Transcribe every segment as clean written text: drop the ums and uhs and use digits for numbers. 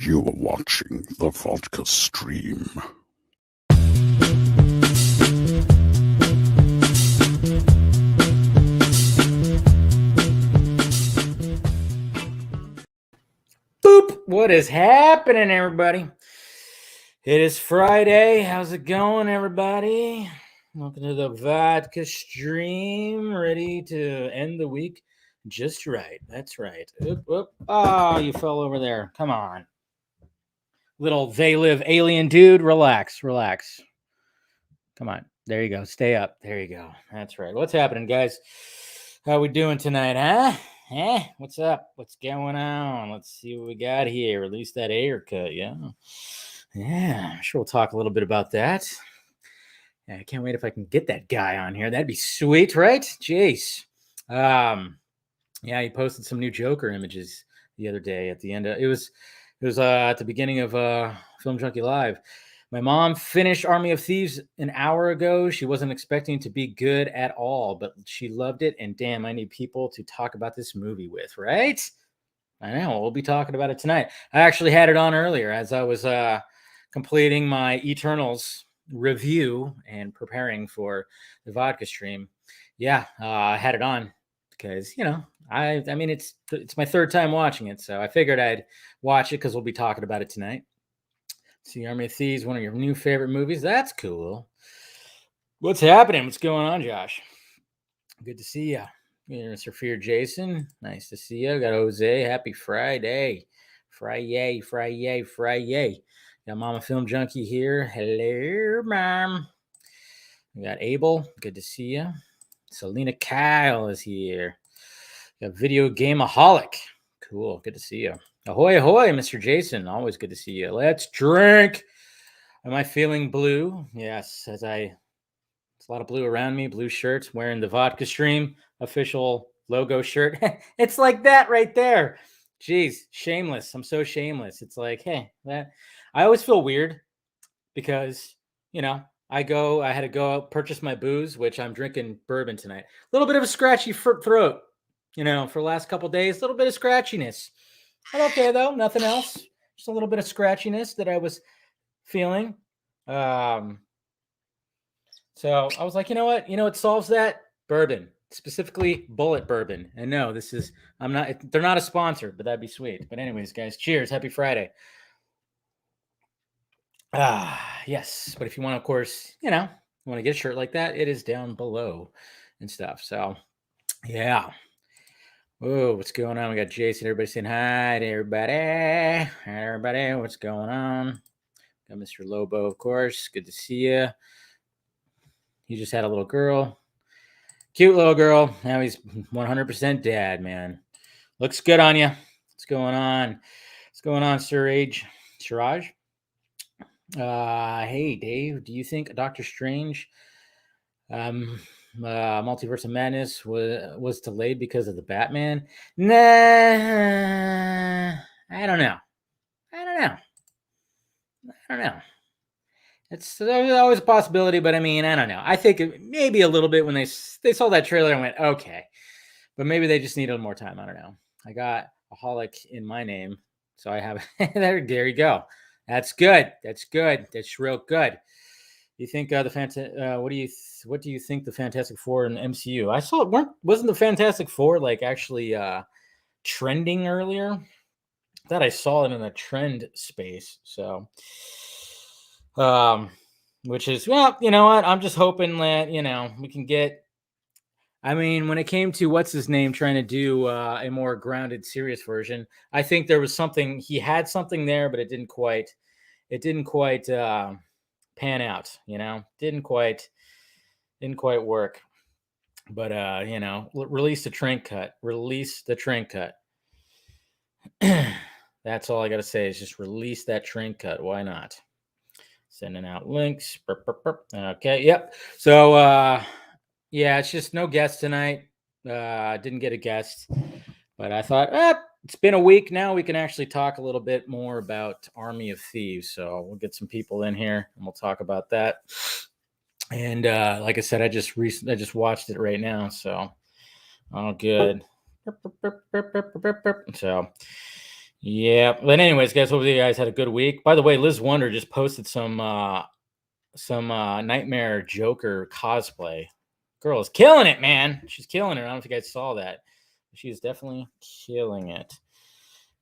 You are watching the Vodka stream. Boop! What is happening, everybody? It is Friday. How's it going, everybody? Welcome to the Vodka stream. Ready to end the week just right. That's right. Oop, oop. Oh, you fell over there. Come on. Little they live alien dude. Relax. Come on. There you go. Stay up. There you go. That's right. What's happening, guys? How we doing tonight, huh? What's up? What's going on? Let's see what we got here. Release that haircut, yeah. Yeah, I'm sure we'll talk a little bit about that. Yeah, I can't wait if I can get that guy on here. That'd be sweet, right? Jeez. Yeah, he posted some new Joker images the other day at the end of it was at the beginning of Film Junkee Live. My mom finished Army of Thieves an hour ago. She wasn't expecting to be good at all, but she loved it. And damn, I need people to talk about this movie with, right? I know. We'll be talking about it tonight. I actually had it on earlier as I was completing my Eternals review and preparing for the Vodka stream. Yeah, I had it on because, you know, I mean, it's my third time watching it. So I figured I'd watch it because we'll be talking about it tonight. See, Army of Thieves, one of your new favorite movies. That's cool. What's happening? What's going on, Josh? Good to see you. Mr. Fear Jason. Nice to see you. Got Jose. Happy Friday. Friday. Got Mama Film Junkie here. Hello, Mom. We got Abel. Good to see you. Selena Kyle is here. Got Video Gameaholic. Cool. Good to see you. Ahoy, ahoy, Mr. Jason. Always good to see you. Let's drink. Am I feeling blue? Yes, there's a lot of blue around me. Blue shirts, wearing the Vodka Stream official logo shirt. It's like that right there. Jeez, shameless. I'm so shameless. It's like, hey, that I always feel weird because, you know, I had to go out, purchase my booze, which I'm drinking bourbon tonight. A little bit of a scratchy throat, you know, for the last couple of days, a little bit of scratchiness. But okay, though, nothing else. Just a little bit of scratchiness that I was feeling. So I was like, you know what? You know what solves that? Bourbon, specifically Bullet Bourbon. And no, they're not a sponsor, but that'd be sweet. But anyways, guys, cheers. Happy Friday. Yes. But if you want, of course, you know, you want to get a shirt like that, it is down below and stuff. So yeah. Whoa, what's going on? We got Jason. Everybody saying hi to everybody. Hi, everybody. What's going on? Got Mr. Lobo, of course. Good to see you. He just had a little girl. Cute little girl. Now he's 100% dad, man. Looks good on you. What's going on? What's going on, Siraj? Hey, Dave. Do you think Doctor Strange Multiverse of Madness was delayed because of the Batman? Nah, I don't know. It's always a possibility, but I mean, I don't know. I think maybe a little bit when they saw that trailer and went, okay, but maybe they just needed more time. I don't know. I got a holic in my name, so I have there you go. That's good. That's real good. You think what do you think the Fantastic Four in the MCU? I saw it wasn't the Fantastic Four like actually trending earlier? I thought I saw it in a trend space. So which is, well, you know what? I'm just hoping that, you know, we can get, I mean, when it came to what's his name trying to do a more grounded, serious version, I think there was something, he had something there, but it didn't quite pan out, you know, didn't quite work. But you know, release the train cut. That's all I gotta say is just release that train cut. Why not? Sending out links. Okay, yep. So yeah, it's just no guest tonight. Didn't get a guest, but I thought, it's been a week now. We can actually talk a little bit more about Army of Thieves. So we'll get some people in here and we'll talk about that. And like I said, I just watched it right now. So all good. So Yeah. But anyways, guys, hopefully you guys had a good week. By the way, Liz Wonder just posted some Nightmare Joker cosplay. Girl is killing it, man. She's killing it. I don't know if you guys saw that. She's definitely killing it.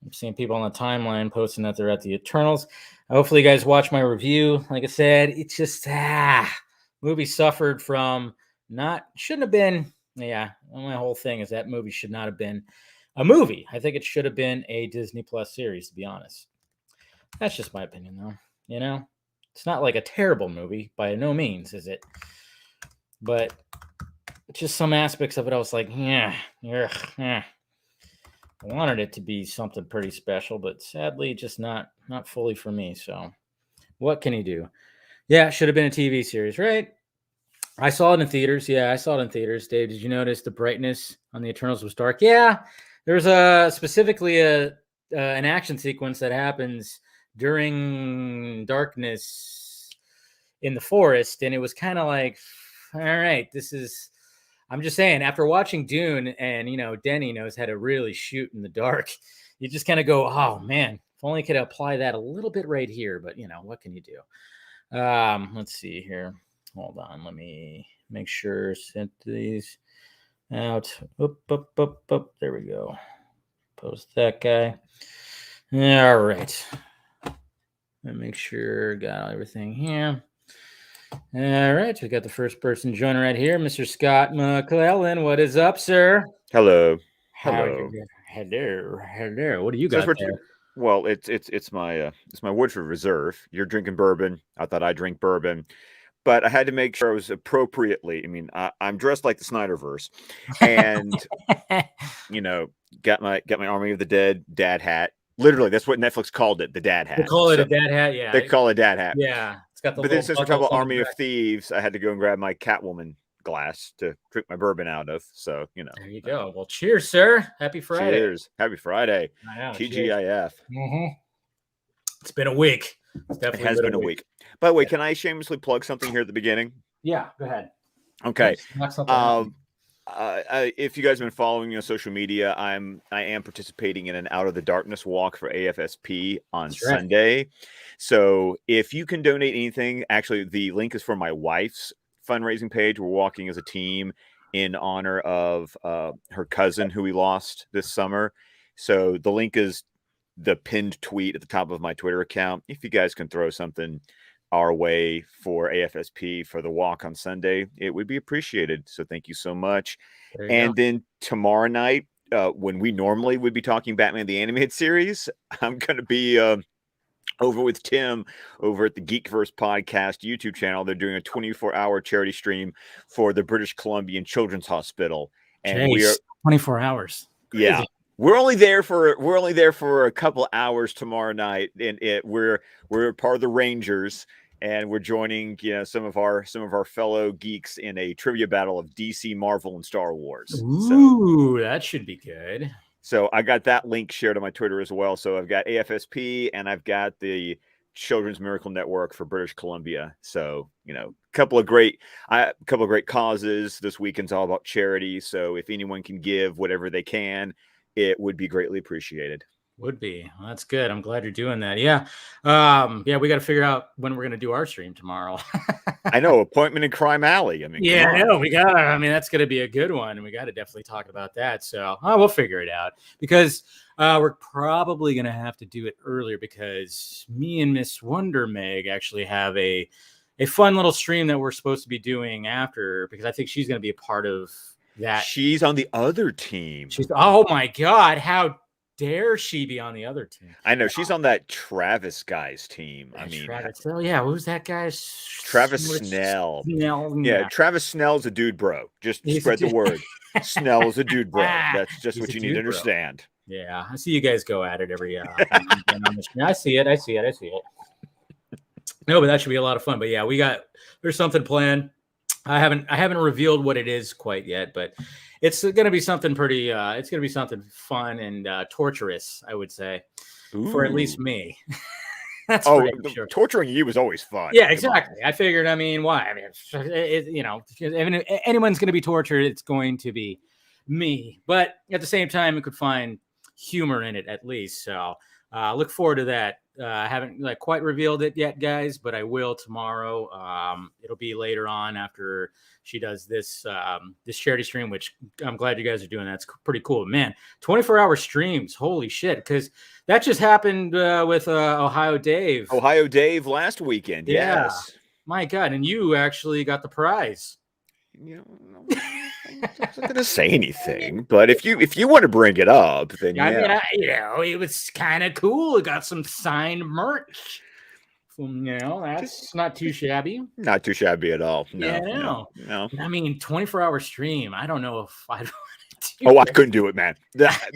I'm seeing people on the timeline posting that they're at the Eternals. Hopefully, you guys watch my review. Like I said, it's just movie suffered from shouldn't have been. Yeah, my whole thing is that movie should not have been a movie. I think it should have been a Disney Plus series, to be honest. That's just my opinion, though. You know, it's not like a terrible movie by no means, is it? But just some aspects of it, I was like, yeah. I wanted it to be something pretty special, but sadly, just not fully for me. So, what can you do? Yeah, it should have been a TV series, right? I saw it in theaters. Yeah, I saw it in theaters. Dave, did you notice the brightness on the Eternals was dark? Yeah, there's specifically an action sequence that happens during darkness in the forest, and it was kind of like, all right, this is. I'm just saying, after watching Dune, and Denny knows how to really shoot in the dark, you just kind of go, oh man, if only I could apply that a little bit right here. But what can you do? Let's see here. Hold on, let me make sure sent these out. Up. There we go. Post that guy. All right. Let me make sure got everything here. All right, we got the first person joining right here, Mr. Scott McClellan. What is up, sir? Hello. Hello. What do you got there? Well, it's my Woodford Reserve. You're drinking bourbon. I thought I drink bourbon, but I had to make sure I was appropriately. I mean, I'm dressed like the Snyderverse, and got my Army of the Dead dad hat. Literally, that's what Netflix called it, the dad hat. They call it a dad hat, yeah. They call it a dad hat. Yeah. It's got the but then since we're talking about Army of Thieves, I had to go and grab my Catwoman glass to drink my bourbon out of. So, There you go. Well, cheers, sir. Happy Friday. Cheers. Happy Friday. TGIF. Mm-hmm. It's been a week. It has been a week. By the way, can I shamelessly plug something here at the beginning? Yeah, go ahead. Okay. If you guys have been following me on social media, I am participating in an Out of the Darkness walk for AFSP on Sunday. So if you can donate anything, actually the link is for my wife's fundraising page. We're walking as a team in honor of her cousin who we lost this summer. So the link is the pinned tweet at the top of my Twitter account. If you guys can throw something our way for AFSP for the walk on Sunday, it would be appreciated. So thank you so much. And then tomorrow night, when we normally would be talking Batman the Animated Series, I'm going to be over with Tim over at the Geekverse Podcast YouTube channel. They're doing a 24-hour charity stream for the British Columbian Children's Hospital. And we are 24 hours. Crazy. Yeah. We're only there for a couple hours tomorrow night, and we're part of the Rangers, and we're joining some of our fellow geeks in a trivia battle of DC, Marvel, and Star Wars. Ooh, that should be good. So I got that link shared on my Twitter as well. So I've got AFSP and I've got the Children's Miracle Network for British Columbia. So a couple of great causes. This weekend's all about charity. So if anyone can give whatever they can, it would be greatly appreciated. Would be. Well, that's good. I'm glad you're doing that. Yeah. We got to figure out when we're going to do our stream tomorrow. I know. Appointment in Crime Alley. I mean, I know. That's going to be a good one. And we got to definitely talk about that. So we'll figure it out because we're probably going to have to do it earlier because me and Miss Wonder Meg actually have a fun little stream that we're supposed to be doing after, because I think she's going to be a part of that. She's on the other team. Oh my God. How dare she be on the other team? I know. She's on that Travis guy's team. Travis. Oh yeah, who's that guy? Travis Snell. Yeah, Travis Snell's a dude bro. Just spread the word. Snell is a dude bro. That's just what you need to understand. Yeah, I see you guys go at it every I see it. No, but that should be a lot of fun. But yeah, there's something planned. I haven't revealed what it is quite yet, but it's going to be something pretty. It's going to be something fun and torturous, I would say, for at least me. That's sure. Torturing you was always fun. Yeah, exactly. I figured. Why? If anyone's going to be tortured, it's going to be me. But at the same time, it could find humor in it at least. So look forward to that. I haven't quite revealed it yet, guys, but I will tomorrow. It'll be later on after she does this this charity stream, which I'm glad you guys are doing. That's pretty cool, man. 24-hour streams, holy shit! Because that just happened with Ohio Dave. Ohio Dave last weekend. Yeah. Yes. My God, and you actually got the prize. I'm not going to say anything, but if you want to bring it up, then yeah. I mean, it was kind of cool. It got some signed merch. That's not too shabby. Not too shabby at all. No, yeah, no. I mean, 24-hour stream. I don't know if I'd I couldn't do it, man.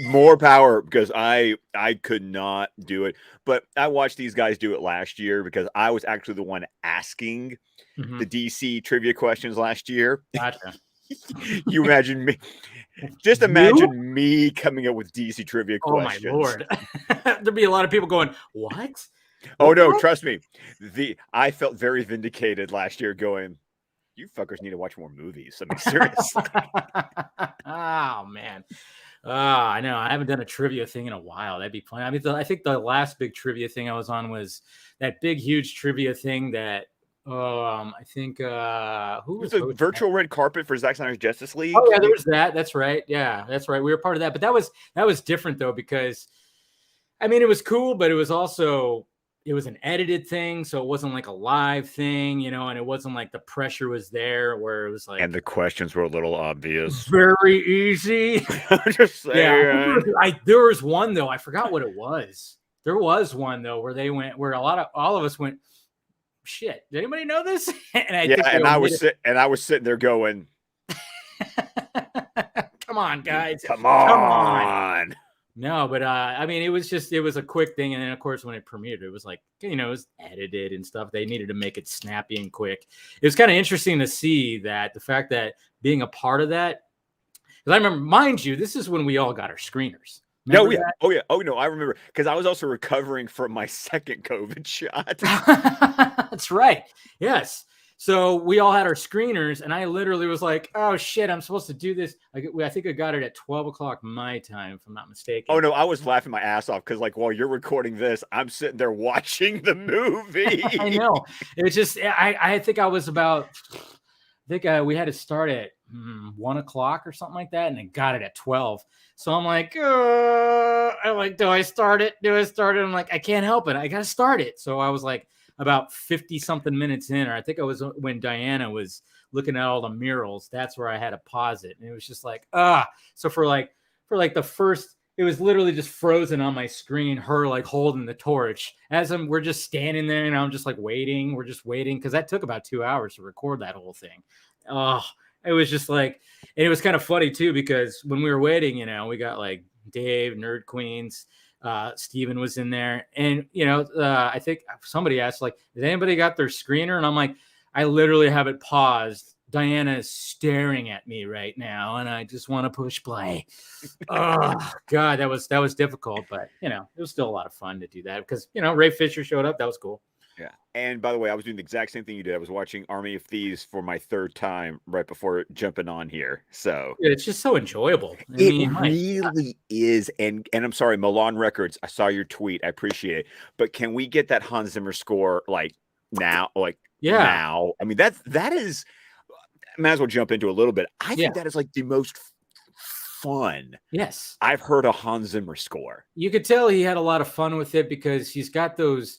More power, because I could not do it. But I watched these guys do it last year because I was actually the one asking the DC trivia questions last year. Gotcha. You imagine me? Just imagine me coming up with DC trivia questions. Oh my Lord! There'd be a lot of people going, "What?" Oh no, trust me. I felt very vindicated last year, going, "You fuckers need to watch more movies." I mean, seriously. Oh man. I know. I haven't done a trivia thing in a while. That'd be fun. I mean, I think the last big trivia thing I was on was that big, huge trivia thing that I think who was the virtual red carpet for Zack Snyder's Justice League? Oh yeah, there was that. That's right. Yeah, that's right. We were part of that, but that was different though, because I mean, it was cool, but it was also it was an edited thing, so it wasn't like a live thing, and it wasn't like the pressure was there where it was like, and the questions were a little obvious, very easy. I'm just saying. Yeah, there was one though, I forgot what it was. There was one though where all of us went, shit, did anybody know this? And I was sitting there going, come on, guys, come on. No, but I mean, it was a quick thing, and then of course when it premiered, it was like, it was edited and stuff. They needed to make it snappy and quick. It was kind of interesting to see that, the fact that being a part of that, because I remember, mind you, this is when we all got our screeners. Remember that? Oh no, I remember, because I was also recovering from my second COVID shot. That's right. Yes. So we all had our screeners, and I literally was like, "Oh shit, I'm supposed to do this." I think I got it at 12 o'clock my time, if I'm not mistaken. Oh no, I was laughing my ass off because, while you're recording this, I'm sitting there watching the movie. I know. It's just I think I was about. I think we had to start at 1 o'clock or something like that, and I got it at 12. So I'm like, do I start it? I'm like, I can't help it. I gotta start it. So I was like, about 50 something minutes in, or I think it was when Diana was looking at all the murals. That's where I had to pause it, and it was just like, So for the first, it was literally just frozen on my screen, her like holding the torch as we're just standing there, and I'm just like waiting. We're just waiting, because that took about 2 hours to record that whole thing. It was just like, and it was kind of funny too, because when we were waiting, we got like Dave, Nerd Queens, Steven was in there, and I think somebody asked, like, did anybody got their screener? And I'm like, I literally have it paused. Diana is staring at me right now, and I just want to push play. Oh God, that was difficult, but it was still a lot of fun to do that, because Ray Fisher showed up. That was cool. Yeah. And by the way, I was doing the exact same thing you did. I was watching Army of Thieves for my third time right before jumping on here. So it's just so enjoyable. It really is. And I'm sorry, Milan Records, I saw your tweet. I appreciate it. But can we get that Hans Zimmer score now? Now. I mean, that is, I might as well jump into a little bit. I think that is like the most fun. Yes. I've heard a Hans Zimmer score. You could tell he had a lot of fun with it, because he's got that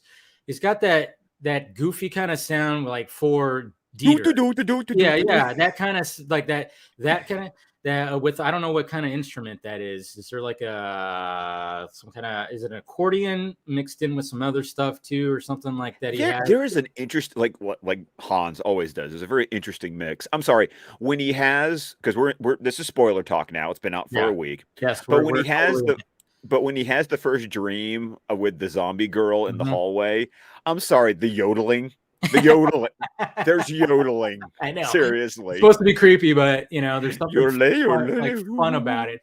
goofy kind of sound, like for Dieter. Yeah, that kind of like that kind of that with, I don't know what kind of instrument that is. Is there like some kind of, is it an accordion mixed in with some other stuff too, or something like that? There is an interest, like Hans always does. There's a very interesting mix. I'm sorry, when he has, because we're this is spoiler talk now. It's been out for a week. Yes, but when he has the first dream with the zombie girl in the hallway, I'm sorry, the yodeling. There's yodeling. I know. Seriously. It's supposed to be creepy, but there's something fun about it.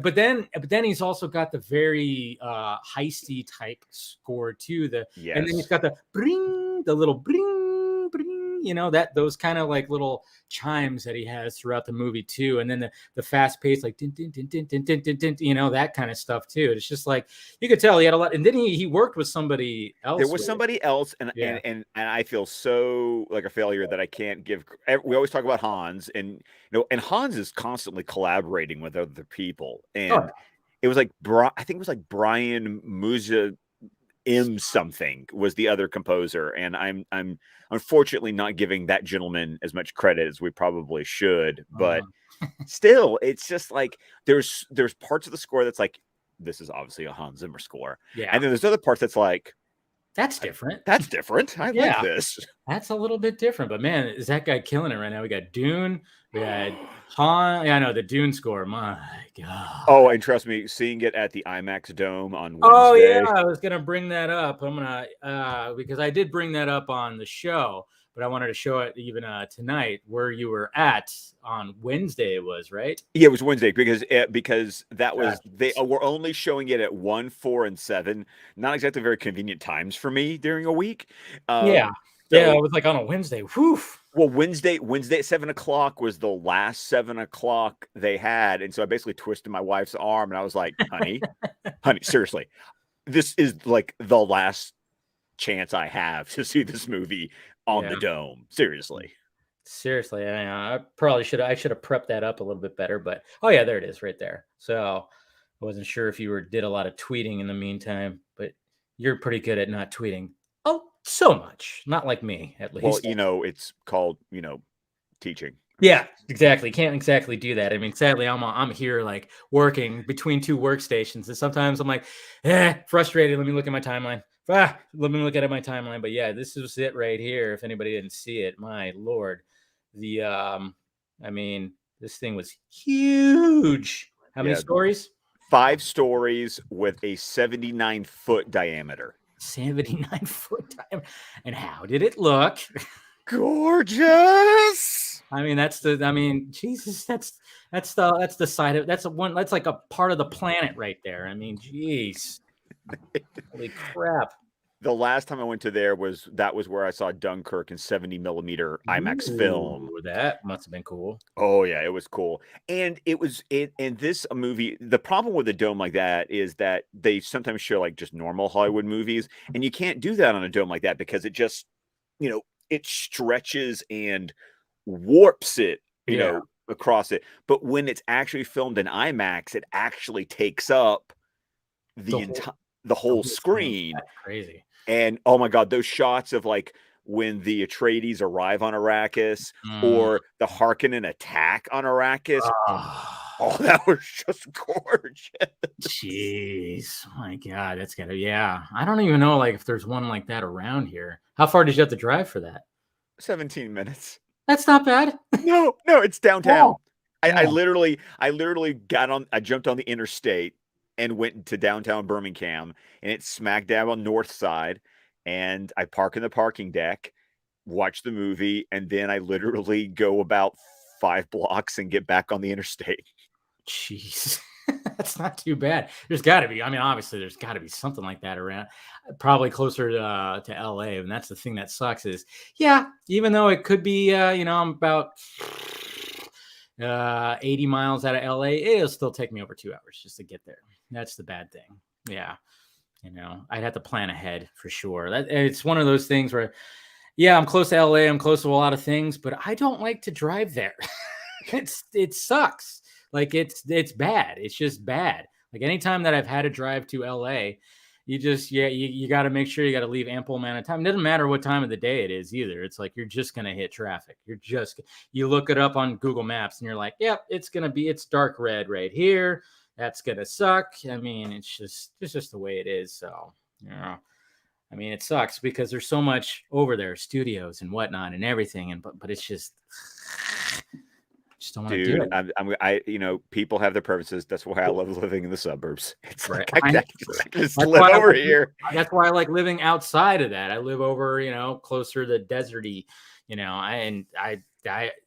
But then he's also got the very heisty type score too. And then he's got the bring, the little bring, bring. that those kind of like little chimes that he has throughout the movie too, and then the fast pace like din, din, din, din, din, din, din, din, that kind of stuff too. It's just like you could tell he had a lot, and then he worked with somebody else. There was somebody else, and I feel so like a failure that I can't give. We always talk about Hans, and and Hans is constantly collaborating with other people, and it was like I think it was like Brian Musa something was the other composer, and I'm unfortunately not giving that gentleman as much credit as we probably should, but still, it's just like there's parts of the score that's like, this is obviously a Hans Zimmer score, and then there's other parts that's like, that's different. That's different. I like this. That's a little bit different, but man, is that guy killing it right now? We got Dune, we had Han. Yeah, I know the Dune score. My God. Oh, and trust me, seeing it at the IMAX Dome on Wednesday. Oh yeah, I was gonna bring that up. I'm gonna because I did bring that up on the show, but I wanted to show it even tonight where you were at on Wednesday. It was right. Yeah, it was Wednesday because that was they were only showing it at 1, 4, and 7. Not exactly very convenient times for me during a week. It was like on a Wednesday. Whew. Well, Wednesday at 7:00 was the last 7:00 they had, and so I basically twisted my wife's arm, and I was like, "Honey, seriously, this is like the last chance I have to see this movie on the dome. Seriously." I probably should have prepped that up a little bit better, but there it is right there. So I wasn't sure if you did a lot of tweeting in the meantime, but you're pretty good at not tweeting. Oh, so much. Not like me, at least. Well, it's called, teaching. Yeah, exactly. Can't exactly do that. I mean, sadly, I'm here like working between two workstations, and sometimes I'm like, frustrated. Let me look at my timeline. Let me look at my timeline. But yeah, this is it right here. If anybody didn't see it, my Lord, this thing was huge. How many stories? 5 stories with a 79-foot diameter. 79-foot diameter. And how did it look? Gorgeous. Jesus, that's the side of that's like a part of the planet right there. Geez. Holy crap. The last time I went to there was where I saw Dunkirk in 70 millimeter IMAX film. That must have been cool. Oh yeah, it was cool. And in this movie, the problem with a dome like that is that they sometimes show like just normal Hollywood movies, and you can't do that on a dome like that because it just, it stretches and warps it, across it. But when it's actually filmed in IMAX, it actually takes up the whole screen. That's crazy. And oh my God, those shots of like when the Atreides arrive on Arrakis or the Harkonnen attack on Arrakis. Oh, that was just gorgeous. Jeez. Oh my God, that's gotta, I don't even know like if there's one like that around here. How far did you have to drive for that? 17 minutes. That's not bad. No, it's downtown. I literally I jumped on the interstate and went to downtown Birmingham, and it's smack dab on north side, and I park in the parking deck, watch the movie, and then I literally go about 5 blocks and get back on the interstate. Jeez. That's not too bad. There's got to be. Obviously, there's got to be something like that around, probably closer to LA. And that's the thing that sucks is, even though it could be, I'm about 80 miles out of LA, it'll still take me over 2 hours just to get there. That's the bad thing. Yeah. I'd have to plan ahead for sure. It's one of those things where, I'm close to LA. I'm close to a lot of things, but I don't like to drive there. It sucks. Like it's bad. It's just bad. Like anytime that I've had to drive to LA, you just, you got to make sure you got to leave ample amount of time. It doesn't matter what time of the day it is either. It's like, you're just going to hit traffic. You look it up on Google Maps and you're like, it's dark red right here. That's going to suck. It's just the way it is. So, it sucks because there's so much over there, studios and whatnot and everything. But it's just don't want to do it. People have their preferences. That's why I love living in the suburbs. It's right. Like I just live over here. That's why I like living outside of that. I live over, closer to the deserty,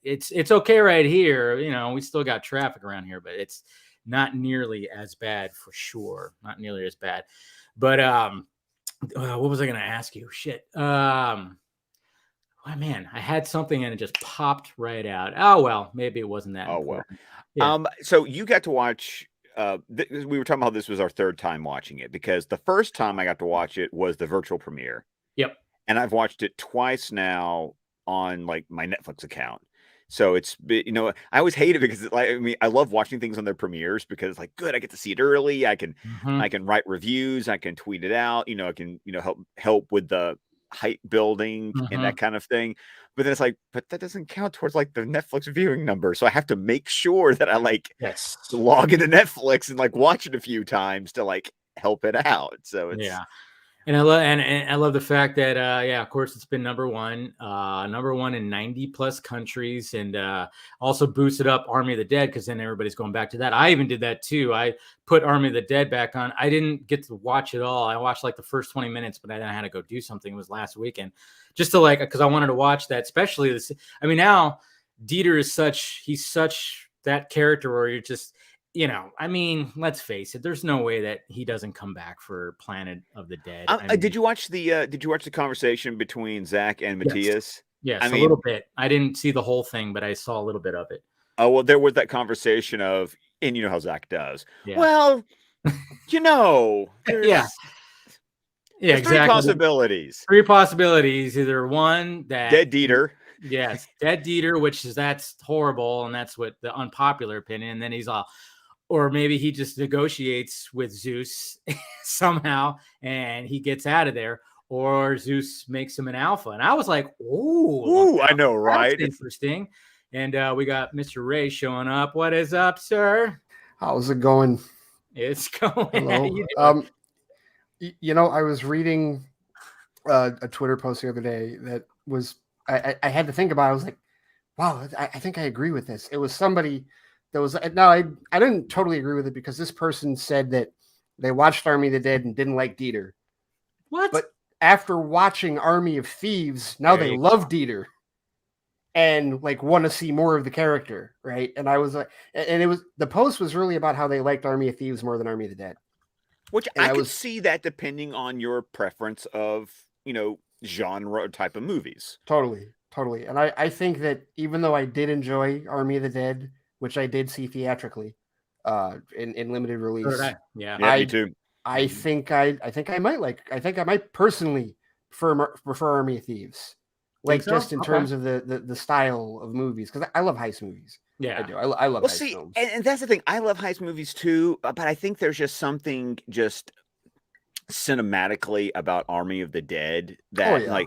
it's okay right here. We still got traffic around here, but it's not nearly as bad for sure. Not nearly as bad. But what was I going to ask you? Shit. oh man, I had something and it just popped right out. Oh well, maybe it wasn't that important. Well. Yeah. So you got to watch. We were talking about this was our third time watching it because the first time I got to watch it was the virtual premiere. Yep. And I've watched it twice now on like my Netflix account. So it's, I always hate it because I love watching things on their premieres because it's like, good, I get to see it early. I can write reviews. I can tweet it out. I can, help with the hype building and that kind of thing. But then it's like, but that doesn't count towards like the Netflix viewing number. So I have to make sure that I log into Netflix and like watch it a few times to like help it out. So it's, And I love the fact that of course it's been number one in 90 plus countries, and also boosted up Army of the Dead because then everybody's going back to that. I even did that too. I put Army of the Dead back on. I didn't get to watch it all. I watched like the first 20 minutes, but then I had to go do something. It was last weekend, just to because I wanted to watch that. Especially this. I mean, now Dieter is such that character where you're just. Let's face it. There's no way that he doesn't come back for Planet of the Dead. Did you watch the conversation between Zach and Matthias? Yes, a little bit. I didn't see the whole thing, but I saw a little bit of it. Oh well, there was that conversation of, and you know how Zach does. Yeah. Well, exactly. Three possibilities. Either one that dead Dieter. Yes, dead Dieter, that's horrible, and that's what the unpopular opinion. And then he's all. Or maybe he just negotiates with Zeus somehow and he gets out of there, or Zeus makes him an alpha. And I was like, ooh, I know, right? That's interesting. And we got Mr. Ray showing up. What is up, sir? How's it going? It's going. Hello. I was reading a Twitter post the other day that was, I had to think about it. I was like, wow, I think I agree with this. It was somebody that was, no, I didn't totally agree with it because this person said that they watched Army of the Dead and didn't like Dieter. What? But after watching Army of Thieves, now they love Dieter and like want to see more of the character, right? And I was like, and it was, the post was really about how they liked Army of Thieves more than Army of the Dead. Which I could see that depending on your preference of, genre type of movies. Totally. And I think that even though I did enjoy Army of the Dead, which I did see theatrically, in limited release. Yeah, me too. I think I might personally prefer Army of Thieves, just in terms of the style of movies, because I love heist movies. Yeah, I do. I love heist films. And that's the thing. I love heist movies too, but I think there's just something just cinematically about Army of the Dead that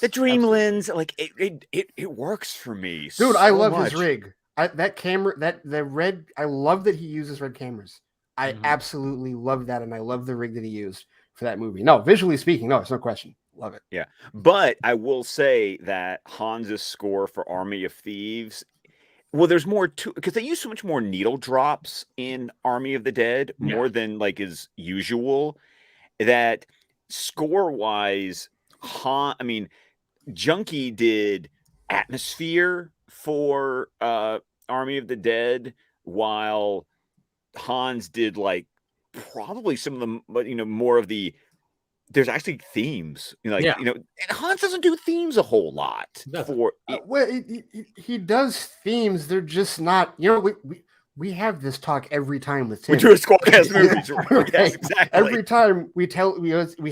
the dream lens, like it works for me. Dude, I love his rig. That camera, the red, I love that he uses red cameras. I absolutely love that, and I love the rig that he used for that movie. No, visually speaking, no, it's no question. Love it. Yeah, but I will say that Hans's score for Army of Thieves, well, there's more to, because they use so much more needle drops in Army of the Dead, more than like is usual, that score-wise, Junkee did atmosphere for Army of the Dead, while Hans did like probably some of the more of the, there's actually themes, and Hans doesn't do themes a whole lot. He does themes. They're just not, we have this talk every time with Tim. We do a Squawkcast movies. Right. Yes, exactly. Every time we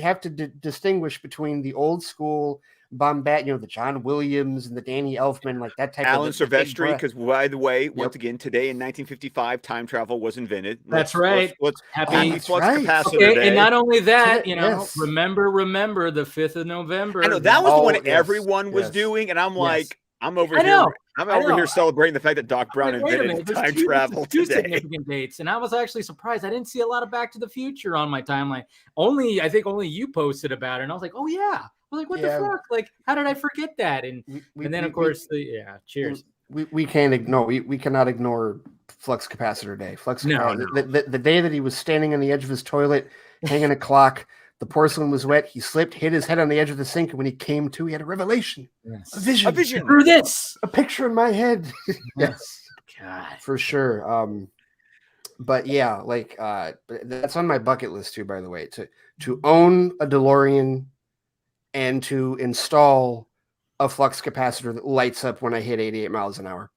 have to distinguish between the old school Bombast, the John Williams and the Danny Elfman, like that type Alan of Silvestri, because by the way, once again, today in 1955, time travel was invented. That's right. Happy Flux Capacitor Day. And not only that, remember the 5th of November. I know that was the one everyone was doing, and I'm like, I'm over here celebrating the fact that Doc Brown invented time travel today. Two significant dates, and I was actually surprised. I didn't see a lot of Back to the Future on my timeline. I think only you posted about it, and I was like, oh yeah. I was like, what the fuck? Like, how did I forget that? And then of course, cheers. We can't ignore. We cannot ignore Flux Capacitor Day. The day that he was standing on the edge of his toilet, hanging a clock. The porcelain was wet. He slipped, hit his head on the edge of the sink, and when he came to, he had a revelation, a vision through this, a picture in my head. Yes, God, for sure. But yeah, that's on my bucket list too. By the way, to own a DeLorean and to install a flux capacitor that lights up when I hit 88 miles an hour.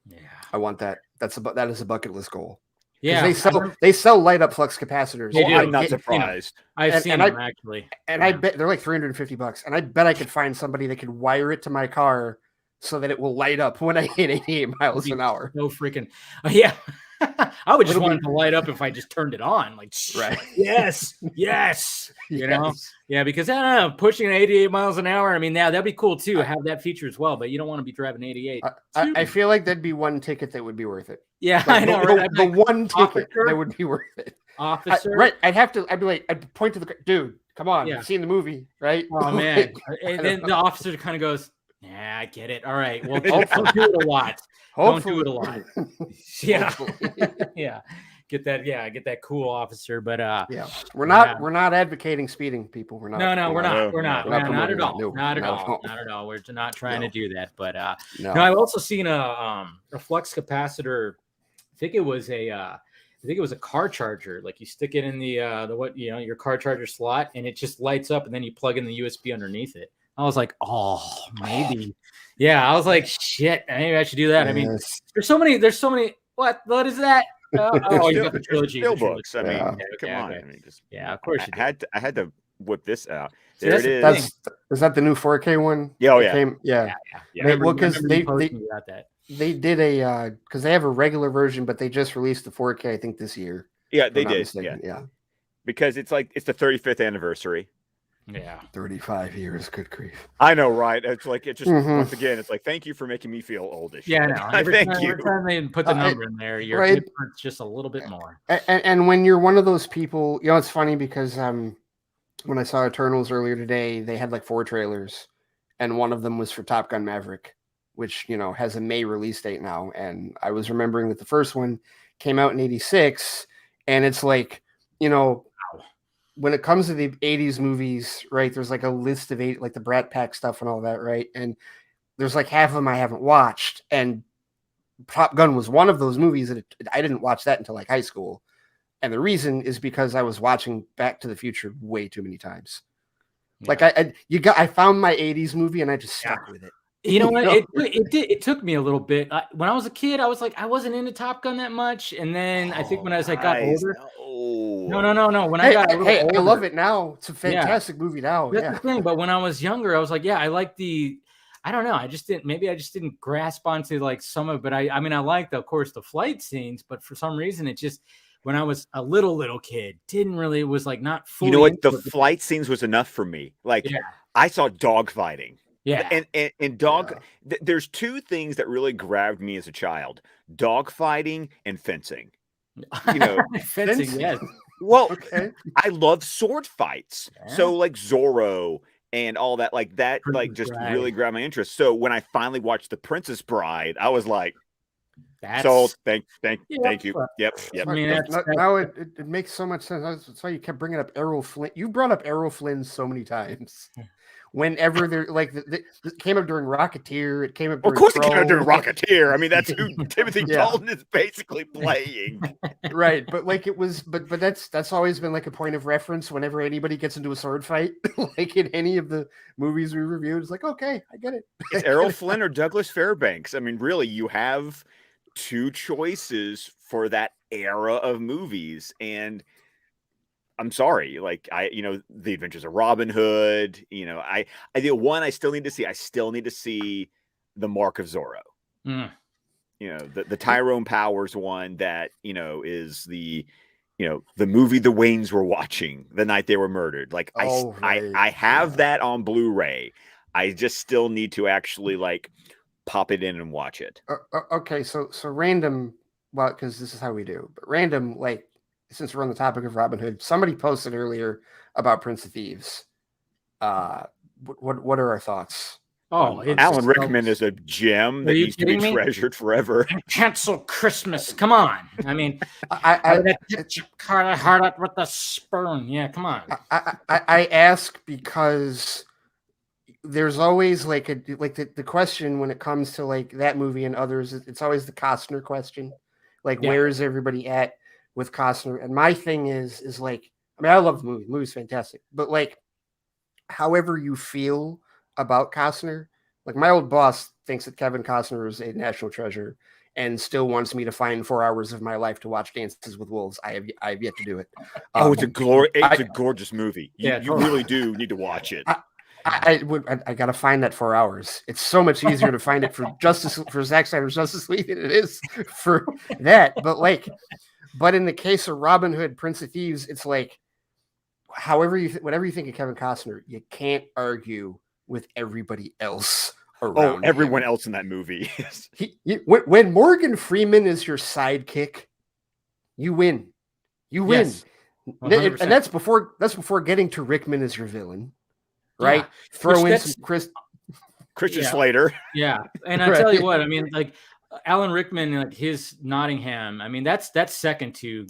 Yeah. I want that. That is a bucket list goal. Yeah. They sell light up flux capacitors. They do. I'm not You know, surprised. I've seen them actually. And I bet they're like $350. And I bet I could find somebody that could wire it to my car so that it will light up when I hit 88 miles an hour. No freaking yeah. I would just want it to light up if I just turned it on. Like, right. Yes. You know? Yeah, because I don't know, pushing 88 miles an hour. I mean, now that'd be cool too. Have that feature as well, but you don't want to be driving 88. I feel like that'd be one ticket that would be worth it. Yeah, like I know. The one ticket that would be worth it. Officer, right? I'd be like, I'd point to the dude. Come on, you've seen the movie, right? Oh man! And then the officer kind of goes, "Yeah, I get it. All right, well, don't do it a lot. Don't do it a lot." Yeah, yeah. Get that cool officer. But we're not advocating speeding, people. We're not. No, we're not at all. No, not at all. We're not trying to do that. But no, I've also seen a flux capacitor. I think it was a car charger. Like you stick it in your car charger slot, and it just lights up, and then you plug in the USB underneath it. I was like, oh, maybe. Yeah, I was like, shit, maybe I should do that. Yes. I mean, there's so many. What is that? You got the trilogy. Steelbooks. I mean, come on. Okay. I mean, just of course. I had to whip this out. See, there it is. Is that the new 4K one? Oh yeah. Well, because they did because they have a regular version, but they just released the 4K, I think, this year. Yeah, they did. Yeah. Because it's the 35th anniversary. Yeah. 35 years. Good grief. I know, right? It's just once again, it's like, thank you for making me feel oldish. Yeah, no. Every time they put the number in there, your hip hurts just a little bit more. And when you're one of those people, it's funny because when I saw Eternals earlier today, they had like 4 trailers, and one of them was for Top Gun Maverick, which has a May release date now. And I was remembering that the first one came out in '86, and it's like, when it comes to the 80s movies, right, there's like a list of 8, like the Brat Pack stuff and all that, right? And there's like half of them I haven't watched. And Top Gun was one of those movies that I didn't watch that until like high school. And the reason is because I was watching Back to the Future way too many times. Yeah. Like I found my 80s movie and I just stuck with it. You know what? It took me a little bit. When I was a kid, I was like, I wasn't into Top Gun that much. And then I think when I got older. No. When I got older, I love it now. It's a fantastic movie now. That's the thing. But when I was younger, I was like, I like I don't know. I just didn't grasp onto like some of it. But I mean, I liked, of course, the flight scenes. But for some reason, it just, when I was a little kid, it was like not fully. You know what? The flight scenes was enough for me. Like I saw dogfighting. Yeah. And there's 2 things that really grabbed me as a child: dogfighting and fencing. Fencing, yes. Well, okay. I love sword fights. Yeah. So like Zorro and all that, like that, Princess just Bride. Really grabbed my interest. So when I finally watched The Princess Bride, I was like, so thank you. Yep. I mean, now it makes so much sense. That's why you kept bringing up Errol Flynn. You brought up Errol Flynn so many times. Whenever they're like, it came up during Rocketeer. It came up. Of course, it came up during Rocketeer. I mean, that's who Timothy Dalton is basically playing. Right, but like it was, but that's always been like a point of reference whenever anybody gets into a sword fight, like in any of the movies we reviewed. It's like, okay, I get it. It's Errol Flynn or Douglas Fairbanks. I mean, really, you have 2 choices for that era of movies, and I'm sorry, like The Adventures of Robin Hood. I still need to see. I still need to see The Mark of Zorro. The Tyrone Powers one that is the movie the Waynes were watching the night they were murdered. Like I have that on Blu-ray. I just still need to actually like pop it in and watch it. Okay, so random. Well, because this is how we do. But random, like. Since we're on the topic of Robin Hood, somebody posted earlier about Prince of Thieves. What are our thoughts? Oh, Alan Rickman is a gem that needs to be treasured forever. Cancel Christmas. Come on. I mean, I hard up with the spoon. Yeah, come on. I ask because there's always like the question when it comes to like that movie and others. It's always the Costner question. Like, where is everybody at with Costner? And my thing is like, I mean, I love the movie. The movie's fantastic. But like, however you feel about Costner, Like my old boss thinks that Kevin Costner is a national treasure and still wants me to find 4 hours of my life to watch Dances with Wolves. I have yet to do it. It's a gorgeous movie. You really do need to watch it. I gotta find that 4 hours. It's so much easier to find it for Zack Snyder's Justice League than it is for that. But in the case of Robin Hood, Prince of Thieves, it's like, whatever you think of Kevin Costner, you can't argue with everybody else around. Everyone else in that movie. When Morgan Freeman is your sidekick, you win. You win, yes. And that's before getting to Rickman as your villain. Right, yeah. Throw in some Christian Slater. Yeah, and I tell you what, I mean, like Alan Rickman, like his Nottingham. I mean, that's second to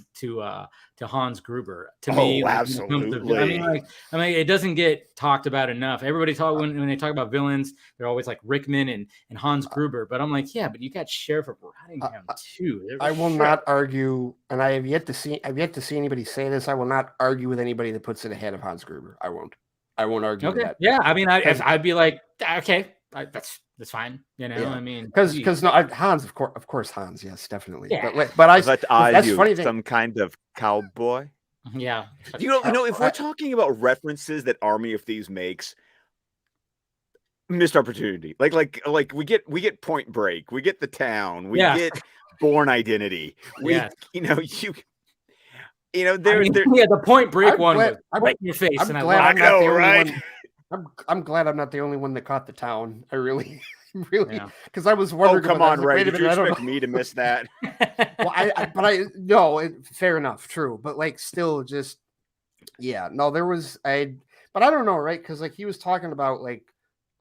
Hans Gruber to me. Oh, absolutely. I mean, it doesn't get talked about enough. Everybody when they talk about villains, they're always like Rickman and Hans Gruber. But I'm like, yeah, but you got Sheriff of Nottingham too. I will not argue, and I have yet to see anybody say this. I will not argue with anybody that puts it ahead of Hans Gruber. I won't argue with that. Yeah, I mean, I'd be like, okay, that's fine. You know, I mean, because Hans, of course, Hans, yes, definitely. Yeah. But that's funny. Some kind of cowboy. Yeah. You know, if we're talking about references that Army of Thieves makes, missed opportunity. Like we get Point Break, we get The Town, we get Born Identity. The Point Break one was right in your face, I'm glad I'm not the only one that caught The Town. I really, because I was wondering. Oh, come on, Ray! Did you expect me to miss that? Well, fair enough, true, but like, still, just there was but I don't know, right? Because like he was talking about like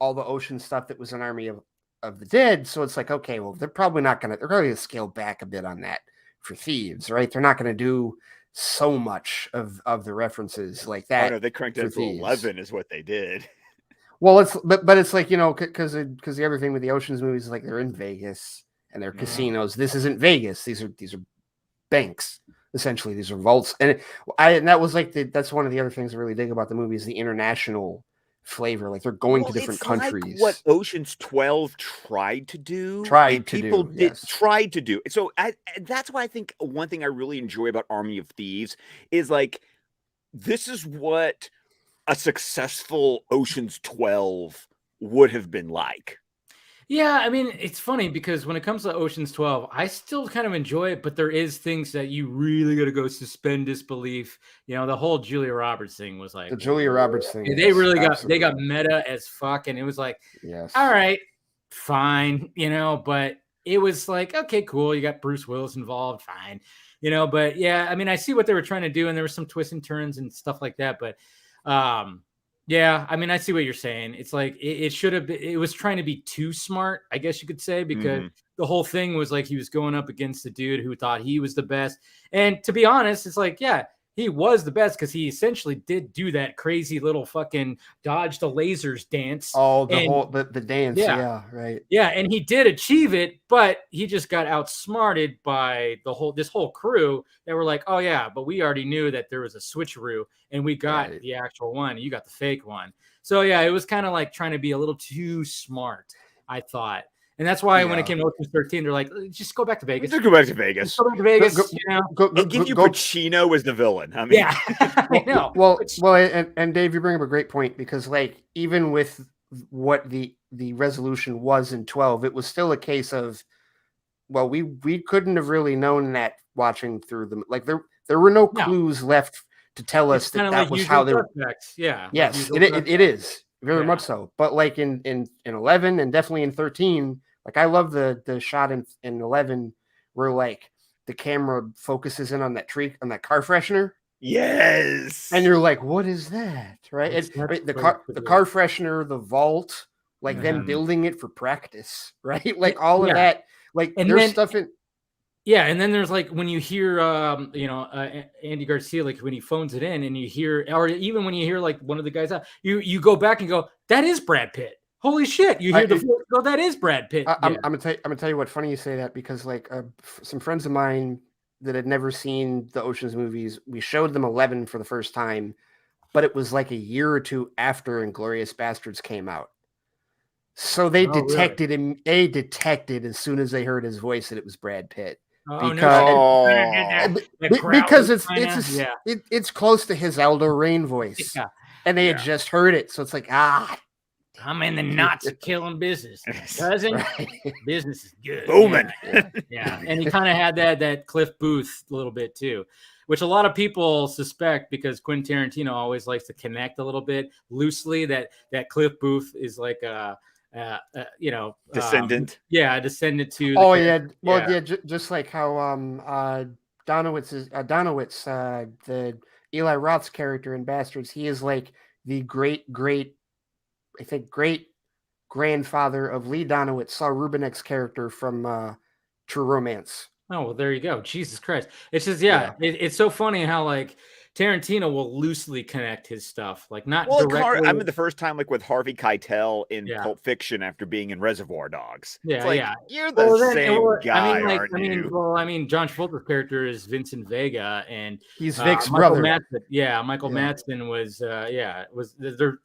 all the ocean stuff that was in Army of the Dead, so it's like, okay, well, they're probably going to scale back a bit on that for Thieves, right? They're not going to do so much of the references like that. Oh no, they cranked it to 11 is what they did. Well, it's like, because the other thing with the Oceans movies is like they're in Vegas and they're casinos. This isn't Vegas. These are banks, essentially. These are vaults, and that was like that's one of the other things I really dig about the movie is the international flavor. Like they're going to different countries. Like what Ocean's 12 tried to do. Tried to do. So that's why I think one thing I really enjoy about Army of Thieves is like, this is what a successful Ocean's 12 would have been like. Yeah, I mean, it's funny because when it comes to Ocean's 12, I still kind of enjoy it, but there is things that you really got to go suspend disbelief. You know, the whole Julia Roberts thing was like the Julia Roberts thing. They really got meta as fuck, and it was like, all right, fine, but it was like, okay, cool. You got Bruce Willis involved, fine, but yeah, I mean, I see what they were trying to do, and there were some twists and turns and stuff like that, but yeah, I mean, I see what you're saying. It's like it should have been. It was trying to be too smart, I guess you could say, because the whole thing was like he was going up against the dude who thought he was the best. And to be honest, it's like, yeah, he was the best because he essentially did do that crazy little fucking dodge the lasers dance. Oh, the dance, yeah, right. Yeah, and he did achieve it, but he just got outsmarted by this whole crew that were like, oh yeah, but we already knew that there was a switcheroo, and we got the actual one, you got the fake one. So yeah, it was kind of like trying to be a little too smart, I thought. And that's why when it came to Ocean's 13, they're like, just go back to Vegas. Just go back to Vegas. Just go back to Vegas. Give you Pacino as the villain. I mean, I know. Well, and Dave, you bring up a great point because, like, even with what the resolution was in 12, it was still a case of, well, we couldn't have really known that watching through them. Like, there were no clues left to tell us that was how they were. Yeah. Yes, it is very much so. But like in 11 and definitely in 13. Like, I love the shot in 11 where like the camera focuses in on that tree, on that car freshener. Yes. And you're like, what is that? Right? The car freshener, the vault, like them building it for practice, right? Like all of that. Like, and there's stuff in. Yeah, and then there's like when you hear, Andy Garcia, like when he phones it in, and you hear, or even when you hear like one of the guys out, you go back and go, that is Brad Pitt. Holy shit! You hear that is Brad Pitt. I'm gonna tell you what. Funny you say that because like some friends of mine that had never seen the Ocean's movies, we showed them 11 for the first time, but it was like a year or two after Inglourious Bastards came out. So they Oh, really? detected him. They detected as soon as they heard his voice that it was Brad Pitt. Oh, Because yeah. it's close to his Aldo Rain voice, Yeah. and they had just heard it, so it's like I'm in the knots of killing business, cousin. right. Business is good, Booming. Yeah. And he kind of had that Cliff Booth a little bit too, which a lot of people suspect because Quentin Tarantino always likes to connect a little bit loosely that Cliff Booth is like a descendant. A descendant to. Just like how Donowitz, the Eli Roth's character in Bastards, he is like the great grandfather of Lee Donowitz, Saul Rubinek's character from True Romance. Oh, well, there you go. Jesus Christ. It's just, it's so funny how like Tarantino will loosely connect his stuff, like not directly. I mean, the first time, like with Harvey Keitel in Pulp Fiction after being in Reservoir Dogs. Yeah, it's like, you're the same guy, aren't you? I mean, John Travolta's character is Vincent Vega, and he's Vic's brother. Michael Madsen was,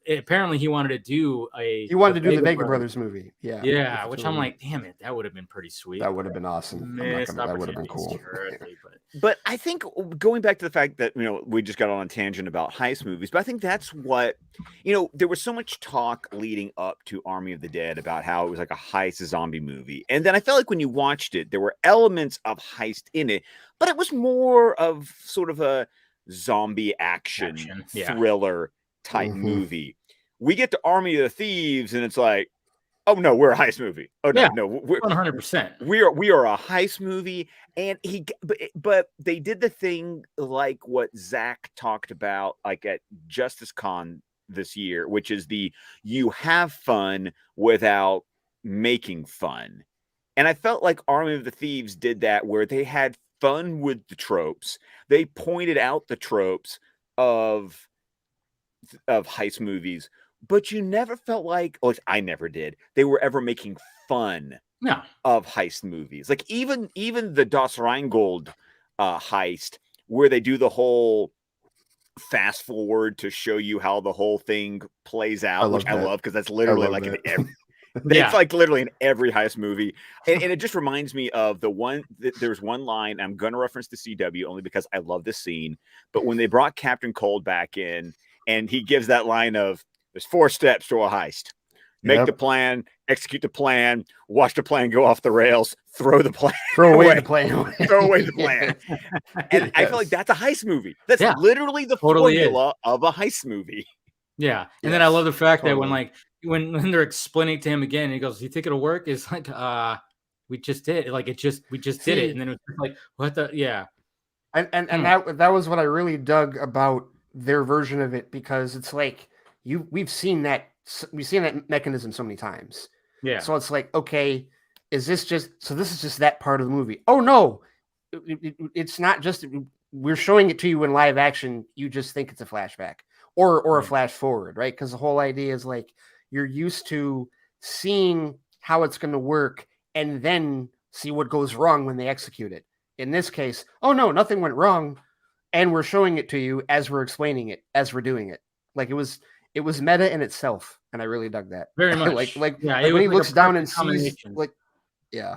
apparently he wanted to do the Vega Brothers movie. Yeah, which I'm like, damn it, that would have been pretty sweet. That would have been awesome. That would have been cool. But I think going back to the fact that, we just got on a tangent about heist movies, but I think that's what, there was so much talk leading up to Army of the Dead about how it was like a heist zombie movie. And then I felt like when you watched it, there were elements of heist in it, but it was more of sort of a zombie action. Thriller type movie. We get to Army of the Thieves and it's like, oh no, we're a heist movie. Oh no, we're 100%. We are a heist movie, and but they did the thing like what Zach talked about, like at Justice Con this year, which is you have fun without making fun, and I felt like Army of the Thieves did that, where they had fun with the tropes. They pointed out the tropes of heist movies. But you never felt like, I never did, they were ever making fun of heist movies. Like even the Das Rheingold heist, where they do the whole fast forward to show you how the whole thing plays out, which I love because that's literally like in every. It's like literally in every heist movie. And it just reminds me of there's one line, I'm going to reference the CW only because I love this scene. But when they brought Captain Cold back in and he gives that line of, there's 4 steps to a heist. Make the plan, execute the plan, watch the plan go off the rails, throw the plan. Throw away the plan. Throw away the plan. And I feel like that's a heist movie. That's literally the formula of a heist movie. Yeah. And then I love the fact that when they're explaining to him again, he goes, you think it'll work? It's like, we just did. Like we just did it. And then it was like, what the And that was what I really dug about their version of it, because it's like we've seen that mechanism so many times. Yeah. So it's like, okay, this is just that part of the movie. Oh no, it's not just, we're showing it to you in live action. You just think it's a flashback or a flash forward, right? Because the whole idea is like, you're used to seeing how it's going to work and then see what goes wrong when they execute it. In this case, oh no, nothing went wrong. And we're showing it to you as we're explaining it, as we're doing it. Like it was meta in itself, and I really dug that. Very much. like when he looks down and sees, yeah,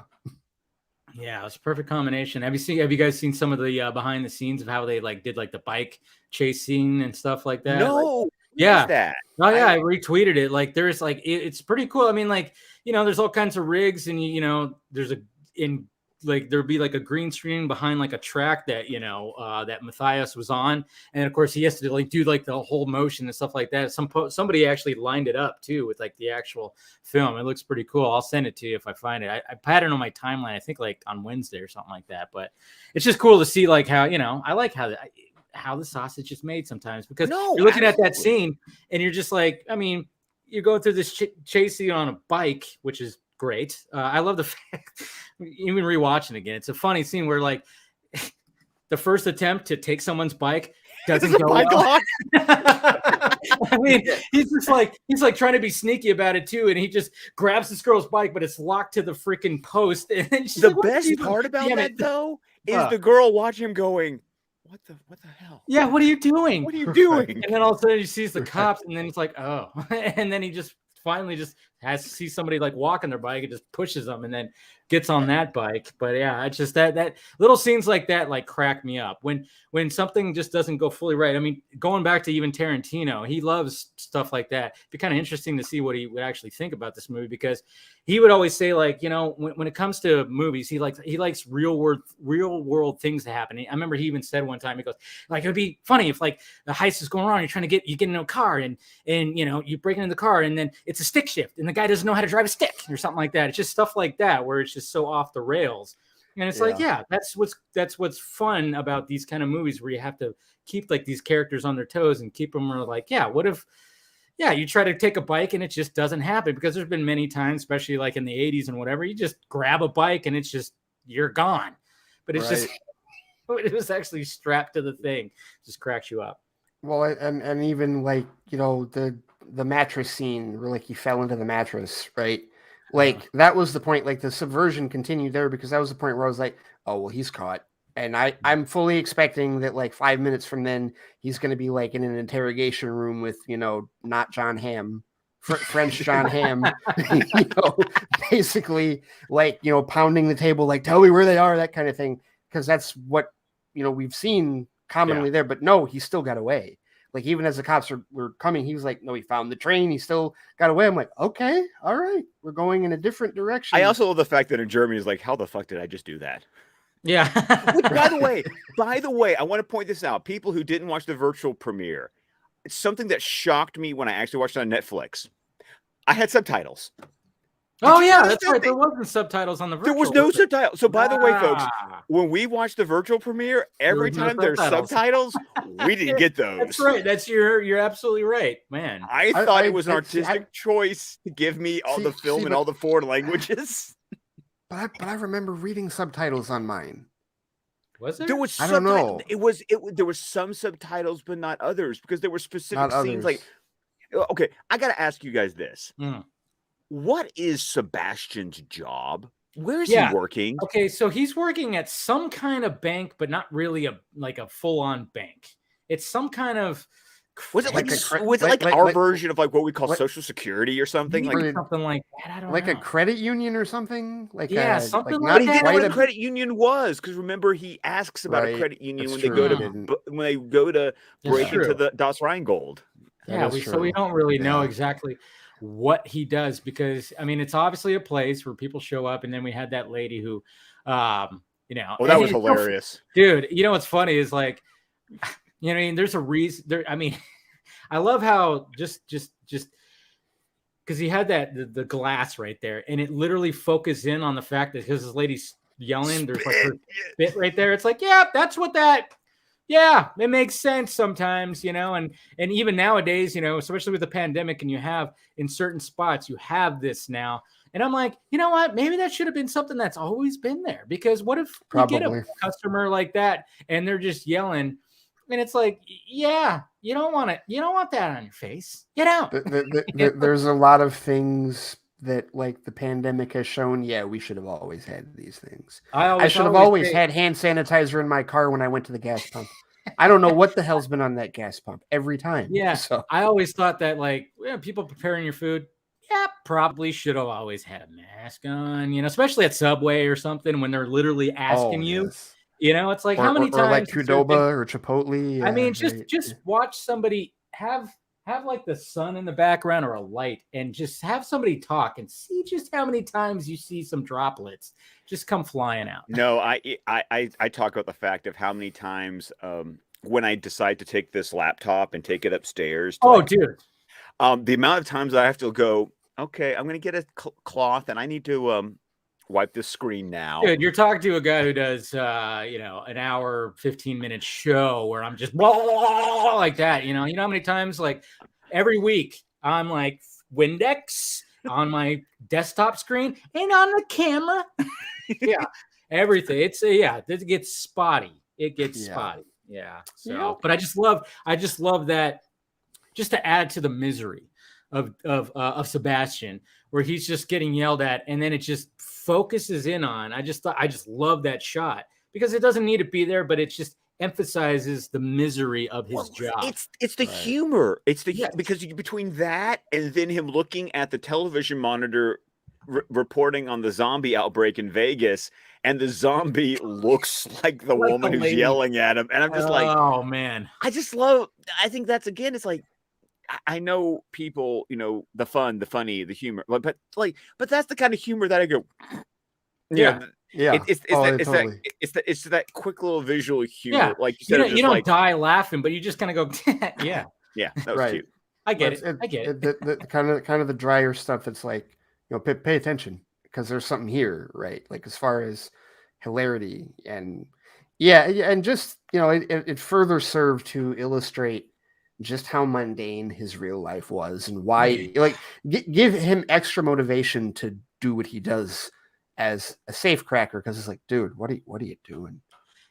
it was a perfect combination. Have you guys seen some of the behind the scenes of how they did the bike chase scene and stuff like that? No, that. Oh yeah, I retweeted it. There's it's pretty cool. I mean, there's all kinds of rigs, and there's there'd be a green screen behind a track that that Matthias was on, and of course he has to do the whole motion and stuff like that. Somebody actually lined it up too with the actual film. It looks pretty cool. I'll send it to you if I find it. I had it on my timeline, I think on Wednesday or something like that. But it's just cool to see how I like how the sausage is made sometimes, because you're looking at that scene and you're just you're going through this chase scene on a bike, which is great. I love the fact, even rewatching again, it's a funny scene where the first attempt to take someone's bike doesn't go well. I mean, he's trying to be sneaky about it too, and he just grabs this girl's bike, but it's locked to the freaking post. And the best part about that though is the girl watching him going, what the hell? Yeah, what are you doing? What are you doing? And then all of a sudden he sees the cops, and then it's like, oh, and then he just finally just has to see somebody like walking their bike and just pushes them and then gets on that bike. But yeah, it's just that little scenes like that like crack me up when something just doesn't go fully right. I mean, going back to even Tarantino, he loves stuff like that. It'd be kind of interesting to see what he would actually think about this movie, because he would always say, like, you know, when it comes to movies, he likes real world things to happen. I remember he even said one time, he goes, like, it would be funny if like the heist is going wrong, you get into a car and you know, you break into the car and then it's a stick shift and the guy doesn't know how to drive a stick or something like that. It's just stuff like that where it's just so off the rails. And it's like, yeah, that's what's fun about these kind of movies, where you have to keep like these characters on their toes and keep them like, yeah, what if, yeah, you try to take a bike and it just doesn't happen, because there's been many times, especially like in the 80s and whatever, you just grab a bike and it's just, you're gone. But it's just, it was actually strapped to the thing. It just cracks you up. Well, and even like, you know, the mattress scene where like he fell into the mattress, right? Like that was the point. Like the subversion continued there, because that was the point where I was like, oh, well, he's caught. And I'm fully expecting that like 5 minutes from then, he's going to be like in an interrogation room with, you know, not John Hamm, French John Hamm, you know, basically like, you know, pounding the table, like, tell me where they are, that kind of thing. Because that's what, you know, we've seen commonly there. But no, he still got away. Like, even as the cops were coming, he was like, no, he found the train. He still got away. I'm like, okay, all right. We're going in a different direction. I also love the fact that in Germany is like, how the fuck did I just do that? Yeah. Which, by the way, I want to point this out. People who didn't watch the virtual premiere, it's something that shocked me when I actually watched it on Netflix. I had subtitles. Oh yeah, that's right. There wasn't subtitles on the virtual. There was no subtitles. So by the way, folks, when we watched the virtual premiere, every time there's subtitles, we didn't get those. That's right. That's you're absolutely right, man. I thought it was an artistic choice to give me all the film in all the foreign languages. But I remember reading subtitles on mine. Was there? There was I don't know. There were some subtitles, but not others, because there were specific scenes. Like, okay, I got to ask you guys this. What is Sebastian's job? Where is he working? Okay, so he's working at some kind of bank, but not really a full-on bank. It's some kind of... Was it like our version of like what we call Social Security or something? Like something like that. I don't know. A credit union or something? Something like that. But he didn't know what a credit union was, because remember, he asks about a credit union when they go to break into the Das Rheingold. Yeah, so we don't really know exactly what he does, because I mean, it's obviously a place where people show up, and then we had that lady who, you know, that was hilarious, dude. You know what's funny is like, you know, I mean, there's a reason there. I mean, I love how just because he had the glass right there, and it literally focused in on the fact that because this lady's yelling, there's like her spit right there. It's like, yeah, that's what that. Yeah, it makes sense sometimes, you know, and even nowadays, you know, especially with the pandemic, and you have in certain spots, you have this now. And I'm like, you know what? Maybe that should have been something that's always been there, because what if you get a customer like that and they're just yelling, and it's like, yeah, you don't want that on your face. Get out. There's a lot of things that like the pandemic has shown. Yeah, we should have always had these things. I should have always had hand sanitizer in my car when I went to the gas pump. I don't know what the hell's been on that gas pump every time. Yeah. So I always thought that like people preparing your food, probably should have always had a mask on, you know, especially at Subway or something when they're literally asking you. Yes. You know, it's like how many times, or like Qdoba or Chipotle. I mean, just watch somebody have like the sun in the background or a light, and just have somebody talk and see just how many times you see some droplets just come flying out. No, I talk about the fact of how many times when I decide to take this laptop and take it upstairs. Dude. The amount of times I have to go, okay, I'm going to get a cloth and I need to wipe this screen now. Dude, you're talking to a guy who does, you know, an hour, 15-minute show where I'm just like that. You know how many times, like every week, I'm like Windex on my desktop screen and on the camera. Everything. It's it gets spotty. It gets spotty. Yeah. So, but I just love that, just to add to the misery of Sebastian, where he's just getting yelled at, and then it just focuses in on. I just love that shot, because it doesn't need to be there, but it's just emphasizes the misery of his job. It's the humor. It's the Yes. because between that and then him looking at the television monitor reporting on the zombie outbreak in Vegas, and the zombie looks like the woman who's yelling at him, and I'm just like, oh man, I think that's, again, it's like, I know people, the fun, the funny, the humor, but that's the kind of humor that I go, yeah. It's that quick little visual humor, Yeah. like you said. You don't die laughing, but you just kind of go, yeah, that was cute. I get it. I get it. The kind of the drier stuff. It's like, pay attention because there's something here, right? Like as far as hilarity and just it further served to illustrate just how mundane his real life was and why, like, give him extra motivation to do what he does as a safe cracker, because it's like, dude, what are you doing?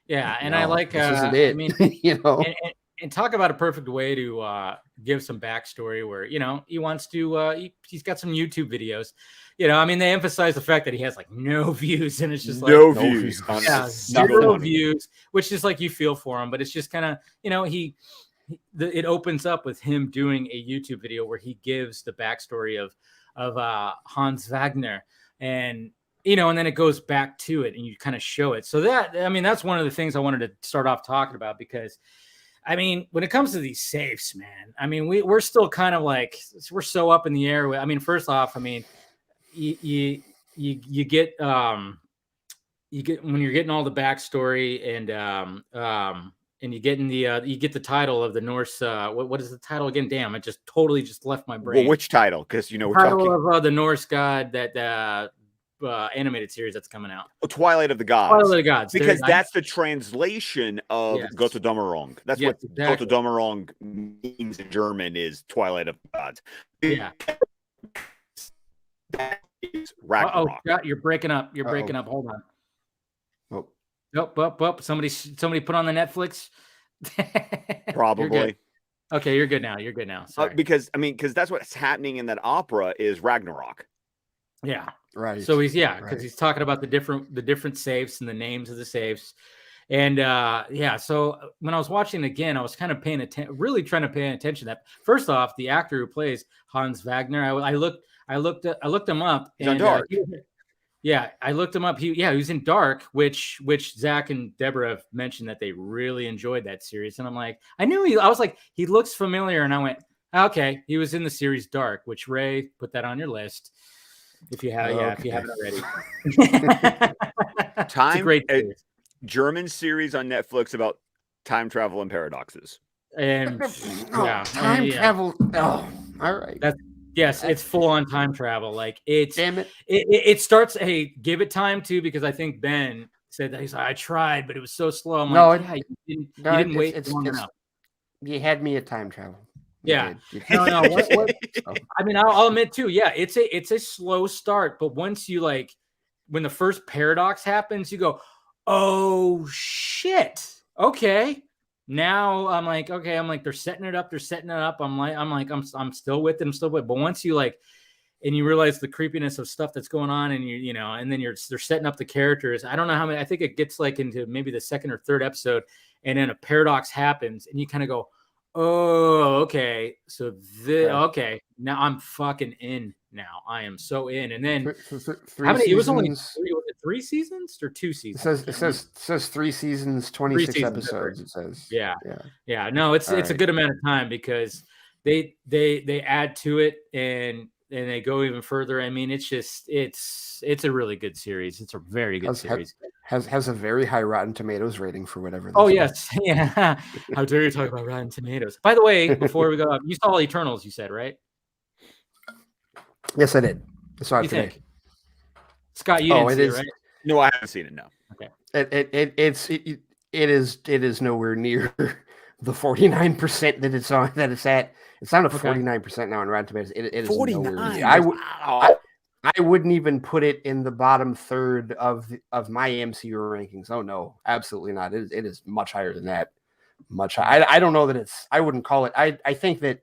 Yeah, and I like this isn't it. I mean, and talk about a perfect way to give some backstory where he wants to he's got some YouTube videos. I mean, they emphasize the fact that he has like no views, and it's just like no views, zero views, which is like you feel for him, but it's just kind of it opens up with him doing a YouTube video where he gives the backstory of Hans Wagner, and and then it goes back to it, and you kind of show it. So that's one of the things I wanted to start off talking about, because I mean, when it comes to these safes, man, I mean, we're still kind of like, we're so up in the air. I mean, first off, I mean, you get when you're getting all the backstory and you get you get the title of the Norse. What is the title again? Damn, it just totally just left my brain. Well, which title? Because we're title talking of the Norse god that animated series that's coming out. Twilight of the Gods. Twilight of the Gods. Because that's the translation of Götterdämmerung. That's what exactly. Götterdämmerung means in German, is Twilight of the Gods. Yeah. That is Ragnarok. Oh, you're breaking up. You're breaking up. Hold on. Oh. Somebody put on the Netflix. Probably. Okay, you're good now. You're good now. Sorry. Because that's what's happening in that opera is Ragnarok. Yeah. Right. So because he's talking about the different safes and the names of the safes. And so when I was watching again, I was kind of paying attention, really trying to pay attention. That first off, the actor who plays Hans Wagner, I looked him up. He's on Dark. I looked him up. He was in Dark, which Zach and Deborah have mentioned that they really enjoyed that series. And I'm like, I was like, he looks familiar, and I went, okay, he was in the series Dark, which Ray, put that on your list. If you have, if you haven't already. It's a great series. German series on Netflix about time travel and paradoxes. And time travel. Oh, all right. It's full on time travel. Like damn it. It starts. Hey, give it time too, because I think Ben said that he's like, I tried, but it was so slow. I'm like, you didn't wait long enough. You had me at time travel. Yeah. No. What? I mean, I'll admit too. Yeah, it's a slow start, but once you when the first paradox happens, you go, oh shit. Okay. Now I'm like, okay. I'm like, they're setting it up. I'm still with it. But once you and you realize the creepiness of stuff that's going on, and and then they're setting up the characters. I don't know how many. I think it gets into maybe the second or third episode, and then a paradox happens, and you kind of go, oh, okay. So okay, now I'm fucking in. Now I am so in. And then how many? It was only 3 seasons or 2 seasons. It says 3 seasons, 26 episodes. It says. Yeah. No, it's a good amount of time, because they add to it and they go even further. I mean, it's just it's a really good series. It's a very good series. Has a very high Rotten Tomatoes rating for whatever. Yes, yeah. How dare you talk about Rotten Tomatoes? By the way, before we go up, you saw Eternals, you said, right? Yes, I did. I saw it today. Think? Scott, you didn't see it, right? No, I haven't seen it. No. Okay. It is nowhere near the 49% that it's on. That it's at. It's down to 49% now on Rotten Tomatoes. It is 49. I wouldn't even put it in the bottom third of my MCU rankings. Oh no, absolutely not. It is much higher than that. Much higher. I don't know that it's. I wouldn't call it. I think that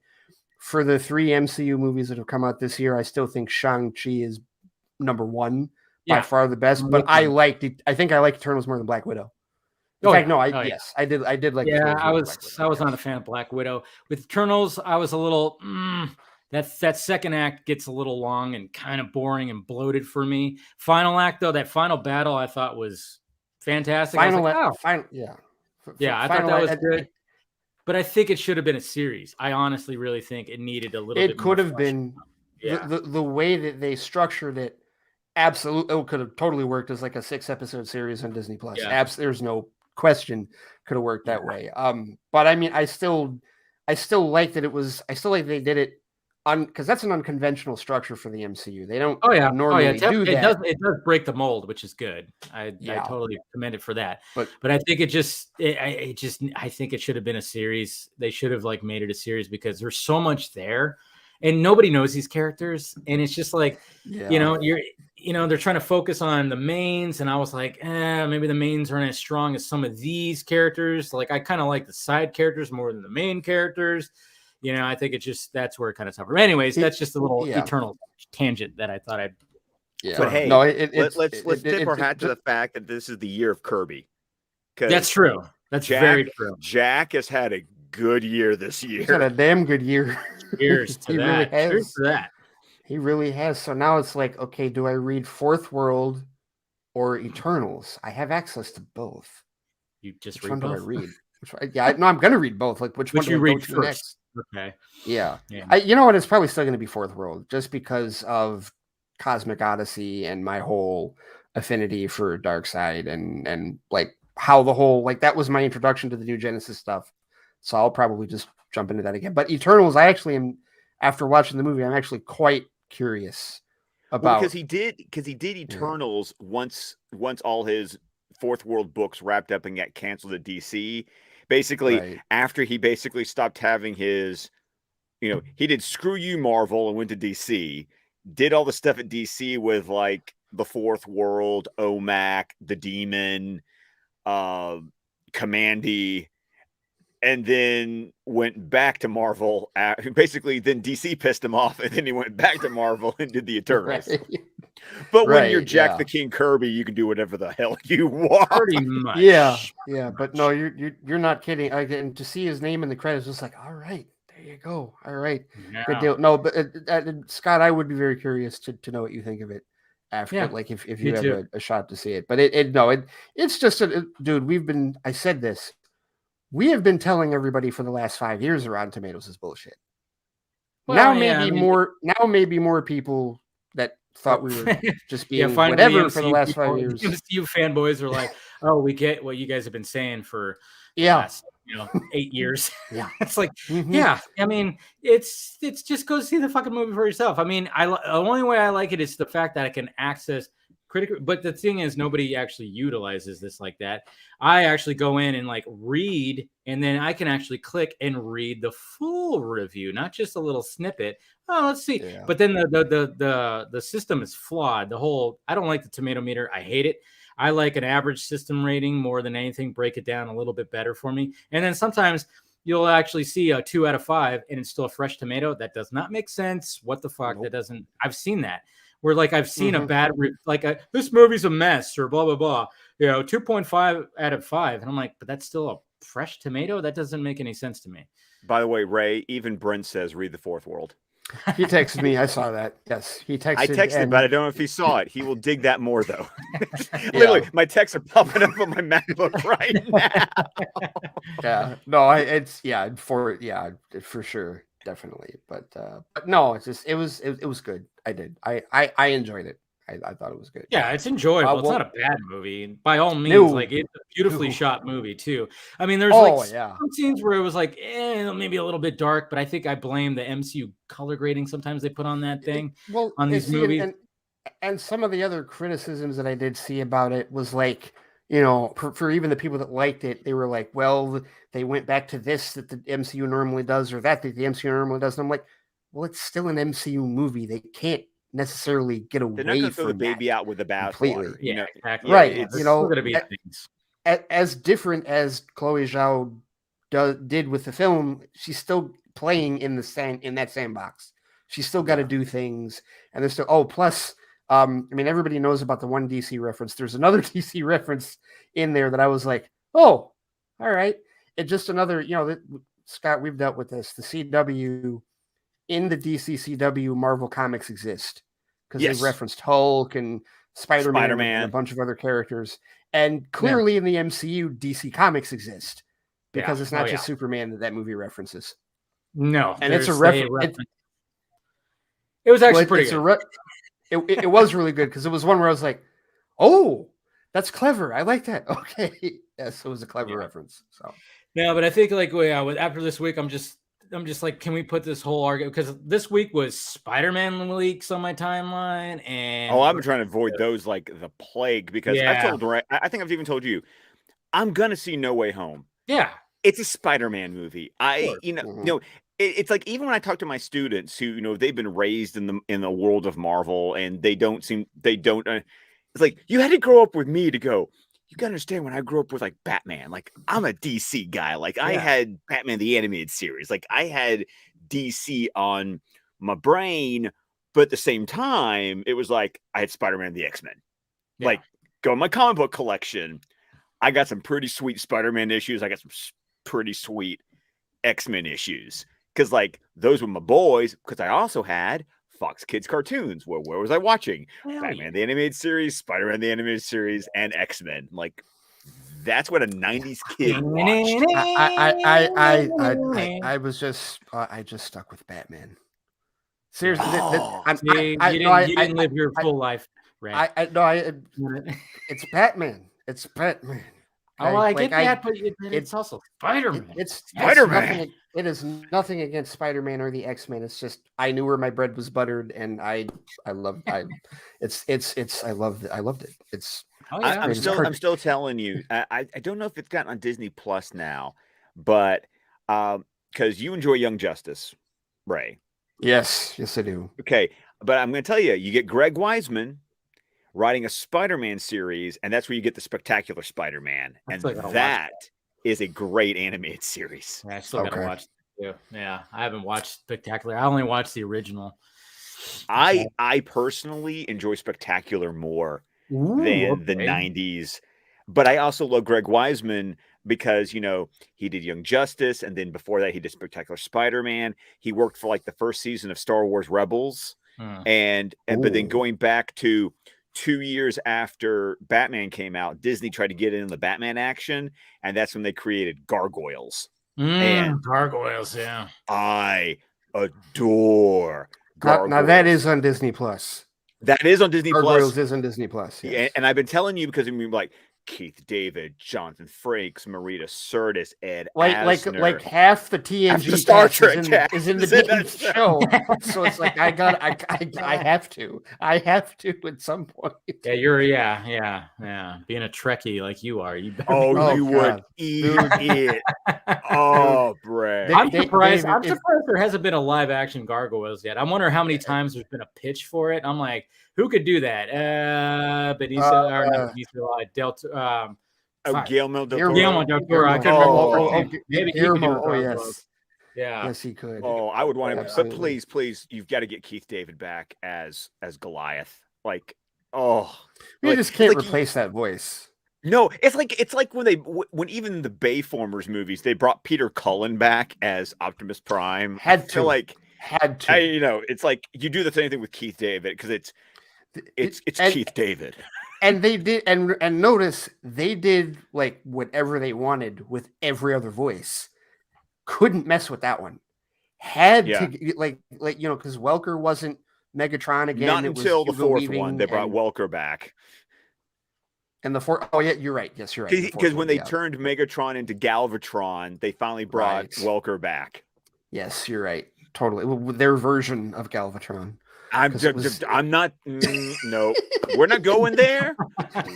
for the 3 MCU movies that have come out this year, I still think Shang-Chi is number 1 by far the best. But I think I like Eternals more than Black Widow. In fact, no, yes, I did like. Yeah, I was not a fan of Black Widow. With Eternals, I was a little. That second act gets a little long and kind of boring and bloated for me. Final act though, that final battle I thought was fantastic. I thought that was good. But I think it should have been a series. I honestly really think it needed a little bit more. It could have been the way that they structured it. Absolutely, it could have totally worked as like a 6-episode series on Disney Plus. Yeah. There's no question could have worked that way. But I mean, I still like that it was. I still like they did it because that's an unconventional structure for the MCU. They don't normally do that. It does break the mold, which is good. I totally commend it for that. But I think I think it should have been a series. They should have like made it a series because there's so much there, and nobody knows these characters, and it's just like they're trying to focus on the mains, and I was like, maybe the mains aren't as strong as some of these characters. Like I kind of like the side characters more than the main characters. I think that's where it kind of suffered. Anyways, that's just a little Eternal tangent that I thought I'd. Yeah, but hey, let's tip our hat to the fact that this is the year of Kirby. That's true. That's very true. Jack has had a good year this year. He's had a damn good year. Cheers to that. Cheers to that. He really has. So now it's like, okay, do I read Fourth World or Eternals? I have access to both. You just which read one both? do I read? I'm going to read both. Like which one do you I read go to first? next? Okay. Yeah. You know what? It's probably still going to be Fourth World just because of Cosmic Odyssey and my whole affinity for Darkseid and like how the whole like that was my introduction to the New Genesis stuff. So I'll probably just jump into that again. But Eternals, I actually am after watching the movie, I'm actually quite curious about because he did Eternals once all his Fourth World books wrapped up and got canceled at DC. Basically, after he basically stopped having his, he did screw you Marvel and went to DC, did all the stuff at DC with like the Fourth World, OMAC, the Demon, Commandy, and then went back to Marvel. Basically, then DC pissed him off, and then he went back to Marvel and did the Eternals. But when you're Jack the King Kirby, you can do whatever the hell you want. Pretty much. Yeah. But no, you're not kidding. And to see his name in the credits, was like, all right, there you go. All right, good deal. No, but Scott, I would be very curious to know what you think of it after, like if you have a shot to see it. But it's just dude. I said this. We have been telling everybody for the last 5 years Rotten Tomatoes is bullshit. Well, now maybe more people that thought we were just being whatever for the last 5 years. You fanboys are like, oh, we get what you guys have been saying for the last 8 years. Yeah, it's like, I mean, it's just go see the fucking movie for yourself. I mean, the only way I like it is the fact that I can access critical, but the thing is nobody actually utilizes this like that. I actually go in and like read, and then I can actually click and read the full review, not just a little snippet. Oh, let's see. Yeah. But then the system is flawed. I don't like the tomato meter. I hate it. I like an average system rating more than anything. Break it down a little bit better for me. And then sometimes you'll actually see a 2 out of 5 and it's still a fresh tomato. That does not make sense. What the fuck? Nope. That doesn't. I've seen that. Where like I've seen a bad this movie's a mess or blah blah blah, 2.5 out of 5, and I'm like, but that's still a fresh tomato. That doesn't make any sense to me. By the way, Ray, even Brent says read the Fourth World. He texted me. I saw that. Yes, he texted. I texted, but I don't know if he saw it. He will dig that more though. Literally, my texts are popping up on my MacBook right now. For sure. Definitely, but no, it was good. I enjoyed it. I thought it was good. Yeah, it's enjoyable. It's not a bad movie by all means. Like it's a beautifully shot movie too. I mean, there's some scenes where it was like maybe a little bit dark, but I think I blame the MCU color grading sometimes they put on that thing on these movies. And some of the other criticisms that I did see about it was like, for even the people that liked it, they were like, well, they went back to this that the MCU normally does or that the MCU normally does. And I'm like, well, it's still an MCU movie. They can't necessarily get away from They're not going to throw the baby out with the bathwater. Yeah, exactly. Right. It's still going to be things. As different as Chloe Zhao did with the film, she's still playing in that sandbox. She's still got to do things. And there's still, plus, I mean, everybody knows about the one DC reference. There's another DC reference in there that I was like, oh, all right. It's just another, Scott, we've dealt with this. The CW in the DC CW Marvel comics exist because Yes. they referenced Hulk and Spider-Man, Spider-Man. and a bunch of other characters. And clearly in the MCU, DC comics exist because it's not just Superman that movie references. No, and it's a reference. It was actually pretty good. It was really good because it was one where I was like, oh, that's clever. I like that. Okay. Yes, it was a clever reference. So yeah, but I think like after this week, I'm just like, can we put this whole argument, because this week was Spider-Man leaks on my timeline, and I'm trying to avoid those like the plague, because I've told Ray, I think I've even told you, I'm gonna see No Way Home. Yeah, it's a Spider-Man movie. It's like, even when I talk to my students who, they've been raised in the world of Marvel, and they don't it's like, you had to grow up with me to go, you gotta understand, when I grew up with like Batman, like I'm a DC guy. Like I had Batman the animated series. Like I had DC on my brain, but at the same time, it was like I had Spider-Man the X-Men. Yeah. Like, go in my comic book collection. I got some pretty sweet Spider-Man issues. I got some pretty sweet X-Men issues. Because like those were my boys, because I also had Fox Kids cartoons. Where was I watching? Batman the Animated Series, Spider-Man the Animated Series, and X-Men. Like, that's what a 90s kid watched. I was just I just stuck with Batman. Seriously, you didn't live your full life, Ray. It's Batman. It's Batman. I get that, but it's also Spider-Man. It's Spider-Man. It is nothing against Spider-Man or the X-Men. It's just, I knew where my bread was buttered, and I loved it. I loved it. It's I'm still telling you. I don't know if it's gotten on Disney Plus now, but because you enjoy Young Justice, Ray. Yes, I do. Okay, but I'm going to tell you, you get Greg Weisman writing a Spider-Man series, and that's where you get the Spectacular Spider-Man, and that is a great animated series. Yeah, I still gotta watch it too. Yeah, I haven't watched Spectacular. I only watched the original. I personally enjoy Spectacular more than the 90s, but I also love Greg Weisman because he did Young Justice, and then before that he did Spectacular Spider-Man. He worked for like the first season of Star Wars Rebels, but then going back to 2 years after Batman came out, Disney tried to get in the Batman action, and that's when they created Gargoyles. And Gargoyles, yeah. I adore Gargoyles. Now that is on Disney Plus. That is on Disney Plus. Gargoyles is on Disney Plus. Yes. And I've been telling you because like Keith David, Jonathan Frakes, Marita Sirtis, Ed Asner. Like half the TNG Star Trek is in the damn show. So it's like I have to at some point. Yeah, being a Trekkie like you are, you better. You would eat it. Oh, Brad. I'm surprised there hasn't been a live action Gargoyles yet. I'm wondering how many times there's been a pitch for it. I'm like, who could do that? Guillermo del Toro. Guillermo del Toro. I couldn't remember. Maybe Guillermo. Yes. Yeah. Yes, he could. I would want him. But please, you've got to get Keith David back as Goliath. Like, you just can't replace that voice. No, it's like when even the Bayformers movies, they brought Peter Cullen back as Optimus Prime. Had to. It's like you do the same thing with Keith David because it's Keith David. And they did, and notice they did like whatever they wanted with every other voice. Couldn't mess with that one. Had to because Welker wasn't Megatron again. Not until the fourth one, they brought Welker back. And the fourth, you're right. Yes, you're right. Because when they turned Megatron into Galvatron, they finally brought Welker back. Yes, you're right. Totally, their version of Galvatron. I'm not. No, we're not going there.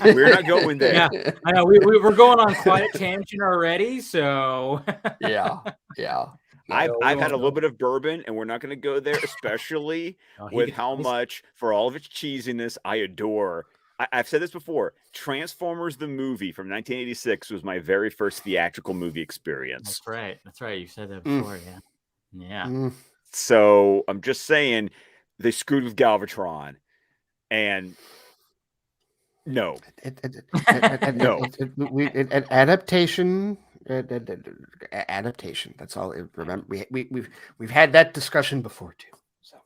We're not going there. Yeah, I know. We're going on quite a tangent already. So yeah. I've had a little bit of bourbon, and we're not going to go there, especially with how much, for all of its cheesiness, I adore. I've said this before. Transformers the movie from 1986 was my very first theatrical movie experience. That's right. You said that before. Yeah. So I'm just saying. They screwed with Galvatron, and No. No. Adaptation. Adaptation. That's all. Remember, we've had that discussion before too. So,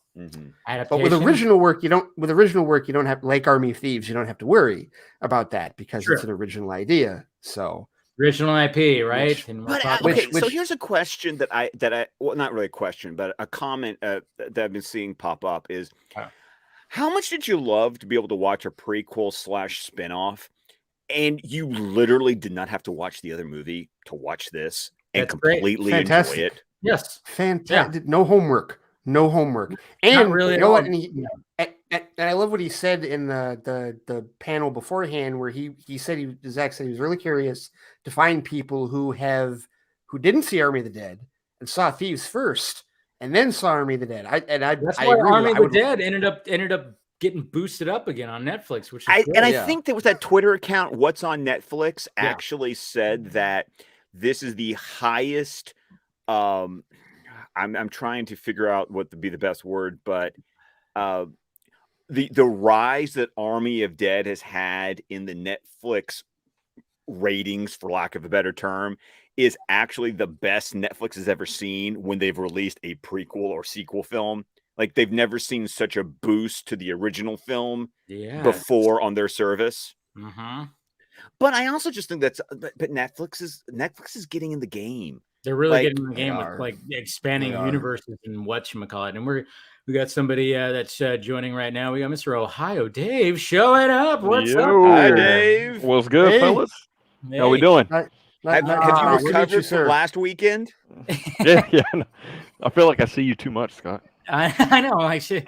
but with original work, you don't. With original work, you don't have like Army of Thieves. You don't have to worry about that because it's an original idea. So original IP, right? So here's a question that I well, not really a question, but a comment that I've been seeing pop up is, how much did you love to be able to watch a prequel / spinoff, and you literally did not have to watch the other movie to watch this and completely enjoy it? Yes, fantastic. Yeah. No homework. And not really, you know what? And I love what he said in the panel beforehand, where he said Zach said he was really curious to find people who didn't see Army of the Dead and saw Thieves first, and then saw Army of the Dead. That's why Army of the Dead ended up getting boosted up again on Netflix, which is I think there was that Twitter account, What's on Netflix, actually said that this is the highest. I'm trying to figure out what would be the best word, but the rise that Army of Dead has had in the Netflix ratings, for lack of a better term, is actually the best Netflix has ever seen when they've released a prequel or sequel film. Like, they've never seen such a boost to the original film before on their service. But I also just think but Netflix is getting in the game. They're really getting in the game with like expanding universes and whatchamacallit. And we got somebody that's joining right now. We got Mr. Ohio Dave showing up. What's up? Hi, Dave. What's good, fellas? Hey. How we doing? Have you recovered from last weekend? Yeah. I feel like I see you too much, Scott. I know. I should.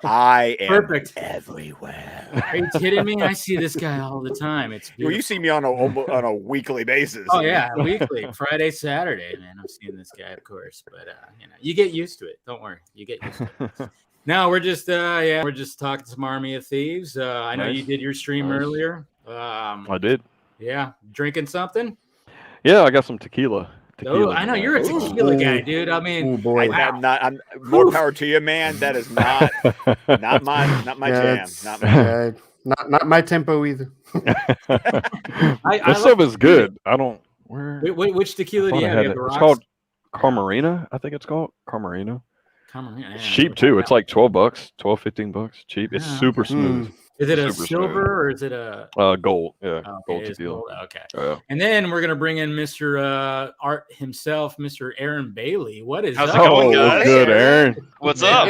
I am perfect everywhere. Are you kidding me? I see this guy all the time. It's beautiful. Well, you see me on a weekly basis. Oh yeah, weekly, Friday, Saturday, man. I'm seeing this guy, of course, but you get used to it. Don't worry, you get used to it. No, we're just talking some Army of Thieves. I know you did your stream earlier. I did. Yeah, drinking something. Yeah, I got some tequila. Oh, I know you're a tequila guy, dude. I mean, I'm more power to you, man. That is not my jam. Not my tempo either. This stuff is good. I don't. Which tequila do you have? It's called Carmarina. I think it's called Carmarina. Carmarina. It's cheap too. It's like $12, $15. Cheap. It's super smooth. Is it a silver or is it a gold? Yeah, gold tequila. Gold. Okay. And then we're gonna bring in Mr. Art himself, Mr. Aaron Bailey. How's it going, guys? Good, Aaron. What's up?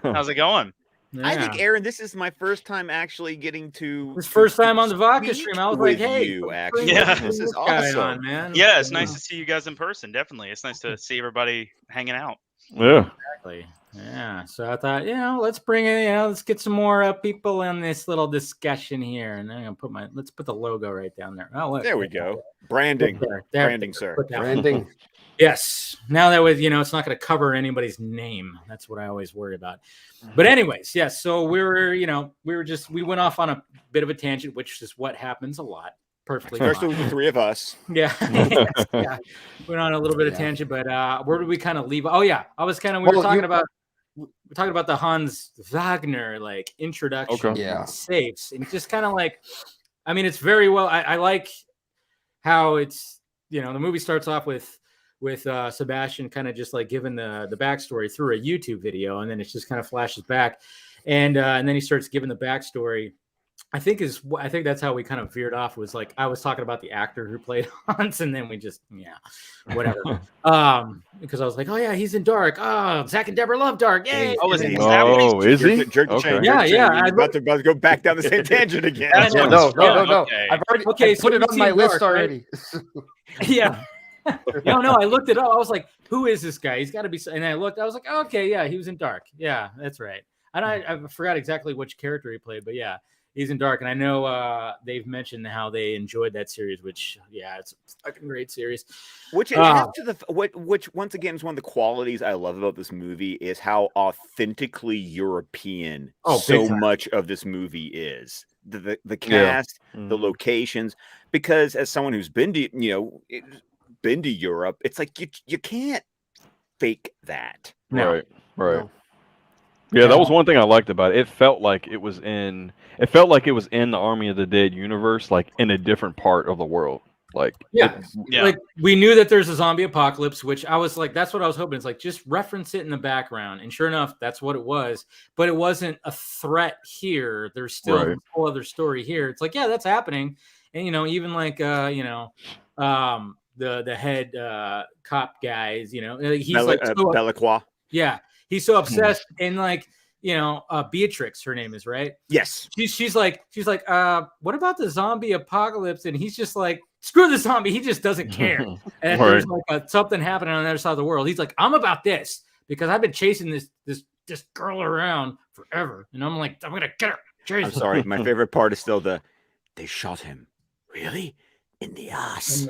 How's it going? Yeah. I think, Aaron, this is my first time actually getting to. This first time on the Vodka stream. I was like, hey, this is awesome, on, man. Yeah, it's nice to see you guys in person. Definitely, it's nice to see everybody hanging out. Yeah. Exactly. Yeah. So I thought, let's bring in, let's get some more people in this little discussion here. And then I'm gonna let's put the logo right down there. Oh, look, there we go. Branding. Branding, sir. Branding. Yes. Now that with it's not going to cover anybody's name. That's what I always worry about. But anyways, yes. So we went off on a bit of a tangent, which is what happens a lot. Perfectly. Especially with the three of us. Yeah. Yeah. Went on a little bit of tangent, but where did we kind of leave? Oh yeah, I was kind of we're talking about the Hans Wagner like introduction safes, and just kind of like, I mean, it's very well. I like how it's the movie starts off with Sebastian kind of just like giving the backstory through a YouTube video, and then it just kind of flashes back, and then he starts giving the backstory. I think that's how we kind of veered off. Was like I was talking about the actor who played Hans, and then we just whatever. Because I was like, oh yeah, he's in Dark. Oh, Zach and Deborah love Dark. Yay! Oh, is he? Yeah. I'm about to go back down the same tangent again. No. Okay. I've already put it on my list already. Right? Yeah. No. I looked it up. I was like, who is this guy? He's got to be. And I looked. I was like, okay, yeah, he was in Dark. Yeah, that's right. And I forgot exactly which character he played, but yeah. He's in Dark, and I know they've mentioned how they enjoyed that series, which it's a fucking great series. Which adds to which once again is one of the qualities I love about this movie is how authentically European so much of this movie is. The cast, the locations, because as someone who's been to Europe, it's like you can't fake that. No. Right. Yeah, that was one thing I liked about it. It felt like it was in the Army of the Dead universe, like in a different part of the world. Like like we knew that there's a zombie apocalypse, which I was like, that's what I was hoping. It's like just reference it in the background, and sure enough, that's what it was. But it wasn't a threat here. There's still a whole other story here. It's like, yeah, that's happening, and even like the head cop guys, he's like Belacqua. Yeah, he's so obsessed, and like Beatrix, her name is, right? Yes. She's like, what about the zombie apocalypse? And he's just like, screw the zombie. He just doesn't care. And if there's like something happening on the other side of the world, he's like, I'm about this because I've been chasing this girl around forever, and I'm like, I'm gonna get her. Jeez. I'm sorry, my favorite part is still they shot him. Really? In the ass.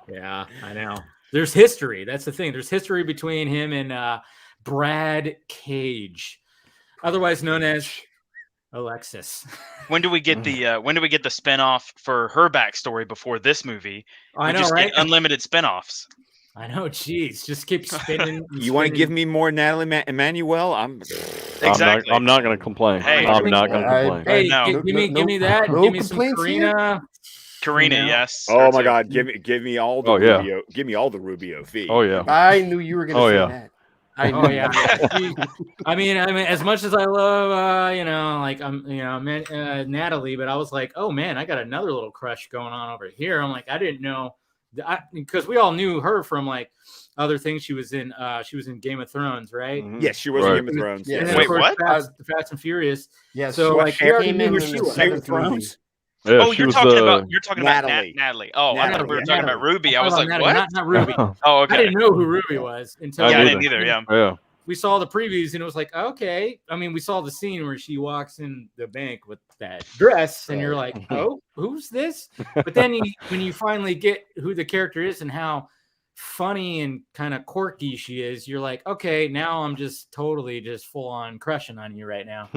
Yeah, I know. There's history. That's the thing. There's history between him and Brad Cage, otherwise known as Alexis. When do we get the spinoff for her backstory before this movie? I know, right? Unlimited spinoffs. I know. Jeez, just keep spinning. You want to give me more Natalie Emmanuel? Exactly. I'm not going to complain. Hey, I'm not going to complain. Hey, give me that. Give me some Karina. Karina, yes. Oh my God! Give me all the Rubio. Give me all the Rubio feet. Oh yeah. I knew you were going to say that. I mean, as much as I love, Natalie, but I was like, oh man, I got another little crush going on over here. I'm like, I didn't know, because we all knew her from like other things. She was in Game of Thrones, right? Mm-hmm. Yes, she was in Game of Thrones. Yeah. Wait, what? Fast and Furious. Yeah. So like, we already knew who she was. Game of Thrones. Yeah, you're talking about Natalie. Oh, Natalie. I thought we were talking about Ruby. I was like, Natalie, what? Not Ruby. Oh, okay. I didn't know who Ruby was until I didn't either. Yeah. We saw the previews and it was like, okay. I mean, we saw the scene where she walks in the bank with that dress, and you're like, oh, who's this? But then when you finally get who the character is and how funny and kind of quirky she is, you're like, okay, now I'm just totally just full on crushing on you right now.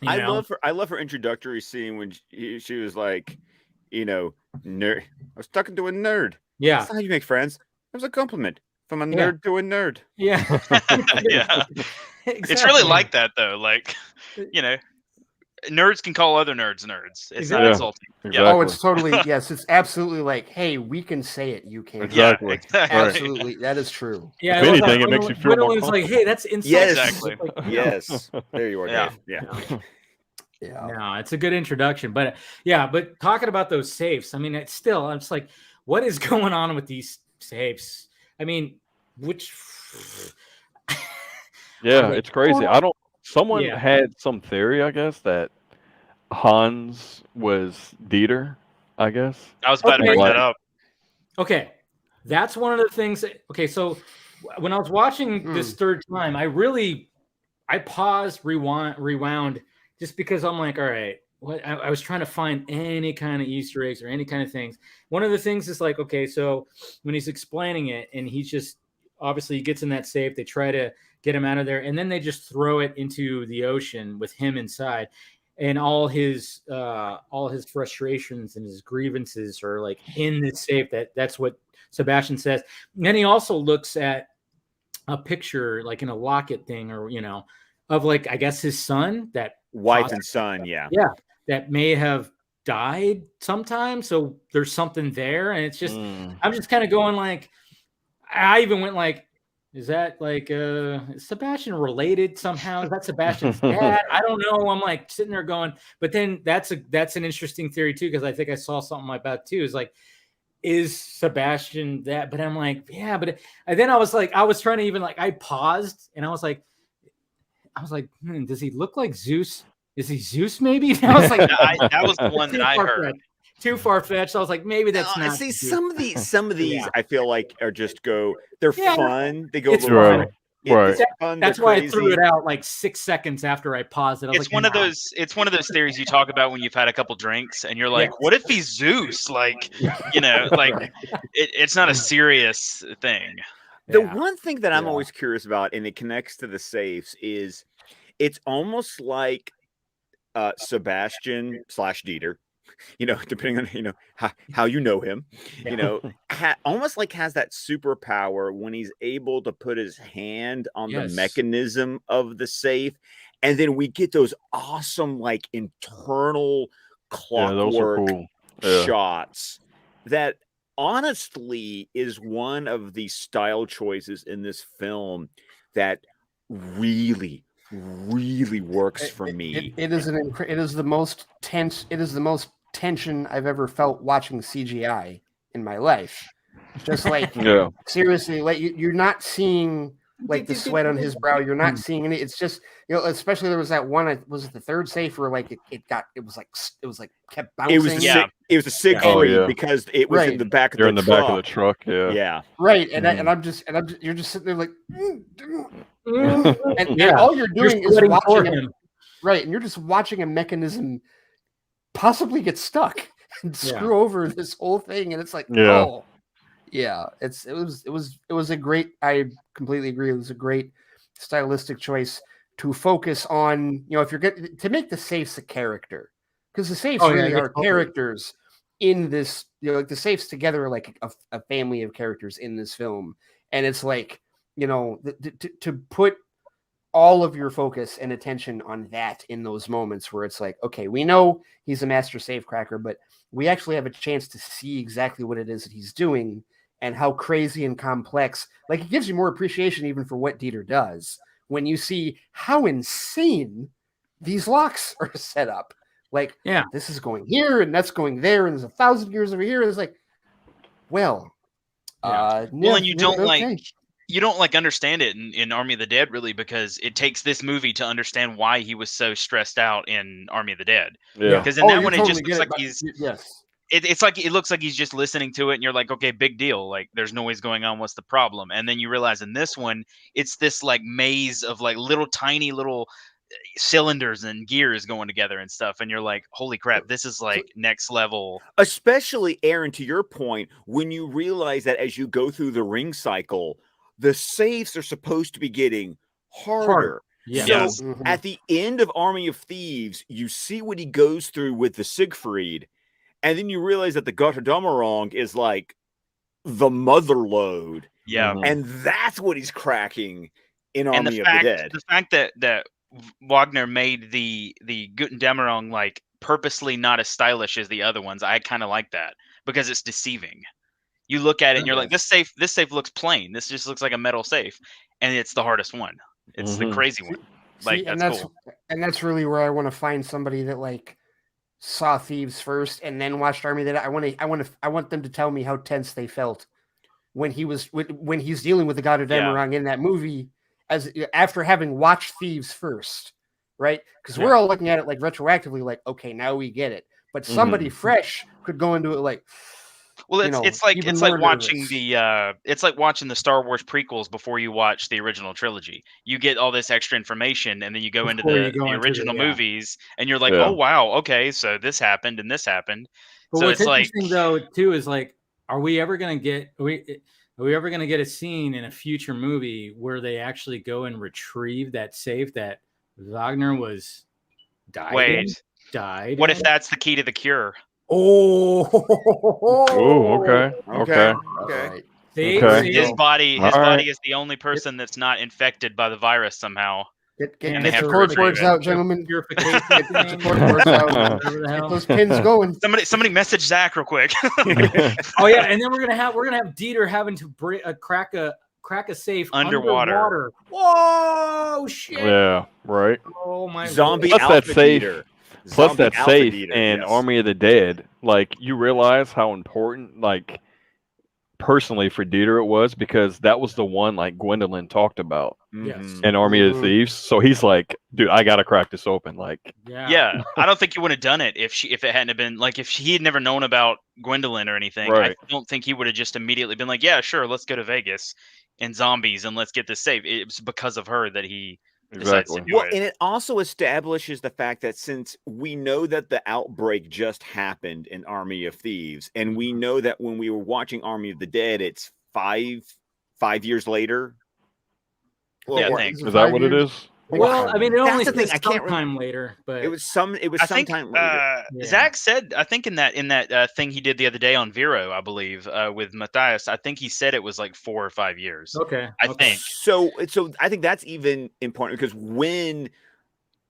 I love her introductory scene when she was like, nerd. I was talking to a nerd. Yeah. That's not how you make friends. It was a compliment from a nerd to a nerd. Yeah. Yeah. Exactly. It's really like that though. Like, nerds can call other nerds nerds. It's not insulting. Exactly. Yeah. Oh, it's totally, yes, it's absolutely like, hey, we can say it, you can't. Exactly. Yeah, exactly. Absolutely. That is true. Yeah. If anything, it makes you feel more comfortable. Like, hey, that's insult. Yes. Exactly. Like, Yes. There you are, Yeah. Dave. Yeah. Yeah. No, it's a good introduction. But but talking about those safes, I mean, I'm just like, what is going on with these safes? I mean, it's crazy. Someone had some theory, I guess, that Hans was Dieter, I guess. I was about to bring that up. Okay. That's one of the things. So when I was watching this third time, I paused, rewound, just because I'm like, all right, what I was trying to find any kind of Easter eggs or any kind of things. One of the things is like, okay, so when he's explaining it and he's just, obviously he gets in that safe, they try to get him out of there, and then they just throw it into the ocean with him inside, and all his frustrations and his grievances are like in this safe. That's what Sebastian says. And then he also looks at a picture like in a locket thing, or of like, I guess his son, that wife and son, that may have died sometime. So there's something there, and it's just I'm just kind of going like, I even went like, is that like is Sebastian related somehow? Is that Sebastian's dad? I don't know. I'm like sitting there going, but then that's an interesting theory too, because I think I saw something like that too. Is like, is Sebastian that? But I'm like, yeah, but and then I was like, I was trying to even like, I paused and I was like, does he look like Zeus? Is he Zeus maybe? And I was like, that was the one that I heard. Too far-fetched. I was like, maybe that's not. See, some of these I feel like are just they're fun. They go it's fun. Right. Fun, that's why I threw it out like 6 seconds after I paused it. It's one of those theories you talk about when you've had a couple drinks and you're like, what if he's Zeus? Like, like it's not a serious thing. The one thing that I'm always curious about, and it connects to the safes, is it's almost like Sebastian / Dieter depending on how you know him, almost like has that superpower when he's able to put his hand on the mechanism of the safe, and then we get those awesome like internal clockwork shots that honestly is one of the style choices in this film that really works for me. It is the most tension I've ever felt watching CGI in my life. Just like seriously, like you're not seeing like the sweat on his brow. You're not seeing any. It's just especially there was that one. Was it the third safe where like it was like kept bouncing? It was a Siegfried because it was in the back of the truck. Back of the truck. Yeah. Right, and you're just sitting there like, and all you're doing is watching him. Right, and you're just watching a mechanism possibly get stuck and screw over this whole thing, and it's like, it was a great. I completely agree. It was a great stylistic choice to focus on. If you're to make the safes a character, because the safes really are characters in this. Like the safes together are like a family of characters in this film, and it's like to put all of your focus and attention on that in those moments where it's like, okay, we know he's a master safecracker, but we actually have a chance to see exactly what it is that he's doing and how crazy and complex. Like it gives you more appreciation even for what Dieter does when you see how insane these locks are set up. Like, this is going here and that's going there, and there's 1,000 years over here. And it's like, and you don't you don't understand it in Army of the Dead really, because it takes this movie to understand why he was so stressed out in Army of the Dead. Yeah. Because in that one, it just looks like he's it's like it looks like he's just listening to it, and you're like, okay, big deal. Like there's noise going on. What's the problem? And then you realize in this one, it's this like maze of like tiny little cylinders and gears going together and stuff, and you're like, holy crap, this is like next level. Especially, Aaron, to your point, when you realize that as you go through the ring cycle, the safes are supposed to be getting harder. So at the end of Army of Thieves, you see what he goes through with the Siegfried, and then you realize that the Götterdämmerung is like the mother load. And that's what he's cracking in Army of the Dead. The fact that Wagner made the Götterdämmerung like purposely not as stylish as the other ones, I kind of like that, because it's deceiving. You look at it and you're like, this safe looks plain. This just looks like a metal safe, and it's the hardest one. It's the crazy one. That's cool. And that's really where I want to find somebody that like saw Thieves first and then watched Army. That I want them to tell me how tense they felt when he's dealing with the Götterdämmerung in that movie, as after having watched Thieves first, right? Because we're all looking at it like retroactively, like, okay, now we get it. But somebody fresh could go into it like. Well, it's like watching the Star Wars prequels before you watch the original trilogy. You get all this extra information, and then you go into the original movies, and you're like, oh wow, okay, so this happened and this happened. But so what's interesting though too is like, are we ever gonna get a scene in a future movie where they actually go and retrieve that safe that Wagner was died? What if that's the key to the cure? Okay. His body is the only person that's not infected by the virus somehow. Get the cord cords out, gentlemen. Purification. Get the cord cords out. Get those pins going. Somebody message Zach real quick. And then we're gonna have Dieter having to crack a safe underwater. Whoa, shit! Yeah, right. Oh my! Zombie Alpha safe. Dieter. Plus that safe in Army of the Dead, like you realize how important, like personally for Dieter it was, because that was the one like Gwendolyn talked about in Army of the Thieves. So he's like, dude, I gotta crack this open. Like, I don't think he would have done it if it hadn't have been like, if he had never known about Gwendolyn or anything. Right. I don't think he would have just immediately been like, yeah, sure, let's go to Vegas and zombies and let's get this safe. It was because of her that he. Exactly. Well, and it also establishes the fact that since we know that the outbreak just happened in Army of Thieves, and we know that when we were watching Army of the Dead, it's five years later. Well, I think. Is that what it is? Well, I mean, it only says sometime later, but it was sometime later. Zach said, I think in that thing he did the other day on Vero, I believe, with Matthias, I think he said it was like 4 or 5 years. Okay. I think. So I think that's even important because when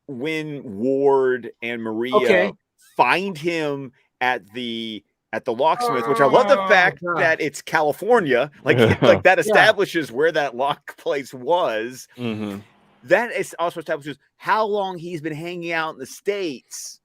Ward and Maria find him at the locksmith, which I love the fact that it's California, like that establishes where that lock place was. Mm-hmm. That is also establishes how long he's been hanging out in the States,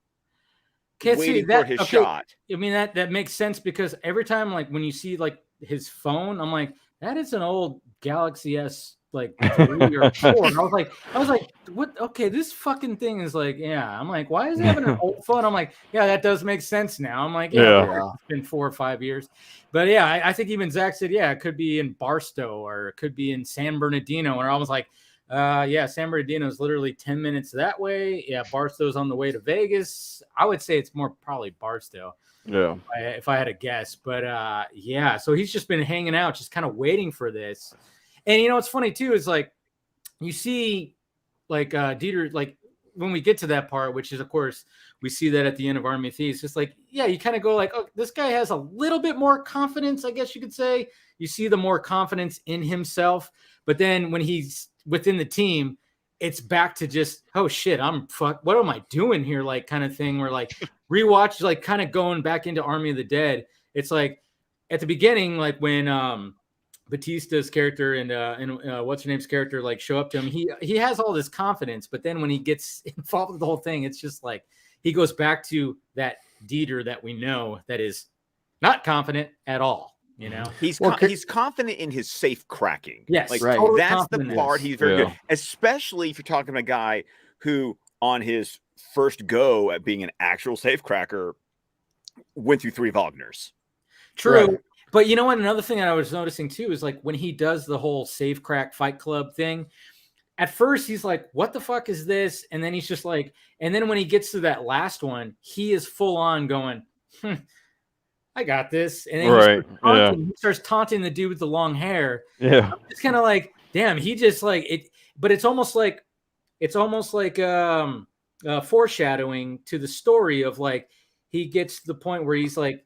waiting for his shot. I mean, that makes sense because every time, like when you see like his phone, I'm like, that is an old Galaxy S like 3 or 4. And I was like, what? Okay, this fucking thing is like, I'm like, why is it having an old phone? I'm like, that does make sense now. I'm like, it's been 4 or 5 years. But I think even Zach said, it could be in Barstow or it could be in San Bernardino. And I was like, San Bernardino is literally 10 minutes that way. Barstow's on the way to Vegas. I would say it's more probably Barstow. Yeah. If I had to guess. But so he's just been hanging out, just kind of waiting for this. And what's funny too is like you see like Dieter, like when we get to that part, which is of course we see that at the end of Army of Thieves, just like, you kind of go like, oh, this guy has a little bit more confidence, I guess you could say. You see the more confidence in himself, but then when he's within the team, it's back to just, oh shit, what am I doing here? Like kind of thing where like rewatch, like kind of going back into Army of the Dead. It's like at the beginning, like when Batista's character and what's her name's character like show up to him, he has all this confidence, but then when he gets involved with the whole thing, it's just like he goes back to that Dieter that we know that is not confident at all. He's confident in his safe cracking. Yes, like totally that's the part he's very good. Especially if you're talking about a guy who, on his first go at being an actual safe cracker, went through 3 Wagners. True. Right. But you know what? Another thing that I was noticing too is like when he does the whole safe crack Fight Club thing, at first he's like, what the fuck is this? And then he's just like, and then when he gets to that last one, he is full on going, I got this. And then he starts taunting the dude with the long hair. Yeah. It's kind of like, damn, he just like it, but it's almost like foreshadowing to the story of like, he gets to the point where he's like,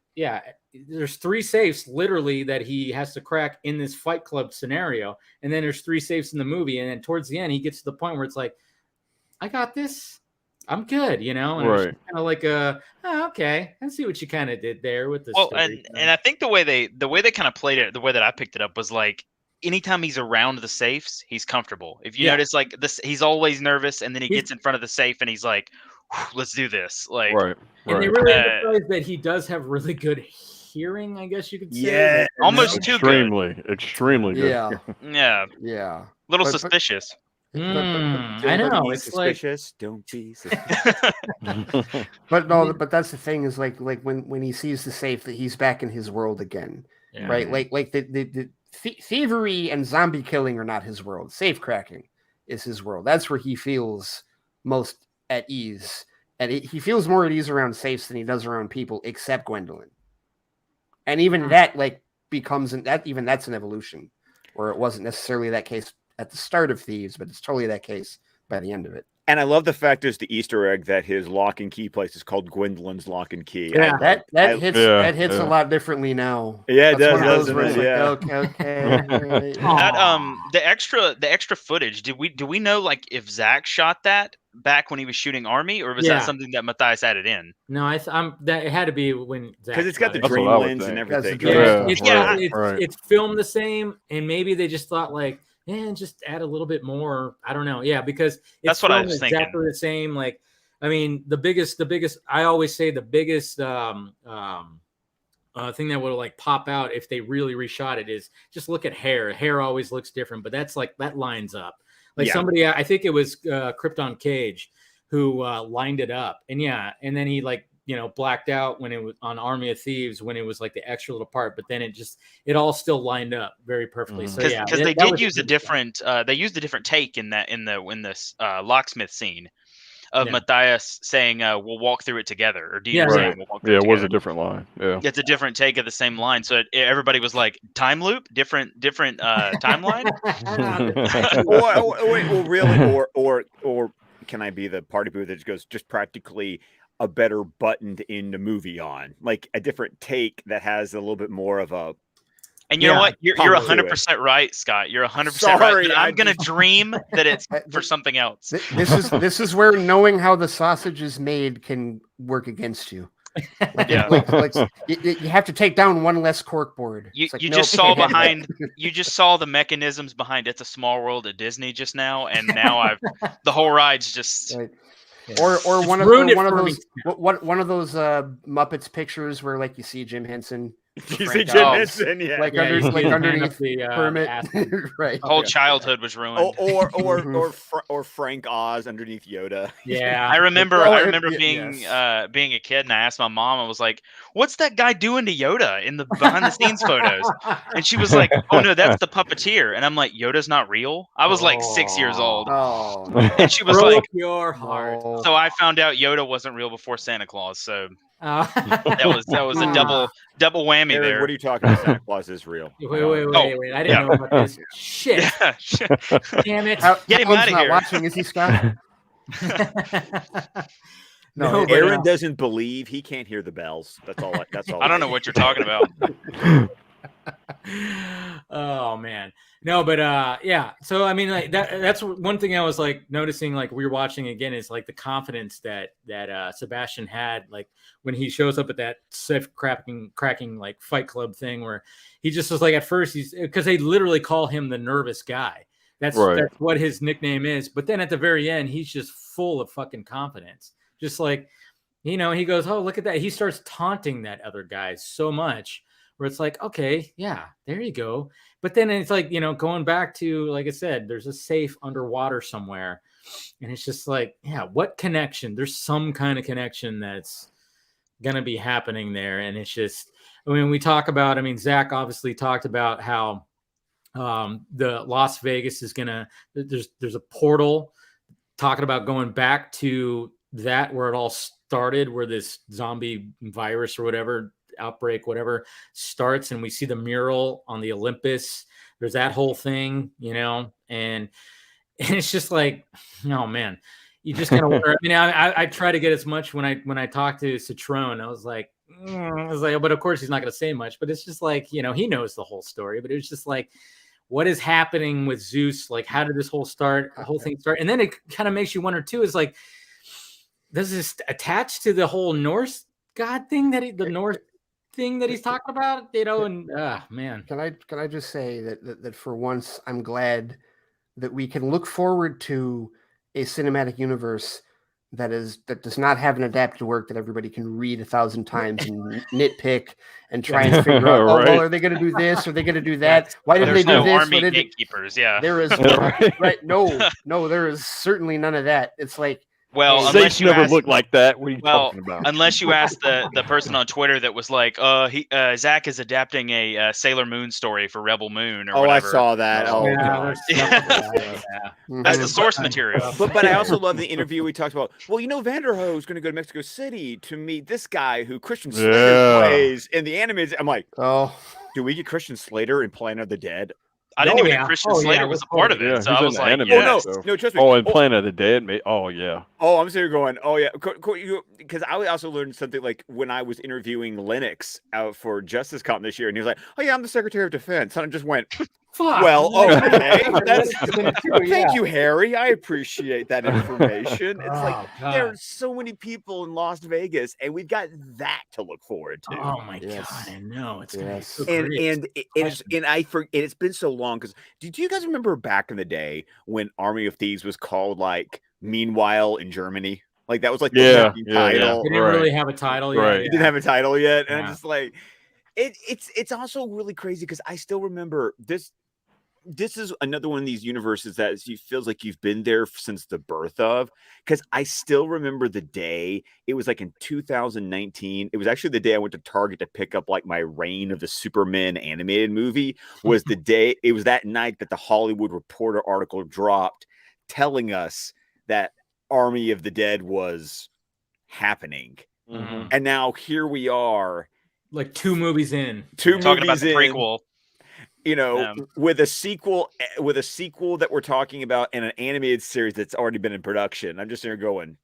there's 3 safes literally that he has to crack in this Fight Club scenario. And then there's 3 safes in the movie. And then towards the end, he gets to the point where it's like, I got this. I'm good, And it's kind of like okay. I see what you kind of did there with this. And I think the way they kind of played it, the way that I picked it up was like, anytime he's around the safes, he's comfortable. If you notice, like this, he's always nervous, and then he gets in front of the safe and he's like, let's do this. Like, and they really emphasize that he does have really good hearing, I guess you could say. Yeah, almost too good. Extremely good. Yeah. Little suspicious. I know. It's suspicious. Don't be suspicious. But that's the thing is like when he sees the safe that he's back in his world again, right? Like the thievery and zombie killing are not his world. Safe cracking is his world. That's where he feels most at ease, and he feels more at ease around safes than he does around people, except Gwendolyn. And even that that's an evolution, where it wasn't necessarily that case at the start of Thieves, but it's totally that case by the end of it. And I love the fact there's the Easter egg that his lock and key place is called Gwendolyn's Lock and Key. Yeah, that hits a lot differently now. Yeah, it does. Okay. That the extra footage. Do we know like if Zach shot that back when he was shooting Army, or was that something that Matthias added in? No, that it had to be when Zach, because it's got the dream lens and everything. It's filmed the same, and maybe they just thought like, just add a little bit more. I don't know. Yeah, because that's what I was thinking. Exactly the same. Like, I mean, the biggest. I always say the biggest thing that would like pop out if they really reshot it is just look at hair. Hair always looks different, but that's like that lines up. Like somebody, I think it was Krypton Cage who lined it up, and then he like blacked out when it was on Army of Thieves when it was like the extra little part, but then it all still lined up very perfectly. So because they did use a different take in this locksmith scene. Matthias saying, "We'll walk through it together," or Dieter right. saying, "We'll walk through it together." was a different line. Yeah, it's a different take of the same line. So everybody was like, "Time loop, different timeline." or really, or can I be the party booth that just goes just practically a better buttoned into movie on, like a different take that has a little bit more of a. And you know what? You're 100% right, Scott. You're 100% right. But I'm gonna dream that it's for something else. This is where knowing how the sausage is made can work against you. Like you have to take down one less corkboard. You just saw the mechanisms behind It's a Small World at Disney just now, and now the whole ride's just. Right. Or one of those Muppets pictures where like you see Jim Henson. You see Jim Henson, yeah. Like underneath the Kermit. Right. Whole childhood was ruined. Or Frank Oz underneath Yoda. Yeah. I remember being a kid, and I asked my mom, I was like, "What's that guy doing to Yoda in the behind the scenes photos?" And she was like, "Oh no, that's the puppeteer." And I'm like, "Yoda's not real?" I was like 6 years old. Oh. And she was like, "Your heart." So I found out Yoda wasn't real before Santa Claus. So that was a double whammy there. What are you talking about? Santa Claus is real. Wait! I didn't know about this. Shit! Damn it! Get him out of here! Watching, is he, Scott? No, Aaron doesn't believe. He can't hear the bells. That's all. I don't know what you're talking about. Oh man, no, but yeah. So I mean, like that's one thing I was like noticing, like we were watching again, is like the confidence that Sebastian had, like when he shows up at that safe cracking like Fight Club thing, where he just was like, at first because they literally call him the nervous guy. That's what his nickname is. But then at the very end, he's just full of fucking confidence. Just like, he goes, "Oh, look at that." He starts taunting that other guy so much, where it's like, okay, yeah, there you go. But then it's like, going back to, like I said, there's a safe underwater somewhere. And it's just like, yeah, what connection? There's some kind of connection that's going to be happening there. And it's just, we talk about, Zach obviously talked about how the Las Vegas is going to, there's a portal talking about going back to that where it all started, where this zombie virus or whatever, outbreak, whatever, starts, and we see the mural on the Olympus. There's that whole thing, and it's just like, oh man, you just kind of wonder. I try to get as much when I talk to Citron. I was like, but of course he's not going to say much. But it's just like, he knows the whole story. But it was just like, what is happening with Zeus? Like, how did this whole thing start? And then it kind of makes you wonder too. Is like, does this attach to the whole Norse god thing the Norse thing that he's talking about, and man. Can I just say that for once I'm glad that we can look forward to a cinematic universe that does not have an adapted work that everybody can read 1,000 times and nitpick and try and figure out, well, are they going to do this? Are they going to do that? Why did they do this? Army gatekeepers, yeah. There is no, there is certainly none of that. It's like, well, unless you never look like that. What are you talking about? Unless you ask the person on Twitter that was like, Zach is adapting a Sailor Moon story for Rebel Moon or whatever. I saw that. That's the source material. But I also love the interview we talked about. Well, Vanderhoof is going to go to Mexico City to meet this guy who Christian Slater plays in the animated. I'm like, do we get Christian Slater in Planet of the Dead? I didn't even know Christian Slater was a part of it. Yeah, so I was like, no, trust me. Oh, and Planet of the Dead. Oh, yeah. Oh, I'm sitting going, oh, yeah. Because I also learned something like when I was interviewing Lennox out for Justice Con this year, and he was like, oh, yeah, I'm the Secretary of Defense. And I just went, well, okay. Thank you, Harry. I appreciate that information. It's there are so many people in Las Vegas, and we've got that to look forward to. Oh my God, I know it's gonna be so and it's been so long because do you guys remember back in the day when Army of Thieves was called like Meanwhile in Germany? Like that was like the title. It didn't really have a title yet. Right. It didn't have a title yet, and I'm just like, it's also really crazy because I still remember this. This is another one of these universes that feels like you've been there since the birth of, because I still remember the day. It was like in 2019. It was actually the day I went to Target to pick up like my Reign of the Supermen animated movie. Was the day. It was that night that the Hollywood Reporter article dropped telling us that Army of the Dead was happening. Mm-hmm. And now here we are, like 2 movies in. Talking about the prequel. You know, with a sequel that we're talking about in an animated series that's already been in production. I'm just here going,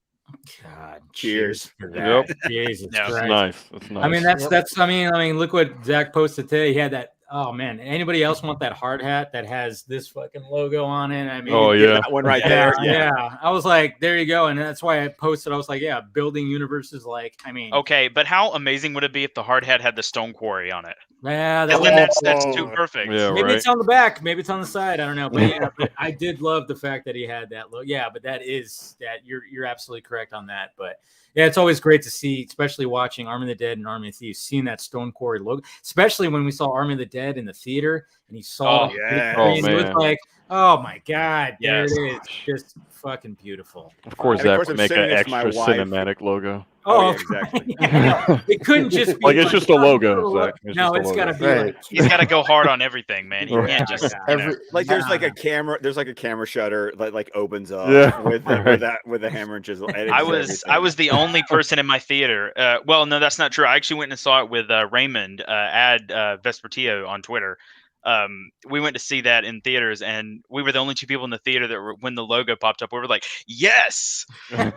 God, cheers for that. Jesus Christ. That's nice. That's nice. I mean, that's. I mean, look what Zach posted today. He had that. Oh man, anybody else want that hard hat that has this fucking logo on it? I mean, that one right there. Yeah. I was like, there you go, and that's why I posted. I was like, yeah, building universes. Like, I mean, okay, but how amazing would it be if the hard hat had the Stone Quarry on it? Yeah, that's too perfect. Yeah, maybe right. it's on the back, maybe it's on the side. I don't know, but yeah, but I did love the fact that he had that logo. Yeah, but you're absolutely correct on that. But yeah, it's always great to see, especially watching Army of the Dead and Army of Thieves, seeing that Stone Quarry logo, especially when we saw Army of the Dead in the theater and he saw it. Oh, man. It was like, oh my God, there Yes. it is. Just fucking beautiful. Of course, that would make an extra cinematic logo. Oh, yeah, exactly. It couldn't just be like it's just a logo. Zach. No, it's got to be Right. like, He's got to go hard on everything, man. He can't just like there's like a camera. There's like a camera shutter that like opens up with a hammer and chisel. I was the only person in my theater. Well, no, that's not true. I actually went and saw it with Raymond Vespertio on Twitter. We went to see that in theaters, and we were the only 2 people in the theater that were, when the logo popped up, we were like, "Yes!" and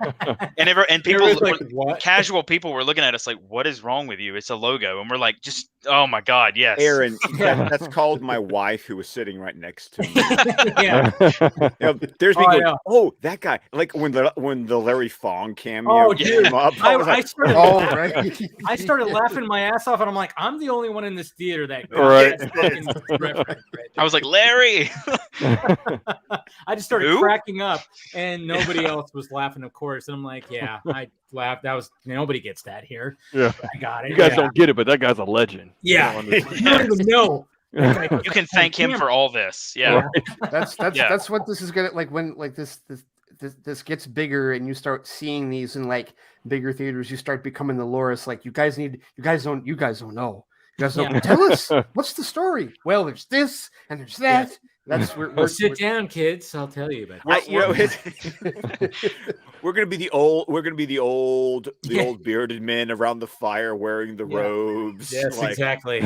people, like, what? Casual people were looking at us like, "What is wrong with you? It's a logo," and we're like, "Just oh my God, yes." Aaron, that's called my wife, who was sitting right next to me. There's me going, "Oh, that guy!" Like when the Larry Fong cameo came up, I started laughing my ass off, and I'm like, I'm the only one in this theater that I was like, Larry. I just started cracking up, and nobody else was laughing, of course. And I'm like, yeah, I laughed. That was nobody gets that here. Yeah, I got it. You guys don't get it, but that guy's a legend. Yeah, you don't even know. You can thank him for all this. Yeah, that's what this is gonna like when like this gets bigger and you start seeing these in like bigger theaters. You start becoming the lorist. Like you guys don't know. You guys don't tell us what's the story. Well, there's this and there's that. Yeah. That's we're sit down, kids. I'll tell you about it. We're gonna be the old bearded men around the fire wearing the robes. Yes, exactly.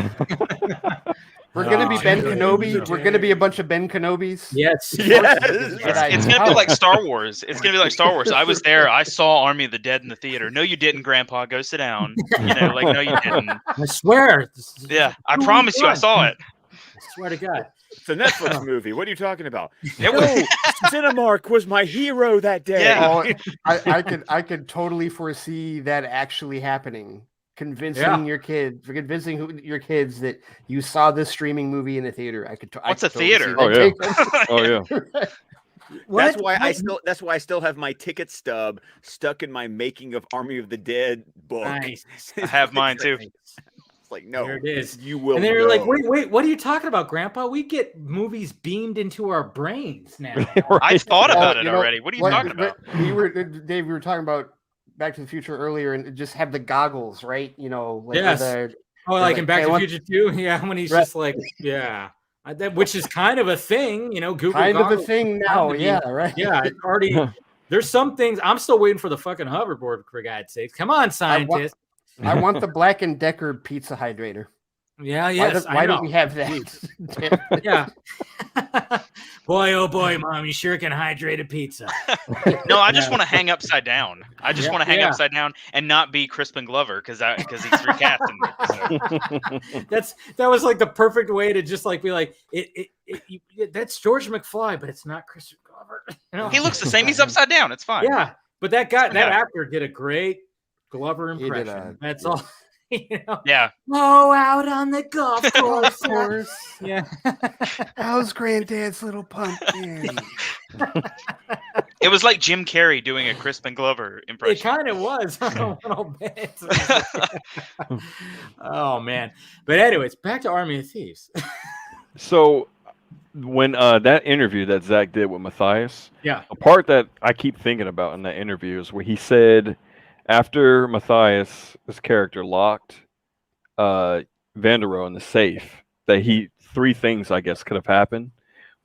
We're gonna be Ben Kenobi. We're gonna be a bunch of Ben Kenobis. Yes. It's gonna be like Star Wars. It's gonna be like Star Wars. I was there. I saw Army of the Dead in the theater. No, you didn't, Grandpa. Go sit down. No, you didn't. I swear. Yeah, I promise you, I saw it. I swear to God. It's a Netflix movie. What are you talking about? Cinemark was my hero that day. Yeah. I could totally foresee that actually happening. Convincing your kids that you saw this streaming movie in a theater. What's a theater? Oh yeah. That's why I still have my ticket stub stuck in my Making of Army of the Dead book. Nice. I have mine too. It's like, no, there it is. You will. And they're like, wait, what are you talking about, Grandpa? We get movies beamed into our brains now. I thought about it already. What are you talking about? We were talking about Back to the Future earlier, and just have the goggles, right? Like yes. Like in Back to the Future 2, yeah, when he's just like, which is kind of a thing, Google kind of a thing now, right? Yeah, it's already. There's some things I'm still waiting for the fucking hoverboard, for God's sakes. Come on, scientists. I want the Black & Decker pizza hydrator. Yeah, yes. Why don't we have that? Yeah. Boy, oh boy, Mom, you sure can hydrate a pizza. No, I just want to hang upside down. I just want to hang upside down and not be Crispin Glover because he's recasting me. So. That was like the perfect way to just like be like that's George McFly, but it's not Crispin Glover. He looks the same. He's upside down. It's fine. Yeah, but that actor did a great Glover impression. That's all. Yeah. Oh, out on the golf course. Yeah. How's Granddad's little pumpkin? It was like Jim Carrey doing a Crispin Glover impression. It kind of was a little bit. Oh man. But anyways, back to Army of Thieves. So when that interview that Zach did with Matthias, a part that I keep thinking about in that interview is where he said after Matthias' character locked Vanderohe in the safe, that 3 things, I guess, could have happened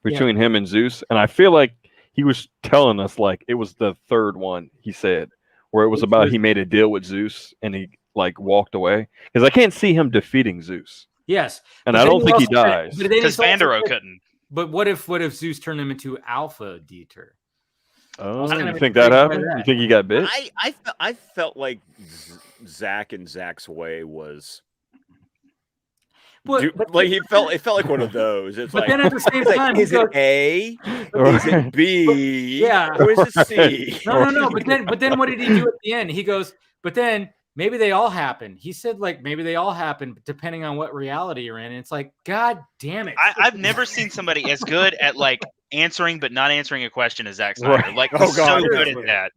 between him and Zeus. And I feel like he was telling us like it was the third one. He said where it was about he made a deal with Zeus and he like walked away because I can't see him defeating Zeus. Yes, and I don't think he dies because Vandero couldn't. But what if Zeus turned him into Alpha Dieter? Oh, you think that happened? You think he got bit? I felt like Zach and Zach's way was. It felt like one of those. It's but like, then at the same time, is it A? Is it B? Yeah, or is it C? No. But then what did he do at the end? He goes, but then maybe they all happen. He said like maybe they all happen depending on what reality you're in. And it's like, God damn it! I've never seen somebody as good at like answering but not answering a question as Zack Snyder. Right. Like so good at that.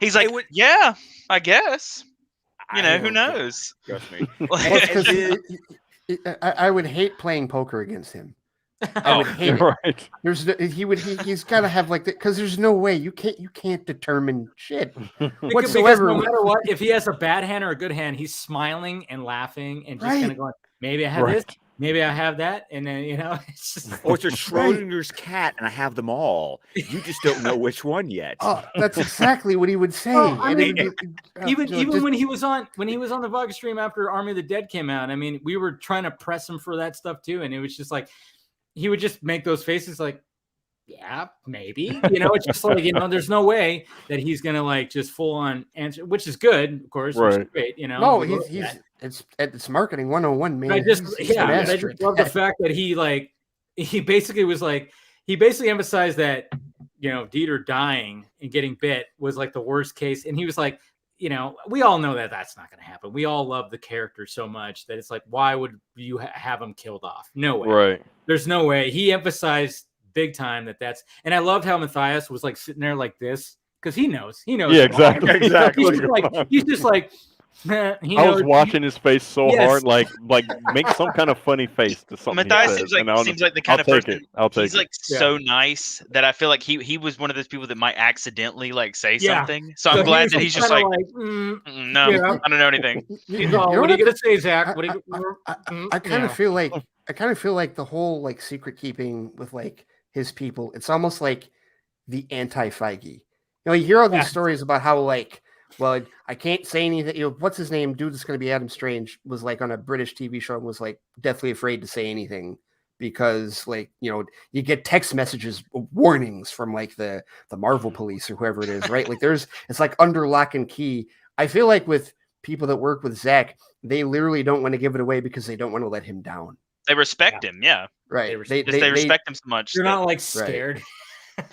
He's like, yeah, I guess. Who knows? Trust me. I would hate playing poker against him. I would hate it. Right. He's got to have like that because there's no way you can't determine shit whatsoever. No matter what, if he has a bad hand or a good hand, he's smiling and laughing and just kind of going, maybe I have this, maybe I have that, and then it's just or it's a Schrodinger's cat, and I have them all. You just don't know which one yet. Oh, that's exactly what he would say. Even when he was on the Vodka stream after Army of the Dead came out, I mean, we were trying to press him for that stuff too, and it was just like he would just make those faces like, yeah, maybe. It's just like there's no way that he's gonna like just full on answer, which is good, of course, which is great. No, it's marketing 101, man. I just love the fact that he basically emphasized that Dieter dying and getting bit was like the worst case, and he was like, we all know that that's not going to happen. We all love the character so much that it's like, why would you have him killed off? No way. Right. There's no way. He emphasized big time that's, and I loved how Matthias was like sitting there like this because he knows. Yeah, exactly. He's just like. I was watching his face so hard, like make some kind of funny face to something. Matthias seems like the kind of person. He's like so nice that I feel like he was one of those people that might accidentally like say something. So I'm glad that he's just like no, I don't know anything. What are you gonna say, Zach? I kind of feel like the whole like secret keeping with like his people. It's almost like the anti-Feige. You hear all these stories about how like. Well, I can't say anything. What's his name? Dude that's going to be Adam Strange was like on a British TV show and was like deathly afraid to say anything because like, you get text messages, warnings from like the Marvel police or whoever it is, right? Like it's like under lock and key. I feel like with people that work with Zach, they literally don't want to give it away because they don't want to let him down. They respect him. Yeah. Right. They respect him so much. You're not like scared. Right.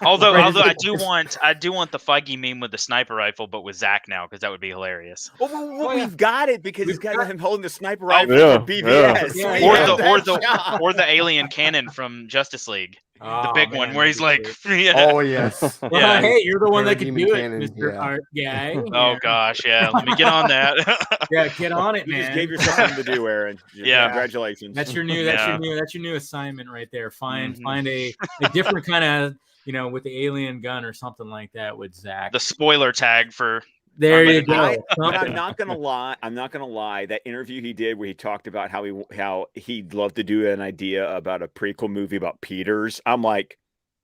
Although I do want the Feige meme with the sniper rifle, but with Zach now because that would be hilarious. Well, we've got it because he's got him holding the sniper rifle for BVS, or the alien cannon from Justice League, the big one where he's like, oh yes, yeah. Hey, you're the one that can do it, Mr. Art Guy. Oh gosh, yeah. Let me get on that. Yeah, get on it, man. You just gave yourself something to do, Aaron. Yeah, congratulations. That's your new assignment right there. Find a different kind of. With the alien gun or something like that with Zach. The spoiler tag for there you go. I'm not gonna lie. That interview he did where he talked about how he'd love to do an idea about a prequel movie about Peters. I'm like,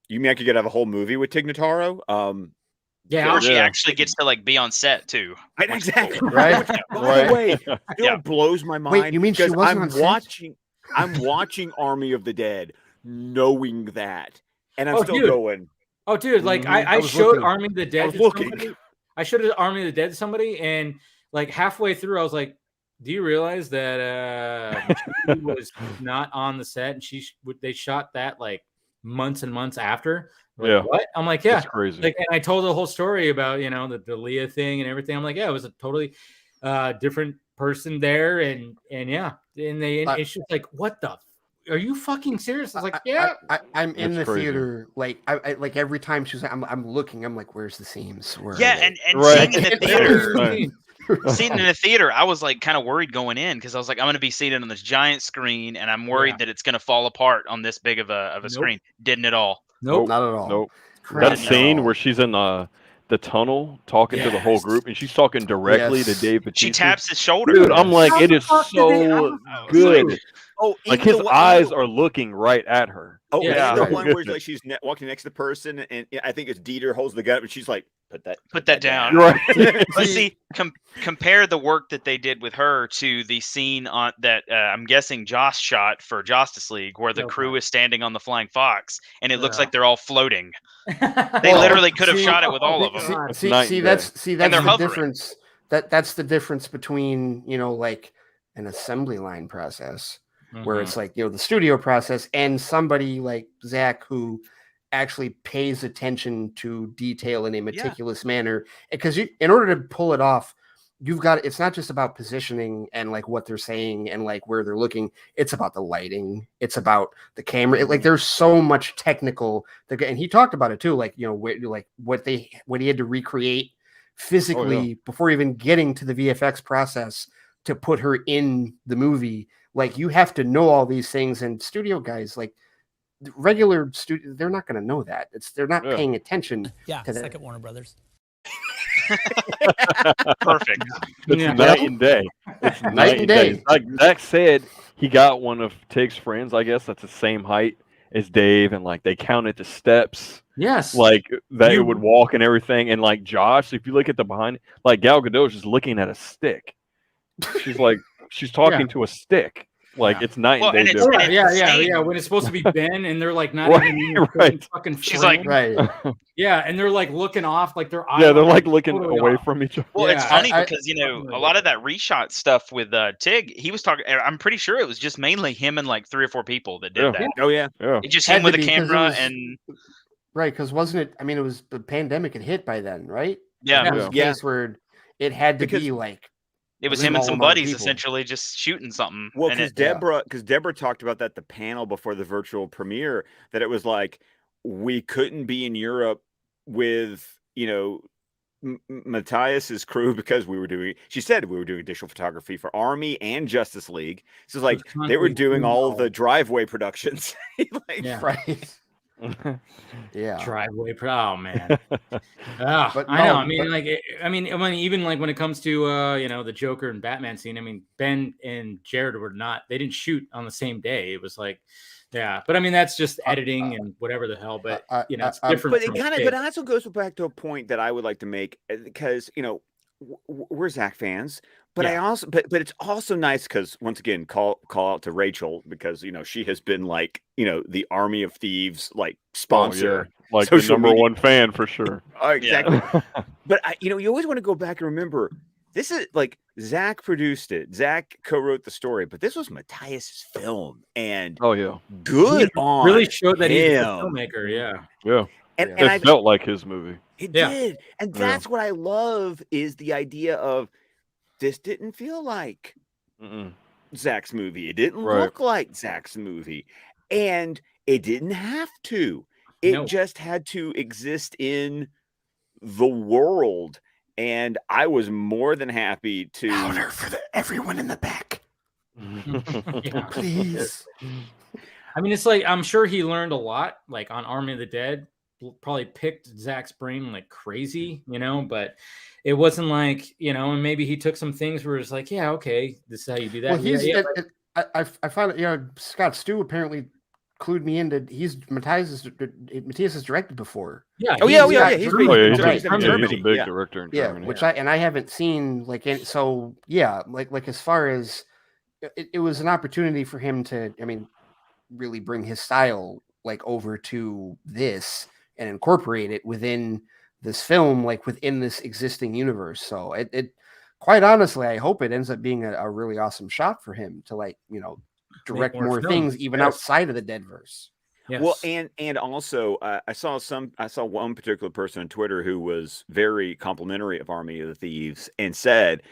you mean I could have a whole movie with Tig Notaro? Or she actually gets to like be on set too. Exactly. Right. By the way, it blows my mind. Wait, you mean she wasn't on set? I'm watching Army of the Dead, knowing that. And I'm still going. Oh, dude! Like I showed looking. Army of the Dead. I showed Army of the Dead to somebody, and like halfway through, I was like, "Do you realize that she was not on the set, and they shot that like months and months after?" Like, what? I'm like, "Yeah, that's crazy." Like, and I told the whole story about the Leah thing and everything. I'm like, "Yeah, it was a totally different person there," and it's just like, "What the." Are you fucking serious? I was like, yeah. I'm in the theater. Like, I like every time she's like, I'm looking. I'm like, where's the seams? And seeing in the theater, seeing in the theater, I was like kind of worried going in because I was like, I'm going to be seated on this giant screen, and I'm worried that it's going to fall apart on this big of a screen. Didn't at all. Nope, not at all. Nope. That scene where she's in the tunnel talking to the whole group, and she's talking directly to Dave Bautista. She taps his shoulder. Dude, I'm like, it is so good. Oh, like his eyes are looking right at her. Oh, yeah. And the one where like she's walking next to the person, and I think it's Dieter holds the gun up, and she's like, "Put that down." Right. But see, compare the work that they did with her to the scene on that I'm guessing Joss shot for Justice League, where the crew is standing on the Flying Fox, and it looks like they're all floating. They literally could have shot it with all of them. See, that's the difference. That's the difference between like an assembly line process, where it's like the studio process, and somebody like Zach who actually pays attention to detail in a meticulous manner. Because in order to pull it off, it's not just about positioning and like what they're saying and like where they're looking. It's about the lighting. It's about the camera. Like there's so much technical. And he talked about it too. Like what he had to recreate physically before even getting to the VFX process to put her in the movie. Like you have to know all these things, and studio guys, like regular studio, they're not going to know that. They're not paying attention. To second Warner Brothers. Perfect. It's night and day. It's night and day. Like Zach said, he got one of Tig's friends, I guess, that's the same height as Dave, and like they counted the steps. Yes. Like that it would walk and everything. And like Josh, if you look at the behind, like Gal Gadot is just looking at a stick. She's talking to a stick. Like it's night and day. Yeah. When it's supposed to be Ben, and they're like not even in the fucking frame. She's like, yeah, and they're like looking off, like their eyes. Yeah, they're like looking away from each other. Well, it's funny because a lot of that reshot stuff with Tig, he was talking. I'm pretty sure it was just mainly him and like 3 or 4 people that did that. Oh yeah. It just him with a camera and. Right, because wasn't it? I mean, it was the pandemic had hit by then, right? Yeah, it was a case where it had to be like. It was him and some buddies essentially just shooting something. Well, because Deborah talked about that at the panel before the virtual premiere, that it was like we couldn't be in Europe with Matthias's crew because she said we were doing additional photography for Army and Justice League. So it's like they were doing all the driveway productions. Right. Driveway. Oh man. But I know. I mean, even like when it comes to the Joker and Batman scene. I mean, Ben and Jared they didn't shoot on the same day. It was like, but I mean that's just editing and whatever the hell. But it's different. But it also goes back to a point that I would like to make, because we're Zach fans. But I also, but it's also nice because once again, call out to Rachel, because she has been like the Army of Thieves like sponsor, like the #1 fan for sure. Exactly. But you always want to go back and remember, this is like Zach produced it, Zach co-wrote the story, but this was Matthias's film, and good on really showed that he's a filmmaker. And it felt like his movie. It did, and that's what I love is the idea of. This didn't feel like Zach's movie. It didn't look like Zach's movie. And it didn't have to. It just had to exist in the world. And I was more than happy to... Louder for everyone in the back. Please. I mean, it's like, I'm sure he learned a lot, like on Army of the Dead. Probably picked Zach's brain like crazy, but... It wasn't like, and maybe he took some things where it's like, okay, this is how you do that. Well, I found Scott Stew apparently clued me into Matthias has directed before. He's a big director in Germany. Which I haven't seen like as far as it was an opportunity for him to really bring his style like over to this and incorporate it within this film, like within this existing universe. So it quite honestly, I hope it ends up being a really awesome shot for him to direct more things even outside of the Deadverse. Yes. Well, and also I saw one particular person on Twitter who was very complimentary of Army of the Thieves and said,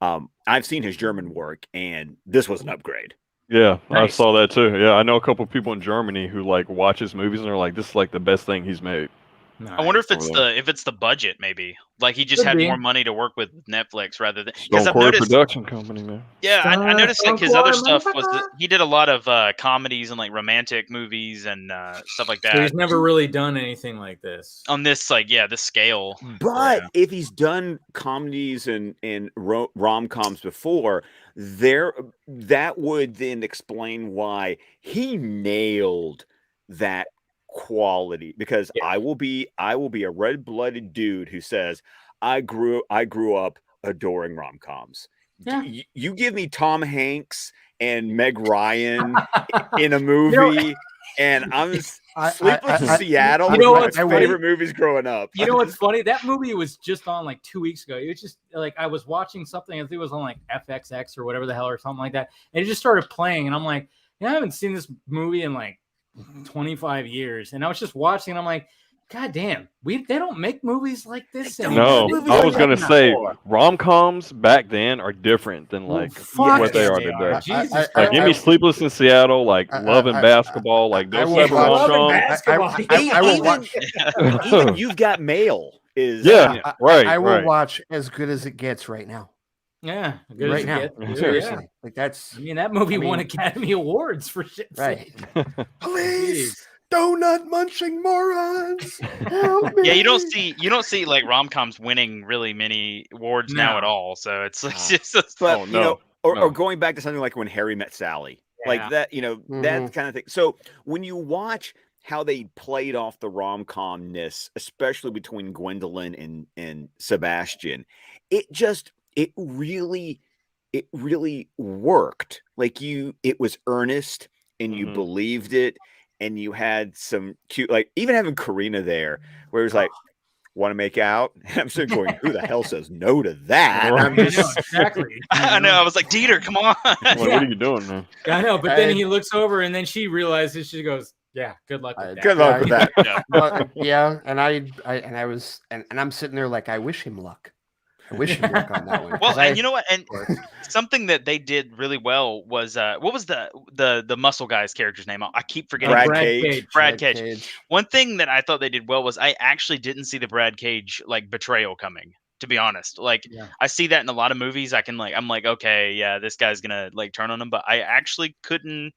I've seen his German work and this was an upgrade. Yeah, nice. I saw that too. Yeah, I know a couple of people in Germany who watch his movies and are like, this is like the best thing he's made. Nice. I wonder if it's the budget, maybe. Like he just had more money to work with Netflix rather than because I've noticed production company, man. Yeah, I noticed like his other stuff was that he did a lot of comedies and like romantic movies and stuff like that. So he's never really done anything like this on this this scale. But if he's done comedies and rom-coms before, that would then explain why he nailed that quality. Because I will be a red-blooded dude who says I grew up adoring rom-coms. Yeah. You give me Tom Hanks and Meg Ryan in a movie, and I'm Sleepless in Seattle. You know was my favorite movies growing up. You know what's funny? That movie was just on like 2 weeks ago. It was just like I was watching something. I think it was on like FXX or whatever the hell or something like that, and it just started playing. And I'm like, I haven't seen this movie in like 25 years. And I was just watching, and I'm like, God damn, they don't make movies like this anymore. No, I was gonna say rom-coms back then are different than like what they are today. Jesus like give me Sleepless in Seattle, like Love and Basketball, like those type of rom-coms. I will watch. Even You've Got Mail is right. I will watch As Good as It Gets right now. Yeah, good right now. Seriously, like that's. I mean, that movie won Academy Awards for shit. Right. Please. Donut munching morons. Help me. Yeah, you don't see like rom-coms winning really many awards now at all. So it's like or going back to something like When Harry Met Sally. Like that, that kind of thing. So when you watch how they played off the rom-comness, especially between Gwendolyn and Sebastian, it really worked. Like it was earnest and you believed it. And you had some cute, like even having Karina there, where it was like, want to make out? And I'm sitting going, who the hell says no to that? Right. I'm just, exactly. I know. I was like, Dieter, come on. What are you doing, man? I know. But then he looks over, and then she realizes, she goes, "Yeah, good luck with that." Good luck with that. And I'm sitting there like, I wish him luck. I wish him luck on that one. Well, and you know what? And something that they did really well was what was the muscle guy's character's name? I keep forgetting. Brad Cage. One thing that I thought they did well was I actually didn't see the Brad Cage like betrayal coming. To be honest, like I see that in a lot of movies. I'm like, okay, yeah, this guy's gonna like turn on him, but I actually couldn't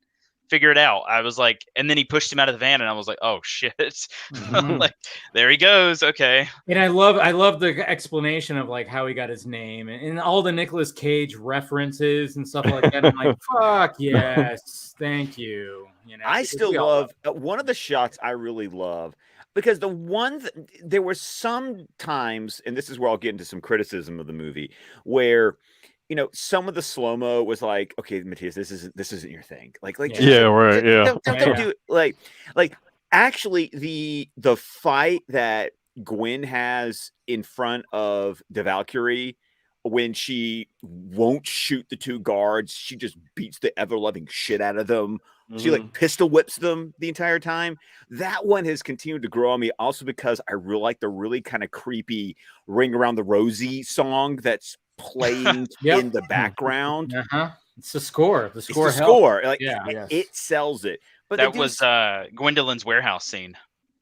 figure it out. I was like, and then he pushed him out of the van, and I was like, oh shit, like there he goes. Okay. And I love the explanation of like how he got his name and all the Nicolas Cage references and stuff like that. I'm like, fuck yes, thank you. I still love one of the shots I really love. Because there were some times, and this is where I'll get into some criticism of the movie, where some of the slow-mo was like, okay, Matthias, this isn't your thing. Like don't do it. Like actually the fight that Gwen has in front of the Valkyrie when she won't shoot the two guards, she just beats the ever-loving shit out of them. She like pistol whips them the entire time. That one has continued to grow on me also because I really like the really kind of creepy Ring Around the Rosie song that's playing in the background. It's the score. The score. Like it sells it. But that was Gwendolyn's warehouse scene.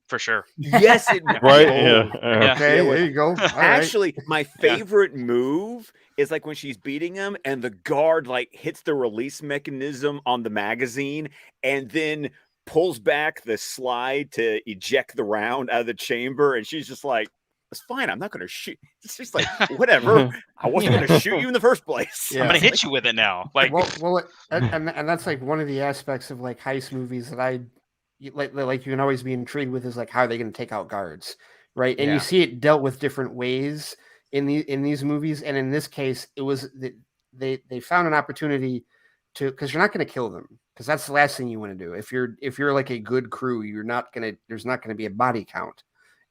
For sure. Yes, right. Okay, there you go. Actually, my favorite move is like when she's beating him and the guard like hits the release mechanism on the magazine and then pulls back the slide to eject the round out of the chamber, and she's just like, "It's fine. I'm not going to shoot." It's just like, whatever. I wasn't going to shoot you in the first place. I'm going to hit you with it now. Like, and that's like one of the aspects of like heist movies that I. Like you can always be intrigued with is like how are they going to take out guards, right? And you see it dealt with different ways in these movies, and in this case, it was they found an opportunity to, because you're not going to kill them, because that's the last thing you want to do. If you're like a good crew, there's not going to be a body count,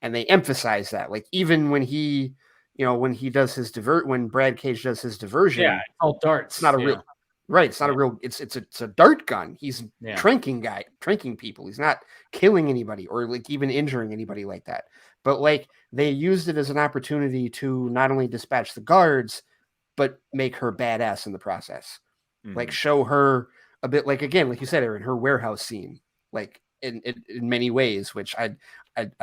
and they emphasize that. Like even when he does his when Brad Cage does his diversion, it's all darts. It's not a real. Right, it's not a real. It's a dart gun. He's tranking people. He's not killing anybody or like even injuring anybody like that. But like they used it as an opportunity to not only dispatch the guards, but make her badass in the process. Like show her a bit, like again, like you said, Aaron, her warehouse scene. Like in many ways, which I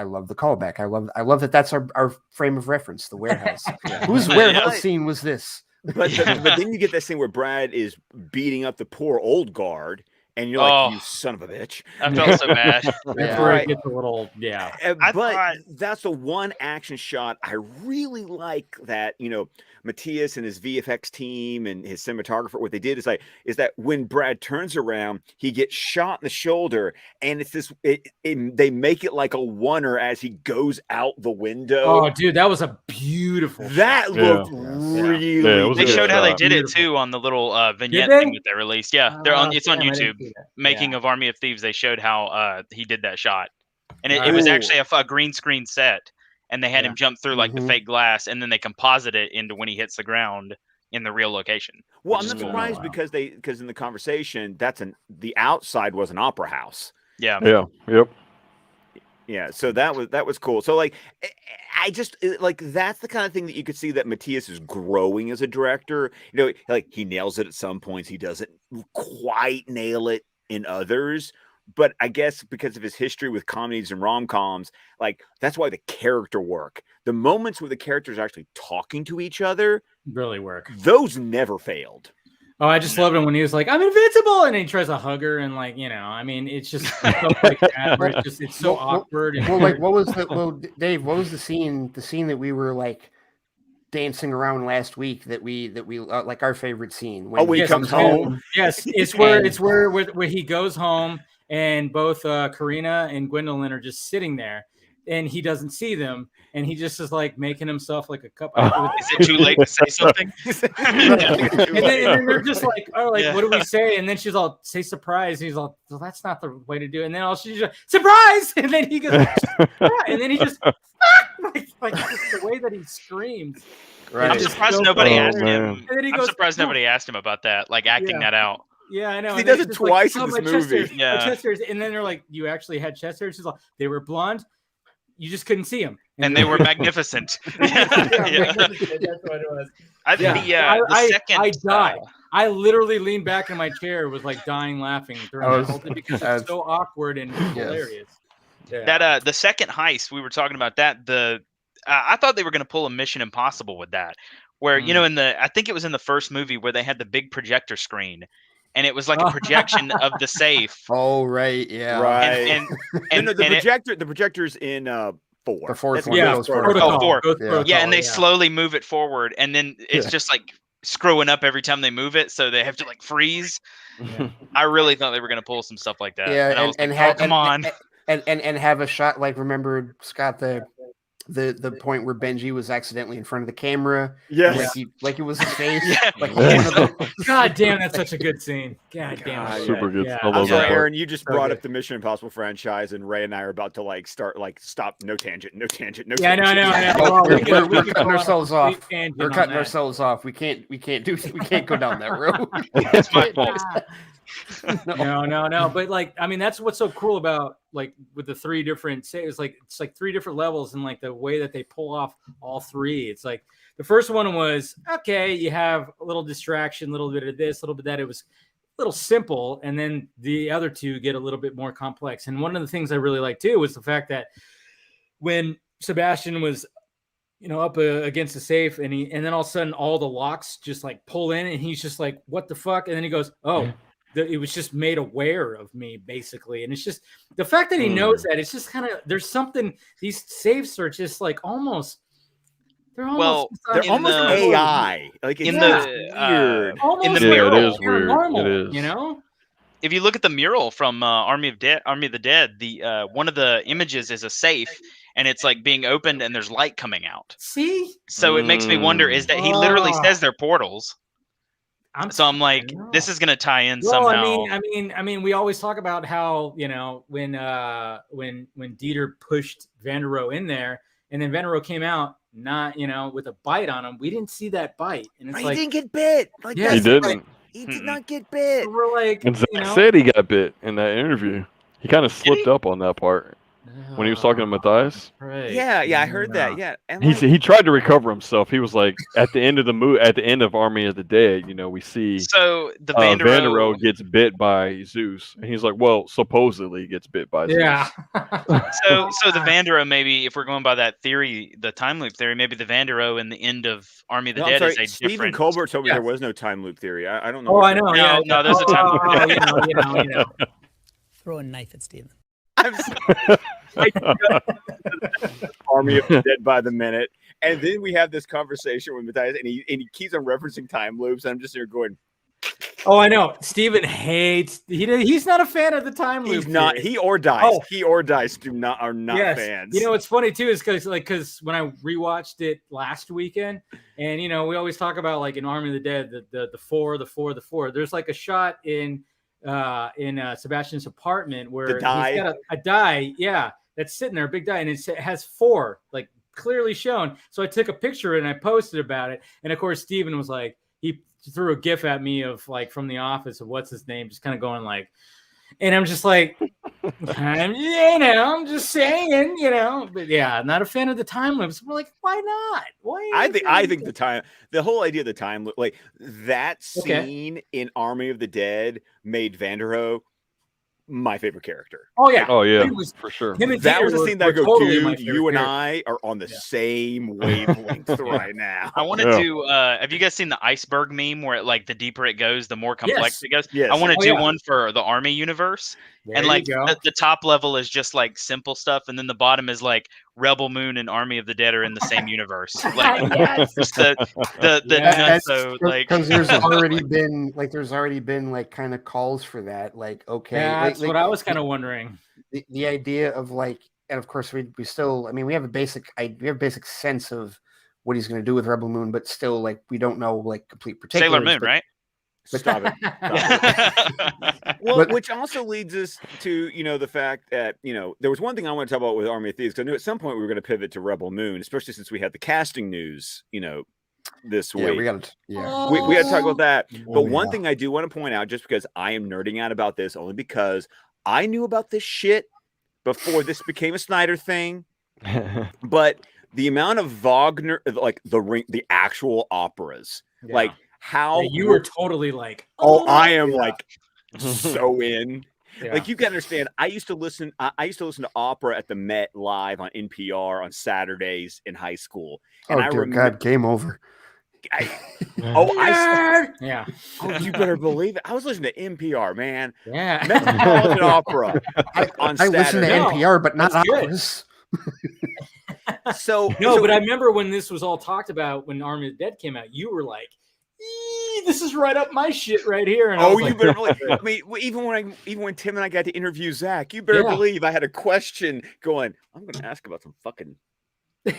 love the callback. I love that that's our frame of reference, the warehouse. Whose warehouse scene was this? But then you get that scene where Brad is beating up the poor old guard, and you're like, you son of a bitch. I felt so bad. That's where it gets a little, But that's the one action shot I really like, that, Matthias and his VFX team and his cinematographer, what they did is that when Brad turns around, he gets shot in the shoulder, and it's this, they make it like a oneer as he goes out the window. Oh, dude, that was a beautiful that shot. looked really good. They showed how they did it too on the little vignette thing that they released. Yeah, it's on YouTube. Making of Army of Thieves, they showed how he did that shot, and it was actually a green screen set, and they had him jump through like the fake glass, and then they composite it into when he hits the ground in the real location. Well, I'm not surprised because in the conversation, the outside was an opera house. Yeah. So that was cool. So like, I just like, that's the kind of thing that you could see that Matthias is growing as a director. Like, he nails it at some points, he doesn't quite nail it in others. But I guess because of his history with comedies and rom-coms, like, that's why the character work. The moments where the characters are actually talking to each other really work. Those never failed. Oh, I just loved him when he was like, "I'm invincible," and he tries to hug her, and like, it's just stuff like that, where it's so awkward. And Dave, what was the scene? The scene that we were like dancing around last week that we like our favorite scene when he comes home. Yes, it's where he goes home, and both Karina and Gwendolyn are just sitting there, and he doesn't see them, and he just is like making himself like a cup. Is it too late to say something? and then they're just like, what do we say? And then she's all, say surprise. And he's all, well, that's not the way to do it. And then she's just, surprise. And then he goes, and then he just like just the way that he screams. Right. I'm surprised nobody asked him. I'm surprised nobody asked him about that, like acting that out. Yeah, I know. He does it twice in this movie. Chest hairs. And then they're like, you actually had chest hairs? She's like, they were blonde. You just couldn't see them. And they were magnificent. That's what it was. The second... I died. I literally leaned back in my chair, was like dying laughing during the whole thing because it's so awkward and hilarious. Yeah. That the second heist, we were talking about that. I thought they were going to pull a Mission Impossible with that, where I think it was in the first movie where they had the big projector screen, and it was like a projection of the safe. Oh right, yeah, right. And the projector's in 4. The fourth one. Yeah, Protocol. Yeah, and they slowly move it forward, and then it's just like screwing up every time they move it, so they have to like freeze. Yeah. I really thought they were going to pull some stuff like that. Yeah, and come on. And have a shot like, remember, Scott, the point where Benji was accidentally in front of the camera. Yes. Like it was his face. God damn, that's such a good scene. God damn. Super good. Yeah. I'm sorry, Aaron, you just brought up the Mission Impossible franchise, and Ray and I are about to stop. No tangent. Yeah, no. We're cutting ourselves off. We're cutting ourselves off. We can't go down that road. That's my fault. No. But like, I mean, that's what's so cool about like with the 3 different it's like 3 different levels, and like the way that they pull off all 3. It's like the first one was okay, you have a little distraction, a little bit of this, a little bit of that. It was a little simple, and then the other 2 get a little bit more complex. And one of the things I really like too was the fact that when Sebastian was up against the safe, and then all of a sudden all the locks just like pull in, and he's just like, what the fuck? And then he goes, oh, it was just made aware of me, basically. And it's just the fact that he knows that. It's just kind of, there's something, these safes are just like almost, they're almost AI. Like in the mural. It is weird. Normal, it is. If you look at the mural from Army of the Dead, the one of the images is a safe, and it's like being opened, and there's light coming out. See? So it makes me wonder, is that he literally says they're portals. So I'm like, this is gonna tie in somehow. I mean, we always talk about how when Dieter pushed Vanderohe in there, and then Vanderohe came out not with a bite on him. We didn't see that bite, and it's he didn't get bit. Like, he didn't. He did not get bit. So we're like, and Zach said he got bit in that interview. He kind of slipped up on that part. when he was talking to Matthias. Right. Yeah, I heard that. Yeah, and he tried to recover himself. He was like, at the end of the at the end of Army of the Dead, we see so the Vandero gets bit by Zeus, and he's like, well, supposedly he gets bit by Zeus. So the Vandero, maybe if we're going by that theory, the time loop theory, maybe the Vandero in the end of Army of the Dead is a Stephen different. Colbert told me there was no time loop theory. I don't know. Oh, I know. No, there's a time loop. You know. Throw a knife at Stephen. I'm Army of the Dead by the minute, and then we have this conversation with Matthias, and he keeps on referencing time loops. And I'm just here going, "Oh, I know." Stephen hates. He's not a fan of the time loop. He's not. He or Dice. Oh. He or Dice are not fans. You know what's funny too is because when I rewatched it last weekend, and we always talk about like in Army of the Dead the four. There's like a shot in Sebastian's apartment where he's got a die, that's sitting there, a big die, and it has 4 like clearly shown. So I took a picture and I posted about it, and of course Steven was like, he threw a gif at me of like from The Office of what's his name, just kind of going like, and I'm just like, I'm just saying, but not a fan of the time loops. We're like, why not? Why? I think the whole idea of the time loop, like that scene in Army of the Dead made Vandero my favorite character. Oh yeah, for sure. That was the scene that I go, dude, you and I are on the same wavelength right now. I want to do. Have you guys seen the iceberg meme where like the deeper it goes, the more complex it goes? Yes. I want to do one for the Army universe, and like the top level is just like simple stuff, and then the bottom is like Rebel Moon and Army of the Dead are in the same universe. Like because there's already been like kind of calls for that. Like that's what I was kind of wondering. The idea of like, and of course we still, we have a basic sense of what he's going to do with Rebel Moon, but still like we don't know like complete particulars. Sailor Moon, right? Stop it. Well, which also leads us to, the fact that, there was one thing I want to talk about with Army of Thieves, because I knew at some point we were going to pivot to Rebel Moon, especially since we had the casting news, this week. We had to talk about that. But one thing I do want to point out, just because I am nerding out about this, only because I knew about this shit before this became a Snyder thing, but the amount of Wagner, like the actual operas, like, how you were totally like, I am like so in. Like, you can understand. I used to listen to opera at the Met live on NPR on Saturdays in high school. And dear God, game over. You better believe it. I was listening to NPR, man. Yeah, Metropolitan Opera on Saturday. I listen to NPR, but not operas. But I remember when this was all talked about when Army of the Dead came out, you were like, this is right up my shit right here. And you better believe. I mean, even when Tim and I got to interview Zach, you better believe I had a question going, I'm going to ask about some fucking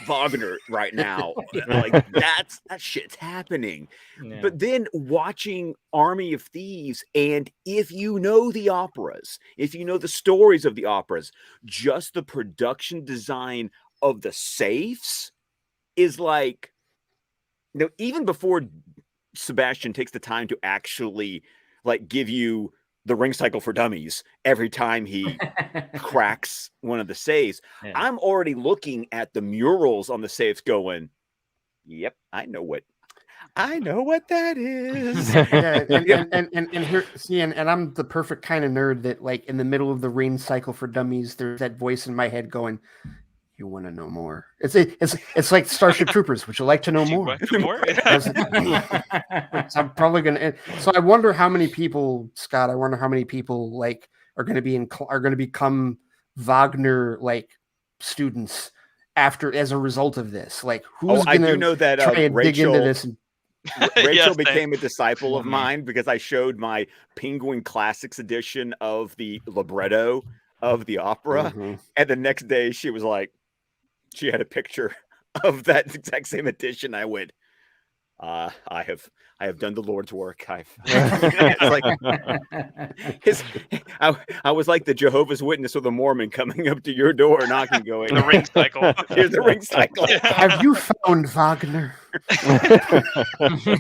Wagner right now. Like that shit's happening. Yeah. But then watching Army of Thieves, and if you know the operas, if you know the stories of the operas, just the production design of the safes is like, even before Sebastian takes the time to actually like give you the ring cycle for dummies every time he cracks one of the safes. Yeah. I'm already looking at the murals on the safes going, yep, I know what that is. And here, see, and I'm the perfect kind of nerd that like in the middle of the ring cycle for dummies, there's that voice in my head going, you want to know more? It's like Starship Troopers. Would you like to know more? I'm probably gonna. So I wonder how many people, Scott. I wonder how many people like are going to become Wagner like students as a result of this. Like who's going to know that try and dig into this? Rachel became a disciple of mine because I showed my Penguin Classics edition of the libretto of the opera, and the next day she was like, she had a picture of that exact same edition. I went, I have done the Lord's work. I was like the Jehovah's Witness or the Mormon coming up to your door knocking, going, the ring cycle. Here's the ring cycle. Have you found Wagner?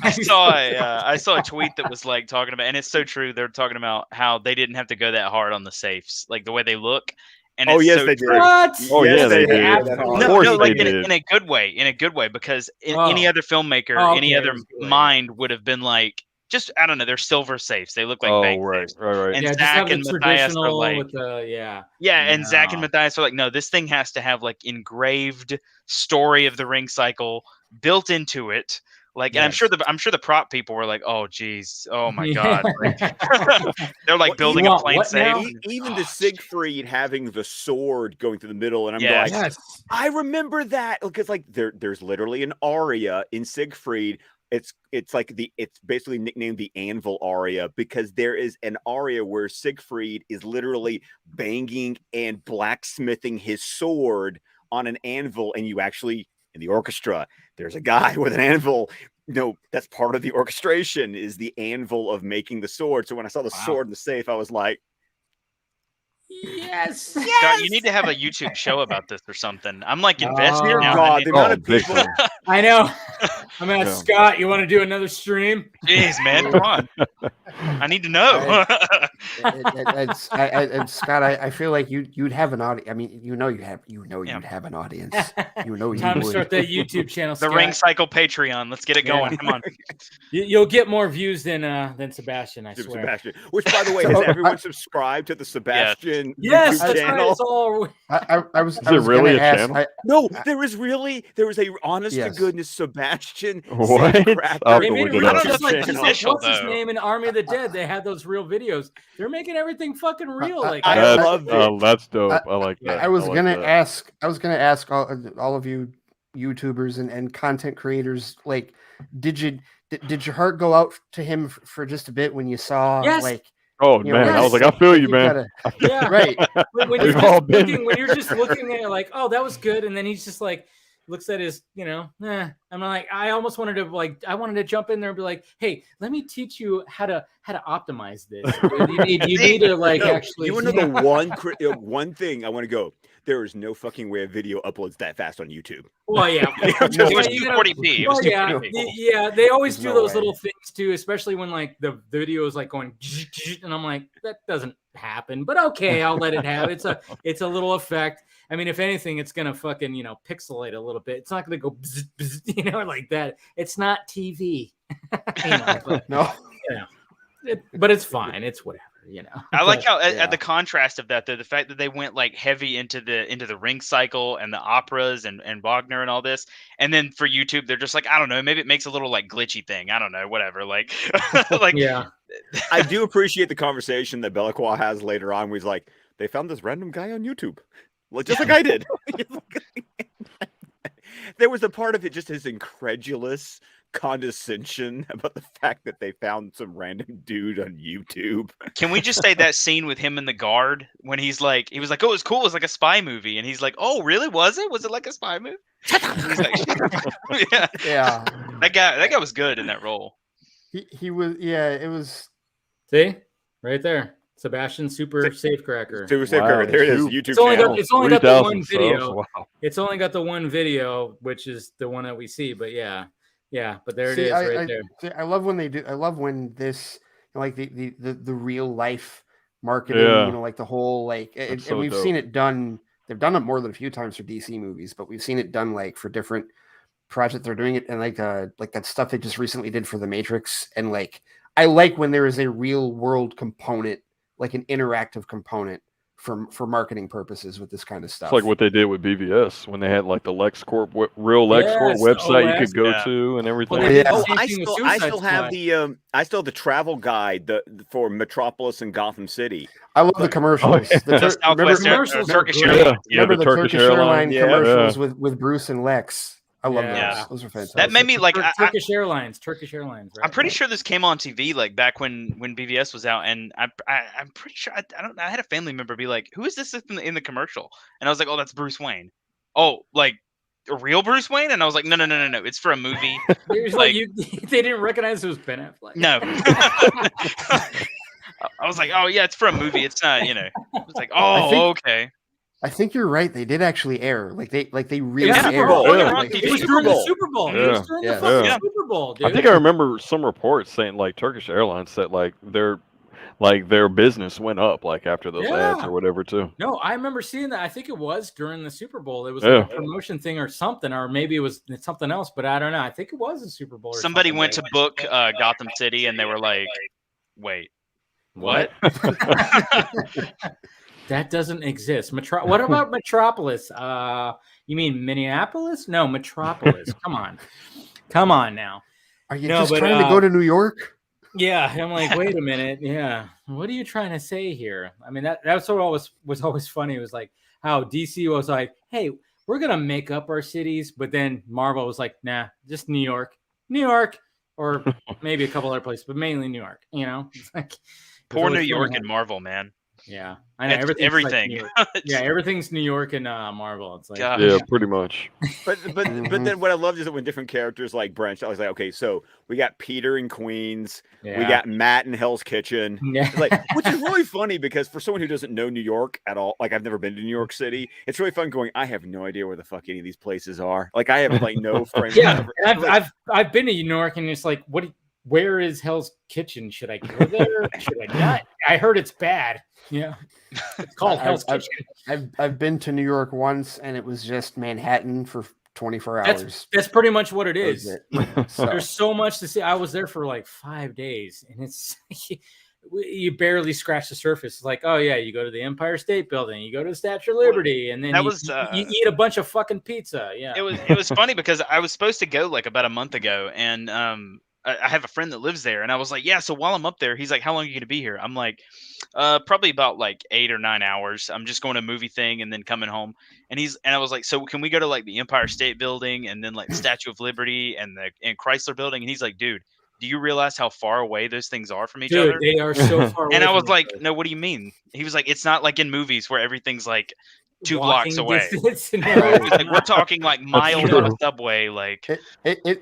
I saw a tweet that was like talking about, and it's so true. They're talking about how they didn't have to go that hard on the safes, like the way they look. And it's yes, so they did. What? Oh Yes, yeah, they they did. did. No, like in a good way. In a good way, because any other filmmaker, any other mind would have been like, just I don't know. They're silver safes. They look like bank safes. Right. And Yeah, Zach and Matthias are like, with the and Zach and Matthias are like, no, this thing has to have like engraved story of the ring cycle built into it. Like, and I'm sure the prop people were like, oh geez, oh my god, like, they're like building a plane safe. Even the Siegfried having the sword going through the middle, and I'm like, I remember that because like there's literally an aria in Siegfried. It's basically nicknamed the Anvil aria because there is an aria where Siegfried is literally banging and blacksmithing his sword on an anvil, and you actually in the orchestra there's a guy with an anvil. That's part of the orchestration is the anvil of making the sword. So when I saw the sword in the safe, I was like, yes. Scott, you need to have a YouTube show about this or something. I'm like invested now. God, the amount of people. I know. I'm at Scott. You want to do another stream? Jeez, man, come on. I need to know. Scott, I feel like you'd have an audience. I mean, you'd have an audience. Time to start that YouTube channel. The Ring Cycle Patreon. Let's get it going. Come on. You'll get more views than Sebastian. I swear. Sebastian. Which, by the way, has everyone subscribed to the Sebastian? Yes, that's channel? right. It's all. I was really a ask, channel? No, there is a honest to goodness Sebastian. What? They made it just like official, what's his name in Army of the Dead? They had those real videos. They're making everything fucking real. Like I love it. That's dope. I like that. I was gonna ask all of you YouTubers and content creators, like, did your heart go out to him for just a bit when you saw like? Oh man, I was like, I feel you, man. Right. When you're just looking at it like, oh, that was good, and then he's just like looks at his, I'm like, I almost wanted to jump in there and be like, hey, let me teach you how to optimize this. You need to actually. You want to know the one thing I want to go. There is no fucking way a video uploads that fast on YouTube. Well, yeah. It was 240p. Well, yeah, they always do those little things too, especially when like the video is like going, and I'm like, that doesn't happen. But okay, I'll let it have. It's a little effect. I mean, if anything, it's gonna fucking pixelate a little bit. It's not gonna go like that. It's not TV. But, no. But it's fine. It's whatever. I like how at the contrast of that, the fact that they went like heavy into the Ring Cycle and the operas and Wagner and all this, and then for YouTube they're just like, I don't know, maybe it makes a little like glitchy thing. I don't know, whatever. Like, I do appreciate the conversation that Belacqua has later on, where he's like, they found this random guy on YouTube, just like I did. There was a part of it, just his incredulous condescension about the fact that they found some random dude on YouTube. Can we just say that scene with him and the guard when he was like, oh, it was cool, it was like a spy movie, and he's like, oh, really? Was it like a spy movie? He's like, yeah. That guy was good in that role. He was, it was. See, right there. Sebastian Super Safecracker. Super Safecracker. There it is. YouTube channel. It's only got the one video. Subs. Wow. It's only got the one video, which is the one that we see. But yeah, but there it is, right there. I love when they do. I love when this, like the real life marketing. Like the whole and we've seen it done. They've done it more than a few times for DC movies, but we've seen it done like for different projects. They're doing it, and like that stuff they just recently did for The Matrix. And like I like when there is a real world component, like an interactive component for marketing purposes with this kind of stuff. It's like what they did with BVS when they had like the LexCorp, real LexCorp website you could go to and everything. Well, I still have the travel guide for Metropolis and Gotham City. I love the commercials. Remember the Turkish Airlines commercials with Bruce and Lex. I love those. Those are fantastic. That made me like Turkish Airlines. Right? I'm pretty sure this came on TV like back when BVS was out, and I'm pretty sure I had a family member be like, "Who is this in the commercial?" And I was like, "Oh, that's Bruce Wayne." Oh, like a real Bruce Wayne? And I was like, "No, it's for a movie." They didn't recognize it was Ben Affleck. No. I was like, "Oh yeah, it's for a movie. It's not, I was like, "Oh, okay." I think you're right. They did actually air. Like they really aired. It was during the Super Bowl. It was during the Super Bowl, dude. I think I remember some reports saying like Turkish Airlines said like like their business went up like after those ads or whatever too. No, I remember seeing that. I think it was during the Super Bowl. It was like a promotion thing or something, or maybe it was something else, but I don't know. I think it was a Super Bowl. Somebody went to book Gotham City, and they were like, "Wait, what?" That doesn't exist. What about Metropolis? You mean Minneapolis? No, Metropolis. Come on now. Are you just trying to go to New York? Yeah, I'm like, wait a minute. Yeah, what are you trying to say here? I mean, that's what was always funny. It was like how DC was like, hey, we're gonna make up our cities, but then Marvel was like, nah, just New York, or maybe a couple other places, but mainly New York. You know, it's like poor New York and Marvel, man. Yeah, I know everything. Like yeah, everything's New York and Marvel. It's like yeah, pretty much. But then what I loved is that when different characters like branched, I was like, okay, so we got Peter in Queens, we got Matt in Hell's Kitchen, like, which is really funny because for someone who doesn't know New York at all, like I've never been to New York City, it's really fun going. I have no idea where the fuck any of these places are. Like I have like no friends. Yeah, I've been to New York and it's like, where is Hell's Kitchen? Should I go there? Should I not? I heard it's bad. Yeah, it's called Hell's Kitchen. I've been to New York once, and it was just Manhattan for 24 hours. That's pretty much what it is. So. There's so much to see. I was there for like 5 days, and it's you barely scratch the surface. It's like, oh yeah, you go to the Empire State Building, you go to the Statue of Liberty, and then you eat a bunch of fucking pizza. Yeah, it was funny because I was supposed to go like about a month ago, and I have a friend that lives there, and I was like, yeah, so while I'm up there, he's like, how long are you going to be here? I'm like, probably about like 8 or 9 hours. I'm just going to a movie thing and then coming home. And I was like, so can we go to like the Empire State Building and then like the Statue of Liberty and Chrysler Building? And he's like, dude, do you realize how far away those things are from each other? They are so far away. And I was like, no, what do you mean? He was like, it's not like in movies where everything's like 2 blocks away. Like, we're talking like miles on a subway, like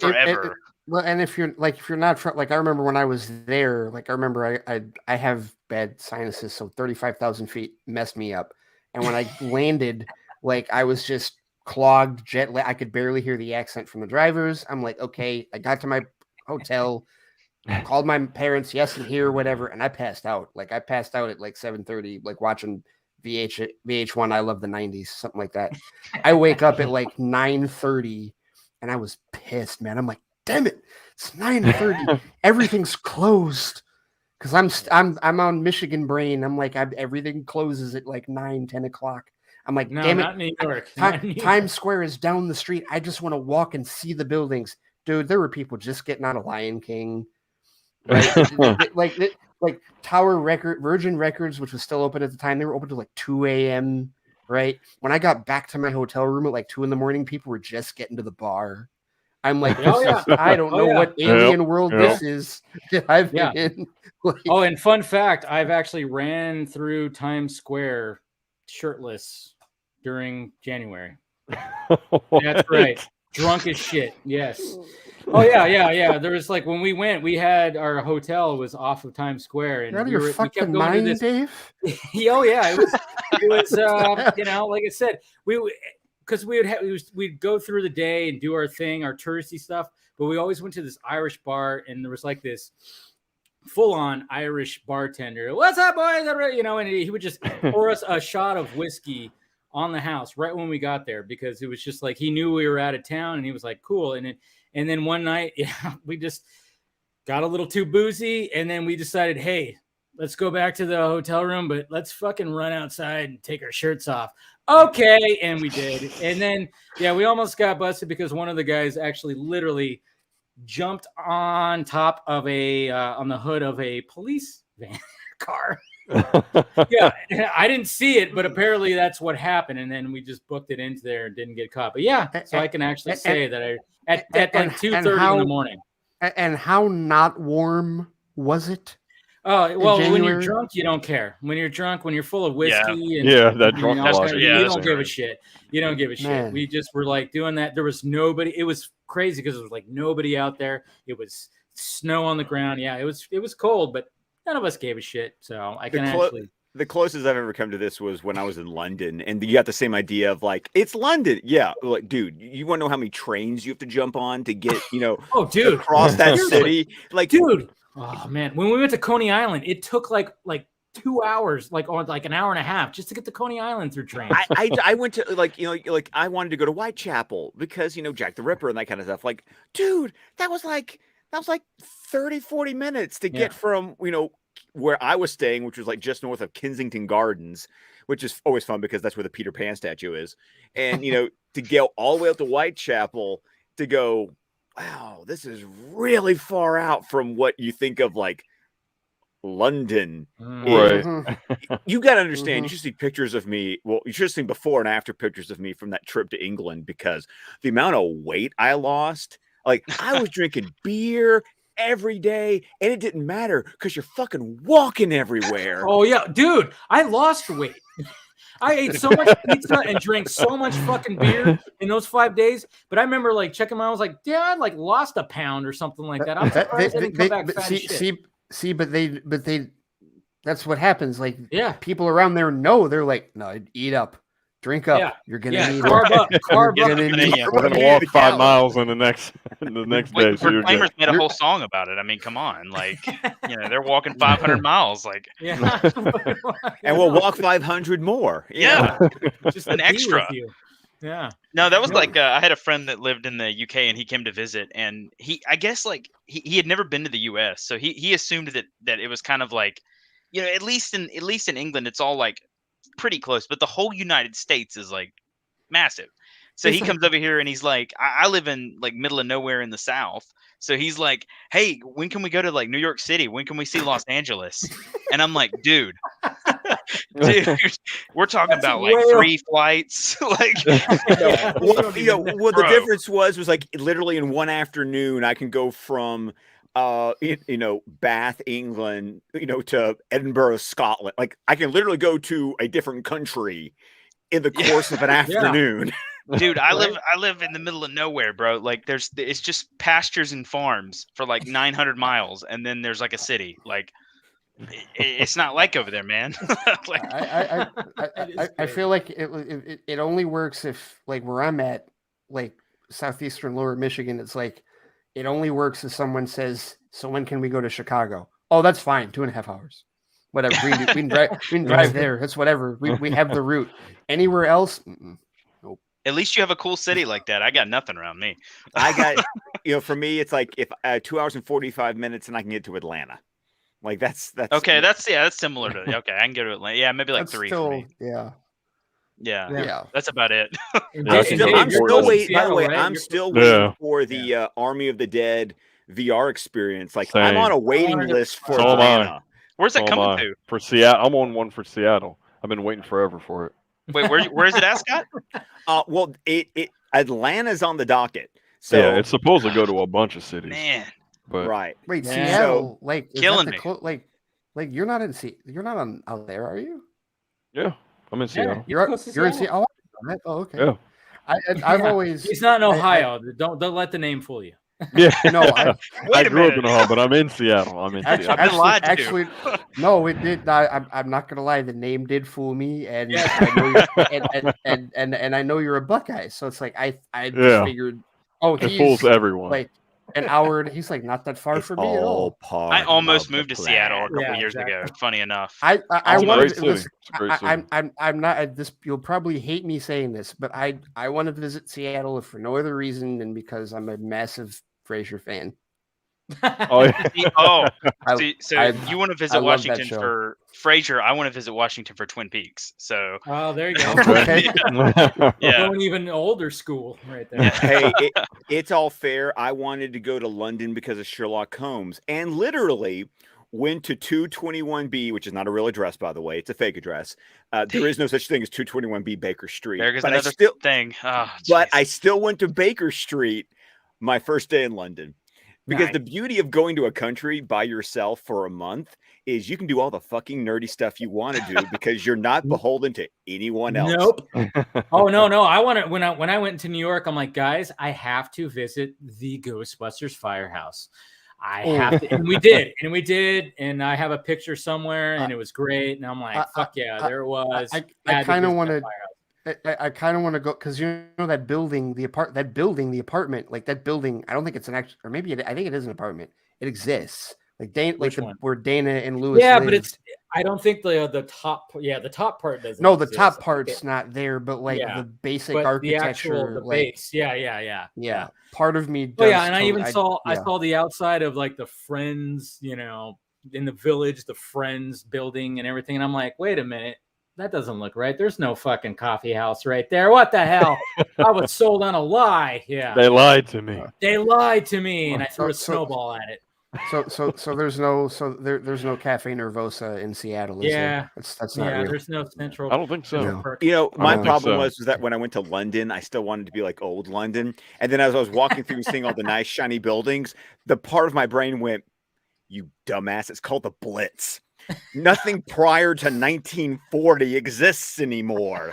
forever. Well, and if you're not like, I remember when I was there, like I remember I have bad sinuses, so 35,000 feet messed me up. And when I landed, like I was just clogged, jet lag. I could barely hear the accent from the drivers. I'm like, okay, I got to my hotel, called my parents, yes, I'm here, whatever, and I passed out. Like I passed out at like 7:30, like watching VH1 I Love the 90s, something like that. I wake up at like 9:30 and I was pissed, man. I'm like, damn it, it's 9:30. Everything's closed because I'm on Michigan brain. I'm like, everything closes at like 9-10 o'clock. I'm like, no, damn not it, New York. Times Square is down the street. I just want to walk and see the buildings, dude. There were people just getting out of Lion King, right? like Tower Record, Virgin Records, which was still open at the time. They were open to like 2 a.m. Right when I got back to my hotel room at like 2 a.m, people were just getting to the bar. I'm like, I don't know what alien world this is that I've been in. Like, and fun fact, I've actually ran through Times Square shirtless during January. That's right. Drunk as shit. Yes. Oh yeah. There was like when we went, we had our hotel was off of Times Square, and you're out of your fucking mind, Dave. Oh yeah, it was you know, like I said, because we'd go through the day and do our thing, our touristy stuff, but we always went to this Irish bar, and there was like this full-on Irish bartender. What's up, boys? You know, and he would just pour us a shot of whiskey on the house right when we got there, because it was just like he knew we were out of town, and he was like, cool. And then one night, we just got a little too boozy, and then we decided, hey, let's go back to the hotel room, but let's fucking run outside and take our shirts off. Okay, and we did. And then, we almost got busted because one of the guys actually literally jumped on top of on the hood of a police van car. Yeah, I didn't see it, but apparently that's what happened. And then we just booked it into there and didn't get caught. But so I can actually say that I at like 2:30 in the morning. And how not warm was it? Oh, well, when you're drunk, you don't care. When you're drunk, when you're full of whiskey, you don't give a shit. You don't give a shit. Man. We just were like doing that. There was nobody. It was crazy because there was like nobody out there. It was snow on the ground. Yeah, it was cold, but none of us gave a shit. So I can actually. The closest I've ever come to this was when I was in London, and you got the same idea of like, it's London. Yeah. Like, dude, you want to know how many trains you have to jump on to get, dude, across that city? Like, dude, Oh man, when we went to Coney Island, it took like 2 hours, or like an hour and a half just to get to Coney Island through train. I went to like I wanted to go to Whitechapel because Jack the Ripper and that kind of stuff. Like, dude, that was like 30, 40 minutes to get from where I was staying, which was like just north of Kensington Gardens, which is always fun because that's where the Peter Pan statue is. And to go all the way up to Whitechapel to go, wow, this is really far out from what you think of like London. Right. You got to understand, you should see pictures of me. Well, you should have seen before and after pictures of me from that trip to England, because the amount of weight I lost, like I was drinking beer every day and it didn't matter because you're fucking walking everywhere. Oh yeah, dude, I lost weight. I ate so much pizza and drank so much fucking beer in those 5 days. But I remember like checking my, I was like, yeah, I like lost a pound or something like that. I'm surprised I didn't come back fat as shit. See, but they, that's what happens. Like, people around there know, they're like, no, eat up, drink up. You're gonna need carb up. We're gonna walk 5 miles in the next day. So Reclaimers made a whole song about it. I mean, come on, like they're walking 500 miles, like and we'll walk 500 more. Just an extra. Yeah. No, that was like I had a friend that lived in the UK and he came to visit, and I guess like he had never been to the US, so he assumed that it was kind of like, at least in England it's all like pretty close, but the whole United States is like massive. So he comes over here and he's like, I live in like middle of nowhere in the South. So he's like, hey, when can we go to like New York City? When can we see Los Angeles? And I'm like, dude, we're talking about like free flights. Like, the difference was like literally in one afternoon, I can go from, Bath, England, to Edinburgh, Scotland. Like I can literally go to a different country in the course of an afternoon. Dude, I live in the middle of nowhere, bro. Like it's just pastures and farms for like 900 miles, and then there's like a city. Like it's not like over there, man. Like, I feel like it only works if, like, where I'm at, like southeastern lower Michigan, it's like it only works if someone says, so when can we go to Chicago? Oh, that's fine, 2.5 hours. Whatever. We can drive there. That's whatever. We have the route. Anywhere else? Nope. At least you have a cool city like that. I got nothing around me. I got, for me, it's like if 2 hours and 45 minutes and I can get to Atlanta. Like that's okay. That's similar to, okay. I can go to Atlanta. Yeah. Maybe like that's 3 still, for me. Yeah. That's about it. I'm still waiting. By the way, I'm still waiting for the Army of the Dead VR experience. Like I'm on a waiting list for Atlanta. Where's that coming to? For Seattle, I'm on one for Seattle. I've been waiting forever for it. Wait, where is it at, Scott? Well, Atlanta's on the docket. So yeah, it's supposed to go to a bunch of cities. Man, but right. Wait, Seattle, so, like killing me. Like you're not on out there, are you? Yeah, I'm in Seattle. You're in Seattle. Oh, okay. Yeah. I've always. He's not in Ohio. Don't let the name fool you. Yeah, no, I grew up in Ohio, but I'm in Seattle. I've been lied to. Actually, no, it did. I'm not gonna lie. The name did fool me, and I know and I know you're a Buckeye, so it's like I just figured. Oh, it fools everyone. Like an hour. He's like not that far from me at all. I almost moved to Seattle a couple years ago. Funny enough, I wanted to listen. I'm not at this. You'll probably hate me saying this, but I want to visit Seattle for no other reason than because I'm a massive Frasier fan. Oh, yeah. You want to visit Washington for Frasier? I want to visit Washington for Twin Peaks. So, there you go. Okay. Going even older school right there. Hey, it's all fair. I wanted to go to London because of Sherlock Holmes, and literally went to 221B, which is not a real address, by the way. It's a fake address. There is no such thing as 221B Baker Street. There's another thing. But I still went to Baker Street my first day in London. Because the beauty of going to a country by yourself for a month is you can do all the fucking nerdy stuff you want to do because you're not beholden to anyone else. Nope. Oh no. I want to. When I went to New York, I'm like, guys, I have to visit the Ghostbusters firehouse. I have to, and we did, and I have a picture somewhere, and it was great. And I'm like, fuck yeah, there it was. I kind of want to. I kind of want to go because that building, the apartment, like that building. I don't think it's an actual, or maybe I think it is an apartment. It exists Like Dana, where Dana and Lewis. Yeah, but I don't think the top. Yeah, the top part doesn't. No, the top part's not there, but the basic architecture, the base. Yeah. Part of me does. Oh, yeah, and I saw the outside of like the Friends, in the village, the Friends building and everything, and I'm like, wait a minute. That doesn't look right. There's no fucking coffee house right there. What the hell? I was sold on a lie. Yeah. They lied to me. And I threw a snowball at it. So there's no Cafe Nervosa in Seattle, is there? That's not real. There's no central. I don't think so. No. My problem was that when I went to London, I still wanted to be like old London. And then as I was walking through and seeing all the nice shiny buildings, the part of my brain went, "You dumbass, it's called the Blitz. Nothing prior to 1940 exists anymore."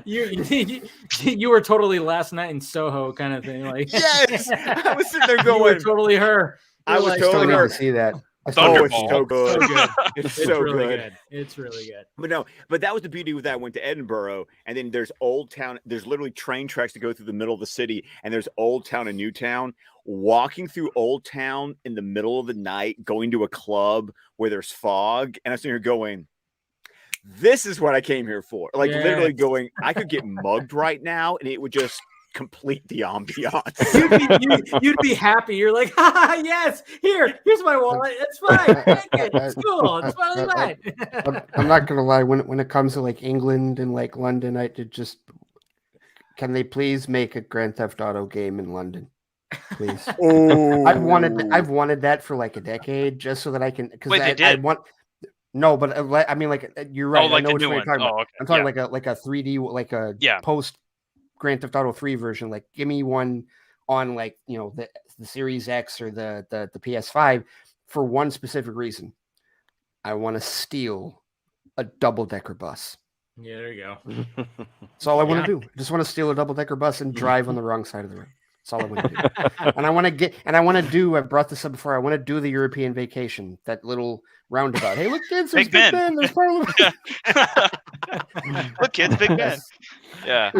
You were totally Last Night in Soho kind of thing. Like, yes, I was sitting there going, you were totally her. I was totally her. To see that. It's so good. It's so really good. It's really good. But that was the beauty with that. I went to Edinburgh, and then there's Old Town. There's literally train tracks to go through the middle of the city, and there's Old Town and New Town. Walking through Old Town in the middle of the night, going to a club where there's fog, and I'm sitting here going, "This is what I came here for." Like literally going, I could get mugged right now, and it would just complete the ambiance. You'd be happy. You're like, yes, here's my wallet. It's fine. It's cool. It's totally fine. I'm not gonna lie. When it comes to like England and like London, can they please make a Grand Theft Auto game in London? Please. I've wanted that for like a decade just so that I can. Because I want. No, but I mean, like you're right. I know what you're talking about. Okay. I'm talking like a 3D, like a post Grand Theft Auto 3 version. Like, give me one on like the Series X or the PS5 for one specific reason. I want to steal a double-decker bus. Yeah, there you go. That's all I want to do. I just want to steal a double-decker bus and drive on the wrong side of the road. That's all I want to do. I brought this up before. I want to do the European vacation, that little roundabout. Hey, look, kids, there's Big Ben. There's Parliament. Look, kids, Big Ben. Yeah.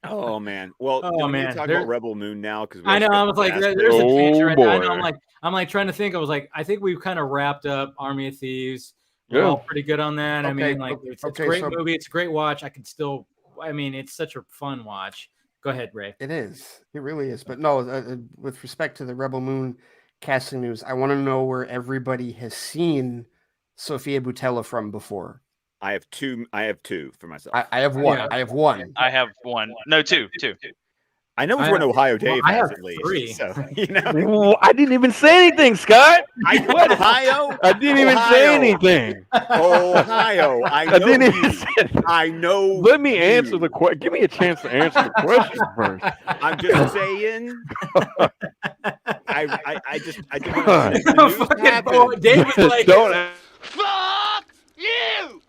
Oh man. Well, man, talk about Rebel Moon now because I know. I was like, there's a tangent right there. I know. I'm like trying to think. I was like, I think we've kind of wrapped up Army of Thieves. We're all pretty good on that. Okay, I mean, like, it's a great movie. It's a great watch. It's such a fun watch. Go ahead, Ray. It is. It really is. But no, with respect to the Rebel Moon casting news, I want to know where everybody has seen Sofia Boutella from before. I have two for myself. I have one. Yeah. I have one. I have one. No, two. I know it's one Ohio Dave has at least. 3. So, I didn't even say anything, Scott. Ohio? I didn't even say anything. Ohio. I know. Let me answer the question. Give me a chance to answer the question first. I'm just saying. I didn't want to Dave was like, don't. Fuck you.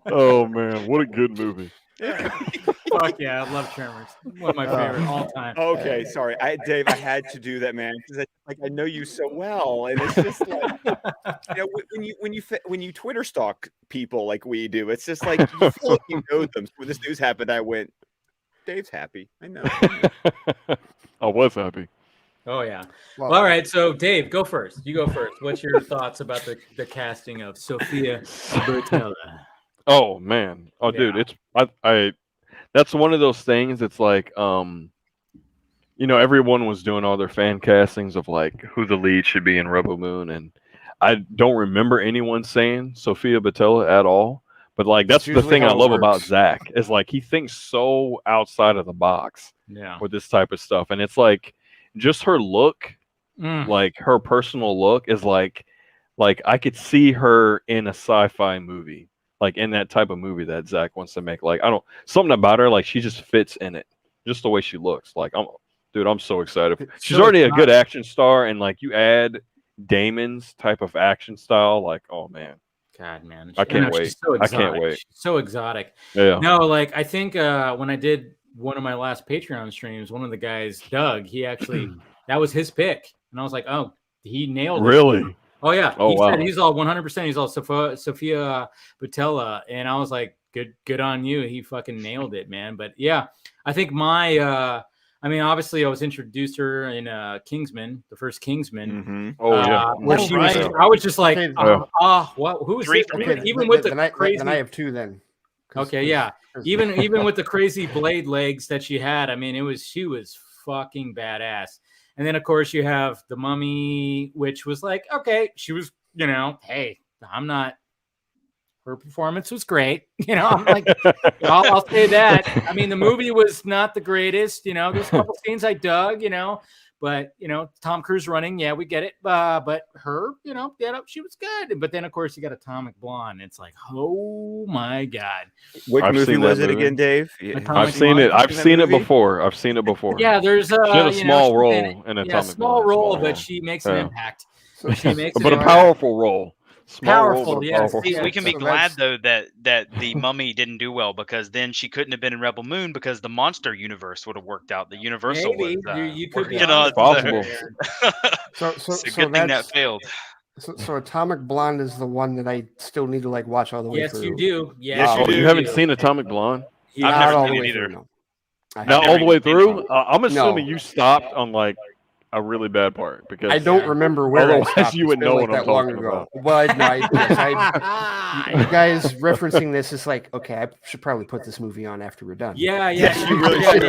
Oh man, what a good movie! Fuck yeah, I love Tremors. One of my favorite all time. Okay, sorry, Dave, I had to do that, man, because I know you so well, and it's just like when you Twitter stalk people like we do, it's just like you feel like you know them. So when this news happened, I went, Dave's happy. I know. I was happy. Oh yeah. Well, all right. So Dave, go first. You go first. What's your thoughts about the casting of Sofia Boutella? Oh man. Oh dude, it's I that's one of those things. It's like everyone was doing all their fan castings of like who the lead should be in Rebel Moon, and I don't remember anyone saying Sofia Boutella at all. But like that's the thing I love about Zach is like he thinks so outside of the box with this type of stuff, and it's like. Just her look, like her personal look is like I could see her in a sci-fi movie, like in that type of movie that Zach wants to make. Like something about her, like she just fits in it, just the way she looks. Like I'm so excited. She's already a good action star, and like you add Damon's type of action style, like oh man. God, man, I can't wait. I can't wait. She's so exotic. Yeah. No, like I think when I did one of my last Patreon streams, one of the guys, Doug, he actually that was his pick, and I was like, oh, he nailed it. Really? Oh yeah. Oh, he said he's all 100%. He's all Sofia Boutella, and I was like, good on you. He fucking nailed it, man. But yeah, I think my I mean, obviously, I was introduced to her in Kingsman, the first Kingsman. Mm-hmm. Oh yeah, where she was. I was just like, what? Who is it? Even with the crazy. Then I have two. Then. Okay, yeah. Even with the crazy blade legs that she had, I mean, she was fucking badass. And then of course you have the Mummy, which was like, okay, she was, hey, I'm not. Her performance was great. I'm like, I'll say that. I mean, the movie was not the greatest. There's a couple scenes I dug. But Tom Cruise running, yeah, we get it. But her, she was good. But then of course you got Atomic Blonde. It's like, oh my god, which movie was it again, Dave? I've seen it. I've seen it before. Yeah, there's she had a small role in Atomic small Blonde. role, but she makes an impact. So she makes a powerful role. Powerful, yes. We can be glad though that the Mummy didn't do well, because then she couldn't have been in Rebel Moon, because the monster universe would have worked out. The Universal was you could be possible. So good thing that failed. So Atomic Blonde is the one that I still need to watch all the way through. Yes, you do. Yes, you haven't seen Atomic Blonde? I've never seen it either. Not all the way through? I'm assuming you stopped on a really bad part, because I don't remember where. Otherwise, you would know what I'm talking about. Well, no, you guys referencing this is like, okay, I should probably put this movie on after we're done. Yeah, you really should.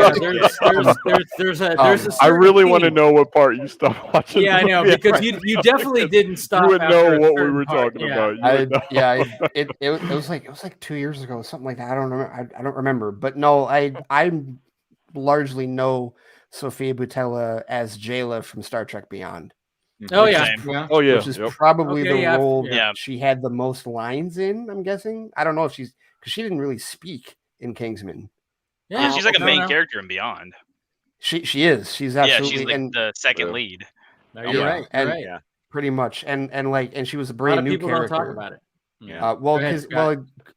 There's a I really want to know what part you stopped watching. Yeah, I know, because you definitely didn't stop. You would know what we were talking about. It was like 2 years ago, something like that. I don't remember. I don't remember, but no, I largely know Sophia Boutella as Jayla from Star Trek Beyond. Oh yeah, which is probably the role that she had the most lines in. I'm guessing. I don't know if because she didn't really speak in Kingsman. Yeah, she's like a main character in Beyond. She is. She's absolutely. She's like the second lead. No, you're right. Pretty much, and she was a brand new character. Don't talk about it. Yeah.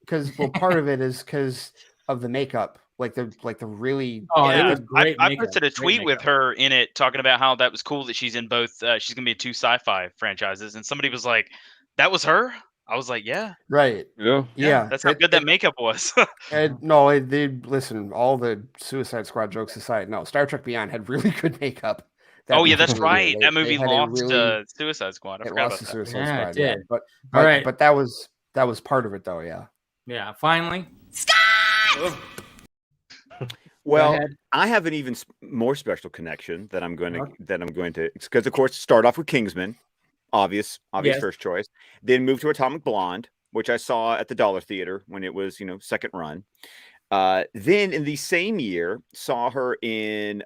Because part of it is because of the makeup. Like the really it was great. I posted a tweet with her in it talking about how that was cool that she's in both. She's gonna be in 2 sci-fi franchises, and somebody was like, "That was her." I was like, "Yeah, right, yeah." That's how good that makeup was. Listen. All the Suicide Squad jokes aside, no, Star Trek Beyond had really good makeup. That's right. That movie lost Suicide Squad. It lost to Suicide Squad. It did. But right. But that was part of it, though. Yeah. Yeah. Finally. Scott. Well, I have an even more special connection that I'm going to because of course start off with Kingsman, obvious first choice, then move to Atomic Blonde, which I saw at the Dollar Theater when it was second run. Then in the same year saw her in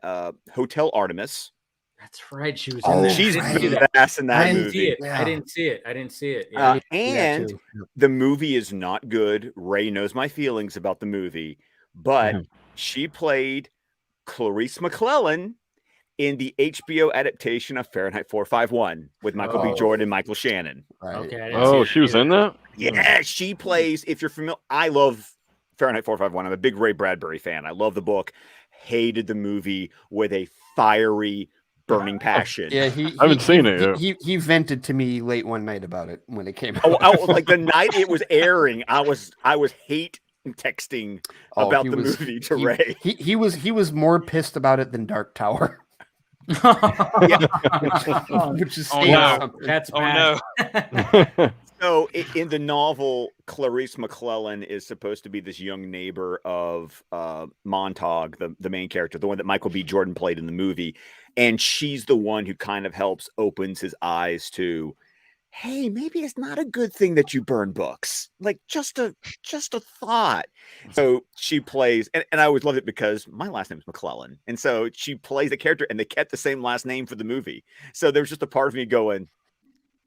Hotel Artemis. That's right. She was in there. She's badass in that movie. I didn't see it. Yeah. And the movie is not good. Ray knows my feelings about the movie, but she played Clarice McClellan in the HBO adaptation of Fahrenheit 451 with Michael B. Jordan and Michael Shannon. Right. Okay. She was in that? Yeah, she plays, if you're familiar, I love Fahrenheit 451. I'm a big Ray Bradbury fan. I love the book. Hated the movie with a fiery, burning passion. Yeah, I haven't seen it. He vented to me late one night about it when it came out. Like the night it was airing, I was hate texting about the movie to Ray. He was more pissed about it than Dark Tower. Which is that's bad. No. So in the novel, Clarice McClellan is supposed to be this young neighbor of Montauk, the main character, the one that Michael B. Jordan played in the movie, and she's the one who kind of opens his eyes to, hey, maybe it's not a good thing that you burn books. Like just a thought. So she plays, and I always loved it because my last name is McClellan. And so she plays the character and they kept the same last name for the movie. So there was just a part of me going,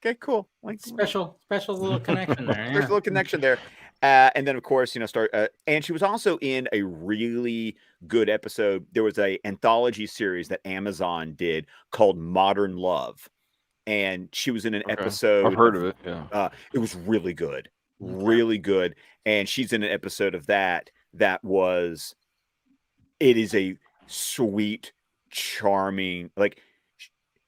okay, cool. Like special little connection there. There's a little connection there. And then of course, and she was also in a really good episode. There was a anthology series that Amazon did called Modern Love. And she was in an episode. I've heard of it. Yeah. It was really good. Really good. And she's in an episode of that was, it is a sweet, charming, like,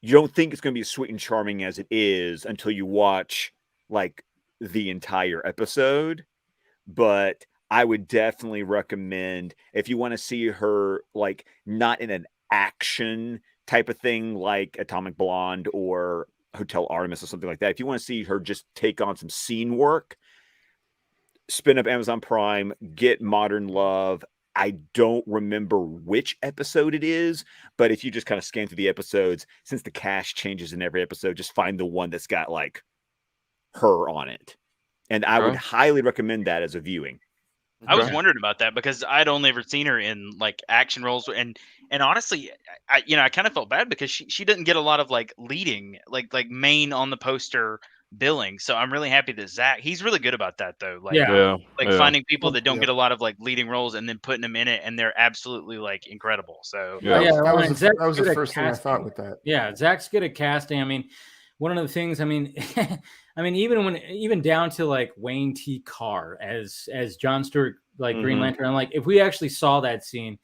you don't think it's going to be as sweet and charming as it is until you watch like the entire episode. But I would definitely recommend, if you want to see her, like, not in an action type of thing like Atomic Blonde or Hotel Artemis or something like that, if you want to see her just take on some scene work, spin up Amazon Prime, get Modern Love. I don't remember which episode it is, but if you just kind of scan through the episodes, since the cast changes in every episode, just find the one that's got like her on it. And I would highly recommend that as a viewing. I was wondering about that because I'd only ever seen her in like action roles, and honestly, I kind of felt bad because she didn't get a lot of like leading, like main on the poster billing. So I'm really happy that Zach, he's really good about that though. Like, finding people that don't get a lot of like leading roles and then putting them in it, and they're absolutely like incredible. So that was the first thing I thought with that. Yeah, Zach's good at casting. I mean, one of the things, I mean, even down to like Wayne T. Carr as John Stewart, like Green Lantern. I'm like, if we actually saw that scene,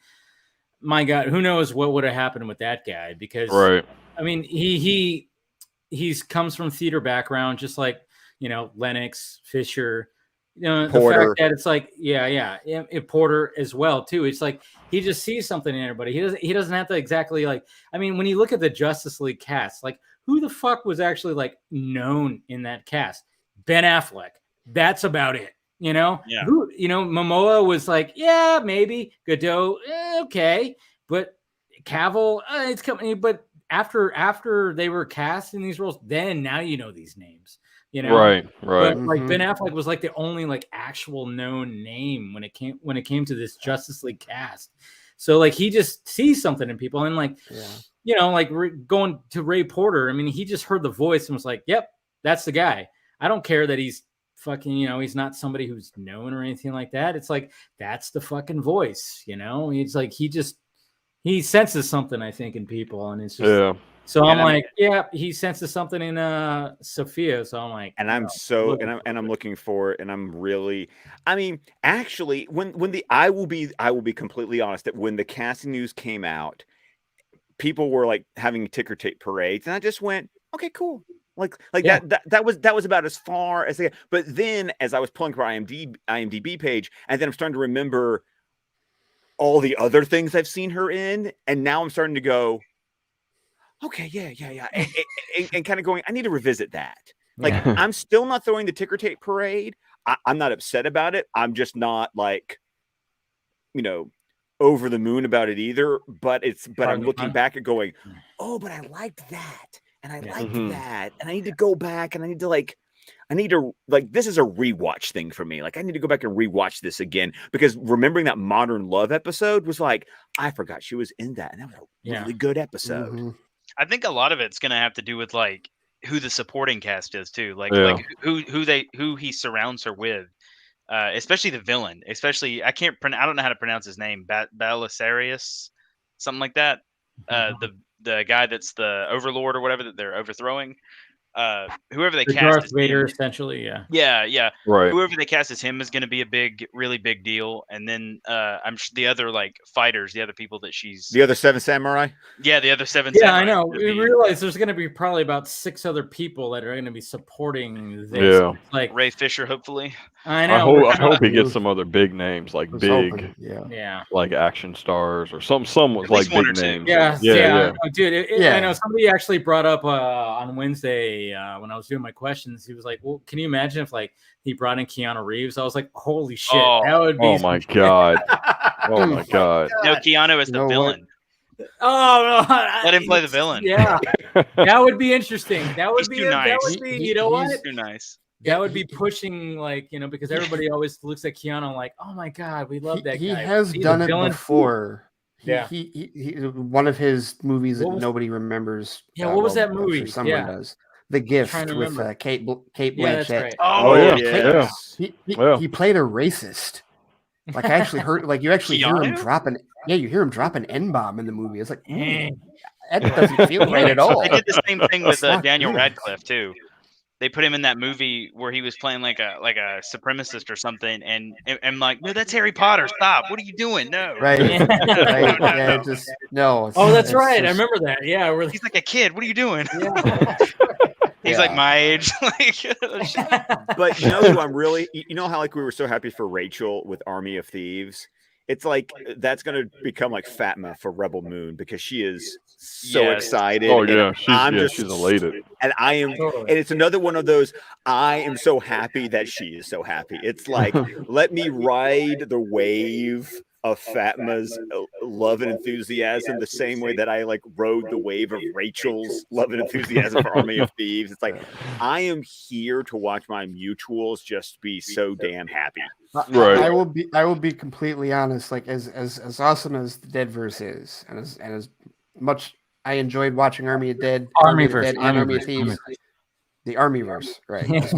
my God, who knows what would have happened with that guy? Because I mean, he's comes from theater background, just like, you know, Lennox, Fisher, you know, Porter. The fact that it's like, Porter as well too. It's like he just sees something in everybody. He doesn't have to exactly like. I mean, when you look at the Justice League cast, like who the fuck was actually like known in that cast? Ben Affleck. That's about it. You know, Who, you know, Momoa was like, yeah, maybe Godot, okay, but Cavill, it's coming. But after they were cast in these roles, then now you know these names. You know, right. But like Ben Affleck was like the only like actual known name when it came to this Justice League cast. So like he just sees something in people, and like you know, like going to Ray Porter. I mean, he just heard the voice and was like, "Yep, that's the guy." I don't care that he's fucking, you know, he's not somebody who's known or anything like that. It's like that's the fucking voice. You know, it's like he senses something, I think, in people, and it's just So I'm like, he senses something in Sophia. So I'm like, and I'm looking for it, and I'm really, I mean, actually, when I will be completely honest that when the casting news came out, people were like having ticker tape parades, and I just went, okay, cool. That was about as far as they. But then, as I was pulling for IMDb page, and then I'm starting to remember all the other things I've seen her in, and now I'm starting to go, okay, yeah, and kind of going, I need to revisit that. Like, I'm still not throwing the ticker tape parade. I'm not upset about it. I'm just not like, you know, over the moon about it either. But I'm looking back and going, oh, but I liked that. And I liked that. And I need to go back, and I need to this is a rewatch thing for me. Like, I need to go back and rewatch this again, because remembering that Modern Love episode was like, I forgot she was in that. And that was a really good episode. I think a lot of it's going to have to do with like who the supporting cast is too. Like who he surrounds her with, especially the villain, especially, I don't know how to pronounce his name. Belisarius, something like that. The guy that's the overlord or whatever that they're overthrowing. Whoever they cast Darth as Vader, him, essentially, yeah, right. Whoever they cast as him is going to be really big deal. And then I'm sure the other like fighters, the other people that she's the other 7 samurai. Yeah, the other 7 Yeah, samurai. I know. We realize there's going to be probably about 6 other people that are going to be supporting this. Yeah, like Ray Fisher, hopefully. I know. I hope he gets some other big names, like big, yeah, like action stars or some with like big names. Yeah. Dude, I know somebody actually brought up on Wednesday when I was doing my questions. He was like, "Well, can you imagine if like he brought in Keanu Reeves?" I was like, "Holy shit, that would be!" Oh my god! Oh my god! No, Keanu is the villain. Oh no! Let him play the villain. Yeah, that would be interesting. That would be. Nice. That would be. You know what? He's too nice. That would be pushing, like, you know, because everybody always looks at Keanu like, oh my god, we love that guy. He has done it before. He one of his movies that nobody remembers. Yeah, what was that movie? Someone does. The Gift with Kate Blanchett. That's right. Oh yeah. He played a racist. Like, I actually heard, like, you actually hear him dropping. Yeah, you hear him drop an N-bomb in the movie. It's like, that doesn't feel right at all. They did the same thing with Daniel Radcliffe too. They put him in that movie where he was playing like a supremacist or something, and like, no, that's Harry Potter. Stop! What are you doing? No. Right. Yeah, just no. Oh, that's right. I remember that. Yeah, he's like a kid. What are you doing? Yeah. He's like my age. But you know who I'm really, you know how like we were so happy for Rachel with Army of Thieves, it's like that's going to become like Fatma for Rebel Moon because she is so excited. Oh yeah, she's elated, and I am, and it's another one of those. I am so happy that she is so happy. It's like let me ride the wave of Fatma's love and enthusiasm the same way that I like rode the wave of Rachel's love and enthusiasm for Army of Thieves. It's like I am here to watch my mutuals just be so damn happy. Right. I will be completely honest. Like as awesome as the Deadverse is, and as much I enjoyed watching Army of Dead, Army of Thieves, the Armyverse, right? As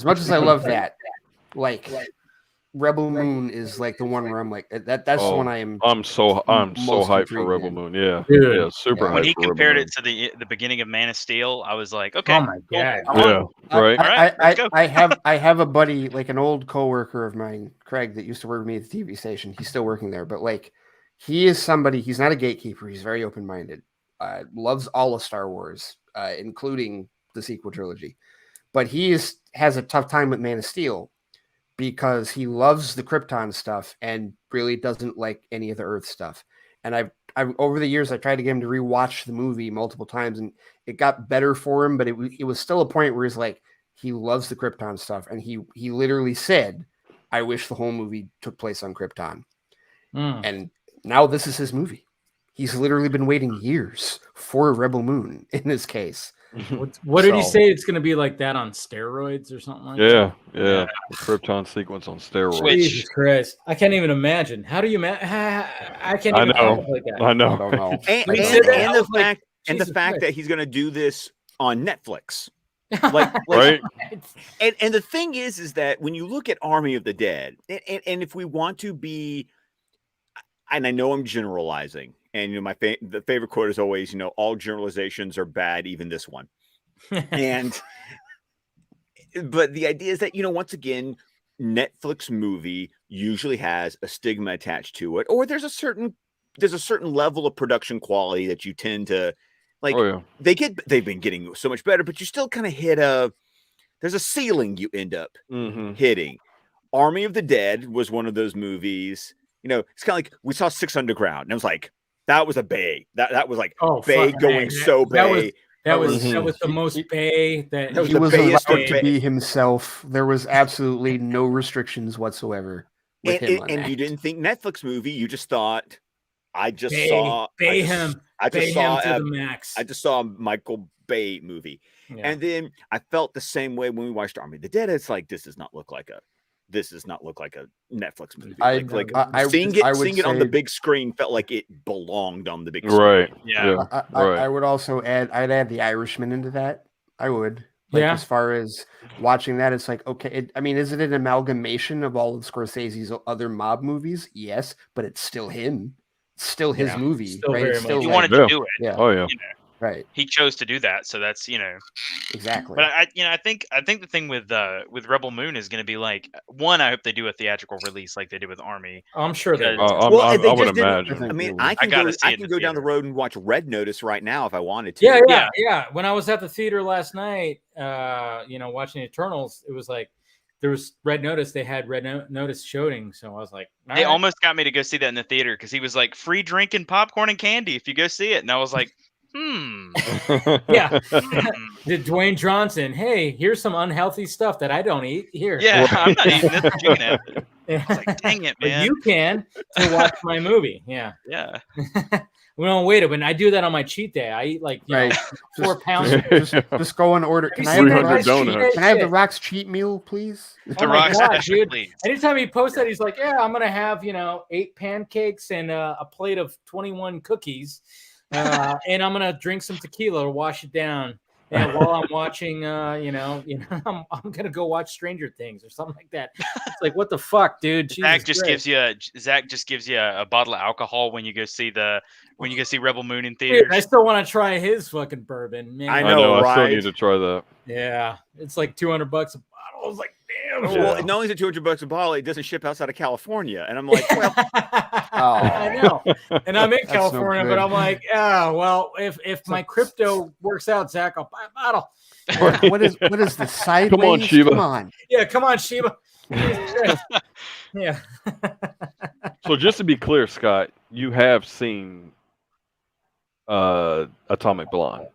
much as I love that, like Rebel Moon is like the one where I'm like that's the one I'm so hyped for Rebel Moon. Yeah. Yeah, super hyped. When he compared it to the beginning of Man of Steel, I was like, okay. Oh my god. Yeah, right. I have a buddy, like an old coworker of mine, Craig, that used to work with me at the TV station. He's still working there, but like he is somebody, he's not a gatekeeper, he's very open-minded. Loves all of Star Wars, including the sequel trilogy. But he has a tough time with Man of Steel because he loves the Krypton stuff and really doesn't like any of the Earth stuff. And I've over the years, I tried to get him to rewatch the movie multiple times, and it got better for him, but it was still a point where he's like, he loves the Krypton stuff. And he literally said, I wish the whole movie took place on Krypton. And now this is his movie. He's literally been waiting years for Rebel Moon in this case. What did he say? It's going to be like that on steroids or something like that? Yeah. The Krypton sequence on steroids. Jesus Christ. I can't even imagine. How do you I can't even like that. I know. And the fact that he's going to do this on Netflix. Like right. And the thing is that when you look at Army of the Dead, and if we want to be, and I know I'm generalizing, and you know the favorite quote is always, you know, all generalizations are bad, even this one. And but the idea is that, you know, once again, Netflix movie usually has a stigma attached to it, or there's a certain level of production quality that you tend to like. They've been getting so much better, but you still kind of hit there's a ceiling you end up hitting. Army of the Dead was one of those movies. You know, it's kind of like we saw Six Underground, and it was like that was a bay. That was like bay going so bay. That was the most bay that he was allowed to be himself. There was absolutely no restrictions whatsoever with him. And you didn't think Netflix movie. You just thought, I just saw the max. I just saw a Michael Bay movie, and then I felt the same way when we watched Army of the Dead. It's like this does not look like a Netflix movie. Seeing it on the big screen felt like it belonged on the big screen. Right. Yeah. I would also add The Irishman into that. I would. As far as watching that, it's like, okay, is it an amalgamation of all of Scorsese's other mob movies? Yes, but it's still him. It's still his movie, right? He wanted to do it. Yeah. Oh yeah. You know, right. He chose to do that, so that's, you know, exactly. But I think the thing with Rebel Moon is going to be like, one, I hope they do a theatrical release like they did with Army. I'm sure they will. I would imagine. I mean, I can go down the road and watch Red Notice right now if I wanted to. Yeah. When I was at the theater last night, you know, watching Eternals, it was like there was Red Notice. They had Red Notice showing, so I was like, they almost got me to go see that in the theater because he was like, free drinking popcorn and candy if you go see it, and I was like, yeah. Did Dwayne Johnson? Hey, here's some unhealthy stuff that I don't eat. Here. Yeah, I'm not eating this. You can have it. I was like, dang it, man. But you can to watch my movie. Yeah. Yeah. Well, wait a minute. I do that on my cheat day. I eat like 4 pounds. Just go and order. Can I have the Rock's cheat meal, please? The Rock's dude. Anytime he posts that, he's like, yeah, I'm gonna have 8 pancakes and a plate of 21 cookies. And I'm gonna drink some tequila to wash it down. And while I'm watching, I'm gonna go watch Stranger Things or something like that. It's like, what the fuck, dude? Zach just gives you a bottle of alcohol when you go see Rebel Moon in theaters. Dude, I still want to try his fucking bourbon. Man. I know, right? I still need to try that. Yeah, it's like $200 a bottle. I was like, damn. Well, not only is it $200 a bottle, it doesn't ship outside of California, and I'm like, well, I know. And I'm in California, but I'm like, well, if my crypto works out, Zach, I'll buy a bottle. What is the sideways? Come on, Sheba. Come on. Yeah, come on, Sheba. Yeah. So just to be clear, Scott, you have seen Atomic Blonde.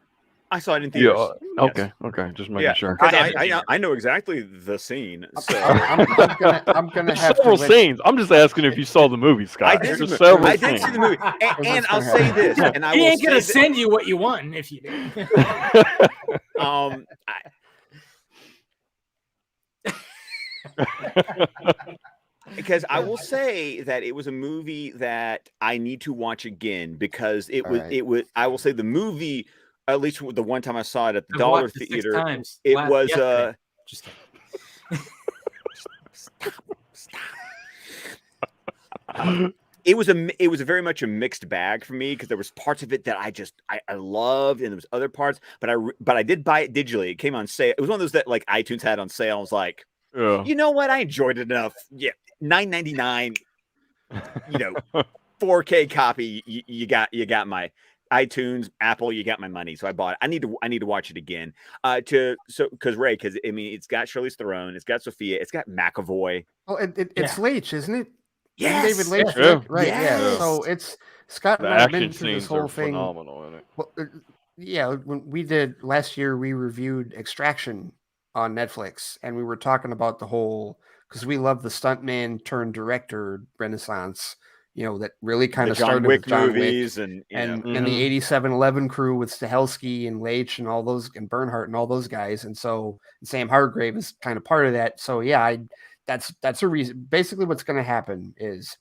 I saw it in theaters. Yeah, okay, just making sure. I know exactly the scene. So I'm gonna have several scenes. I'm just asking if you saw the movie, Scott. I did see the movie, and I'll say this, and I he will ain't gonna send you what you want if you do. Because I will say that it was a movie that I need to watch again because it was. I will say the movie. At least the one time I saw it at the Dollar Theater, it was just kidding. It was a very much a mixed bag for me because there was parts of it that I loved and there was other parts, but I did buy it digitally. It came on sale. It was one of those that like iTunes had on sale. I was like, you know what? I enjoyed it enough. Yeah, $9.99. 4K copy. You got my iTunes, Apple, you got my money, so I bought it. I need to watch it again. Because I mean, it's got Charlize Theron, it's got Sophia, it's got McAvoy. Oh, it's Leitch, isn't it? Yes, David Leitch, right? Yes. Yeah. So it's Scott the and I have action been through this scenes whole are thing. phenomenal in it. Well, when we did last year, we reviewed Extraction on Netflix, and we were talking about the whole because we love the stuntman turned director renaissance. That really kind of started with John movies Wick and the 8711 crew with Stahelski and Leitch and all those and Bernhardt and all those guys. And so Sam Hargrave is kind of part of that. So yeah, that's a reason. Basically what's going to happen is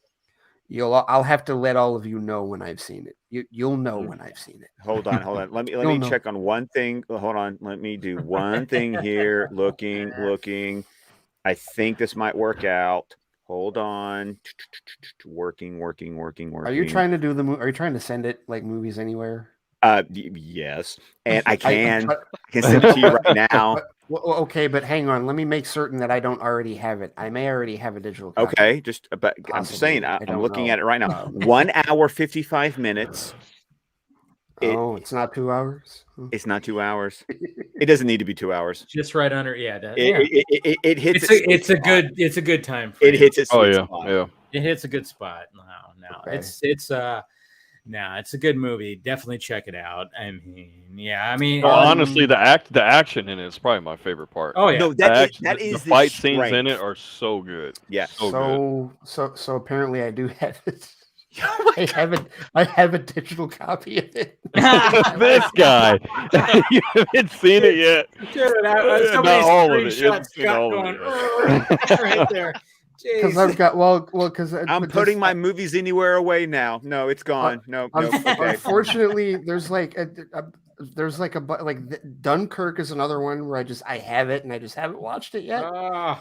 I'll have to let all of you know when I've seen it. You'll know when I've seen it. Hold on. Let me check on one thing. Hold on. Let me do one thing here. Looking. I think this might work out. Hold on. Working. Are you trying to do Are you trying to send it like movies anywhere? Yes, and I can send it to you right now. Okay, but hang on. Let me make certain that I don't already have it. I may already have a digital copy. Okay, but I'm just saying. I'm looking at it right now. 1 hour 55 minutes. It's not 2 hours. It's not 2 hours. It doesn't need to be 2 hours. Just right under. Yeah, it hits. It's a good time. It hits its spot. Yeah. It hits a good spot. No. Okay. It's a good movie. Definitely check it out. I mean, honestly, the action in it is probably my favorite part. Oh yeah, no, the fight scenes in it are so good. Yeah, so apparently I do have it. I have a digital copy of it. This guy, you haven't seen it yet. Not all of it. You haven't seen all of it. Right there. Because I've got because I'm putting my movies anywhere away now. No, it's gone. No. Okay. Unfortunately, there's like Dunkirk is another one where I have it and I just haven't watched it yet.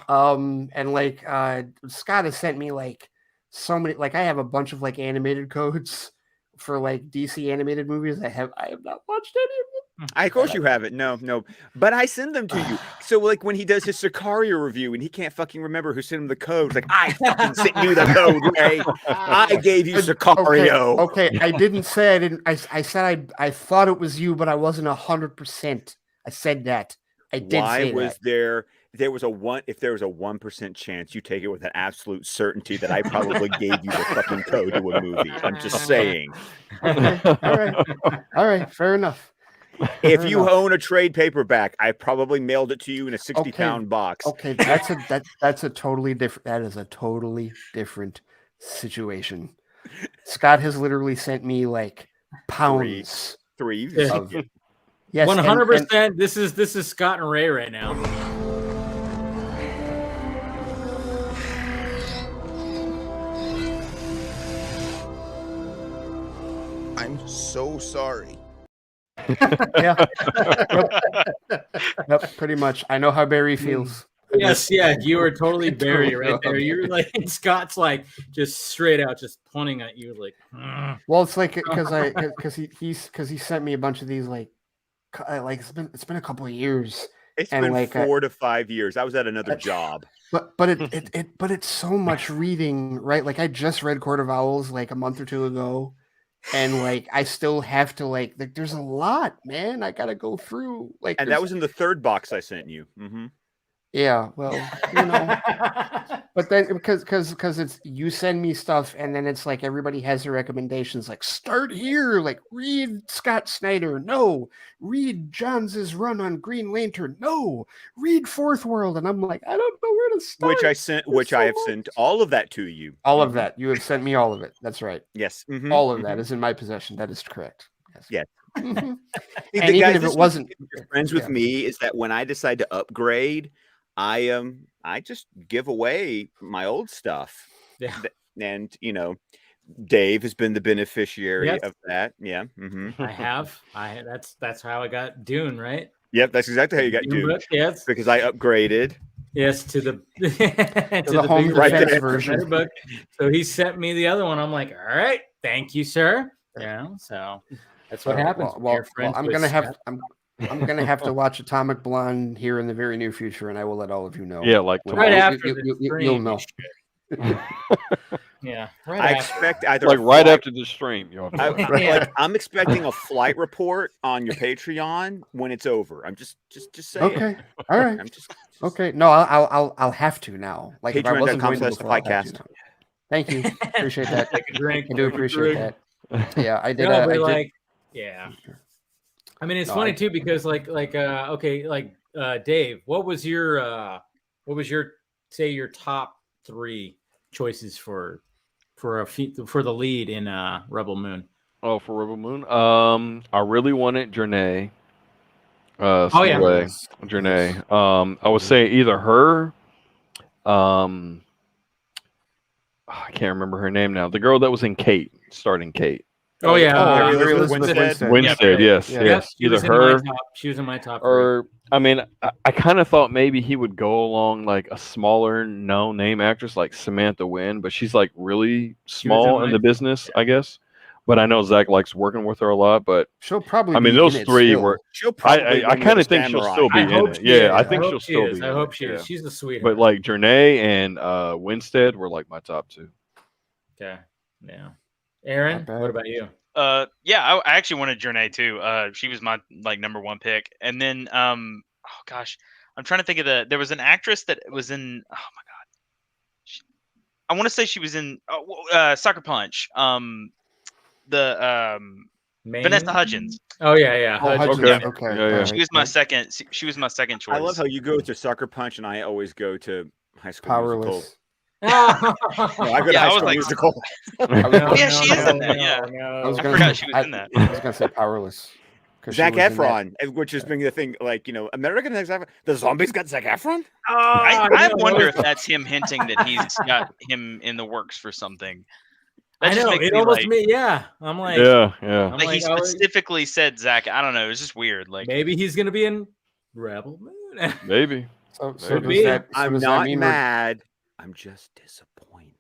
And like Scott has sent me like so many, like I have a bunch of like animated codes for like DC animated movies. I have not watched any of them. Of course you haven't. No. But I send them to you. So like when he does his Sicario review and he can't fucking remember who sent him the code, it's like I fucking sent you the code, Ray. I gave you Sicario. Okay. I didn't say I didn't. I said I thought it was you, but I wasn't 100%. I said that. I did. Why was that. If there was a 1% chance, you take it with an absolute certainty that I probably gave you the fucking code to a movie. I'm just saying. Okay. All right. Fair enough. If you own a trade paperback, I probably mailed it to you in a 60-pound box. Okay, that's a totally different. That is a totally different situation. Scott has literally sent me like pounds. Three. Yes, 100%. This is Scott and Ray right now. I'm so sorry. Yeah. Yep, pretty much. I know how Barry feels. Yes, yeah, you were totally Barry right there. You're like, Scott's like just straight out, just pointing at you like. Well, it's like because he sent me a bunch of these like it's been a couple of years. It's been like 4 to 5 years. I was at another job. But it's so much reading, right? Like I just read Court of Owls like a month or two ago. And like I still have to like there's a lot, man. I gotta go through like. And that was in the third box I sent you. Mm-hmm. Yeah, well, but then because it's you send me stuff and then it's like everybody has their recommendations, like start here, like read Scott Snyder, no, read Johns' run on Green Lantern, no, read Fourth World, and I'm like, I don't know where to start. I have sent all of that to you. All of that. You have sent me all of it. That's right. Yes. All of that is in my possession. That is correct. Yes. Yeah. And even guys, if it wasn't, you're friends with me, is that when I decide to upgrade, I just give away my old stuff. Yeah. And Dave has been the beneficiary of that. Yeah. I have. That's how I got Dune, right? Yep, that's exactly how you got Dune. Yes. Because I upgraded. Yes, to the to the home defense version. Book. So he sent me the other one. I'm like, all right, thank you, sir. Yeah. So that's what happens. Well, I'm gonna have to watch Atomic Blonde here in the very near future, and I will let all of you know. Yeah, like right after you'll know. Yeah, I expect either right after the stream. I'm expecting a flight report on your Patreon when it's over. I'm just saying. Okay, all right. I'm just okay. No, I'll have to now. Like if I wasn't going to before, I'll have to now. Thank you. Appreciate that. Take a drink. I do appreciate that. Yeah, I did. Yeah. I mean, it's funny too because Dave, what was your say your top 3 choices for the lead in Rebel Moon? Oh, for Rebel Moon, I really wanted Jernay. Jernay. I would say either her. I can't remember her name now. The girl that was in Kate, starting Kate. Oh yeah, Winstead. Yes. Either her. She was in my top. Or I mean, I kind of thought maybe he would go along like a smaller no-name actress like Samantha Wynn, but she's like really small in the business, I guess. But I know Zach likes working with her a lot. But she'll probably. I mean, those 3 were. I kind of think she'll still be in it. Yeah, I think she'll still be. I hope she is. She's the sweetheart. But like Jernay and Winstead were like my top 2. Okay. Yeah. Aaron, what about you? I actually wanted Jernay too. She was my number 1 pick. And then I'm trying to think of there was an actress that was in I want to say she was in Sucker Punch. Vanessa Hudgens. Oh yeah. Okay. She was my second. She was my second choice. I love how you go to Sucker Punch and I always go to High School Powerless. Musical. I go to High School Musical. She is in that. Yeah, I forgot she was in that. I was gonna say Powerless. Zac Efron, which has been the thing, American Zac Efron. The zombies got Zac Efron. I wonder if that's him hinting that he's got him in the works for something. I know it almost me. Yeah, I'm like, yeah. Like he specifically said Zach. I don't know. It's just weird. Like maybe he's gonna be in Rebel Moon. Maybe. So I'm not mad. I'm just disappointed.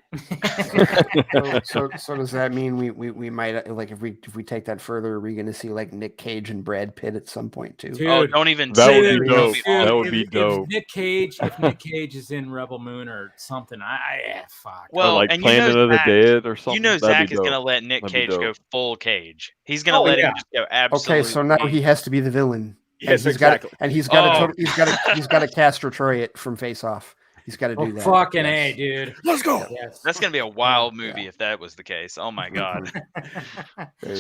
so does that mean we might if we take that further, are we going to see like Nick Cage and Brad Pitt at some point too? Dude, don't even. That would be dope. That would be dope. If Nick Cage is in Rebel Moon or something, fuck. Well, or like and Planet of the Dead or something. You know, Zach is going to let Nick Cage go full Cage. He's going to let him just go absolutely. Okay, so now he has to be the villain. Yes, exactly. He's got to Castro Troy it from Face Off. He's got to do that. Fucking A, dude. Let's go. Yes. That's going to be a wild movie if that was the case. Oh, my God.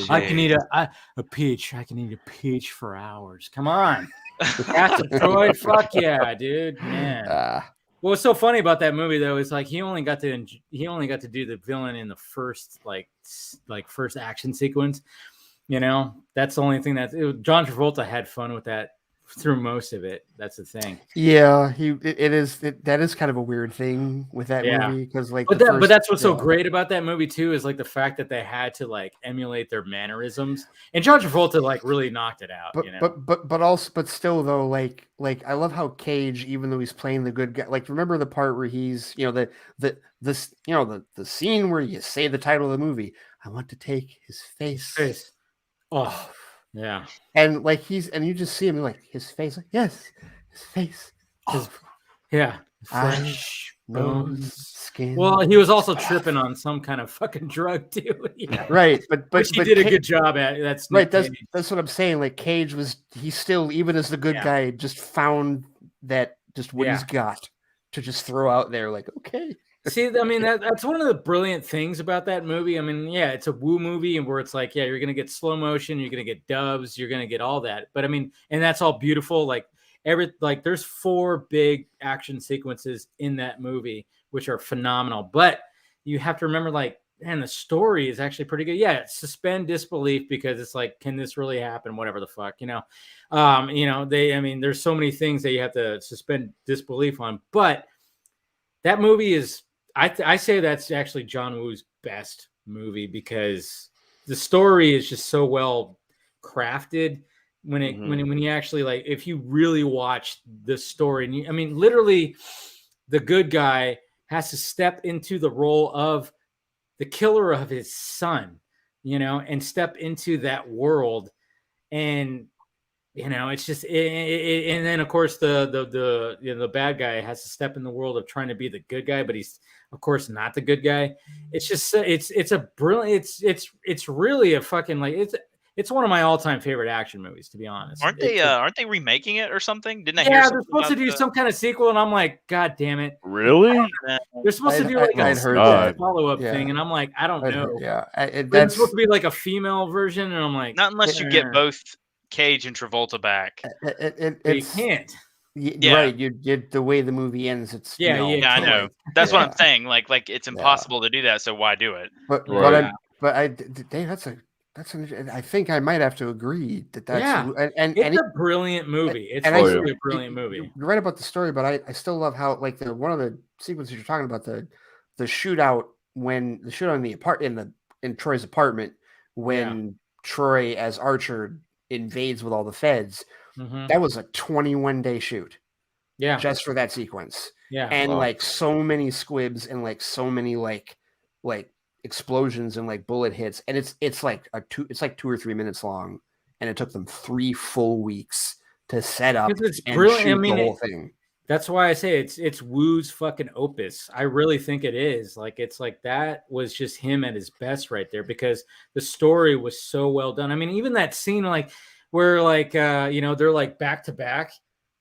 I can eat a peach. I can eat a peach for hours. Come on. That's a Troy. Fuck yeah, dude. Man. What's so funny about that movie, though, is like he only got to do the villain in the first first action sequence. You know, that's the only thing John Travolta had fun with that through most of it. That's the thing. Yeah, that is kind of a weird thing with that movie because but that's what's so great about that movie too is like the fact that they had to like emulate their mannerisms, and John Travolta like really knocked it out. But still though, like I love how Cage, even though he's playing the good guy, like remember the part where he's the scene where you say the title of the movie, I want to take his face. Oh. Yeah, and like you just see him like his face, like yes, his face, flesh, bones, skin. Well, he was also tripping on some kind of fucking drug too. Right, but he did a good job at it. That's right. That's what I'm saying. Like Cage he still, even as the good guy, just found that just what he's got to just throw out there. Like, okay. See, I mean, that's one of the brilliant things about that movie. I mean, yeah, it's a woo movie, and where it's like, yeah, you're gonna get slow motion, you're gonna get dubs, you're gonna get all that. But I mean, and that's all beautiful. Like there's 4 big action sequences in that movie, which are phenomenal. But you have to remember, like, man, the story is actually pretty good. Yeah, suspend disbelief, because it's like, can this really happen? Whatever the fuck, there's so many things that you have to suspend disbelief on. But that movie is, I say that's actually John Woo's best movie, because the story is just so well crafted. When you actually, like, if you really watch the story, and literally, the good guy has to step into the role of the killer of his son, and step into that world, and it's just, and then of course the bad guy has to step in the world of trying to be the good guy, but he's of course not the good guy. It's just, it's a brilliant, it's really a fucking, like, it's one of my all-time favorite action movies, to be honest. Aren't they remaking it or something? Didn't I hear? Yeah, they're supposed to do some kind of sequel, and I'm like, God damn it! Really? They're supposed to do like a follow-up thing, and I'm like, I don't know. That's supposed to be like a female version, and I'm like, not unless you get both Cage and Travolta back. You can't. Right, you did the way the movie ends. It's I know. That's what I'm saying. Like it's impossible to do that. So why do it? I think I might have to agree that's it's a brilliant movie. It's actually a brilliant movie. You're right about the story, but I still love how, like, one of the sequences you're talking about, the shootout in Troy's apartment when Troy as Archer invades with all the feds. That was a 21-day shoot. Yeah, just for that sequence. Yeah, and like so many squibs and like so many like explosions and like bullet hits, and it's like 2 or 3 minutes long, and it took them 3 full weeks to set up and shoot the whole thing. That's why I say it's Woo's fucking opus. I really think it is. Like, it's like that was just him at his best right there, because the story was so well done. I mean, even that scene, like, where like they're like back to back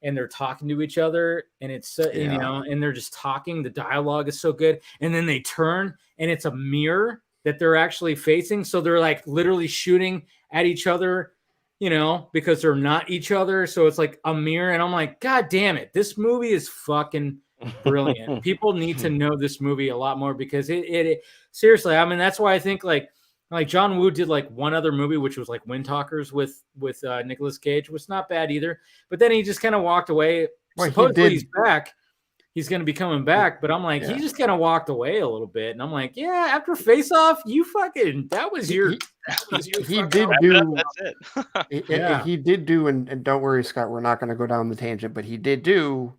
and they're talking to each other, and it's and they're just talking. The dialogue is so good, and then they turn and it's a mirror that they're actually facing, so they're like literally shooting at each other, because they're not each other. So it's like a mirror, and I'm like, God damn it, this movie is fucking brilliant. People need to know this movie a lot more, because it seriously. I mean, that's why I think like John Woo did like one other movie, which was like Wind Talkers with Nicolas Cage, which was not bad either. But then he just kind of walked away. Well, supposedly he's back. He's going to be coming back, but I'm like, he just kind of walked away a little bit, and I'm like, yeah, after Face Off, you fucking he did do. That's it. He did do, and don't worry, Scott, we're not going to go down the tangent, but he did do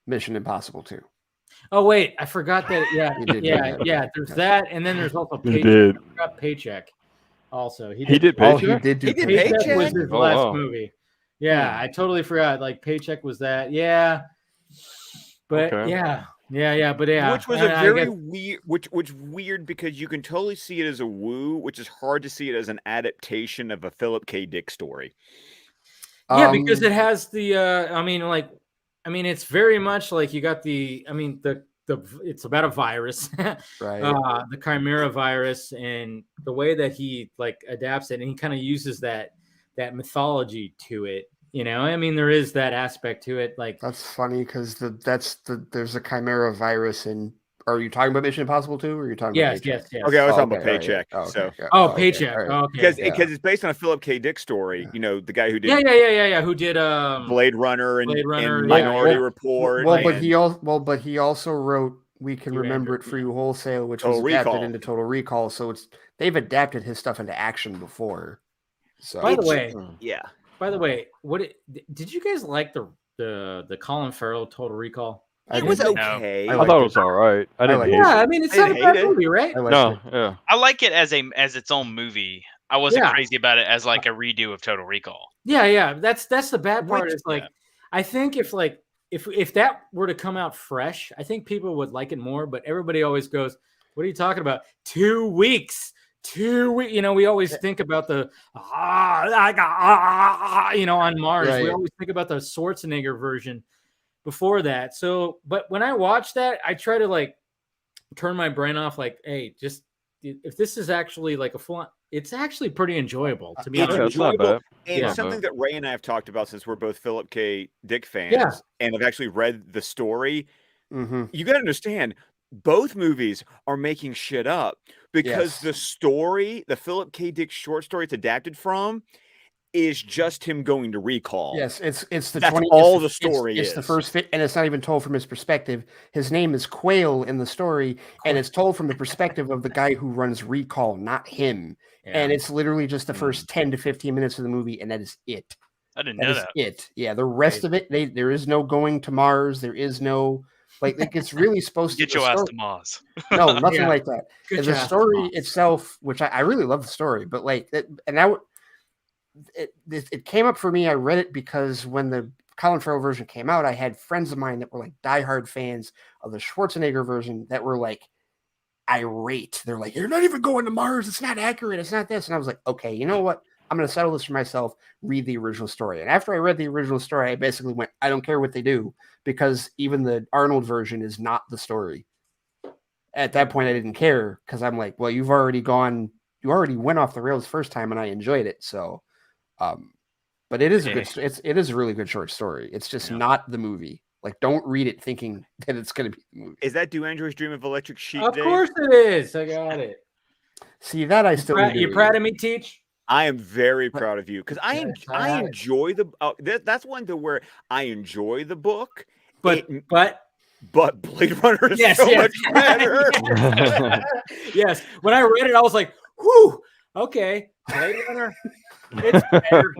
Mission Impossible 2. Oh wait, I forgot that. Yeah. There's that, and then there's also Paycheck. I forgot Paycheck. Also, he did Paycheck. He did Paycheck. Was his last movie. Yeah, I totally forgot. Like, Paycheck was that. Yeah, but but which was a very weird, which weird, because you can totally see it as a Woo, which is hard to see it as an adaptation of a Philip K. Dick story. Yeah, because it has the. It's very much like you got the. It's about a virus, right? The Chimera virus, and the way that he like adapts it, and he kind of uses that mythology to it. There is that aspect to it. Like, that's funny, because there's a Chimera virus in. Are you talking about Mission Impossible 2, or are you talking about Paycheck? Yes. Okay, I was talking about Paycheck. Paycheck. Because it's based on a Philip K. Dick story. The guy who did who did Blade Runner and Minority Report. But he also wrote We Can Remember It For You Wholesale, which was adapted into Total Recall. So they've adapted his stuff into action before. So by the way, did you guys like the Colin Farrell Total Recall? It was okay. I thought it was all right. I didn't hate it. It's not a bad movie, right? I like it as its own movie. I wasn't crazy about it as like a redo of Total Recall. Yeah. That's the bad part. Is like, I think if that were to come out fresh, I think people would like it more. But everybody always goes, "What are you talking about? 2 weeks." 2 weeks. We always think about the on Mars. Right. We always think about the Schwarzenegger version. before that. So, but when I watch that, I try to like turn my brain off. Like, hey, just if this is actually like a full, it's actually pretty enjoyable to be honest. It's not bad. And something that Ray and I have talked about since we're both Philip K. Dick fans and have actually read the story. You got to understand, both movies are making shit up because the story, the Philip K. Dick short story it's adapted from, is just him going to recall. Yes, it's the That's 20. All the story it's is the first, and it's not even told from his perspective. His name is Quail in the story, and it's told from the perspective of the guy who runs recall, not him. And it's literally just the first 10 to 15 minutes of the movie, and that is it. I didn't know that. It. Yeah, the rest of it, there is no going to Mars. There is no like it's really supposed to get your ass to Mars. No, nothing like that. The story itself, which I really love the story, but like and that. It came up for me. I read it because when the Colin Farrell version came out, I had friends of mine that were like diehard fans of the Schwarzenegger version that were like irate. They're like, "You're not even going to Mars. It's not accurate. It's not this." And I was like, "Okay, you know what? I'm going to settle this for myself. Read the original story." And after I read the original story, I basically went, "I don't care what they do," because even the Arnold version is not the story. At that point, I didn't care because I'm like, "Well, you already went off the rails the first time, and I enjoyed it." So. But it is it is a really good short story. It's just not the movie. Like, don't read it thinking that it's going to be the movie. Is that Do Androids Dream of Electric Sheep? Of Dave? course it is. I got it. See that I still. You proud of me, Teach? I am very proud of you because I enjoy the. That's one to where I enjoy the book, but Blade Runner is so much better. Yes, when I read it, I was like, "Whew, okay, Blade Runner." It's better.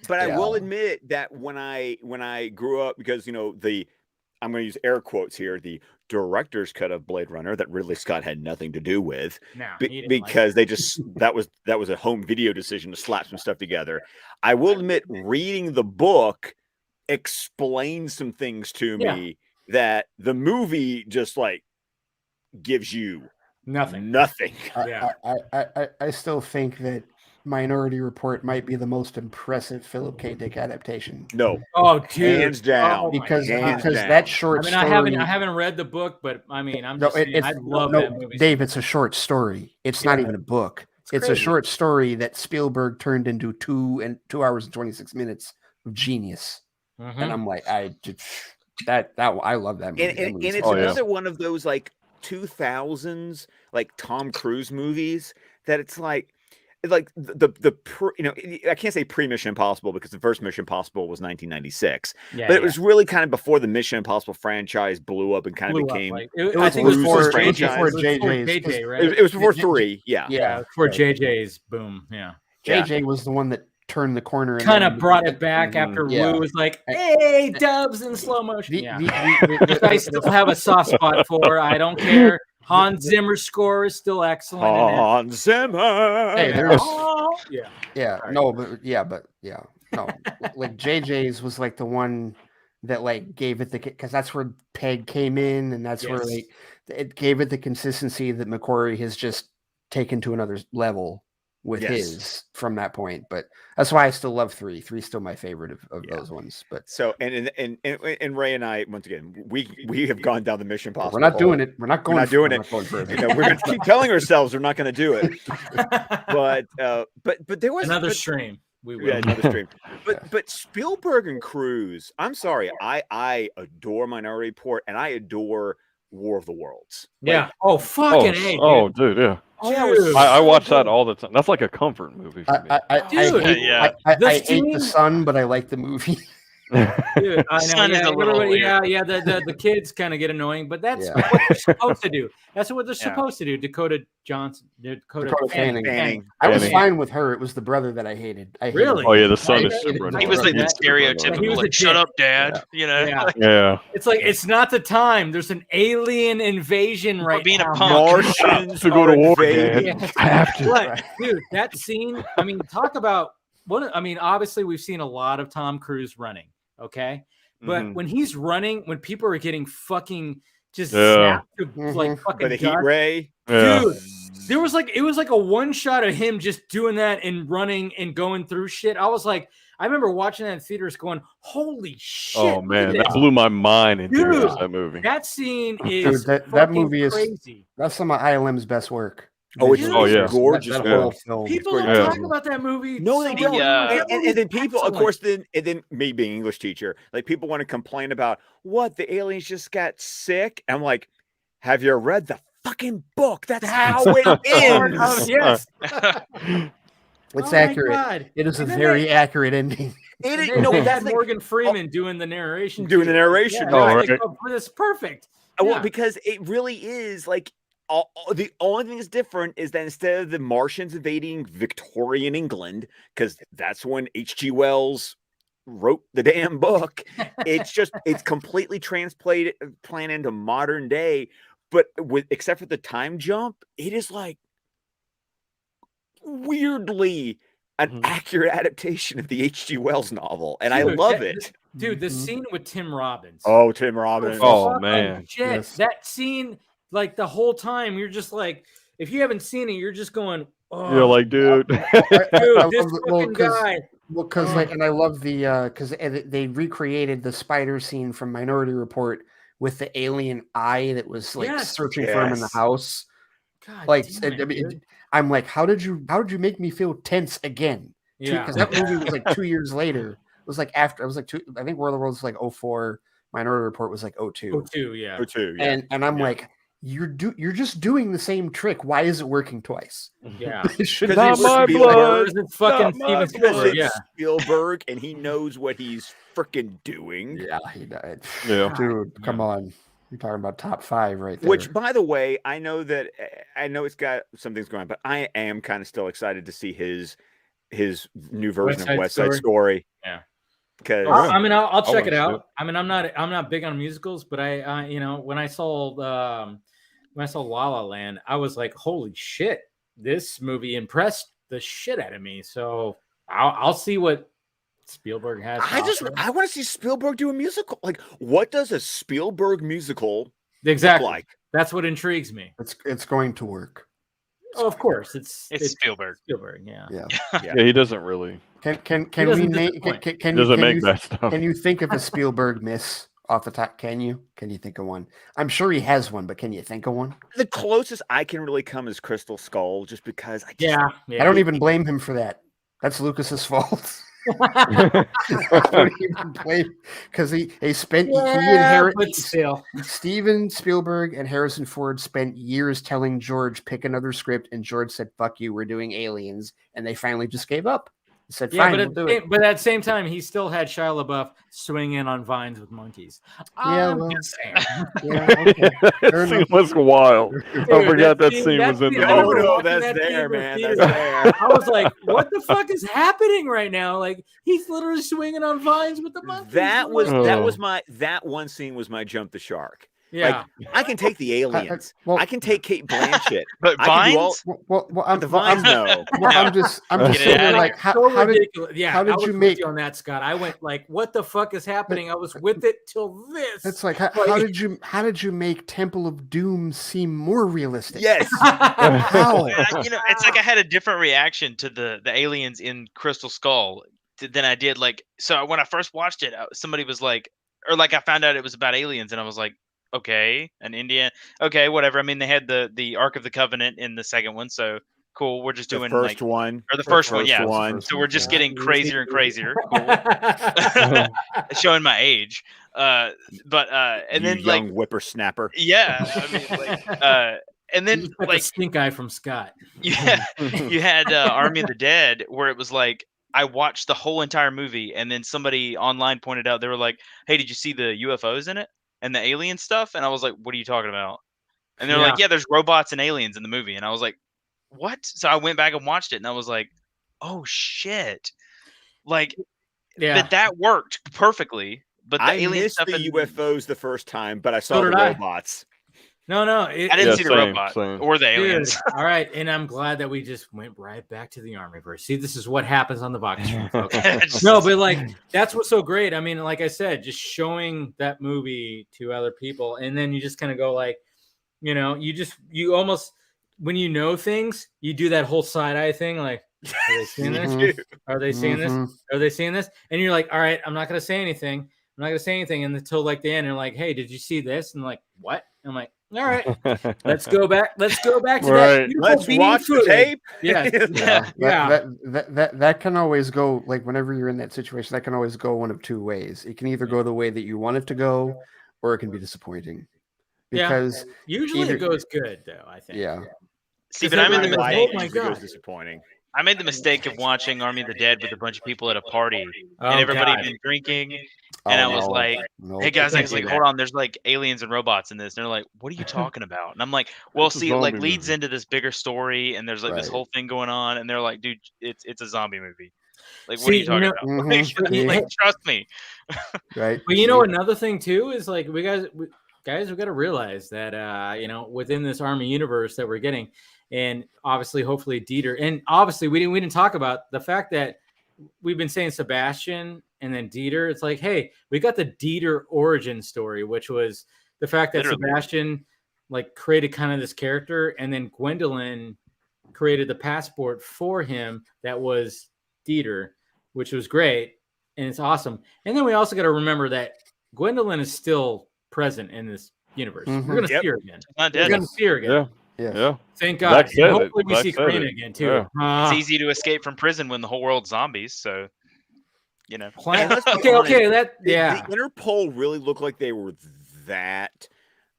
But I will admit that when I grew up, because I'm going to use air quotes here, the director's cut of Blade Runner that Ridley Scott had nothing to do with, because they just that was a home video decision to slap some stuff together. I will admit, reading the book explains some things to me that the movie just like gives you. Nothing. I still think that Minority Report might be the most impressive Philip K. Dick adaptation. No. Oh, dude. Hands down. Because that short story. I haven't read the book, but I mean, I love that movie. Dave, it's a short story. It's not even a book. It's a short story that Spielberg turned into 2 hours and 26 minutes of genius. And I'm like, I love that movie. And it's another one of those like 2000s like Tom Cruise movies that it's like I can't say pre-Mission Impossible because the first Mission Impossible was 1996, but it was really kind of before the Mission Impossible franchise blew up and kind of became. I think it was before JJ, right? It was before 3, before JJ's boom, JJ was the one that turned the corner, kind of brought it back after Wu was like, "Hey, dubs in slow motion." I still have a soft spot for. I don't care. Hans Zimmer's score is still excellent. Hans Zimmer. Hey, there's no. Like JJ's was like the one that like gave it because that's where Peg came in, and that's where like it gave it the consistency that McQuarrie has just taken to another level with his from that point. But that's why I still love 3. 3's still my favorite of those ones. But so and Ray and I, once again, we have gone down the Mission Impossible. We're not doing it. We're not going doing it. We're going to keep telling ourselves we're not going to do it. But there was another stream. Another stream. But Spielberg and Cruise, I'm sorry, I adore Minority Report and I adore War of the Worlds. Yeah. Fucking A. Dude. Oh, dude, yeah. I watch that all the time. That's like a comfort movie for me. I hate the sun, but I like the movie. Dude, I know. The kids kind of get annoying, but that's what they're supposed to do. That's what they're supposed to do. Dakota Fanning. I was fine with her. It was the brother that I hated. Really? Oh yeah, the son is super. He was like the stereotypical, like, "Shut up, Dad." Yeah. It's like it's not the time. There's an alien invasion right being now. a punk. Martians to go to war. I have to. Dude, that scene. I mean, talk about what. I mean, obviously, we've seen a lot of Tom Cruise running. Okay, but when he's running, when people are getting fucking just snapped to like fucking the heat ray, dude, it was like a one shot of him just doing that and running and going through shit. I was like, I remember watching that in theaters going, holy shit. Oh man, that blew my mind in theaters, that movie. That scene is that movie crazy. That's some of ILM's best work. It's gorgeous. That whole film. People don't talk about that movie. No, they don't. And then people, of course, and then me being an English teacher, like people want to complain about what the aliens just got sick. I'm like, have you read the fucking book? That's how it ends. Yes. It's accurate. It is a very accurate ending. That's Morgan Freeman doing the narration. It's perfect. Well, because it really is like. The only thing that's different is that instead of the Martians invading Victorian England, because that's when H.G. Wells wrote the damn book, it's completely transplanted into modern day. But except for the time jump, it is like weirdly an accurate adaptation of the H.G. Wells novel, and I love it. Dude, the scene with Tim Robbins. Oh, Tim Robbins. Oh man, shit! Yes. That scene. Like the whole time, you're just like, if you haven't seen it, you're just going, oh, you're like, dude, this fucking guy. Well, because and I love the because they recreated the spider scene from Minority Report with the alien eye that was like searching for him in the house. God, like I'm like, how did you make me feel tense again? Yeah, because that movie was like 2 years later. It was like after I was like I think War of the Worlds was like 2004. Minority Report was like 2002. 2002, yeah. 2002, yeah. And I'm like, you're just doing the same trick. Why is it working twice? Yeah, it should not my blood. It's fucking Steven Spielberg. Yeah, Spielberg, and he knows what he's freaking doing. Yeah, he died. Yeah, dude, come on. You're talking about top 5 right there. Which, by the way, I know it's got some things going on, but I am kind of still excited to see his new version of West Side Story. Yeah. Because I mean, I'll check it out. I mean, I'm not big on musicals, but I you know, when I saw La La Land, I was like, holy shit, this movie impressed the shit out of me. So I'll see what Spielberg has. I want to see Spielberg do a musical. Like, what does a Spielberg musical look like? That's what intrigues me. It's going to work. Oh, of course, it's Spielberg. Spielberg, yeah. He doesn't really. Can we make? That stuff. Can you think of a Spielberg miss off the top? Can you think of one? I'm sure he has one, but can you think of one? The closest I can really come is Crystal Skull, just because I don't even blame him for that. That's Lucas's fault. I don't even blame because he inherited Steven Spielberg and Harrison Ford spent years telling George pick another script, and George said, "Fuck you, we're doing Aliens," and they finally just gave up. He said, "Fine, but at the same time, he still had Shia LaBeouf swinging on vines with monkeys." Just saying. That scene was wild. I forgot that scene was in there. Oh no, that's there, man. That's there. I was like, "What the fuck is happening right now?" Like he's literally swinging on vines with the monkeys. That one scene was my jump the shark. Yeah, like, I can take the aliens. I can take Kate Blanchett. But vines? The vines, no. I'm just like, how did you make on that, Scott? I went like, what the fuck is happening? I was with it till this. It's like, how did you make Temple of Doom seem more realistic? Yes. How? It's like I had a different reaction to the aliens in Crystal Skull than I did. Like, so when I first watched it, somebody was like, or like I found out it was about aliens, and I was like, okay, an Indian, okay, whatever. I mean, they had the Ark of the Covenant in the second one, so cool. We're just doing the first one. So we're just getting crazier and crazier. Cool. Showing my age, and then young whippersnapper. Yeah, I mean, like, and then like stink eye from Scott. Yeah, you had Army of the Dead, where it was like I watched the whole entire movie, and then somebody online pointed out, they were like, "Hey, did you see the UFOs in it? And the alien stuff?" And I was like, "What are you talking about?" And they're like, "Yeah, there's robots and aliens in the movie." And I was like, "What?" So I went back and watched it, and I was like, "Oh shit!" Like, that worked perfectly. But the alien missed stuff, the UFOs the first time, but I saw the robots. No, I didn't see the robot or the aliens. Dude, all right, and I'm glad that we just went right back to the Armyverse. See, this is what happens on the Vodka stream, folks. No, but like that's what's so great. I mean, like I said, just showing that movie to other people, and then you just kind of go like, you almost when you know things, you do that whole side eye thing, like, Are they seeing this? Are they seeing this? Are they seeing this? And you're like, all right, I'm not going to say anything. I'm not going to say anything until like the end. And like, hey, did you see this? And like, what? And I'm like, all right, let's go back. Let's go back to that. Let's watch the tape. Yes. That can always go, like, whenever you're in that situation, that can always go one of two ways. It can either go the way that you want it to go, or it can be disappointing. Because usually it goes good, though, I think. Yeah. See, but I'm in the mistake. Oh my God. It goes disappointing. I made the mistake of watching Army of the Dead with a bunch of people at a party, and everybody had been drinking, and I was like, "Hey guys," I was like, "Hold on, there's like aliens and robots in this." And they're like, "What are you talking about?" And I'm like, "Well, see, it like leads into this bigger story, and there's like this whole thing going on." And they're like, "Dude, it's a zombie movie. Like, what are you talking about? Like, trust me." Right. But you know, another thing too is like we got to realize that within this Army universe that we're getting. And obviously, hopefully, Dieter. And obviously, we didn't talk about the fact that we've been saying Sebastian and then Dieter. It's like, hey, we got the Dieter origin story, which was the fact that Sebastian like created kind of this character, and then Gwendolyn created the passport for him that was Dieter, which was great, and it's awesome. And then we also got to remember that Gwendolyn is still present in this universe. We're going to see her again. Not dead. We're going to see her again. Yeah. Yeah. Thank God. Hopefully we see Karina again too. It's easy to escape from prison when the whole world's zombies, so you know. Okay. The Interpol really looked like they were that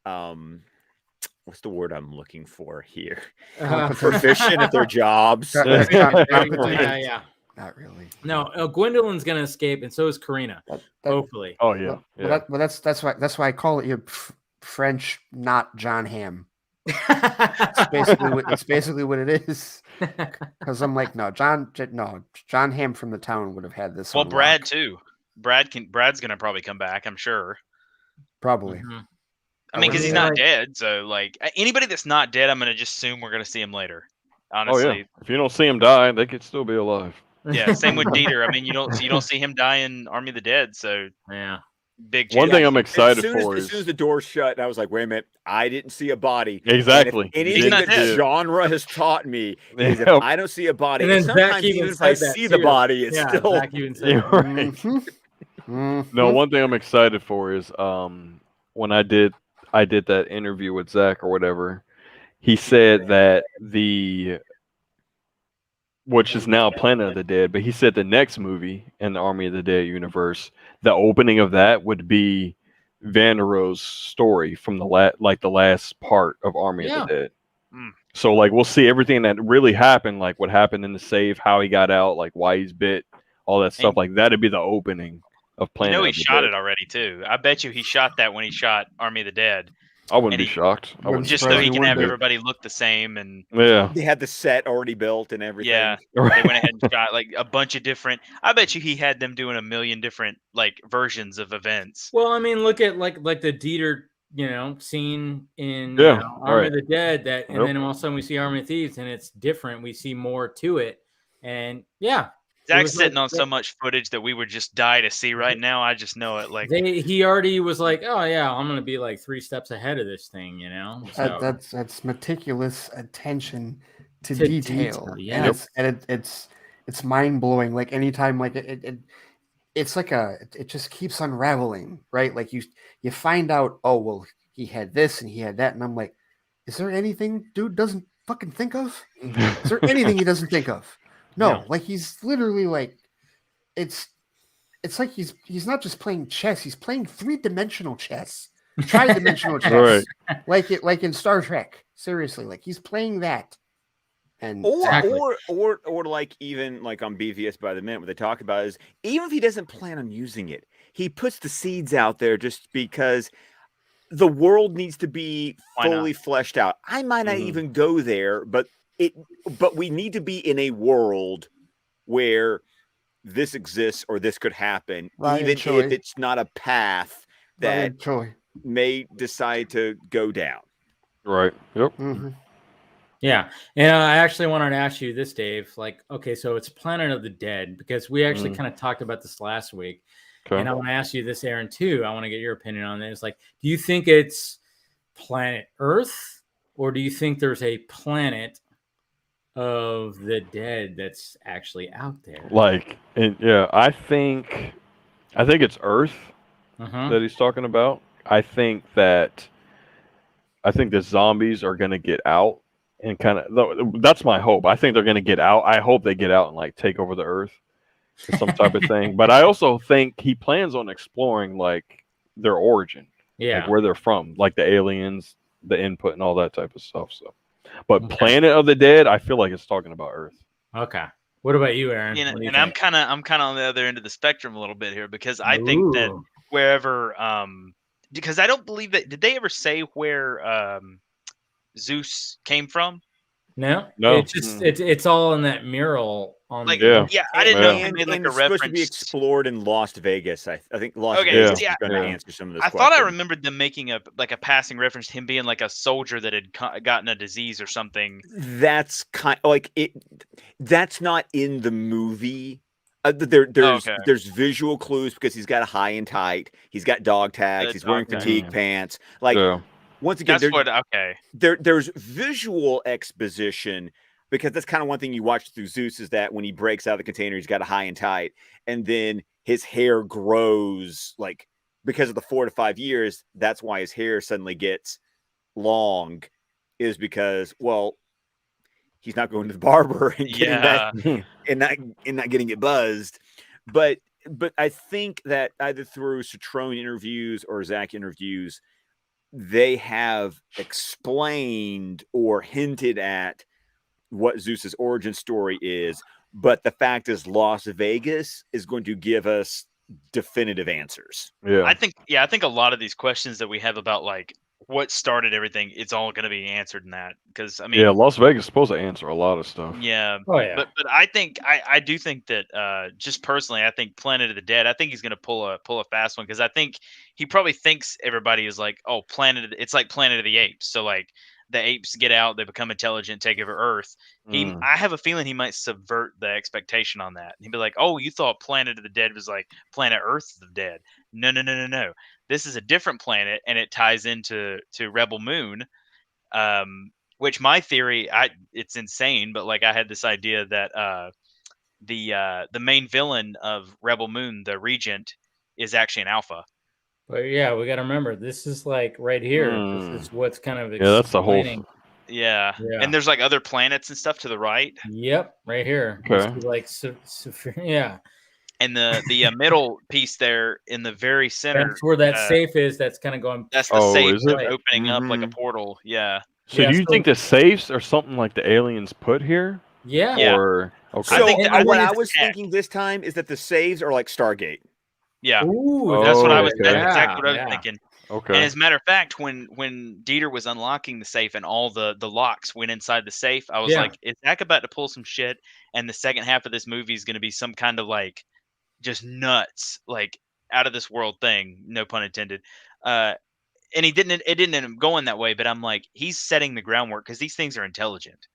what's the word I'm looking for here? Proficient at their jobs. Yeah. Not really. No, Gwendolyn's gonna escape, and so is Karina. Hopefully. Oh yeah. Well, that's why I call it French, not John Hamm. It's basically what it is. Because I'm like, John Hamm from The Town would have had this. Well, Brad too. Brad's gonna probably come back, I'm sure. Probably. Mm-hmm. I mean, because he's not dead. So, like, anybody that's not dead, I'm gonna just assume we're gonna see him later. Honestly, oh, yeah. If you don't see him die, they could still be alive. Yeah, same with Dieter. I mean, you don't see him die in Army of the Dead. So yeah. Big one thing I'm excited for is as soon as the door shut, I was like, wait a minute, I didn't see a body. Exactly. Anything that genre has taught me is if I don't see a body, and sometimes even if I see the body, it's still right. No, one thing I'm excited for is when I did that interview with Zach or whatever, he said that which is now Planet of the Dead, but he said the next movie in the Army of the Dead universe, the opening of that would be Vandero's story from the last part of Army of the Dead. So like we'll see everything that really happened, like what happened in the save, how he got out, like why he's bit, all that stuff. Like that'd be the opening of Planet. You know he shot it already too. I bet you he shot that when he shot Army of the Dead. I wouldn't be shocked. Just so he can have everybody look the same, and they had the set already built and everything. Yeah, they went ahead and shot like a bunch of different. I bet you he had them doing a million different like versions of events. Well, I mean, look at like the Dieter, scene in Army of the Dead. And then all of a sudden we see Army of Thieves, and it's different. We see more to it, and Zach's sitting on so much footage that we would just die to see right now. I just know it. Like he already was like, "Oh yeah, I'm gonna be like 3 steps ahead of this thing," So. That's meticulous attention to detail. Yeah, and it's mind blowing. Like anytime, like it's like it just keeps unraveling, right? Like you find out, oh well, he had this and he had that, and I'm like, is there anything dude doesn't fucking think of? Is there anything he doesn't think of? No, like he's literally like, it's like he's not just playing chess; he's playing 3-dimensional chess, tri-dimensional chess, like in Star Trek. Seriously, like he's playing that, and or like even like on BVS by the Minute, what they talk about is even if he doesn't plan on using it, he puts the seeds out there just because the world needs to be fully fleshed out. I might not even go there, but we need to be in a world where this exists or this could happen, even if it's not a path that may decide to go down. Right. Yep. Mm-hmm. Yeah. And I actually wanted to ask you this, Dave. Like, okay, so it's Planet of the Dead, because we actually kind of talked about this last week. Okay. And I want to ask you this, Aaron, too. I want to get your opinion on this. Like, do you think it's planet Earth, or do you think there's a planet of the Dead that's actually out there? Like, I think it's Earth that he's talking about. I think the zombies are going to get out and that's my hope. I think they're going to get out. I hope they get out and like take over the Earth or some type of thing. But I also think he plans on exploring like their origin, like where they're from, like the aliens, the input, and all that type of stuff. So, but Planet of the Dead, I feel like it's talking about Earth. Okay. What about you, Aaron? You know, and I'm kind of on the other end of the spectrum a little bit here because I think that wherever, because I don't believe that. Did they ever say where Zeus came from? No. It's just it's all in that mural on I didn't know if they made like a reference. Supposed to be explored in Las Vegas. I think Las Vegas is going to answer some of this. I thought I remembered them making a passing reference to him being like a soldier that had gotten a disease or something. That's kind of like it. That's not in the movie. There's visual clues because he's got a high and tight. He's got dog tags. He's wearing fatigue pants. Once again, there's visual exposition because that's kind of one thing you watch through Zeus is that when he breaks out of the container, he's got a high and tight, and then his hair grows like because of the 4 to 5 years. That's why his hair suddenly gets long, is because he's not going to the barber and getting that and not getting it buzzed. But I think that either through Citrone interviews or Zach interviews, they have explained or hinted at what Zeus's origin story is. But the fact is Las Vegas is going to give us definitive answers. Yeah. I think a lot of these questions that we have about like what started everything, it's all going to be answered in that. Because I mean, Las Vegas is supposed to answer a lot of stuff. Yeah. Oh, yeah. But I think I do think that just personally, I think Planet of the Dead, I think he's going to pull a fast one because I think he probably thinks everybody is like, oh, it's like Planet of the Apes. So like the apes get out, they become intelligent, take over Earth. I have a feeling he might subvert the expectation on that. He'd be like, oh, you thought Planet of the Dead was like Planet Earth of the Dead. No. This is a different planet, and it ties into Rebel Moon. Which my theory, it's insane, but like I had this idea that the main villain of Rebel Moon, the Regent, is actually an alpha. But yeah, we got to remember this is like right here. This is what's kind of that's the whole. Yeah, and there's like other planets and stuff to the right. Yep, right here. Okay. Like yeah. And the middle piece there in the very center. That's where that safe is. That's kind of going. That's the safe opening up like a portal. Yeah. So do you think the safes are something like the aliens put here? Yeah. Or okay. So what I was thinking this time is that the saves are like Stargate. Yeah. Ooh, that's what I was. That's exactly what I was thinking. Okay. And as a matter of fact, when Dieter was unlocking the safe and all the locks went inside the safe, I was like, is Zach about to pull some shit? And the second half of this movie is going to be some kind of like just nuts, like out of this world thing. No pun intended. And it didn't end up going that way, but I'm like, he's setting the groundwork because these things are intelligent.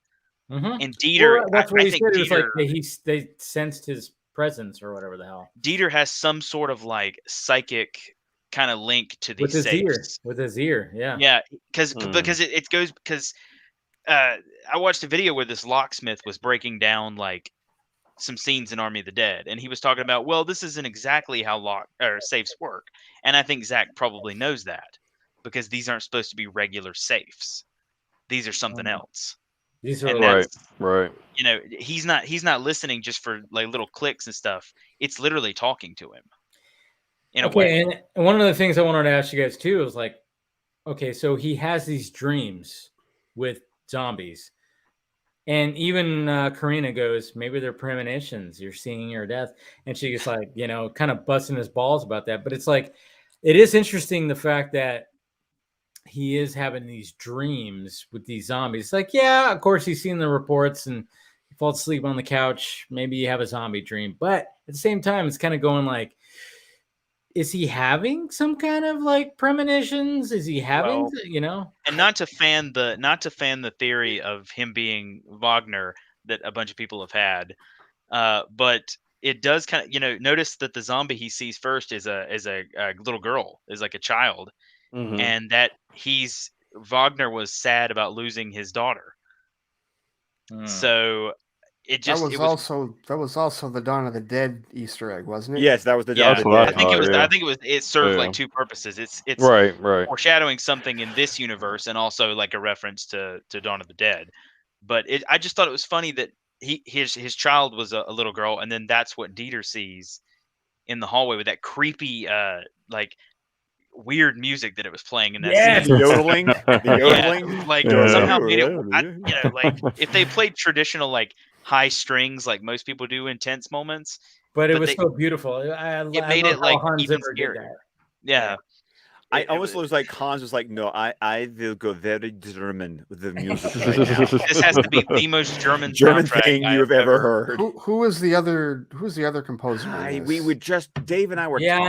And Dieter, that's what I he think said. Dieter, it was like they sensed his presence or whatever the hell. Dieter has some sort of like psychic kind of link to these safes. With his ear, yeah, because it goes because I watched a video where this locksmith was breaking down like some scenes in Army of the Dead, and he was talking about, well, this isn't exactly how safes work, and I think Zach probably knows that because these aren't supposed to be regular safes; these are something else. These are right. You know, he's not listening just for like little clicks and stuff. It's literally talking to him. In a way. And one of the things I wanted to ask you guys too is like, okay, so he has these dreams with zombies, and even Karina goes, maybe they're premonitions. You're seeing your death, and she gets like, kind of busting his balls about that. But it's like, it is interesting the fact that he is having these dreams with these zombies. It's like, yeah, of course he's seen the reports and he falls asleep on the couch. Maybe you have a zombie dream, but at the same time, it's kind of going like, is he having some kind of like premonitions? Is he having, And not to fan the theory of him being Wagner that a bunch of people have had, but it does kind of, notice that the zombie he sees first is a little girl, is like a child, and that Wagner was sad about losing his daughter. So it just that was also the Dawn of the Dead Easter egg, wasn't it? Yes, that was the Dawn of the Dead. I think it served like two purposes. It's right foreshadowing something in this universe and also like a reference to Dawn of the Dead. But I just thought it was funny that his child was a little girl, and then that's what Dieter sees in the hallway with that creepy like weird music that it was playing in that scene. The yodeling. Like somehow made it like if they played traditional like high strings like most people do in tense moments. But it was so beautiful. It made it like Hans even Zimmer scarier. did that. Yeah. I almost was like Hans was like, no, I will go very German with the music right now. This has to be the most German thing you have ever heard. Who was the other composer? We would Dave and I were we were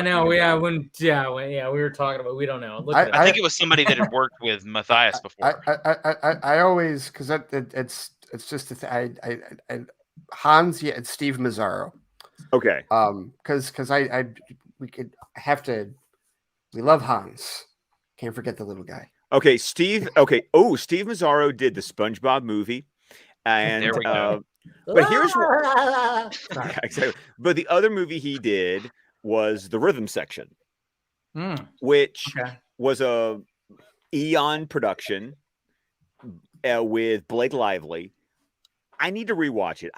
talking about, we don't know. I think it was somebody that had worked with Matthias before. I always, because it's just Hans, it's Steve Mazzaro. Okay. Because we love Hans. Can't forget the little guy. Okay, Steve. Okay. Oh, Steve Mazzaro did the SpongeBob movie, and there we go. But here's what. Exactly. But the other movie he did was the Rhythm Section, which was a Eon production with Blake Lively. I need to rewatch it.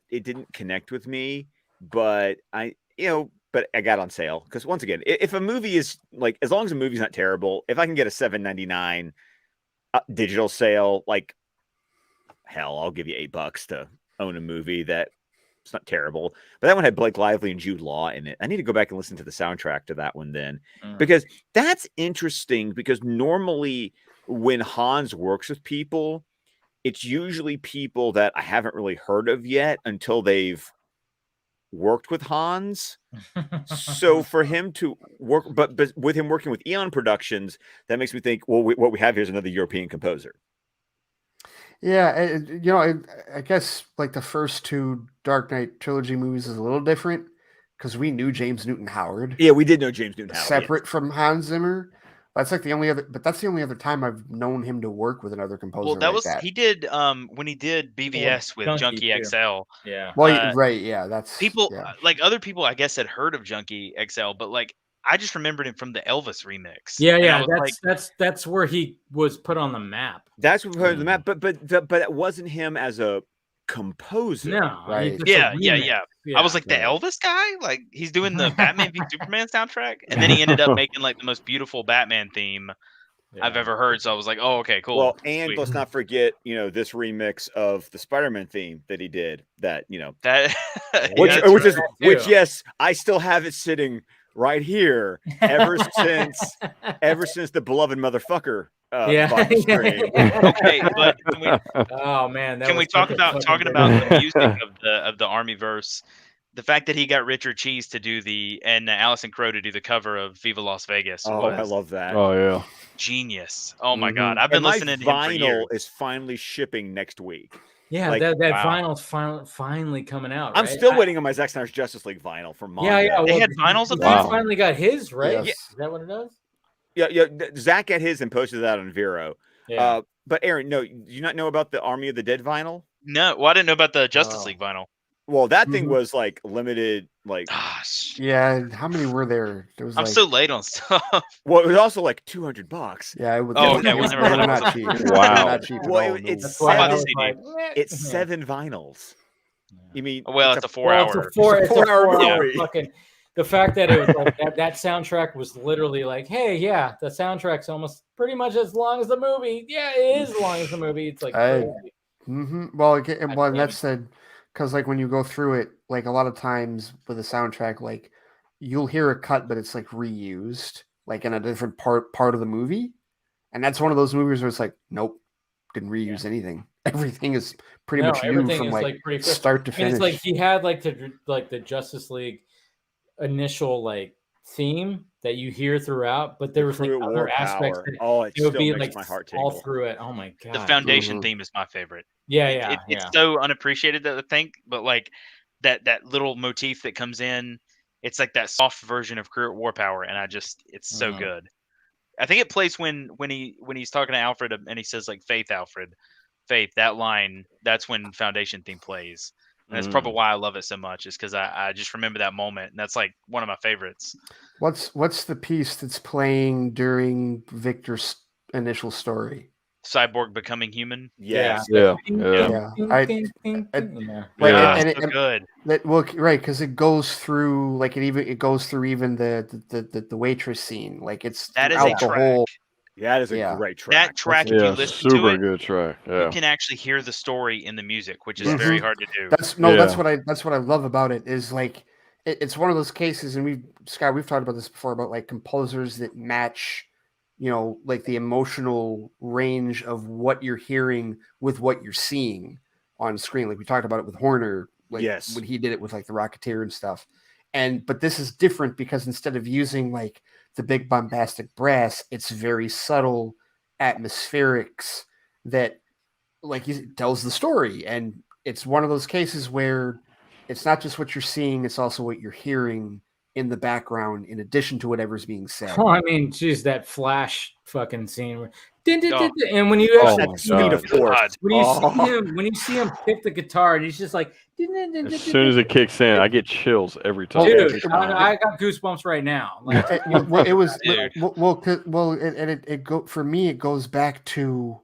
It didn't connect with me, but but I got on sale because once again, if a movie is like, as long as the movie's not terrible, if I can get a $7.99 digital sale, like hell, I'll give you $8 to own a movie that it's not terrible. But that one had Blake Lively and Jude Law in it. I need to go back and listen to the soundtrack to that one then, because that's interesting. Because normally when Hans works with people, it's usually people that I haven't really heard of yet until they've worked with Hans. So for him to work, but with him working with Eon Productions, that makes me think, well, what we have here is another European composer. Yeah, I guess like the first two Dark Knight trilogy movies is a little different because we knew James Newton Howard. Yeah, we did know James Newton Howard. Separate from Hans Zimmer. That's like the only other time I've known him to work with another composer. Well, he did when he did BVS with Junkee XL. Yeah. Well, right. Yeah, that's people like other people. I guess had heard of Junkee XL, but like I just remembered him from the Elvis remix. Yeah. That's where he was put on the map. That's what put on the map. But it wasn't him as a composer. No. Right. Yeah. I was like, the Elvis guy? Like, he's doing the Batman v Superman soundtrack? And then he ended up making like the most beautiful Batman theme I've ever heard. So I was like, oh, okay, cool. Well, and let's not forget, this remix of the Spider-Man theme that he did. Which yes, I still have it sitting right here ever since the beloved motherfucker. Okay, but oh man, can we talk about the music of the Armyverse? The fact that he got Richard Cheese to do and Alison Crowe to do the cover of Viva Las Vegas. Oh, I love that. Oh yeah, genius. Oh my god, I've been listening to him for years. Vinyl is finally shipping next week. Yeah, like, that vinyl's finally coming out. I'm still waiting on my Zack Snyder's Justice League vinyl from Mongo. Yeah. They had vinyls of that. He finally got his, right? Yes. Is that what it does? Yeah. Zach got his and posted that on Vero. Yeah. But Aaron, no, do you not know about the Army of the Dead vinyl? No, well, I didn't know about the Justice League vinyl. Well, that thing was like limited, like. Gosh. Yeah, how many were there? There was. I'm so late on stuff. Well, it was also like $200. Yeah, it was. Oh, okay, it was not cheap. Wow. Not cheap. Well, it's 7 vinyls. You mean? Well, it's a 4-hour. It's a 4-hour movie. Fucking. The fact that it was like that soundtrack was literally like, hey, yeah, the soundtrack's almost pretty much as long as the movie. Yeah, it is as long as the movie. It's like Well, that's said because like when you go through it, like a lot of times with a soundtrack, like you'll hear a cut, but it's like reused, like in a different part of the movie, and that's one of those movies where it's like, nope, didn't reuse anything. Everything is pretty much new from like start to finish. It's like he had like the Justice League initial like theme that you hear throughout, but there was like other aspects that it would be like my heart all through it. Oh my god, the Foundation theme is my favorite. It's so unappreciated, I think, but like that little motif that comes in, it's like that soft version of Career at War Power, and it's so good. I think it plays when he's talking to Alfred and he says like Faith Alfred, faith, that line, that's when Foundation theme plays. And that's probably why I love it so much, is because I just remember that moment. And that's like one of my favorites. What's the piece that's playing during Victor's initial story? Cyborg becoming human. Yes. Yeah. Good. Well, right, because it goes through it goes through even the waitress scene. Like that is a track. That is a great track. That track, if you listen to it, super good track. Yeah. You can actually hear the story in the music, which is very hard to do. That's what I love about it. Is like it's one of those cases, and we've talked about this before about like composers that match, like the emotional range of what you're hearing with what you're seeing on screen. Like we talked about it with Horner, when he did it with like the Rocketeer and stuff. But this is different because instead of using like the big bombastic brass, it's very subtle atmospherics that like he tells the story. And it's one of those cases where it's not just what you're seeing, it's also what you're hearing in the background in addition to whatever's being said. Oh, I mean, geez, that Flash fucking scene where, and when you actually when you see him pick the guitar and he's just like, as soon as it kicks in, I get chills every time. Dude, I got goosebumps right now. Like, for me, it goes back to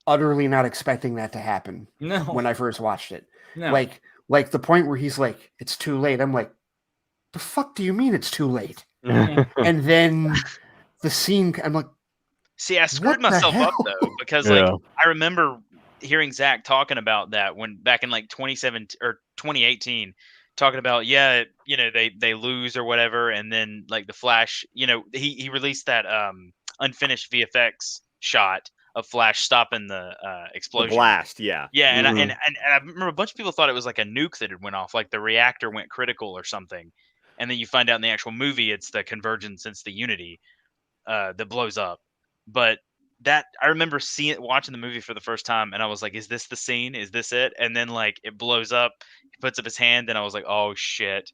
utterly not expecting that to happen. No. When I first watched it, no. like the point where he's like, "It's too late." I'm like, "The fuck do you mean it's too late?" And then the scene, I'm like, see, I screwed myself up though, because like I remember hearing Zach talking about that when back in like 2017 or 2018, talking about they lose or whatever, and then like the Flash, he released that unfinished VFX shot of Flash stopping the explosion, the blast, and I remember a bunch of people thought it was like a nuke that had went off, like the reactor went critical or something, and then you find out in the actual movie it's the convergence, it's the Unity that blows up. But that I remember watching the movie for the first time, and I was like, "Is this the scene? Is this it?" And then like it blows up, he puts up his hand, and I was like, "Oh shit!"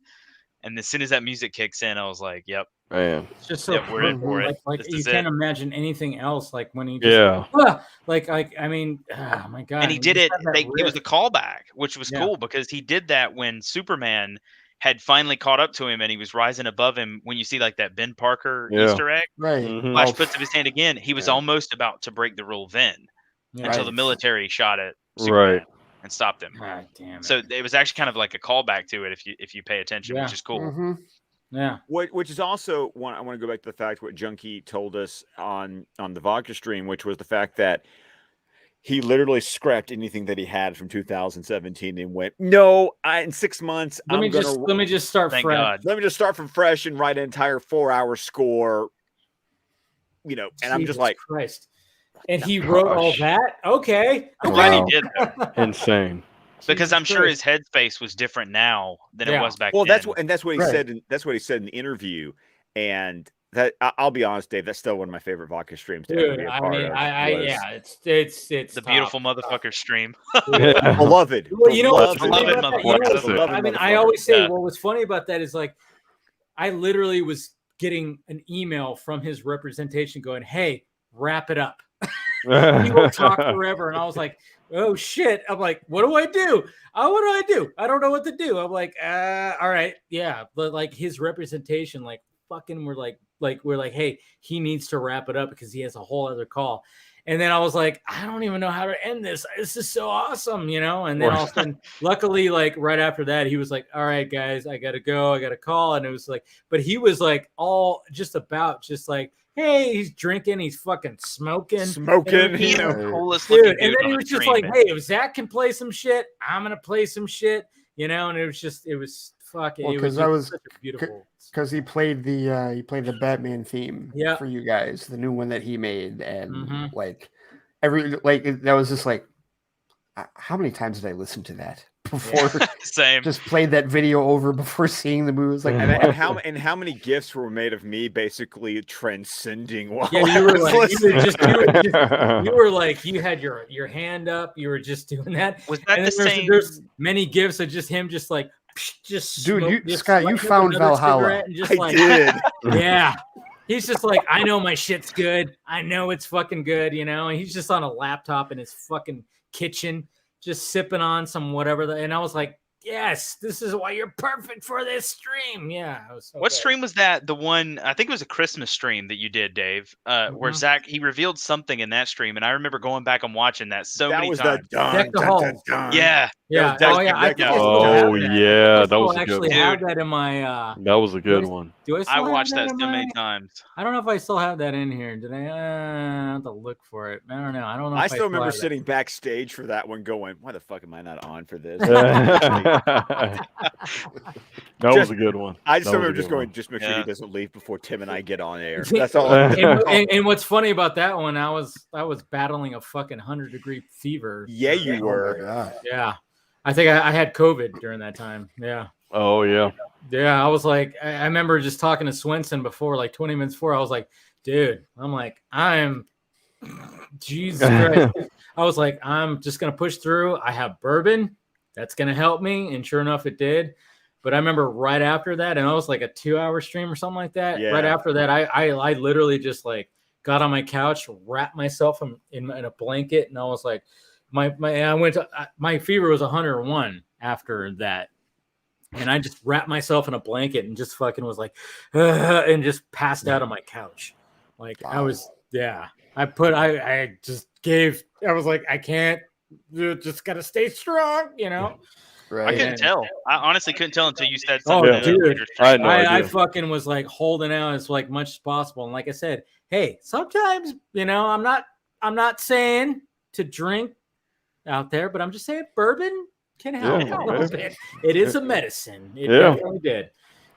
And as soon as that music kicks in, I was like, "Yep, man, it's just so we're in for it." Like you can't imagine anything else. Like when he I mean, oh my god! And he did it. It was a callback, which was cool because he did that when Superman had finally caught up to him and he was rising above him. When you see like that Ben Parker Easter egg, right? Flash puts up his hand again. He was almost about to break the rule then, until the military shot at Superman and stopped him. God damn it. So it was actually kind of like a callback to it if you pay attention, which is cool. Yeah. Which is also one. I want to go back to the fact what Junkee told us on the Vodka stream, which was the fact that he literally scrapped anything that he had from 2017 and went, "No, in 6 months, let me just start fresh. Let me just start from fresh and write an entire 4-hour score." And Jesus I'm just like, Christ. And he wrote all that? Okay. I'm glad he did that. Insane. Because I'm sure his headspace was different now than it was back then. That's what he said. That's what he said in the interview. And that I'll be honest, Dave, that's still one of my favorite Vodka streams to ever be a part of. It's the beautiful motherfucker stream. Beloved. Well, beloved motherfucker. I mean, I always say what was funny about that is like I literally was getting an email from his representation going, "Hey, wrap it up." He will talk forever, and I was like, "Oh shit!" I'm like, "What do I do? What do I do? I don't know what to do." I'm like, "All right, yeah." But like his representation, like fucking, we're like, "Hey, he needs to wrap it up because he has a whole other call." And then I was like, "I don't even know how to end this. This is so awesome, And then all of a sudden, luckily, like right after that, he was like, "All right, guys, I gotta go. I got a call." And it was like, but he was like all just like. Hey, he's drinking. He's fucking smoking. He's the coolest dude. And then he was just like, "Hey, if Zach can play some shit, I'm gonna play some shit." And it was fucking. Well, because I was beautiful. Because he played the Batman theme for you guys, the new one that he made, and that was just like, how many times did I listen to that before? Same. Just played that video over before seeing the movie. It was like, and how many gifs were made of me basically transcending while you were like, you had your hand up, you were just doing that. Was that the same? There's many gifs of just him, just like, dude, Scott, you found Valhalla. I did. Yeah. He's just like, I know my shit's good. I know it's fucking good, you know. And he's just on a laptop in his fucking kitchen, just sipping on some whatever. And I was like, yes, this is why you're perfect for this stream. Yeah. It was so what good. stream was that? The one, I think it was a Christmas stream that you did, Dave, where Zach, he revealed something in that stream. And I remember going back and watching that many times. Deck the Halls. Yeah. Yeah. That was I think I Oh, still have that. yeah. I That was a actually good have one. that in my. That was a good one. Do I still I have watched that in so my- many times. I don't know if I still have that in here. Did I have to look for it? I don't know. I don't know. I if still remember have that. sitting backstage for that one going, why the fuck am I not on for this? That was a good one. I just That was remember a just good going, one. just make sure he doesn't leave before Tim and I get on air. That's all. And what's funny about that one, I was battling a fucking 100-degree fever. Yeah, you were. Oh my God. Yeah. I think I had COVID during that time. Yeah. Oh, yeah. Yeah. I was like, I remember just talking to Swenson before, like 20 minutes before. I was like, dude, Jesus Christ. I was like, I'm just going to push through. I have bourbon. That's going to help me. And sure enough, it did. But I remember right after that, and I was like a 2-hour stream or something like that. Yeah. Right after that, I literally just like got on my couch, wrapped myself in a blanket, and I was like, my fever was 101 after that. And I just wrapped myself in a blanket and just fucking was like, and just passed out on my couch. Like wow. I was like, I can't, just gotta stay strong, you know. Right. I couldn't tell. I honestly couldn't tell until you said something. Oh, dude. I fucking was like holding out as like much as possible. And like I said, hey, sometimes, you know, I'm not saying to drink out there, but I'm just saying bourbon can help a little bit. It is a medicine. It definitely did.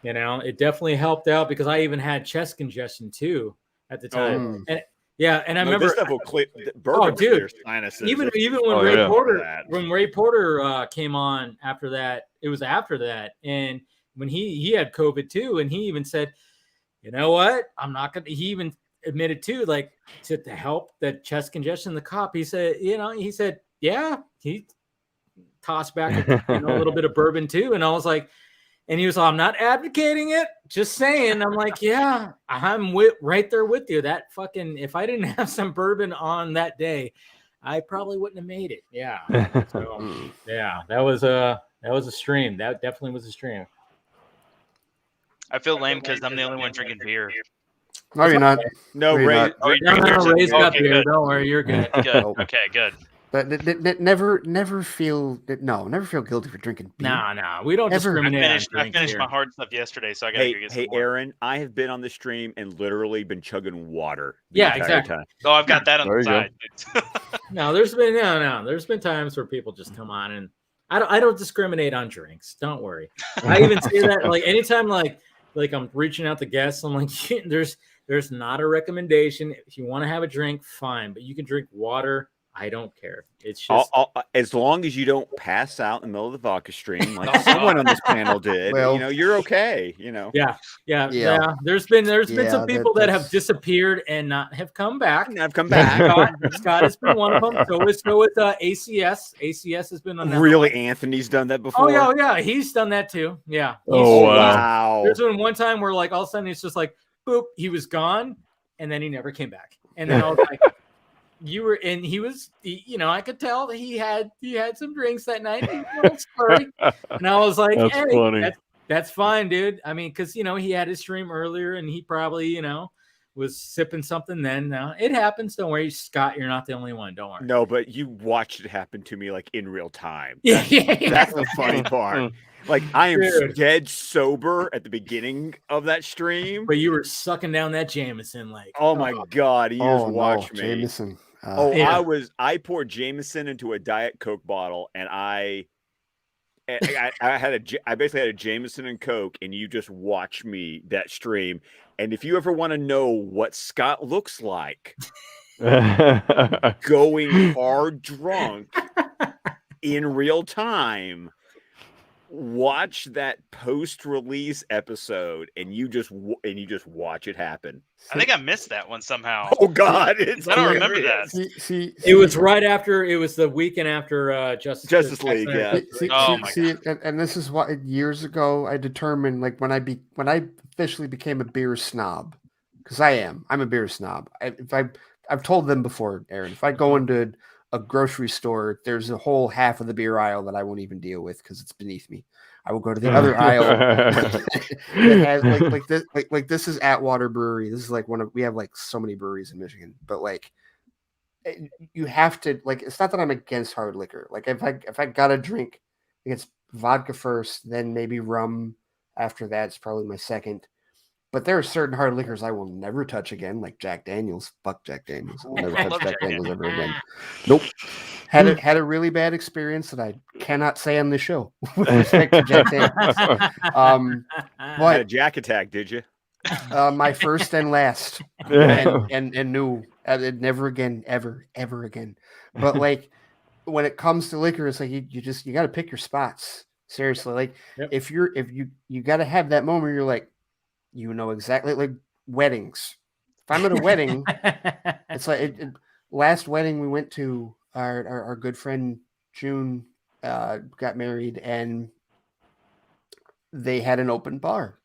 You know, it definitely helped out because I even had chest congestion too at the time. And I remember this stuff will clear bourbon clears sinuses. Even when Ray Porter came on after that, it was after that, and when he had COVID too, and he even said, you know what, I'm not gonna. He even admitted too, like to help that chest congestion. The cop, he said, he tossed back a little bit of bourbon too, and I was like. And he was like, I'm not advocating it, just saying. I'm like, yeah, I'm right there with you. That fucking, if I didn't have some bourbon on that day, I probably wouldn't have made it. Yeah. So, yeah, that was a stream. That definitely was a stream. I feel lame because I'm the only one drinking beer. No, you're not. No, Ray. Ray's got beer. Don't worry, you're good. Good. Okay, good. But never feel guilty for drinking beer. No, we don't discriminate. I finished my hard stuff yesterday, so I got to go get some more. Aaron, I have been on the stream and literally been chugging water. Exactly. Time. Oh, I've got that on the side. There's been times where people just come on and I don't discriminate on drinks. Don't worry. I even say that like anytime like I'm reaching out to guests, I'm like there's not a recommendation. If you want to have a drink, fine, but you can drink water. I don't care. It's just as long as you don't pass out in the middle of the vodka stream like someone on this panel did. Well, you're okay. Yeah. There's been some people that have disappeared and not have come back. Scott has been one of them. So with ACS. ACS has been on that. Really, Anthony's done that before. Oh yeah, he's done that too. Yeah. Wow. There's been one time where like all of a sudden it's just like boop, he was gone, and then he never came back. And then I was like. I could tell that he had some drinks that night. He was a little slurry. And I was like, that's funny. That's fine, dude. I mean, because, he had his stream earlier and he probably, was sipping something then. No, it happens. Don't worry, Scott. You're not the only one. Don't worry. No, but you watched it happen to me like in real time. That's the funny part. Like I am dead sober at the beginning of that stream. But you were sucking down that Jameson like. Oh my God. You just watched me. Jameson. I poured Jameson into a Diet Coke bottle, and I basically had a Jameson and Coke, and you just watch me that stream. And if you ever want to know what Scott looks like going hard drunk in real time, watch that post-release episode, and you just watch it happen. I think I missed that one somehow. Oh God, I don't remember that. It was right after. It was the weekend after Justice League. Yeah. And this is what years ago I determined. Like when I officially became a beer snob, because I'm a beer snob. I've told them before, Aaron, if I go into a grocery store, there's a whole half of the beer aisle that I won't even deal with because it's beneath me. I will go to the other aisle that has like this is Atwater Brewery. This is like we have like so many breweries in Michigan, but like you have to like. It's not that I'm against hard liquor. Like if I got a drink, it's vodka first, then maybe rum. After that, it's probably my second. But there are certain hard liquors I will never touch again, like Jack Daniels. Fuck Jack Daniels. I'll never touch Jack Daniels ever again. Nope. Had a really bad experience that I cannot say on the show with respect to Jack Daniels. Had a Jack attack, did you? My first and last, and new. Never again, ever again. But like when it comes to liquor, it's like you got to pick your spots. Seriously, like if you got to have that moment where you're like, you know exactly, like weddings. If I'm at a wedding, it's like last wedding we went to, our good friend June got married, and they had an open bar.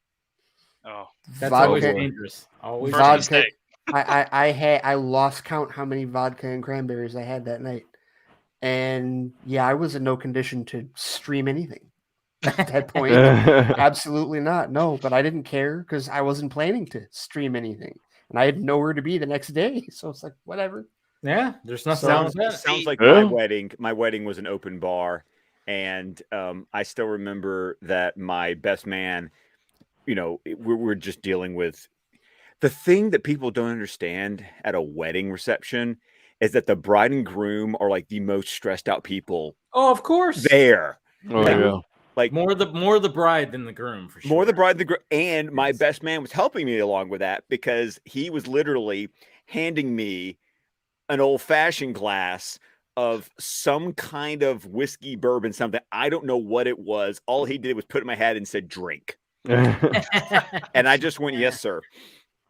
Oh, that's always dangerous. Always vodka. I lost count how many vodka and cranberries I had that night, and I was in no condition to stream anything. At that point, absolutely not. No, but I didn't care because I wasn't planning to stream anything, and I had nowhere to be the next day. So it's like whatever. Yeah, there's nothing. Sounds like my wedding. My wedding was an open bar, and I still remember that my best man. We're just dealing with the thing that people don't understand at a wedding reception is that the bride and groom are like the most stressed out people. Oh, of course. There. Oh yeah. Like more the bride than the groom, for sure. More the bride than the groom. And my best man was helping me along with that because he was literally handing me an old-fashioned glass of some kind of whiskey, bourbon, something. I don't know what it was. All he did was put it in my head and said, drink. And I just went, yes, sir.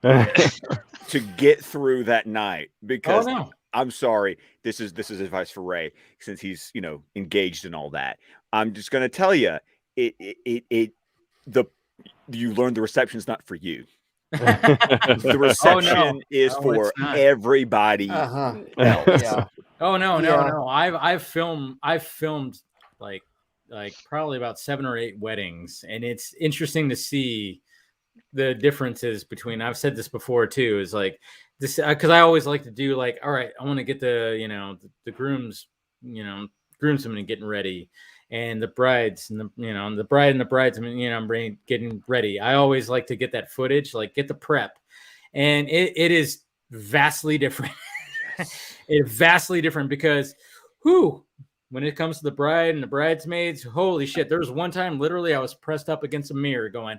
To get through that night because I'm sorry. This is advice for Ray since he's, engaged in all that. I'm just going to tell you, you learn the reception's not for you. The reception is for everybody else. Yeah. Oh no. I've filmed like probably about 7 or 8 weddings, and it's interesting to see the differences between. I've said this before too. Is like this because I always like to do like, all right, I want to get the groomsmen getting ready, and the brides and the bride and the bridesmen, I'm getting ready. I always like to get that footage, like get the prep, and it is vastly different. It's vastly different because when it comes to the bride and the bridesmaids, holy shit. There was one time literally I was pressed up against a mirror going,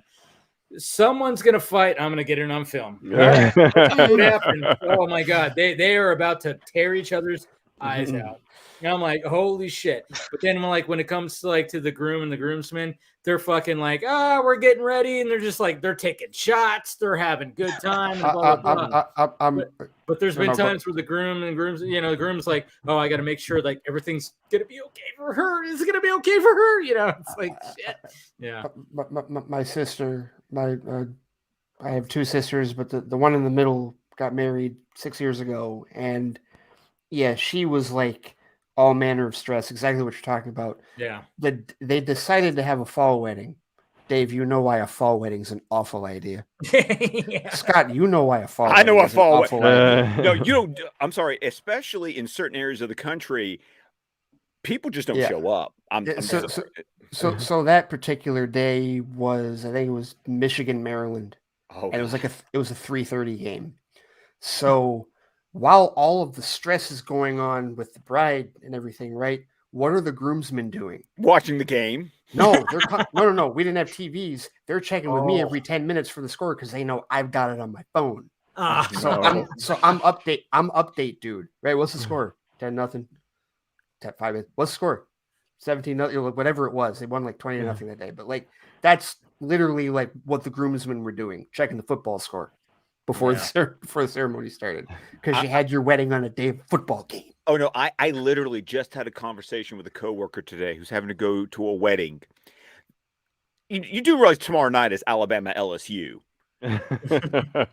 someone's gonna fight. I'm gonna get it on film. Oh my god, they are about to tear each other's eyes out. And I'm like, holy shit. But then when it comes to the groom and the groomsmen, they're fucking like, we're getting ready, and they're just like they're taking shots, they're having good time. And blah, blah, blah. But there's been times where the groom's like, oh, I got to make sure like everything's gonna be okay for her. It's gonna be okay for her. It's like shit. Yeah. My sister, I have 2 sisters, but the one in the middle got married 6 years ago, and she was like all manner of stress, exactly what you're talking about. Yeah. They decided to have a fall wedding. Dave, you know why a fall wedding is an awful idea. Scott, you know why a fall I know wedding a fall is an awful idea. No, you don't. I'm sorry. Especially in certain areas of the country, people just don't show up. So that particular day was, I think it was Michigan, Maryland. And it was it was a 3:30 game. So while all of the stress is going on with the bride and everything, right? What are the groomsmen doing? Watching the game. No, no. We didn't have TVs. They're checking with me every 10 minutes for the score because they know I've got it on my phone. I'm update dude. Right? What's the score? 10-0. 5. What's the score? 17-0. Whatever it was. They won like 20-0 that day. But that's literally like what the groomsmen were doing, checking the football score before the ceremony started, because you had your wedding on a day of football game. Oh no, I literally just had a conversation with a coworker today who's having to go to a wedding. You do realize tomorrow night is Alabama LSU.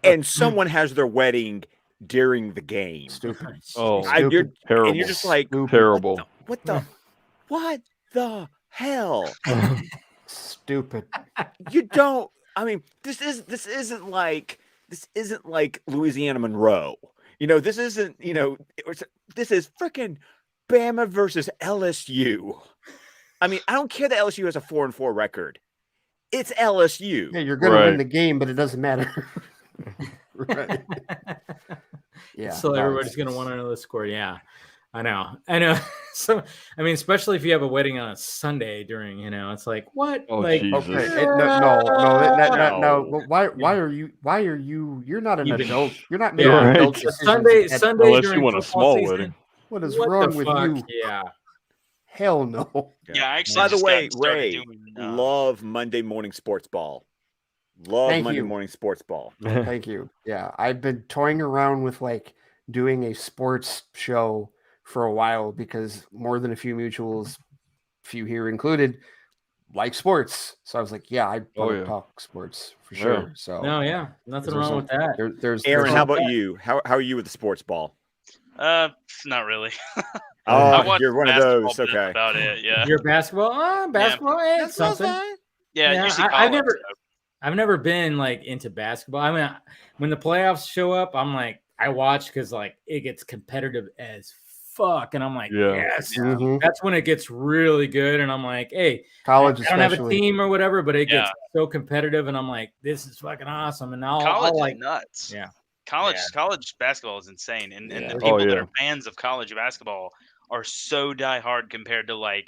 and someone has their wedding during the game. Stupid. Oh, You're terrible. And you're just like, terrible. What the hell? Stupid. You don't. I mean, this isn't like Louisiana Monroe. This isn't. This is freaking Bama versus LSU. I mean, I don't care that LSU has a 4-4 record. It's LSU. Yeah, you're going to win the game, but it doesn't matter. Right. Yeah. So everybody's going to want to know the score. Yeah, I know. So, I mean, especially if you have a wedding on a Sunday during, it's like, what? Oh, like, Jesus. Okay. No. Why are you? You're not an adult. You're not making adult decisions. Sunday unless during you want a small wedding. What is wrong with you? Yeah. Hell no. Yeah, actually. By the way, Ray, love Monday morning sports ball. Love Monday morning sports ball. Thank you. Yeah, I've been toying around with doing a sports show for a while because more than a few mutuals, few here included, like sports. So I was like, yeah, I want to talk sports for sure. Yeah. So nothing wrong with that. There's Aaron, how about you? How are you with the sports ball? Not really. Oh, you're one of those. Okay. About it, yeah. You're basketball. Basketball ain't something. Yeah, usually I've never been into basketball. I mean, when the playoffs show up, I'm like, I watch because it gets competitive as fuck, and I'm like, yes, that's when it gets really good. And I'm like, hey, college, I don't have a team or whatever, but it gets so competitive, and I'm like, this is fucking awesome. And college is nuts. Yeah. College basketball is insane, and the people that are fans of college basketball are so diehard compared to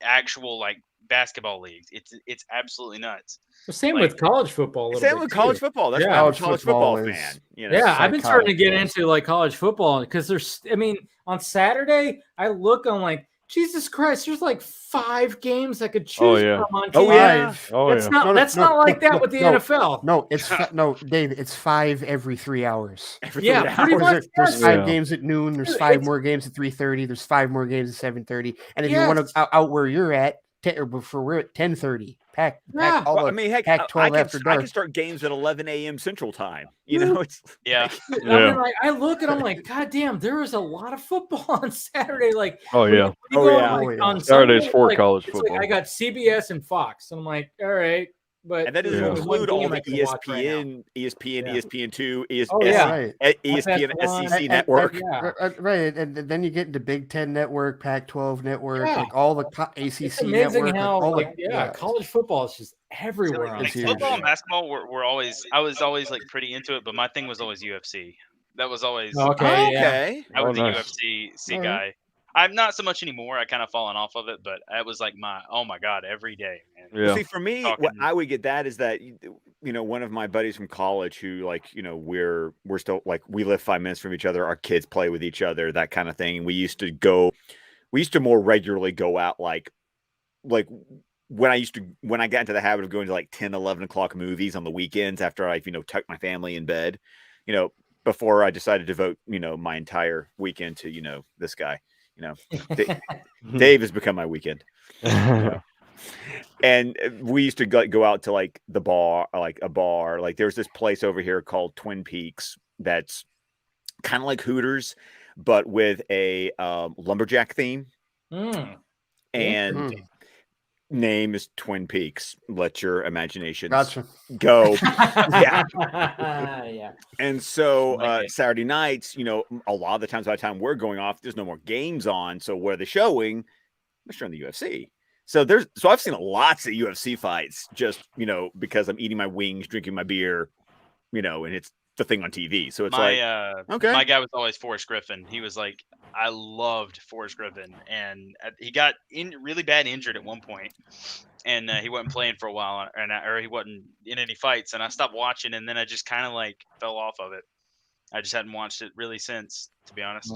actual basketball leagues. It's absolutely nuts. Well, same with college football. Same with college football. That's why I'm a college football fan. I've been starting to get into college football because on Saturday I look, I'm like, Jesus Christ, there's 5 games I could choose from on TV. That's not like that with the NFL. No, Dave, it's 5 every 3 hours. Pretty much. There's 5 games at noon. There's 5 more games at 3:30. There's 5 more games at 7:30. And if you want to out where you're at, we're at 10:30. Pack all the pack 12 after dark. I can start games at 11 a.m. Central Time. It's I look and I'm like, God damn, there is a lot of football on Saturday. On Saturdays for college football. I got CBS and Fox, and I'm like, all right. And that doesn't include all the ESPN, ESPN2, ESPN SEC network. Right. And then you get into Big Ten Network, Pac-12 Network, all the ACC network. How, college football is just everywhere. Football and basketball I was always pretty into it, but my thing was always UFC. That was always okay. I was a UFC guy. I'm not so much anymore. I kind of fallen off of it, but it was oh my God, every day, man. Yeah. See, for me, what I would get that is that, one of my buddies from college who we're still we live 5 minutes from each other. Our kids play with each other, that kind of thing. We used to more regularly go out when I got into the habit of going to 10, 11 o'clock movies on the weekends after I, tucked my family in bed, before I decided to devote, my entire weekend to, this guy. Dave has become my weekend. And we used to go out to the bar, a bar. There's this place over here called Twin Peaks that's kind of like Hooters, but with a lumberjack theme. And name is Twin Peaks. Let your imaginations go. Yeah. And so Saturday nights, a lot of the times by the time we're going off, there's no more games on. So where they're showing, they're showing the UFC. So I've seen lots of UFC fights just, because I'm eating my wings, drinking my beer, and it's the thing on TV. So it's my guy was always Forrest Griffin. He was I loved Forrest Griffin, and he got really bad injured at one point, and he wasn't playing for a while, or he wasn't in any fights, and I stopped watching, and then I just kind of fell off of it. I just hadn't watched it really since, to be honest.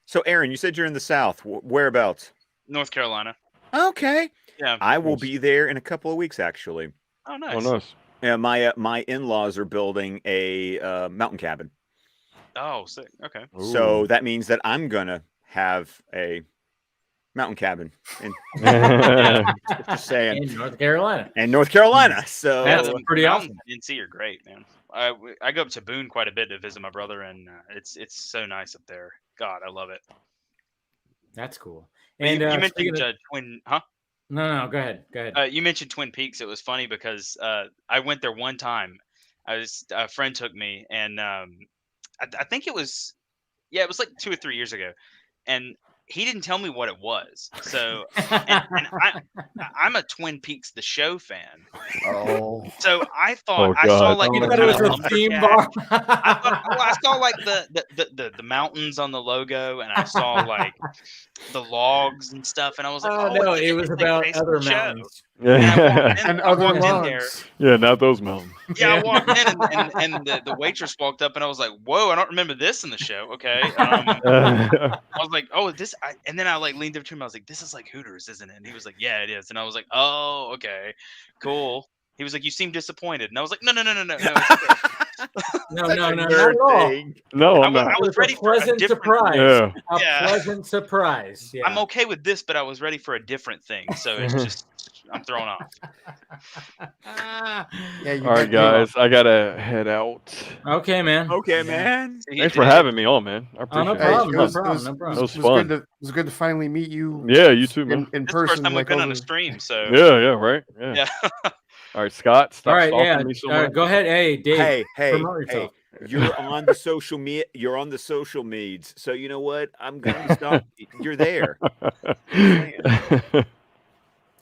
So Aaron, you said you're in the South. Whereabouts? North Carolina. Okay. Yeah. I will be there in a couple of weeks, actually. Oh, nice. Oh, nice. Yeah, my in-laws are building a mountain cabin. Oh, sick. Okay. So that means that I'm gonna have a mountain cabin in just saying, in North Carolina. And North Carolina. So that's pretty awesome. NC are great, man. I go up to Boone quite a bit to visit my brother, and it's so nice up there. God, I love it. That's cool. And you mentioned Twin, huh? No, go ahead. You mentioned Twin Peaks. It was funny because I went there one time. A friend took me, and I think it was like 2 or 3 years ago, and he didn't tell me what it was. So, and I'm a Twin Peaks the show fan. Oh, so I thought I saw like the kind of lumberjack. I saw like the mountains on the logo, and I saw like the logs and stuff, and I was like, oh no, it was about other mountains. And I walked in there. Yeah, not those mountains. Yeah, I walked in, and the waitress walked up, and I was like, "Whoa, I don't remember this in the show." Okay, I was like, "Oh, this," and then I like leaned up to him. I was like, "This is like Hooters, isn't it?" And he was like, "Yeah, it is." And I was like, "Oh, okay, cool." He was like, "You seem disappointed," and I was like, "No, it's okay." No, not at all. No, I was ready for a pleasant different surprise. Yeah. Pleasant surprise. Yeah. I'm okay with this, but I was ready for a different thing. So it's just I'm thrown off. Yeah. All right, guys, I gotta head out. Okay, man. Thanks for having me on, man. I appreciate it. No problem. It was fun. It was good to finally meet you. Yeah, you too, man. This In is the person, first time like we've been on a stream, so yeah, right. Yeah. All right, Scott. Stop stalking me so much. Go ahead. Hey, Dave. Hey. You're on the social media. You're on the social meds. So you know what? I'm gonna stop. You're there.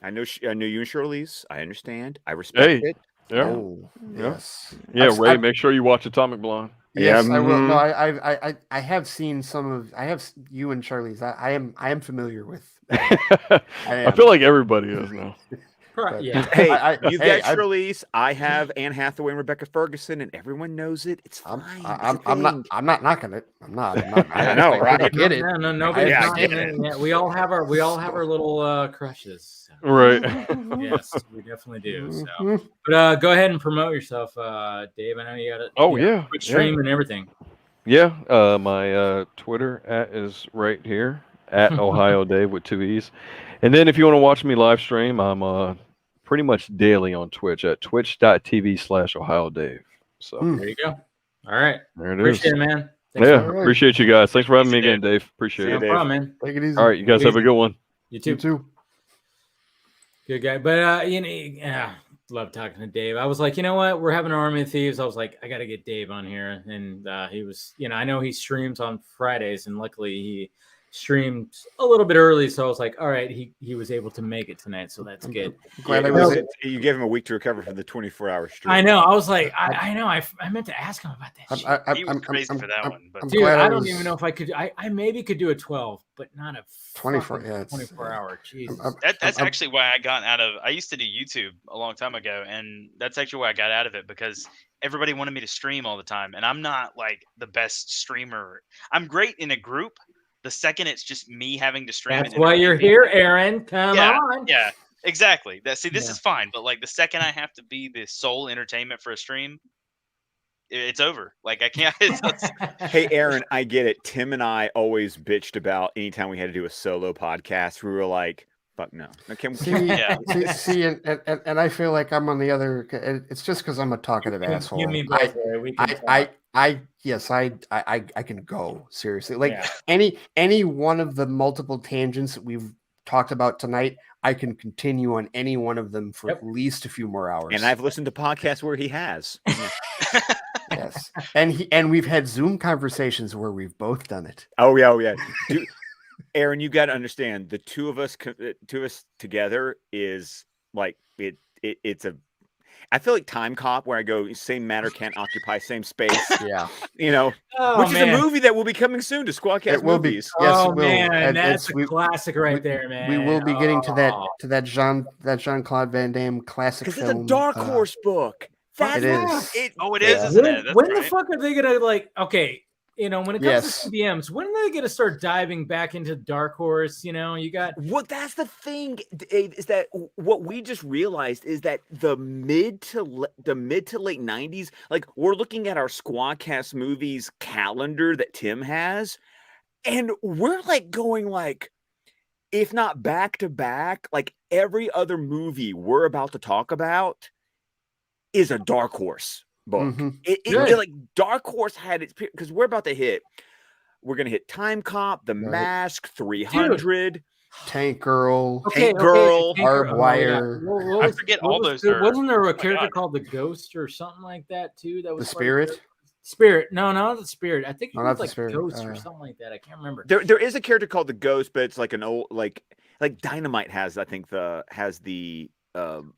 I know you and Shirley's. I understand. I respect it. Yeah. Oh, yes. Yeah, Ray. Make sure you watch Atomic Blonde. Yes, I will. No, I have seen some of. I have you and Charlie's. I am familiar with. I feel like everybody is now. Yeah. Hey, you've got Shirley's. I have Anne Hathaway and Rebecca Ferguson, and everyone knows it. It's fine. I'm not knocking it. I'm not. I know, right? I get it. No. I get it. Yeah, we all have our little crushes. So. Right. Yes, we definitely do. So, but go ahead and promote yourself, Dave. I know you got it. Oh yeah, stream and everything. Yeah. My Twitter is right here at Ohio Dave with 2 E's. And then if you want to watch me live stream, I'm pretty much daily on Twitch at twitch.tv/Ohio Dave. So there you go. All right. There it Appreciate it, man. Thanks appreciate you guys. Thanks for having me again, Dave. Appreciate it. No problem, man. Take it easy. All right, you guys have a good one. You too. Good guy. But love talking to Dave. I was like, you know what? We're having an Army of Thieves. I was like, I got to get Dave on here. And he was, I know he streams on Fridays, and luckily he streamed a little bit early, so I was like, all right, he was able to make it tonight, so that's good. Glad you gave him a week to recover from the 24-hour stream. I know. I was like, I know. I meant to ask him about that. He was crazy for that one, but dude, I don't even know if I could. I maybe could do a 12, but not a 24. Yeah, 24-hour. Jesus. That's actually why I got out of. I used to do YouTube a long time ago, and that's actually why I got out of it, because everybody wanted me to stream all the time, and I'm not like the best streamer. I'm great in a group. The second it's just me having to stream. That's why you're here, Aaron. Come on. Yeah, exactly. This is fine. But like the second I have to be the sole entertainment for a stream, it's over. Like I can't. Hey, Aaron, I get it. Tim and I always bitched about anytime we had to do a solo podcast. We were like, fuck no. See, and I feel like I'm on the other. It's just because I'm a talkative asshole. You mean Yes, I can go seriously. Like any one of the multiple tangents that we've talked about tonight, I can continue on any one of them for at least a few more hours. And I've listened to podcasts where he has. Yes, and we've had Zoom conversations where we've both done it. Oh yeah. Dude, Aaron, you got to understand, the two of us together is like it's a. I feel like Time Cop, where I go, same matter can't occupy same space. Yeah. Which is a movie that will be coming soon to Squadcast Movies. Yes, oh, man, that's a classic right there, man. We will be getting to that Jean-Claude Van Damme classic film. Because it's a Dark Horse book. It is. It is, isn't it? When the fuck are they going to, when it comes to CBMs, when are they going to start diving back into Dark Horse? You got. Well, that's the thing, Dave, is that what we just realized is that the mid to late 90s, like we're looking at our Squadcast Movies calendar that Tim has, and we're like going like, if not back to back, like every other movie we're about to talk about is a Dark Horse book. Mm-hmm. It like Dark Horse had its because we're about to hit. We're gonna hit Time Cop, The Mask, 300. Dude. Tank Girl, Tank Girl, Barbed Wire. I forget all those. Wasn't there a character called the Ghost or something like that too? That was the Spirit. Spirit. No, not the Spirit. I think it was like Spirit. Ghost or something like that. I can't remember. There is a character called the Ghost, but it's like an old like Dynamite has. I think the.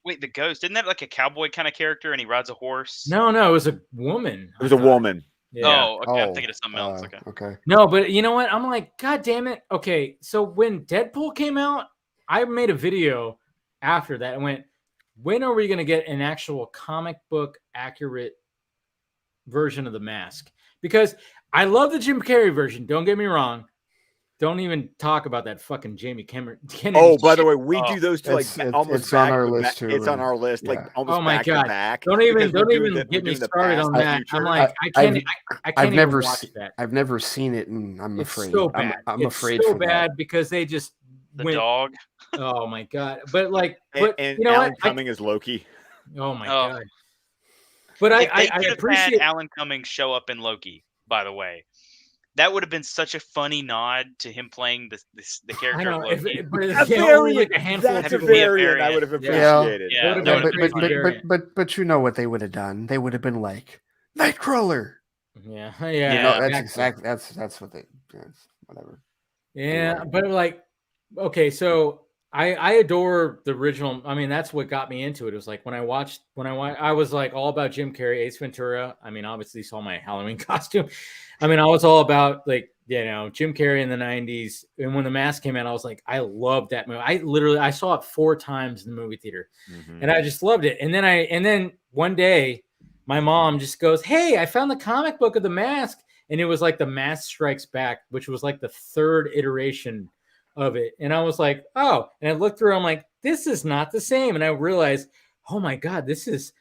Wait, the Ghost, isn't that like a cowboy kind of character and he rides a horse? No, it was a woman. It was a woman. Yeah. Oh, okay. I'm thinking of something else. Okay. No, but you know what? I'm like, God damn it. Okay, so when Deadpool came out, I made a video after that and went, when are we going to get an actual comic book accurate version of The Mask? Because I love the Jim Carrey version. Don't get me wrong. Don't even talk about that fucking Jamie Kennedy. Oh, by the way, we do those two like almost it's on our list too. It's on our list, like almost back to back. Don't even get me started on that. I'm like, I can't even watch that. I've never seen it, and I'm it's afraid. So bad. I'm afraid. It's so bad because they just the dog. Oh my god! But and you know Alan what? Cumming is Loki. Oh my god! But I appreciate Alan Cumming show up in Loki. By the way. That would have been such a funny nod to him playing the character of Loki. That's a variant I would have appreciated. Yeah. But you know what they would have done? They would have been like Nightcrawler. Yeah. You know, that's exactly that's what they. Whatever. Yeah, but like, okay, so I adore the original. I mean, that's what got me into it. It was like when I was like all about Jim Carrey, Ace Ventura. I mean, obviously saw my Halloween costume. I mean, I was all about like, you know, Jim Carrey in the 90s. And when The Mask came out, I was like, I loved that movie. I saw it 4 times in the movie theater and I just loved it. And then one day my mom just goes, hey, I found the comic book of The Mask. And it was like The Mask Strikes Back, which was like the 3rd iteration of it. And I was like, oh, and I looked through, I'm like, this is not the same. And I realized, oh my God, this is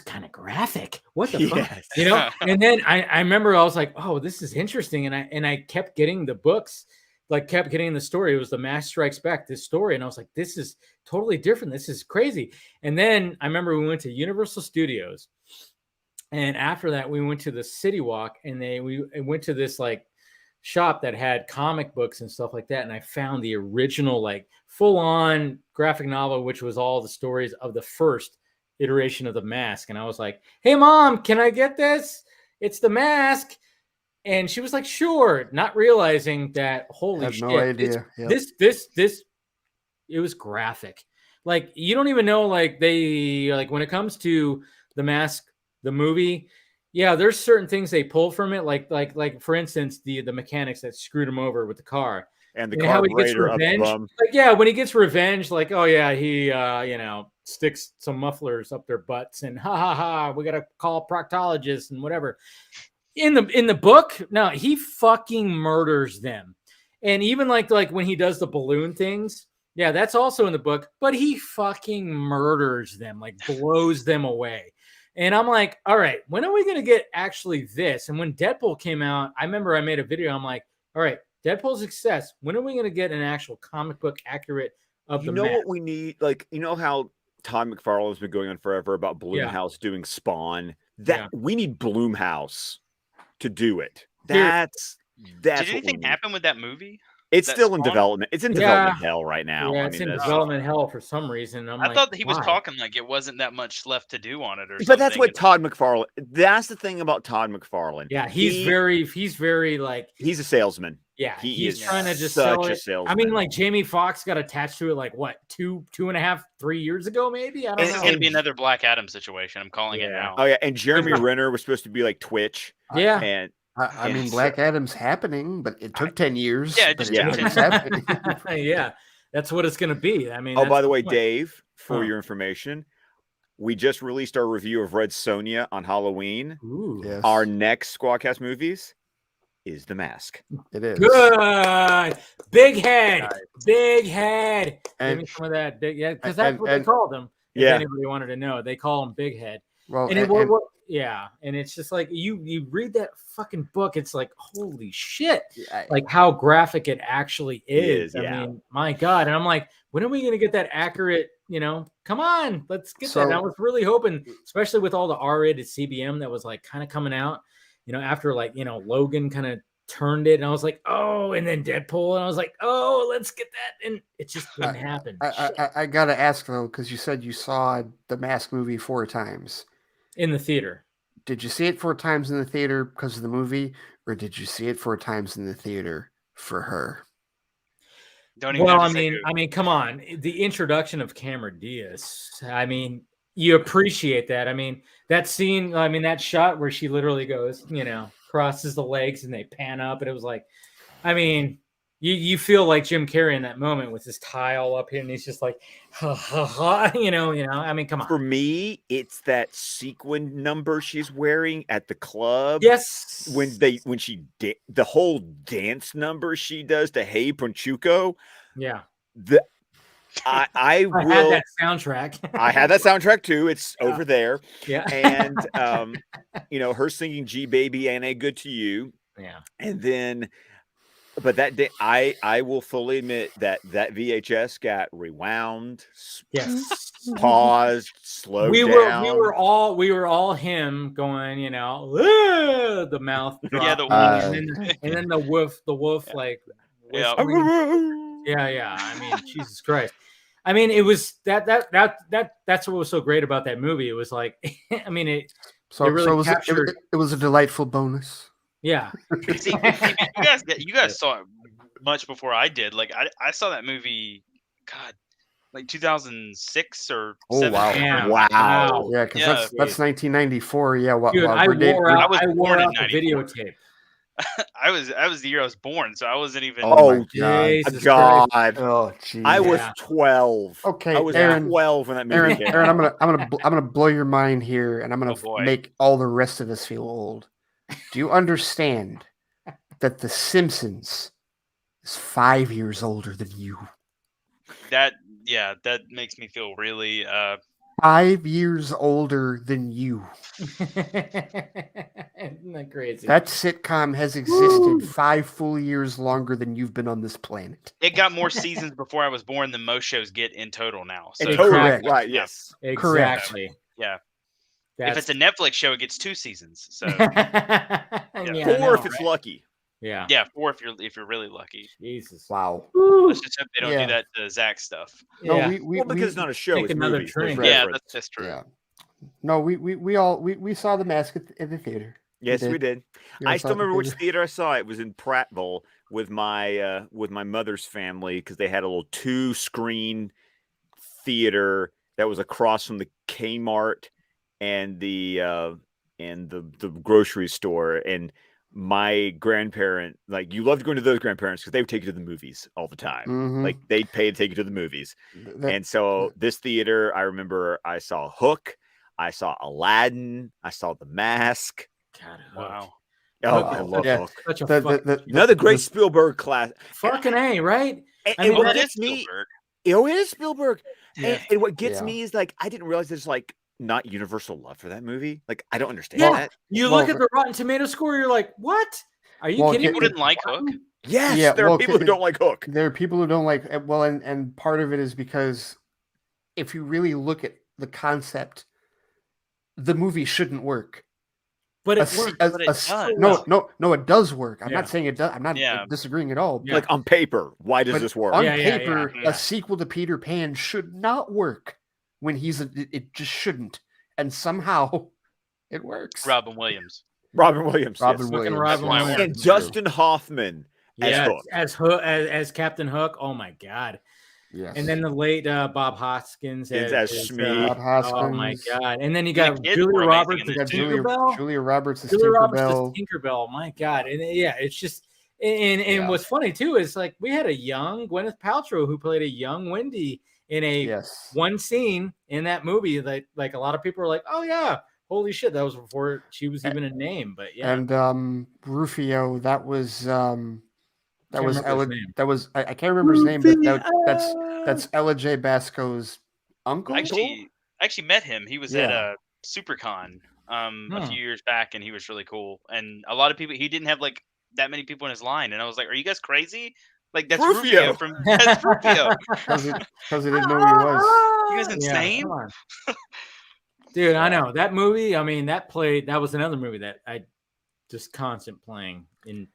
kind of graphic. What the fuck? You know? And then I remember I was like, oh, this is interesting. And I kept getting the books, like kept getting the story. It was The Mask Strikes Back, this story. And I was like, this is totally different. This is crazy. And then I remember we went to Universal Studios. And after that, we went to the City Walk and we went to this like shop that had comic books and stuff like that. And I found the original, like full on graphic novel, which was all the stories of the first iteration of The Mask. And I was like, hey mom, can I get this? It's The Mask. And she was like, sure, not realizing that, holy shit, no idea. This it was graphic. Like, you don't even know, like, they, like, when it comes to The Mask, the movie, yeah, there's certain things they pull from it, like for instance, the mechanics that screwed him over with the car. And the carburetor of them. Like, yeah, when he gets revenge, like, oh yeah, he you know, sticks some mufflers up their butts and we gotta call proctologists and whatever. In the book, no, he fucking murders them. And even like when he does the balloon things, yeah, that's also in the book, but he fucking murders them, like blows them away. And I'm like, all right, when are we going to get actually this? And when Deadpool came out, I remember I made a video. I'm like, all right, Deadpool's success. When are we going to get an actual comic book accurate of the Mask? What we need? Like, you know how Todd McFarlane has been going on forever about Blumhouse doing Spawn? We need Blumhouse to do it. That's Did anything happen with that movie? It's still in development. It's in development hell right now. Yeah, it's in development hell for some reason. I thought that he was talking like it wasn't that much left to do on it, or something. But that's what Todd McFarlane. That's the thing about Todd McFarlane. Yeah, he's very like he's a salesman. Yeah, he's trying to just sell it. Salesman. I mean, like Jamie Foxx got attached to it like what 2.5, 3 years ago, maybe. I don't know. It's gonna be another Black Adam situation. I'm calling it now. Oh yeah, and Jeremy Renner was supposed to be like Twitch. Yeah, and. I mean, Black Adam's happening, but it took 10 years. Yeah, it's happening. Yeah, that's what it's going to be. I mean, by the way, Dave, for your information, we just released our review of Red Sonja on Halloween. Ooh. Yes. Our next Squadcast movies is The Mask. It is. Good. Big head. Big head. Give me some of that. Because that's what they called him. If anybody wanted to know, they call him Big Head. Well, and it's just like you read that fucking book, it's like holy shit, like how graphic it actually is. I mean, my God. And I'm like, when are we gonna get that accurate come on, let's get that. And I was really hoping, especially with all the R-rated CBM that was like kind of coming out, after like, Logan kind of turned it, and I was like, oh, and then Deadpool, and I was like, oh, let's get that, and it just didn't happen. I gotta ask though, because you said you saw the Mask movie 4 times in the theater. Did you see it 4 times in the theater because of the movie, or did you see it 4 times in the theater for her? I mean, come on. The introduction of Cameron Diaz. I mean, you appreciate that. I mean, that scene. I mean, that shot where she literally goes, crosses the legs and they pan up, and it was like, I mean, you feel like Jim Carrey in that moment with his tie all up here, and he's just like, ha ha ha, I mean, come on. For me, it's that sequin number she's wearing at the club. Yes, the whole dance number she does to Hey Ponchuco. Yeah, I will. had that soundtrack. I had that soundtrack too. It's over there. Yeah, and her singing "G Baby" and "A Good to You." Yeah, and then. But that day, I will fully admit that VHS got rewound, paused, slowed down. We were all him going, the mouth drop, and then the wolf like, yeah. I mean, Jesus Christ. I mean, it was that's what was so great about that movie. It was like, I mean, it really captured. It was a delightful bonus. Yeah. See, you guys saw it much before I did. Like I saw that movie, God, like 2006 or 7. Wow. Yeah, because that's 1994. Yeah, dude, I wore out the videotape. I was the year I was born, so I wasn't even. Oh God! Oh geez. I was 12. Okay, I was Aaron, 12 when that movie came. Aaron, I'm gonna blow your mind here, and I'm gonna make all the rest of us feel old. Do you understand that The Simpsons is 5 years older than you? That makes me feel really 5 years older than you. Isn't that crazy? That sitcom has existed 5 full years longer than you've been on this planet. It got more seasons before I was born than most shows get in total now. So correct. Right, yes. Exactly. Yeah. If it's a Netflix show, it gets 2 seasons. So 4 if it's lucky. Yeah. Yeah, 4 if you're really lucky. Jesus. Wow. Let's just hope they don't do that to Zach stuff. No, because it's not a show. It's another movies. drink. Yeah, that's true. Yeah. No, we saw The Mask at the theater. Yes, we did. I still remember which theater I saw. It was in Prattville with my mother's family, because they had a little 2-screen theater that was across from the Kmart and the grocery store. And my grandparent, like, you loved going to those grandparents because they would take you to the movies all the time. Mm-hmm. Like, they'd pay to take you to the movies. And so this theater, I remember I saw Hook, I saw Aladdin, I saw The Mask. God, wow. Oh, I love Hook. Such a Another great Spielberg class. Fucking A, right? And what gets me, Spielberg. Oh, it is Spielberg. Yeah. And what gets me is, like, I didn't realize there's like not universal love for that movie. Like, I don't understand that. You look at the Rotten Tomato score, you're like, what? Are you kidding? People didn't like Hook. Yes, there are people who don't like Hook. There are people who don't like. Well, and part of it is because if you really look at the concept, the movie shouldn't work. But it works. No, it does work. I'm not saying it does. I'm not disagreeing at all. Like, on paper, why does this work? On paper, a sequel to Peter Pan should not work when it just shouldn't. And somehow it works. Robin Williams. And Dustin Hoffman as Captain Hook. Oh my God. Yes. And then the late Bob Hoskins as Shmi. Bob Hoskins. Oh my God. And then you got Julia Roberts as Tinkerbell. Julia Roberts as Tinkerbell. My God. And it's just and what's funny too is, like, we had a young Gwyneth Paltrow who played a young Wendy in a one scene in that movie that, like, a lot of people are like, oh yeah, holy shit, that was before she was even a name. But yeah. And Rufio, I can't remember his name, but that's Ella J. Basco's uncle. I actually met him. He was at a SuperCon a few years back, and he was really cool. And a lot of people, he didn't have like that many people in his line, and I was like, "Are you guys crazy? Like that's Rufio from that's Rufio. Because it didn't know who he was. You guys insane? Yeah, dude, I know that movie. I mean, that was another movie that I just constant playing in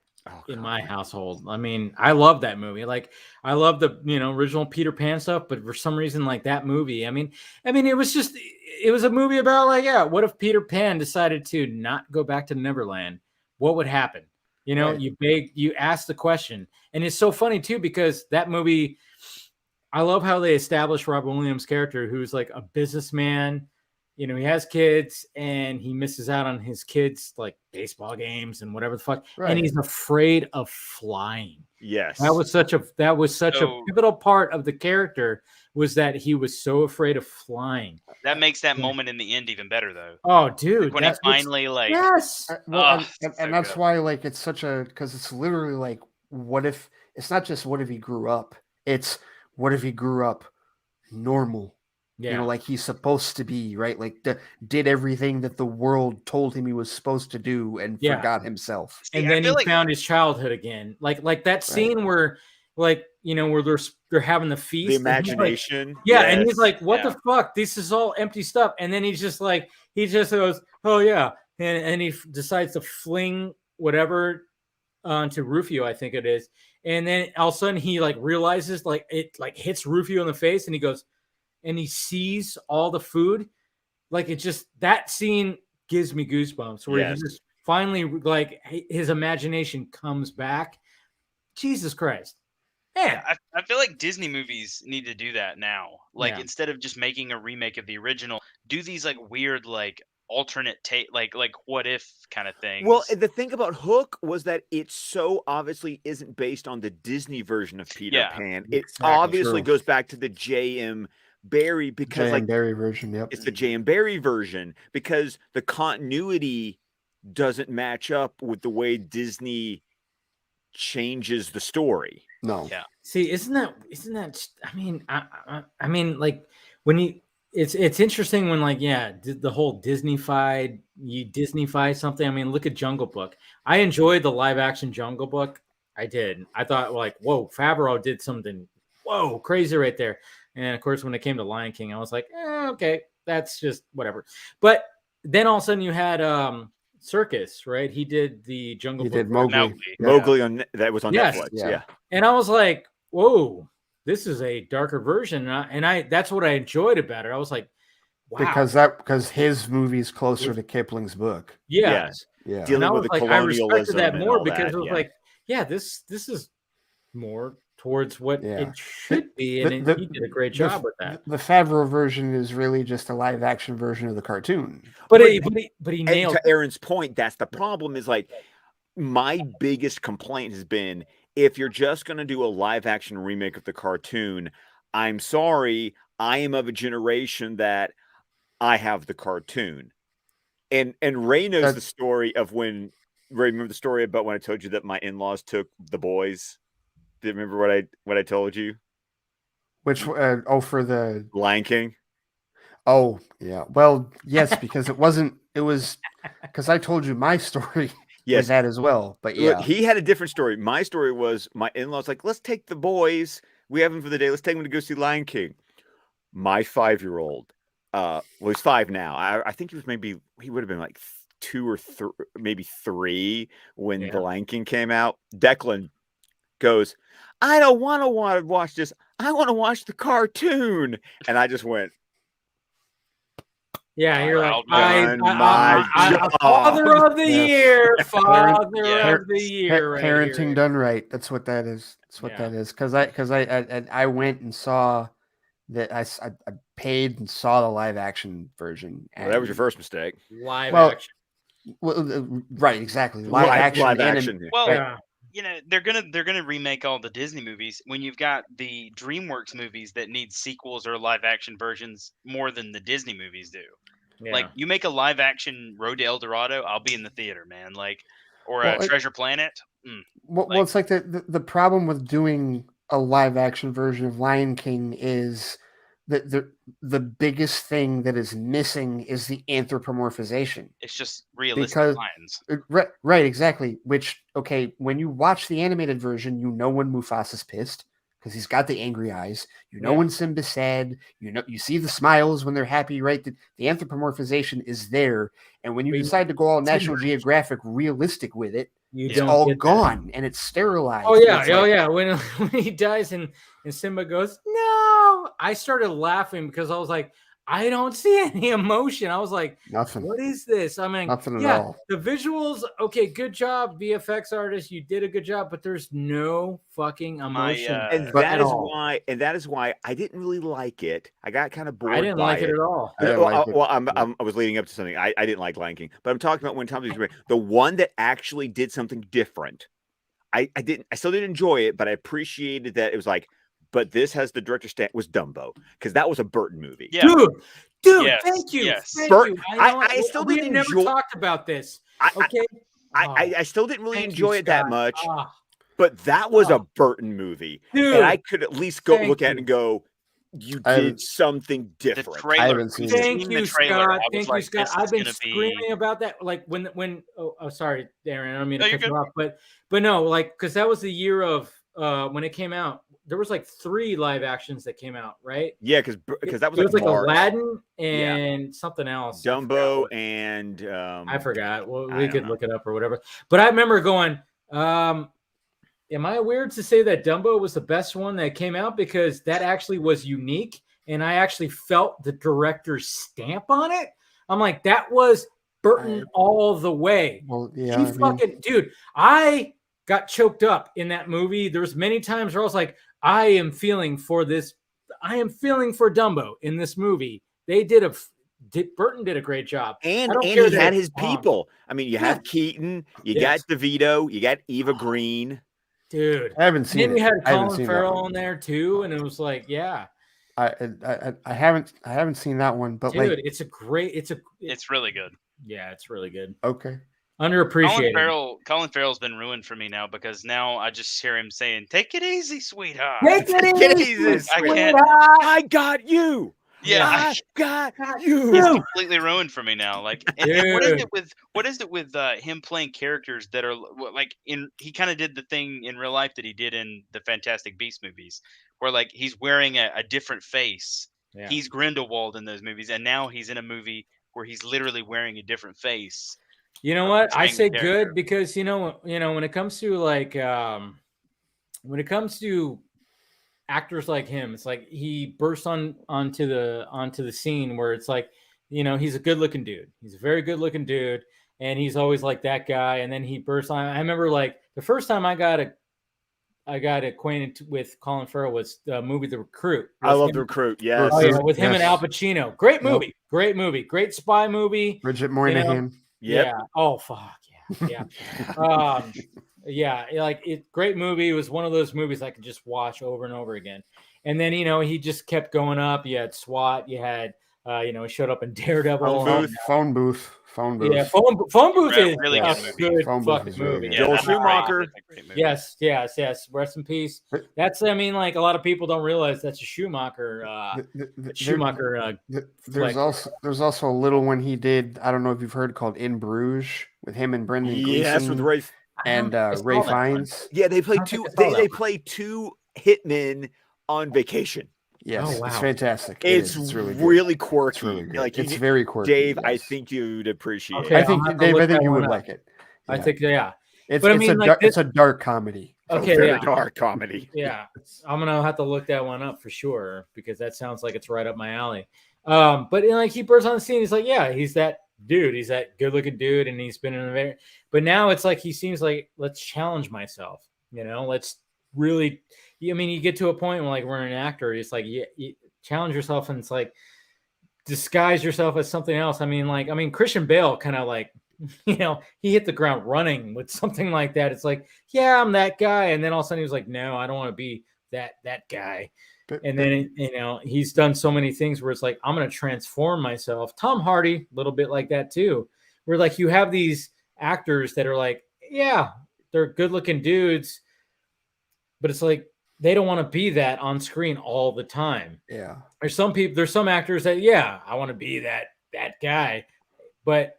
my household. I mean, I love that movie. Like, I love the original Peter Pan stuff, but for some reason, like that movie, I mean, it was a movie about like, what if Peter Pan decided to not go back to Neverland? What would happen? Right. You ask the question, and it's so funny too because that movie. I love how they established Robin Williams' character, who's like a businessman. He has kids and he misses out on his kids' like baseball games and whatever the fuck. Right. And he's afraid of flying. Yes. That was such a pivotal part of the character, was that he was so afraid of flying. That makes that moment in the end even better though. Oh, dude. Like when he finally like yes. And that's why like it's such because it's literally like, what if it's not just what if he grew up, it's what if he grew up normal? Yeah. Like he's supposed to be, right? Like did everything that the world told him he was supposed to do and forgot himself. And then he found his childhood again. Like that scene where like, where they're having the feast. The imagination. And he's like, what the fuck? This is all empty stuff. And then he just goes, oh yeah. And he decides to fling whatever onto Rufio, I think it is. And then all of a sudden he like realizes like it like hits Rufio in the face and he goes, and he sees all the food. Like, it just, that scene gives me goosebumps where he just finally, like, his imagination comes back. Jesus Christ. Man. I feel like Disney movies need to do that now. Like, instead of just making a remake of the original, do these, like, weird, like, alternate take, like what if kind of things. Well, the thing about Hook was that it so obviously isn't based on the Disney version of Peter Pan. It obviously goes back to the J.M. Barrie because Barrie version, it's the J.M. Barrie version because the continuity doesn't match up with the way Disney changes the story. No. Yeah. See, isn't that I mean like when it's interesting when like the whole Disney-fied something. I mean, look at Jungle Book. I enjoyed the live action Jungle Book. I did. I thought like, whoa, Favreau did something crazy right there. And of course, when it came to Lion King, I was like, okay, that's just whatever. But then all of a sudden you had Circus, right? He did the Jungle Book. He did Mowgli. Mowgli that was on Netflix. Yeah. And I was like, whoa, this is a darker version. And that's what I enjoyed about it. I was like, wow. Because his movie's closer to Kipling's book. Yes. Yeah. Dealing with the colonialism. I respected that more because it was like, this is more towards what it should be, and he did a great job with that. The Favreau version is really just a live action version of the cartoon. But he nailed. To Aaron's point, that's the problem. Is like my biggest complaint has been if you're just going to do a live action remake of the cartoon, I'm sorry, I am of a generation that I have the cartoon, and Ray knows the story of when Ray. Remember the story about when I told you that my in-laws took the boys. Do you remember what I told you? Which for the Lion King? Oh, yeah. Well, yes, because it was because I told you my story was that as well. But yeah. Look, he had a different story. My story was my in-laws like, let's take the boys. We have them for the day. Let's take them to go see Lion King. My 5-year-old, he's 5 now. I think he would have been like 2 or 3, maybe 3 when the Lion King came out. Declan goes, I don't want to watch this. I want to watch the cartoon. And I just went, you're like, Father of the Year, Father of the Year. Parenting done right. That's what that is. That's what that is. Because I went and saw that I paid and saw the live action version. Well, that was your first mistake. Live action. Well, right, exactly. Live action. Well, they're gonna remake all the Disney movies when you've got the DreamWorks movies that need sequels or live action versions more than the Disney movies do. Yeah. Like you make a live action Road to El Dorado, I'll be in the theater, man. Like, or Treasure Planet. Well, it's like the problem with doing a live action version of Lion King is the biggest thing that is missing is the anthropomorphization. It's just realistic lines. Right, exactly. Which, okay, when you watch the animated version, you know when Mufasa's pissed because he's got the angry eyes. You know when Simba's sad. You know, you see the smiles when they're happy, right? The anthropomorphization is there. And when you decide to go all National Geographic realistic with it, it's all gone and it's sterilized. Oh yeah, When he dies and Simba goes, "No," I started laughing because I was like, I don't see any emotion. I was like, nothing. What is this? I mean, nothing at all. The visuals, okay, good job, VFX artist, you did a good job, but there's no fucking emotion. And that is why I didn't really like it. I got kind of bored. I didn't like it at all. I was leading up to something. I didn't like Lion King, but I'm talking about when Tom was the one that actually did something different. I still didn't enjoy it, but I appreciated that it was like, but this has the director stamp, was Dumbo, because that was a Burton movie. Yeah. Dude, yes, thank you. Yes. Thank you. I still didn't never talked about this. Okay. I still didn't really enjoy it that much, but that was a Burton movie. Dude, and I could at least go look at it and go, you did something different. The trailer, I haven't seen it. Thank you, Scott. Thank you, Scott. I've been screaming about that. Like when sorry, Darren, I don't mean to cut you off, but no, like, because that was the year of when it came out. There was like 3 live actions that came out, right? Yeah, because that was like Aladdin and something else. Dumbo and I forgot. Well, we could look it up or whatever. But I remember going, am I weird to say that Dumbo was the best one that came out, because that actually was unique and I actually felt the director's stamp on it? I'm like, that was Burton all the way. Well, yeah, dude, I got choked up in that movie. There was many times where I was like, I am feeling for this. I am feeling for Dumbo in this movie. Burton did a great job. And he had his people. I mean, you have Keaton, you got DeVito, you got Eva Green. Dude, I haven't seen it. And we had Colin Farrell in there too, and it was like, I haven't seen that one, but dude, like, it's really good. Yeah, it's really good. Okay. Underappreciated. Colin Farrell's been ruined for me now, because now I just hear him saying, "Take it easy, sweetheart. Take it easy, sweetheart. I got you. Yeah, I got you." He's completely ruined for me now. Like, and what is it with him playing characters that are like he kind of did the thing in real life that he did in the Fantastic Beasts movies, where like he's wearing a different face. Yeah. He's Grindelwald in those movies, and now he's in a movie where he's literally wearing a different face. You know what? I say good because you know when it comes to like when it comes to actors like him, it's like he bursts onto the scene where it's like, he's a good-looking dude. He's a very good-looking dude, and he's always like that guy. And then he bursts on. I remember like the first time I got acquainted with Colin Farrell was the movie The Recruit. I love The Recruit. Yes. Oh, yeah, with him and Al Pacino. Great movie. Yep. Great movie. Great spy movie. Bridget Moynihan. Yep. Yeah. Oh fuck yeah. Great movie. It was one of those movies I could just watch over and over again. And then he just kept going up. You had SWAT. You had he showed up in Daredevil. Phone booth. Yeah, phone booth is really good fucking movie. Yeah, Joel Schumacher. Yes. Rest in peace. That's like a lot of people don't realize that's a Schumacher. There's also a little one he did. I don't know if you've heard, called In Bruges, with him and Brendan Gleeson. Yes, with Ray and Ray Fiennes. Yeah, they play two. They play 2 hitmen on vacation. Yes, It's fantastic. It's really quirky. It's really good. Like it's very quirky. Dave, yes. I think you'd appreciate it. I think Dave, you would like it. Yeah. I think, yeah. It's a dark comedy. Okay, very dark comedy. Yeah, I'm gonna have to look that one up for sure, because that sounds like it's right up my alley. But he bursts on the scene. He's like, yeah, he's that dude. He's that good-looking dude, and he's been in a very. But now it's like he seems like, let's challenge myself. Let's really. I mean, you get to a point where, like, we're an actor. It's like you challenge yourself, and it's like disguise yourself as something else. I mean, Christian Bale kind of like, he hit the ground running with something like that. It's like, yeah, I'm that guy, and then all of a sudden he was like, no, I don't want to be that guy. And then he's done so many things where it's like, I'm going to transform myself. Tom Hardy, a little bit like that too, where like you have these actors that are like, yeah, they're good-looking dudes, but it's like, they don't want to be that on screen all the time. Yeah. There's some actors that, yeah, I want to be that guy. But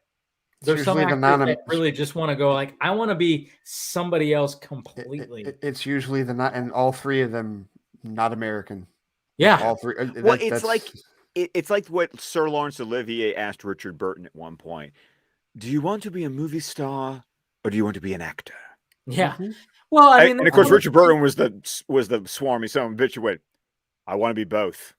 there's some actors that really just want to go like, I want to be somebody else completely. It's usually and all three of them not American. Yeah. All three. Well, it's like what Sir Laurence Olivier asked Richard Burton at one point. Do you want to be a movie star or do you want to be an actor? Yeah. Mm-hmm. Well, I mean, and of course, Richard Burton was the swarmy son of a bitch who went, I want to be both.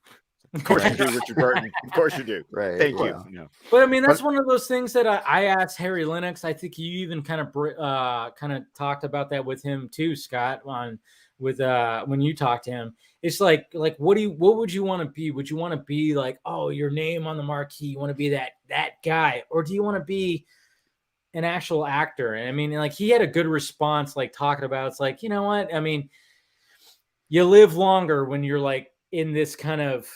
Of course you do, Richard Burton. Of course you do. Right. Thank you. But I mean, that's one of those things that I asked Harry Lennox. I think you even kind of talked about that with him too, Scott. When you talked to him, it's like what would you want to be? Would you want to be like, oh, your name on the marquee? You want to be that guy, or do you want to be an actual actor? And I mean, like, he had a good response, like talking about, it's like, you know what? I mean, you live longer when you're like in this kind of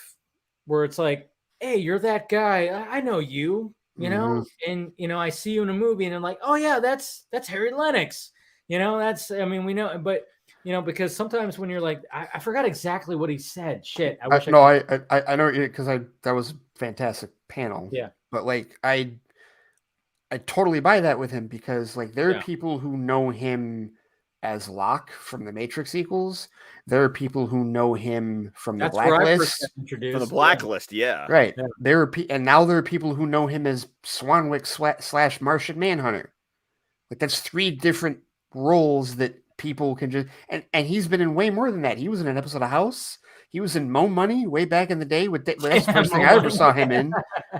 where it's like, hey, you're that guy. I know you, you know, and, you know, I see you in a movie and I'm like, oh yeah, that's Harry Lennox. You know, I mean, we know, but you know, because sometimes when you're like, I forgot exactly what he said. Shit. I know, because that was a fantastic panel. Yeah. But like, I totally buy that with him, because like there are people who know him as Locke from the Matrix sequels. There are people who know him from the Blacklist. From the Blacklist, yeah. Right. Yeah. And now there are people who know him as Swanwick / Martian Manhunter. Like, that's 3 different roles that people can just, and he's been in way more than that. He was in an episode of House. He was in Mo Money way back in the day that's the first thing I ever saw him in,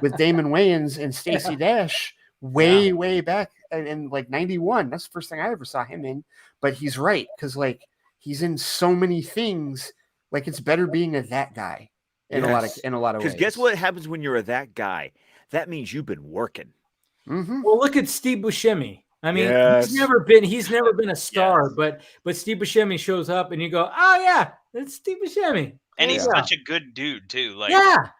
with Damon Wayans and Stacey Dash way back in like 91. That's the first thing I ever saw him in. But he's right, because like he's in so many things. Like, it's better being that guy in a lot of ways. Because guess what happens when you're that guy? That means you've been working. Mm-hmm. Well, look at Steve Buscemi. I mean, he's never been a star, but Steve Buscemi shows up and you go, oh yeah, it's Steve Buscemi. And he's such a good dude too. Like,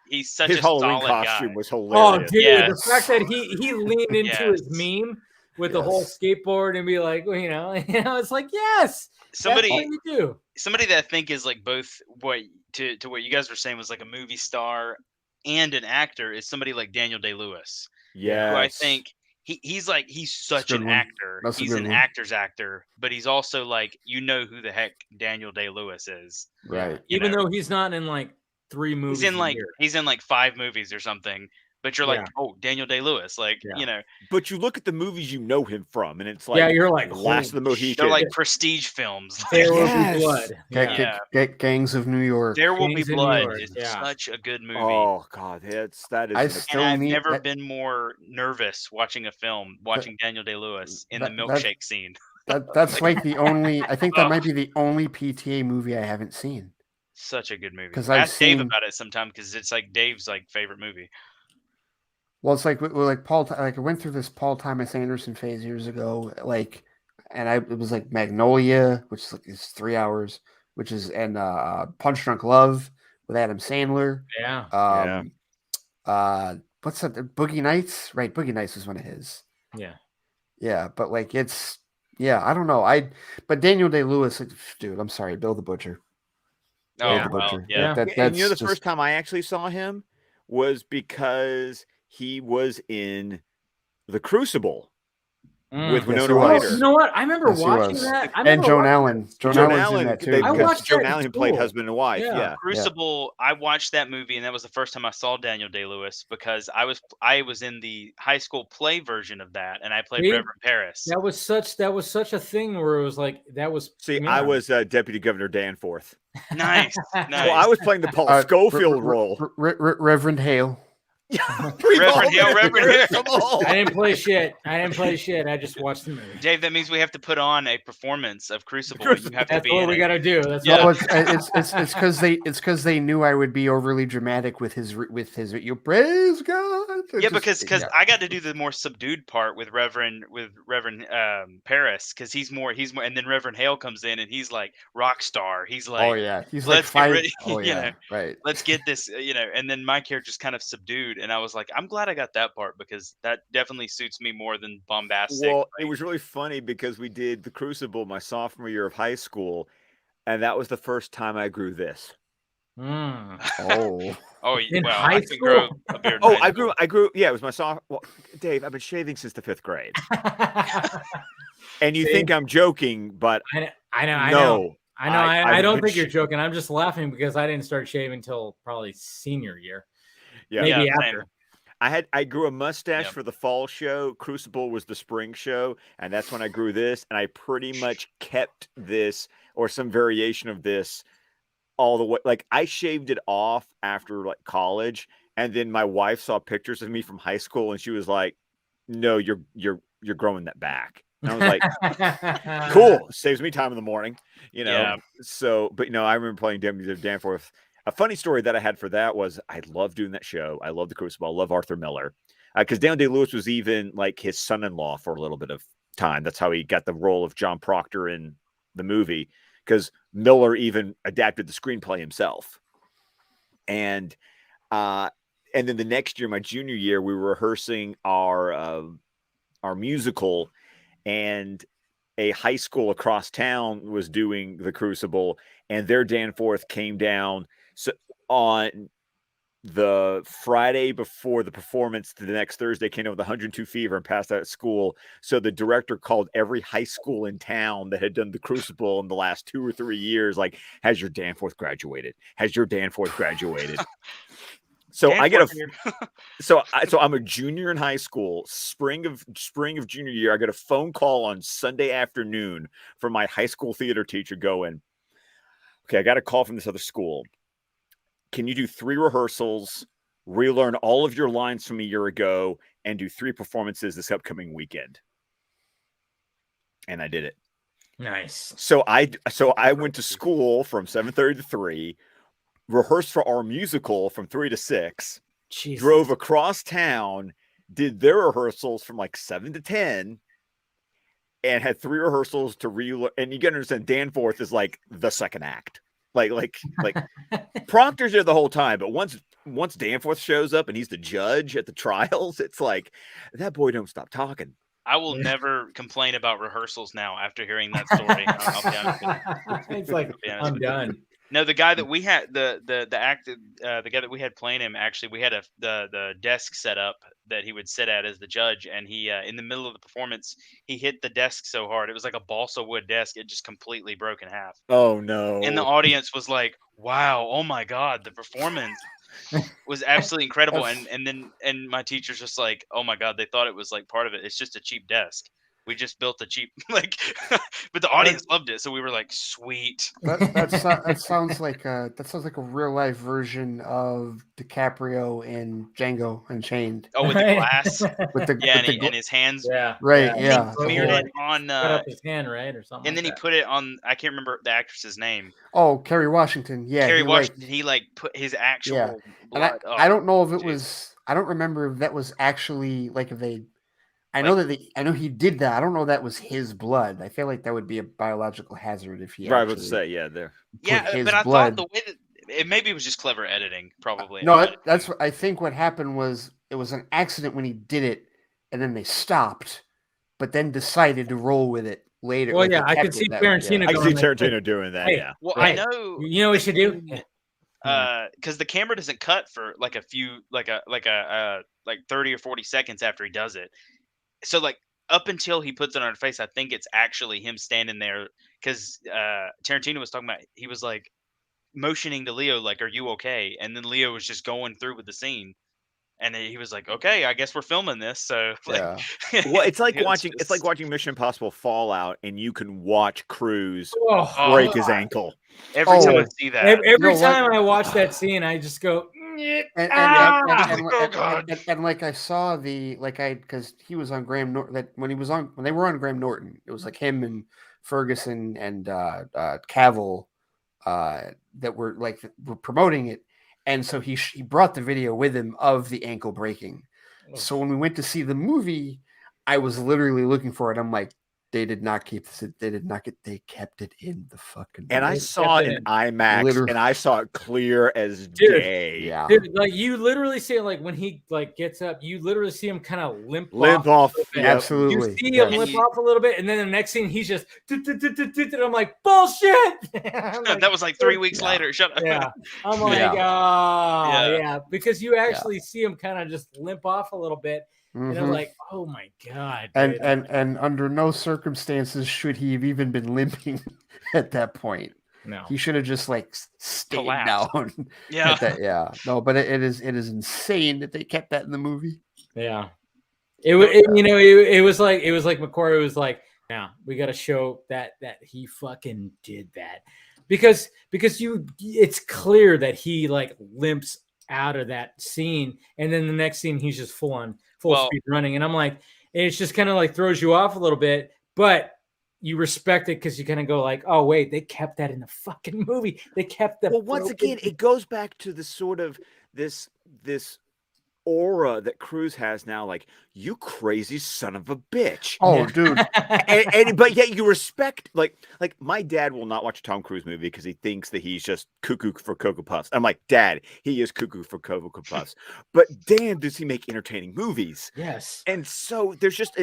he's such his a Halloween solid costume guy. was hilarious. Oh, dude, the fact that he leaned into his meme with the whole skateboard and be like, well, you know, it's like, somebody that's what you do. Somebody that I think is like both what what you guys were saying was like a movie star and an actor is somebody like Daniel Day-Lewis. Yeah, who I think he's such an actor. He's an actor's actor, but he's also like, you know who the heck Daniel Day-Lewis is, right? Even though he's not in like 3 movies. He's in like 5 movies or something. But you're like, oh, Daniel Day-Lewis, like, you know. But you look at the movies you know him from, and it's like, you're like, Last of the Mohicans. They're like prestige films. There Will Be Blood. Gangs of New York. There Will Be Blood is such a good movie. Oh God, that is. I've never been more nervous watching a film, watching Daniel Day-Lewis in the milkshake scene. That's like the only. I think that might be the only PTA movie I haven't seen. Such a good movie. Because Ask Dave about it sometime, because it's like Dave's like favorite movie. Well, it's like Paul. Like, I went through this Paul Thomas Anderson phase years ago. Like, and it was like Magnolia, which is like 3 hours, and Punch Drunk Love with Adam Sandler. Yeah. What's that? Boogie Nights, right? Boogie Nights was one of his. Yeah. Yeah, but like I don't know. But Daniel Day-Lewis, dude, I'm sorry, Bill the Butcher. Oh, the Butcher. Yeah. And the first time I actually saw him was because he was in The Crucible with Winona Ryder. You know what? I remember watching that. And Joan Allen. Joan Allen in that too. I watched Joan Allen played husband and wife. Yeah. Crucible. I watched that movie, and that was the first time I saw Daniel Day-Lewis, because I was in the high school play version of that, and I played Reverend Paris. That was such a thing where it was like that was. See, I was Deputy Governor Danforth. Nice. Well, I was playing the Paul Schofield role. Reverend Hale. Reverend Hale. Come on. I didn't play shit. I just watched the movie. Dave, that means we have to put on a performance of Crucible. You have That's to be what we got to do. It's because they knew I would be overly dramatic with his you praise God. Because I got to do the more subdued part with Reverend Paris, because he's more, and then Reverend Hale comes in and he's like rock star. He's like, oh yeah, he's like five. Right. Let's get this, and then my character's kind of subdued. And I was like, I'm glad I got that part, because that definitely suits me more than bombastic. Well, it was really funny because we did The Crucible my sophomore year of high school. And that was the first time I grew this. Oh. In high school? Grow a beard. I grew. Yeah, it was my sophomore. Well, Dave, I've been shaving since the 5th grade. And you think I'm joking, but I know. I don't think you're joking. I'm just laughing because I didn't start shaving until probably senior year. Yeah, maybe after. I grew a mustache for the fall show. Crucible was the spring show, and that's when I grew this. And I pretty much kept this or some variation of this all the way. Like I shaved it off after like college, and then my wife saw pictures of me from high school, and she was like, "No, you're growing that back." And I was like, "Cool, saves me time in the morning," you know. Yeah. So, but I remember playing Danforth. A funny story that I had for that was I loved doing that show. I love the Crucible. I love Arthur Miller because Daniel Day-Lewis was even like his son-in-law for a little bit of time. That's how he got the role of John Proctor in the movie because Miller even adapted the screenplay himself. And then the next year, my junior year, we were rehearsing our musical, and a high school across town was doing the Crucible, and their Danforth came down. So on the Friday before the performance, the next Thursday came down with 102 fever and passed out at school. So the director called every high school in town that had done the Crucible in the last 2 or 3 years, like, "Has your Danforth graduated? Has your Danforth graduated?" So I get so I'm a junior in high school, spring of junior year. I get a phone call on Sunday afternoon from my high school theater teacher going, "Okay, I got a call from this other school. Can you do 3 rehearsals, relearn all of your lines from a year ago, and do 3 performances this upcoming weekend?" And I did it. Nice. So I went to school from 7:30 to 3, rehearsed for our musical from 3 to 6, Jesus. Drove across town, did their rehearsals from like 7 to 10, and had 3 rehearsals to relearn. And you gotta understand, Danforth is like the second act. Like Proctor's there the whole time, but once Danforth shows up and he's the judge at the trials, it's like that boy don't stop talking. I will never complain about rehearsals now after hearing that story. I'll be honest with you. It's like I'm done. No, the guy that we had, the guy that we had playing him, actually, we had the desk set up that he would sit at as the judge, and he in the middle of the performance, he hit the desk so hard, it was like a balsa wood desk, it just completely broke in half. Oh no! And the audience was like, "Wow, oh my god, the performance was absolutely incredible." And my teacher's just like, "Oh my god, they thought it was like part of it. It's just a cheap desk. We just built a cheap but the audience loved it, so we were like, sweet." That sounds like a real life version of DiCaprio in Django Unchained. Oh, with the glass, and his hands, right, yeah. He smeared it on cut up his hand, right, or something. And then he put it on. I can't remember the actress's name. Oh, Kerry Washington. Yeah, Kerry Washington. He like put his actual blood. And I don't know if it was. I don't remember if that was actually like if they. I know he did that. I don't know that was his blood. I feel like that would be a biological hazard if he. Right, I would say, yeah, there. Yeah, but I thought the way that maybe it was just clever editing, probably. No, that's what I think. What happened was it was an accident when he did it, and then they stopped, but then decided to roll with it later. Well, yeah, I could see Tarantino. I can see Tarantino doing that. Yeah. Well, I know. You know what we should do? Because the camera doesn't cut for like a few, like 30 or 40 seconds after he does it. So like up until he puts it on her face, I think it's actually him standing there because Tarantino was talking about, he was like motioning to Leo like, "Are you okay?" And then Leo was just going through with the scene, and he was like, "Okay, I guess we're filming this." So like, well, it's like watching Mission Impossible Fallout, and you can watch Cruise break his ankle every time I see that. Every time I watch that scene, I just go. And like I saw because he was on Graham Norton when they were on Graham Norton, it was like him and Ferguson and Cavill that were promoting it, and so he brought the video with him of the ankle breaking. So when we went to see the movie, I was literally looking for it. I'm like, They did not keep this. They did not get. They kept it in the fucking. And I saw it in IMAX, Literally. and I saw it clear as day. Yeah, dude, like you literally see it, like when he like gets up, you literally see him kind of limp off. Absolutely, you see him limp off a little bit, and then the next scene he's just. And I'm like, bullshit. That was like 3 weeks later. Shut up. Yeah, I'm like, yeah, because you actually see him kind of just limp off a little bit. And I'm like, oh my god! Dude. And under no circumstances should he have even been limping at that point. No, he should have just like stayed collapsed down. Yeah, No, but it is insane that they kept that in the movie. Yeah, it was like McQuarrie was like, now we got to show that he fucking did that because it's clear that he like limps out of that scene, and then the next scene he's just full speed running, and I'm like, it's just kind of like throws you off a little bit, but you respect it because you kind of go like, oh wait, they kept that in the fucking movie. They kept the once again, it goes back to the sort of this aura that Cruise has now, like, you crazy son of a bitch. Oh, dude. But yet you respect, like my dad will not watch a Tom Cruise movie because he thinks that he's just cuckoo for Cocoa Puffs. I'm like, Dad, he is cuckoo for Cocoa Puffs. But damn, does he make entertaining movies? Yes. And so there's just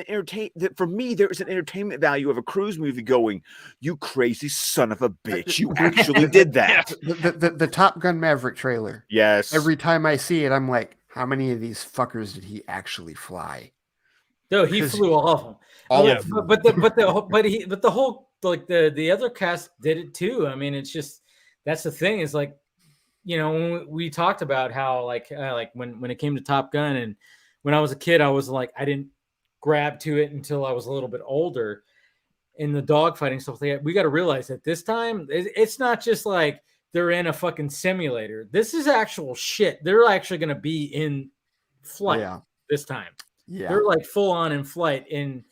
for me, there is an entertainment value of a Cruise movie going, you crazy son of a bitch. You actually did that. The Top Gun Maverick trailer. Yes. Every time I see it, I'm like, how many of these fuckers did he actually fly? No, he flew all of them. All of them. But the whole like the other cast did it too. I mean, it's just that's the thing is like, you know, when we talked about how like when it came to Top Gun, and when I was a kid, I was like, I didn't grab to it until I was a little bit older. In the dogfighting stuff like that, we got to realize that this time it's not just like they're in a fucking simulator. This is actual shit. They're actually going to be in flight this time. Yeah, they're like full on in flight. And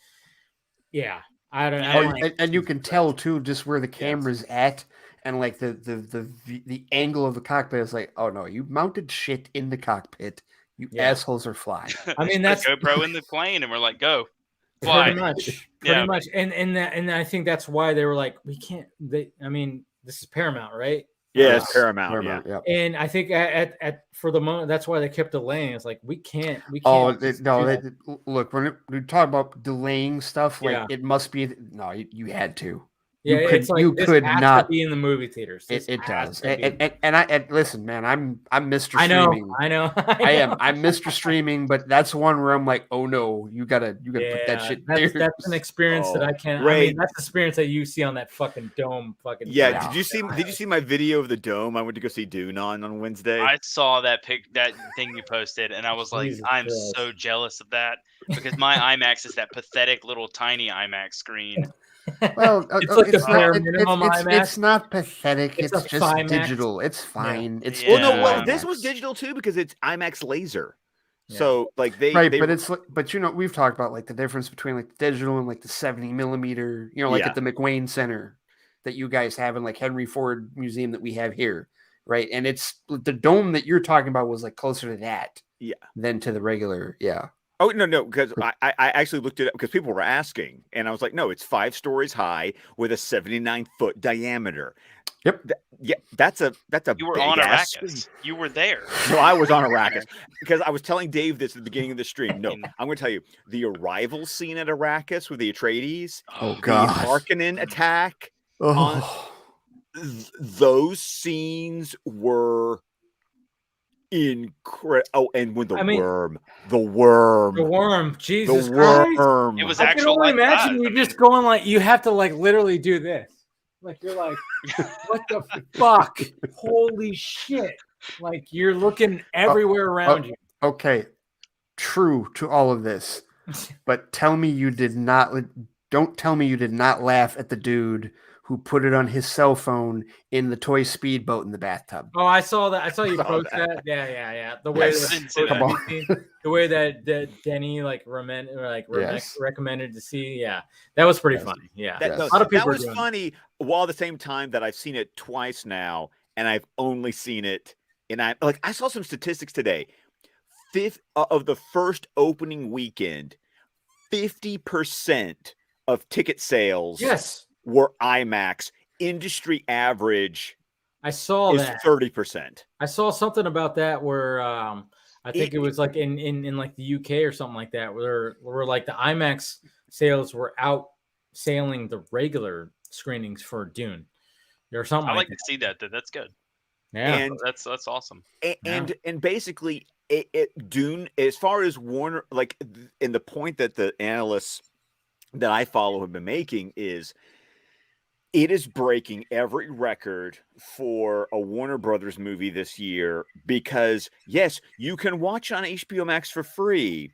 I don't know. And you can tell too, just where the camera's at, and like the angle of the cockpit is like, oh no, you mounted shit in the cockpit. You assholes are flying. I mean, that's GoPro in the plane, and we're like, go. Fly. Pretty much. And I think that's why they were like, we can't. I mean, this is Paramount, right? Yeah, it's Paramount. Yeah. And I think at for the moment, that's why they kept delaying. It's like we can't. Look, when we talk about delaying stuff, like it must be. No, you had to. Yeah, it's like you could not be in the movie theaters. It does. And listen, man, I'm Mr. Streaming. I know. I'm Mr. Streaming, but that's one where I'm like, oh no, you gotta put that shit. That's an experience that I can't. I mean, that's the experience that you see on that fucking dome. Yeah. Did you see my video of the dome? I went to go see Dune on Wednesday. I saw that thing you posted, and I was like, Jesus I'm Christ. So jealous of that because my IMAX is that pathetic little tiny IMAX screen. Well, it's like it's not pathetic. It's just IMAX. Digital. It's fine. It's this was digital too because it's IMAX laser. Yeah. So like but you know, we've talked about like the difference between like the digital and like the 70 millimeter. You know, like at the McWayne Center that you guys have in like Henry Ford Museum that we have here, right? And it's the dome that you're talking about was like closer to that, than to the regular, Oh, no, because I actually looked it up because people were asking, and I was like, no, it's 5 stories high with a 79-foot diameter. Yep. That's a You were on Arrakis. You were there. No, I was on Arrakis because I was telling Dave this at the beginning of the stream. No, I'm going to tell you the arrival scene at Arrakis with the Atreides. Oh, God. The Harkonnen attack. Those scenes were incredible. Oh, and when the worm, Jesus Christ. It was actual. I can only imagine you just going like you have to like literally do this. Like you're like, what the fuck? Holy shit! Like you're looking everywhere around you. Okay, true to all of this, but tell me you did not. Don't tell me you did not laugh at the dude who put it on his cell phone in the toy speedboat in the bathtub. Oh, I saw that. I saw you post that. Yeah. The way that Denny recommended to see. Yeah, that was pretty funny. Yeah, a lot of people. That was funny. While at the same time that I've seen it twice now, and I've only seen it, and I saw some statistics today. Of the first opening weekend, 50% of ticket sales were IMAX. Industry average I saw is that 30%. I saw something about that where I think it was like in like the UK or something like that, where like the IMAX sales were outsailing the regular screenings for Dune or something. I like that. to see that. That's good. Yeah, and that's awesome. And basically, Dune, as far as Warner, like, and the point that the analysts that I follow have been making is, it is breaking every record for a Warner Brothers movie this year because, yes, you can watch on HBO Max for free,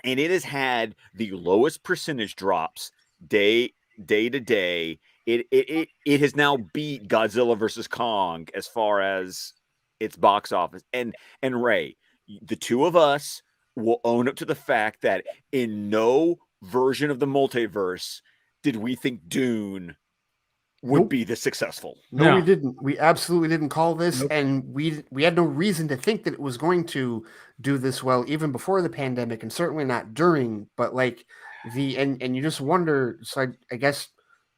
and it has had the lowest percentage drops day to day. It has now beat Godzilla versus Kong as far as its box office. And Ray, the two of us will own up to the fact that in no version of the multiverse did we think Dune would be this successful. No, we didn't. We absolutely didn't call this, and we had no reason to think that it was going to do this well, even before the pandemic, and certainly not during. But like and you just wonder. So I guess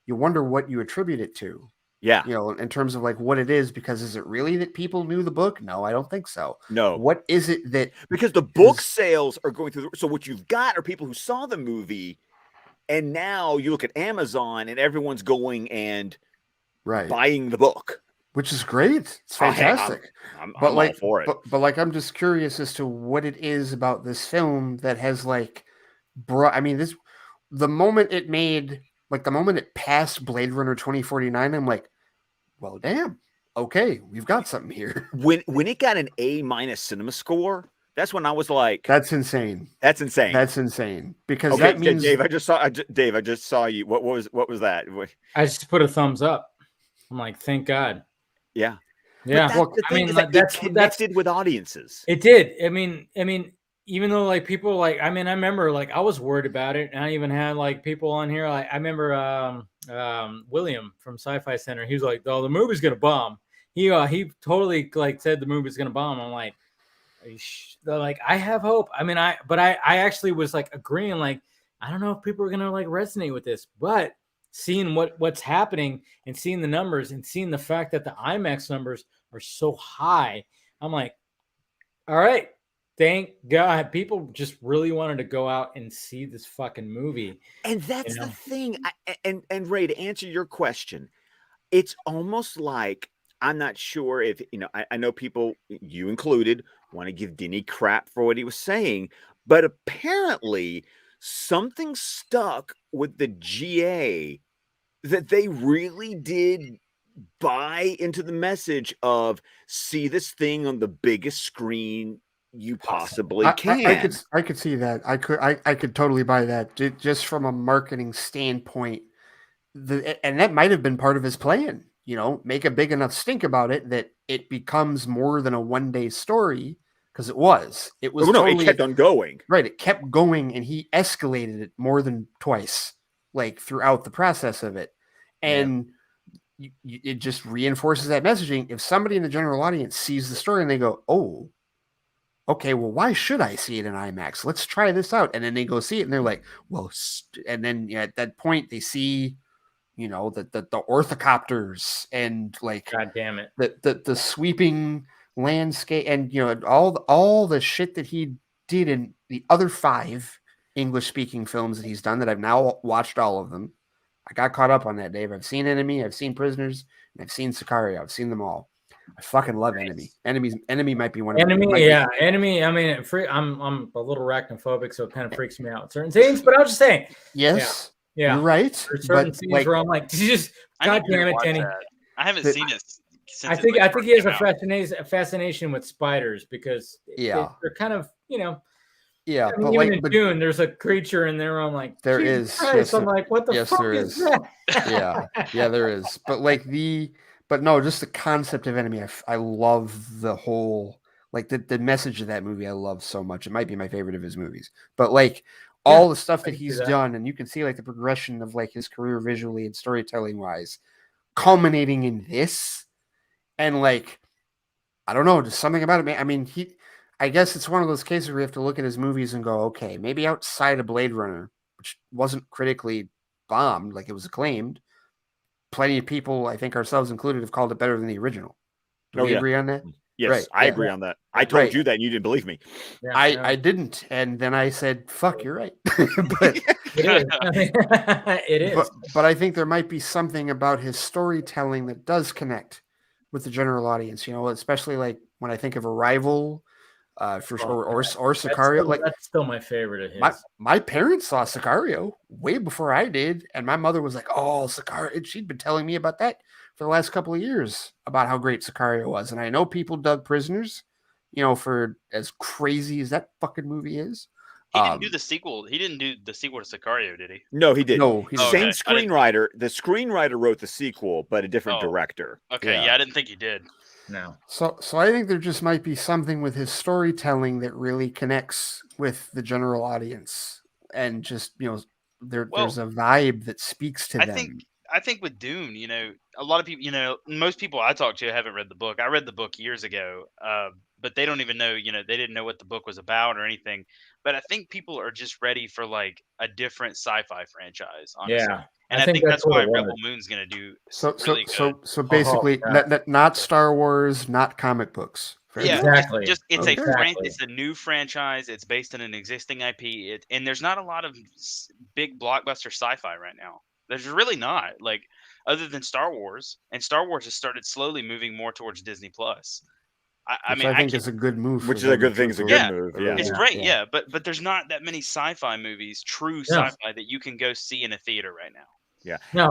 you wonder what you attribute it to. Yeah, in terms of like what it is, because is it really that people knew the book? No, I don't think so. No. What is it that? Because the book sales are going through. So what you've got are people who saw the movie. And now you look at Amazon and everyone's going and buying the book, which is great. It's fantastic. I'm all for it. But like, I'm just curious as to what it is about this film that has like brought. I mean, the moment it passed Blade Runner 2049, I'm like, well, damn. Okay, we've got something here. When it got an A- cinema score, that's when I was like, "That's insane! That's insane! That's insane!" Because that means Dave, I just saw you. What was that? I just put a thumbs up. I'm like, thank God. Yeah, yeah. Well, I mean, that's connected with audiences. It did. I mean, even though like people like, I remember like I was worried about it, and I even had like people on here. Like I remember William from Sci-Fi Center. He was like, "Oh, the movie's gonna bomb." He totally like said the movie's gonna bomb. I'm like. Like I have hope. I mean, I actually was like agreeing, like, I don't know if people are gonna like resonate with this, but seeing what's happening and seeing the numbers and seeing the fact that the IMAX numbers are so high, I'm like, all right, thank God. People just really wanted to go out and see this fucking movie. And that's the thing. And Ray, to answer your question, it's almost like, I'm not sure if, I know people, you included, want to give Denny crap for what he was saying, but apparently something stuck with the GA that they really did buy into the message of see this thing on the biggest screen you possibly can. I could see that. I could totally buy that just from a marketing standpoint. And that might have been part of his plan. Make a big enough stink about it that it becomes more than a one-day story, because it was. It kept on going. Right, it kept going, and he escalated it more than twice, like throughout the process of it, and it just reinforces that messaging. If somebody in the general audience sees the story and they go, "Oh, okay, well, why should I see it in IMAX? Let's try this out," and then they go see it, and they're like, "Well," and then at that point they see. The orthocopters and like, God damn it, the sweeping landscape, and all the shit that he did in the other 5 English speaking films that he's done, that I've now watched all of them. I got caught up on that, Dave. I've seen Enemy, I've seen Prisoners, and I've seen Sicario. I've seen them all. I fucking love Enemy. Enemy might be one of Enemy. Enemy. I mean, I'm a little arachnophobic, so it kind of freaks me out certain scenes. But I'll just say, yes. Yeah, you're right. There's certain scenes where I'm like, God damn it, Kenny. I haven't seen it. I think he has a fascination with spiders, because they're kind of, Yeah, but even in Dune, there's a creature in there. I'm like, there is. Christ. I'm like, what the fuck is that? yeah, there is. But no, just the concept of Enemy. I love the whole, like the message of that movie. I love so much. It might be my favorite of his movies. But like. All the stuff that he's done, and you can see like the progression of like his career visually and storytelling wise, culminating in this, and like, I don't know, just something about it, man. I mean, I guess it's one of those cases where you have to look at his movies and go, okay, maybe outside of Blade Runner, which wasn't critically bombed, like it was acclaimed. Plenty of people, I think ourselves included, have called it better than the original. Do we agree on that? Yes, right. I agree on that. I told you that and you didn't believe me. Yeah, I didn't. And then I said, fuck, you're right. But it is. It is. But I think there might be something about his storytelling that does connect with the general audience, especially like when I think of Arrival, or Sicario. That's still my favorite of his. My parents saw Sicario way before I did, and my mother was like, "Oh, Sicario!" And she'd been telling me about that for the last couple of years about how great Sicario was. And I know people dug Prisoners, for as crazy as that fucking movie is. He didn't do the sequel. He didn't do the sequel to Sicario, did he? No, he didn't. No, same screenwriter. The screenwriter wrote the sequel, but a different director. Okay, yeah, I didn't think he did. No. So I think there just might be something with his storytelling that really connects with the general audience, and just there's a vibe that speaks to them. I think with Dune, a lot of people, most people I talk to haven't read the book. I read the book years ago, but they don't even know, they didn't know what the book was about or anything. But I think people are just ready for like a different sci-fi franchise, honestly. Yeah. And I think that's why Rebel Moon's going to do really good. So basically, not Star Wars, not comic books. Yeah, exactly. It's a new franchise. It's based on an existing IP, and there's not a lot of big blockbuster sci-fi right now. There's really not, like, other than Star Wars, and Star Wars has started slowly moving more towards Disney Plus. I think it's a good move. Which is a good thing. It's a good move. Yeah, it's great. Yeah, but there's not that many sci-fi movies, true sci-fi, that you can go see in a theater right now. Yeah, no,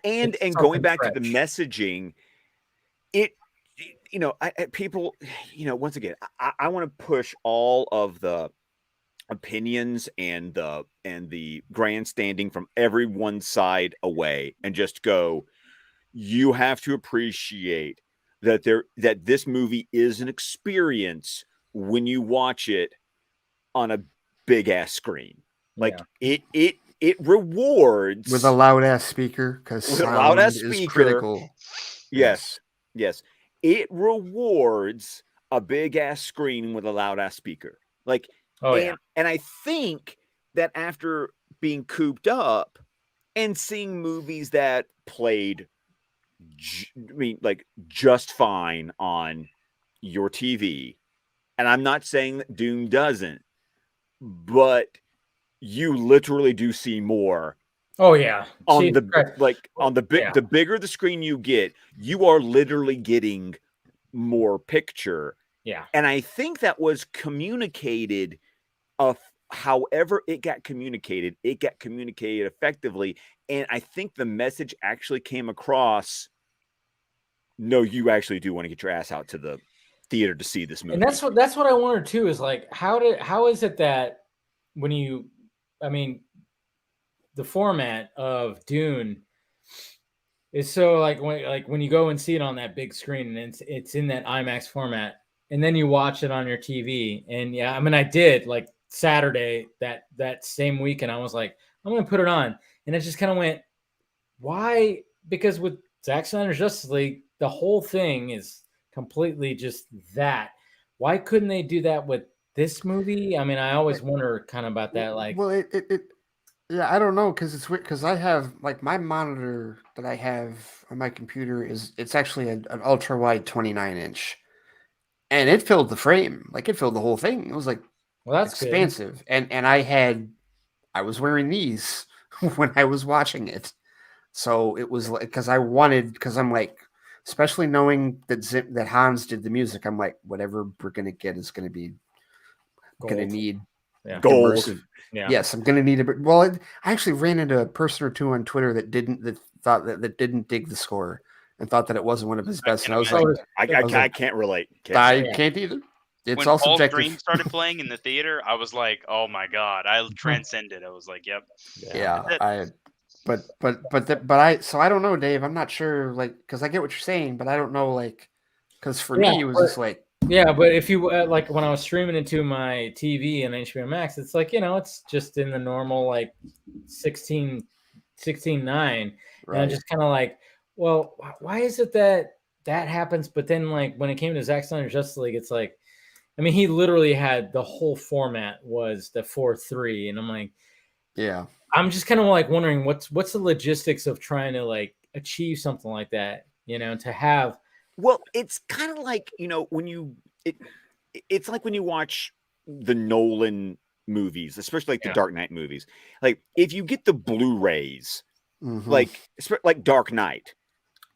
and going back to the messaging, people, once again, I want to push all of the opinions and the grandstanding from everyone's side away and just go, you have to appreciate that this movie is an experience when you watch it on a big ass screen. Like it rewards with a loud ass speaker, because sound is critical. Yes. It rewards a big ass screen with a loud ass speaker. Like, and I think that after being cooped up and seeing movies that played, just fine on your TV, and I'm not saying that Dune doesn't, but you literally do see more. Oh yeah, on the bigger the screen you get, you are literally getting more picture. Yeah, and I think that was communicated. However it got communicated effectively, and I think the message actually came across. No, you actually do want to get your ass out to the theater to see this movie, and that's what I wondered too. Is like, how is it that when the format of Dune is so when you go and see it on that big screen and it's in that IMAX format, and then you watch it on your TV, and I did like Saturday that same weekend. I was like, I'm gonna put it on, and it just kind of went, why? Because with Zack Snyder's Justice League, the whole thing is completely just that. Why couldn't they do that with this movie? I always wonder kind of about that. Like, well, yeah, I don't know, because it's weird, because I have like my monitor that I have on my computer it's actually an ultra wide 29-inch, and it filled the frame, like it filled the whole thing. It was like, well, that's expansive, good. And I was wearing these when I was watching it, so it was like, because I'm like, especially knowing that Hans did the music, I'm like, whatever we're gonna get is gonna be gonna need gold. Yeah. Yes, I'm gonna need it. Well, I actually ran into a person or two on Twitter that didn't dig the score and thought that it wasn't one of his best. And I was like, I can't relate. Can't either. It's all subjective. When Paul's Dream started playing in the theater, I was like, oh my god, I transcended. I was like, yep. Yeah, so I don't know, Dave. I'm not sure, like, because I get what you're saying, but I don't know, like, because for me it was just like. Yeah, but if you like when I was streaming into my TV and HBO Max, it's like, it's just in the normal like 16:9, right. And I'm just kind of like, well, why is it that happens? But then like when it came to Zack Snyder's Justice League, it's like, he literally had the whole format was the 4:3, and I'm like, Yeah. I'm just kind of like wondering what's the logistics of trying to like achieve something like that, to have. Well, it's kind of like, when it's like when you watch the Nolan movies, especially like the Dark Knight movies. Like if you get the Blu-rays, like Dark Knight.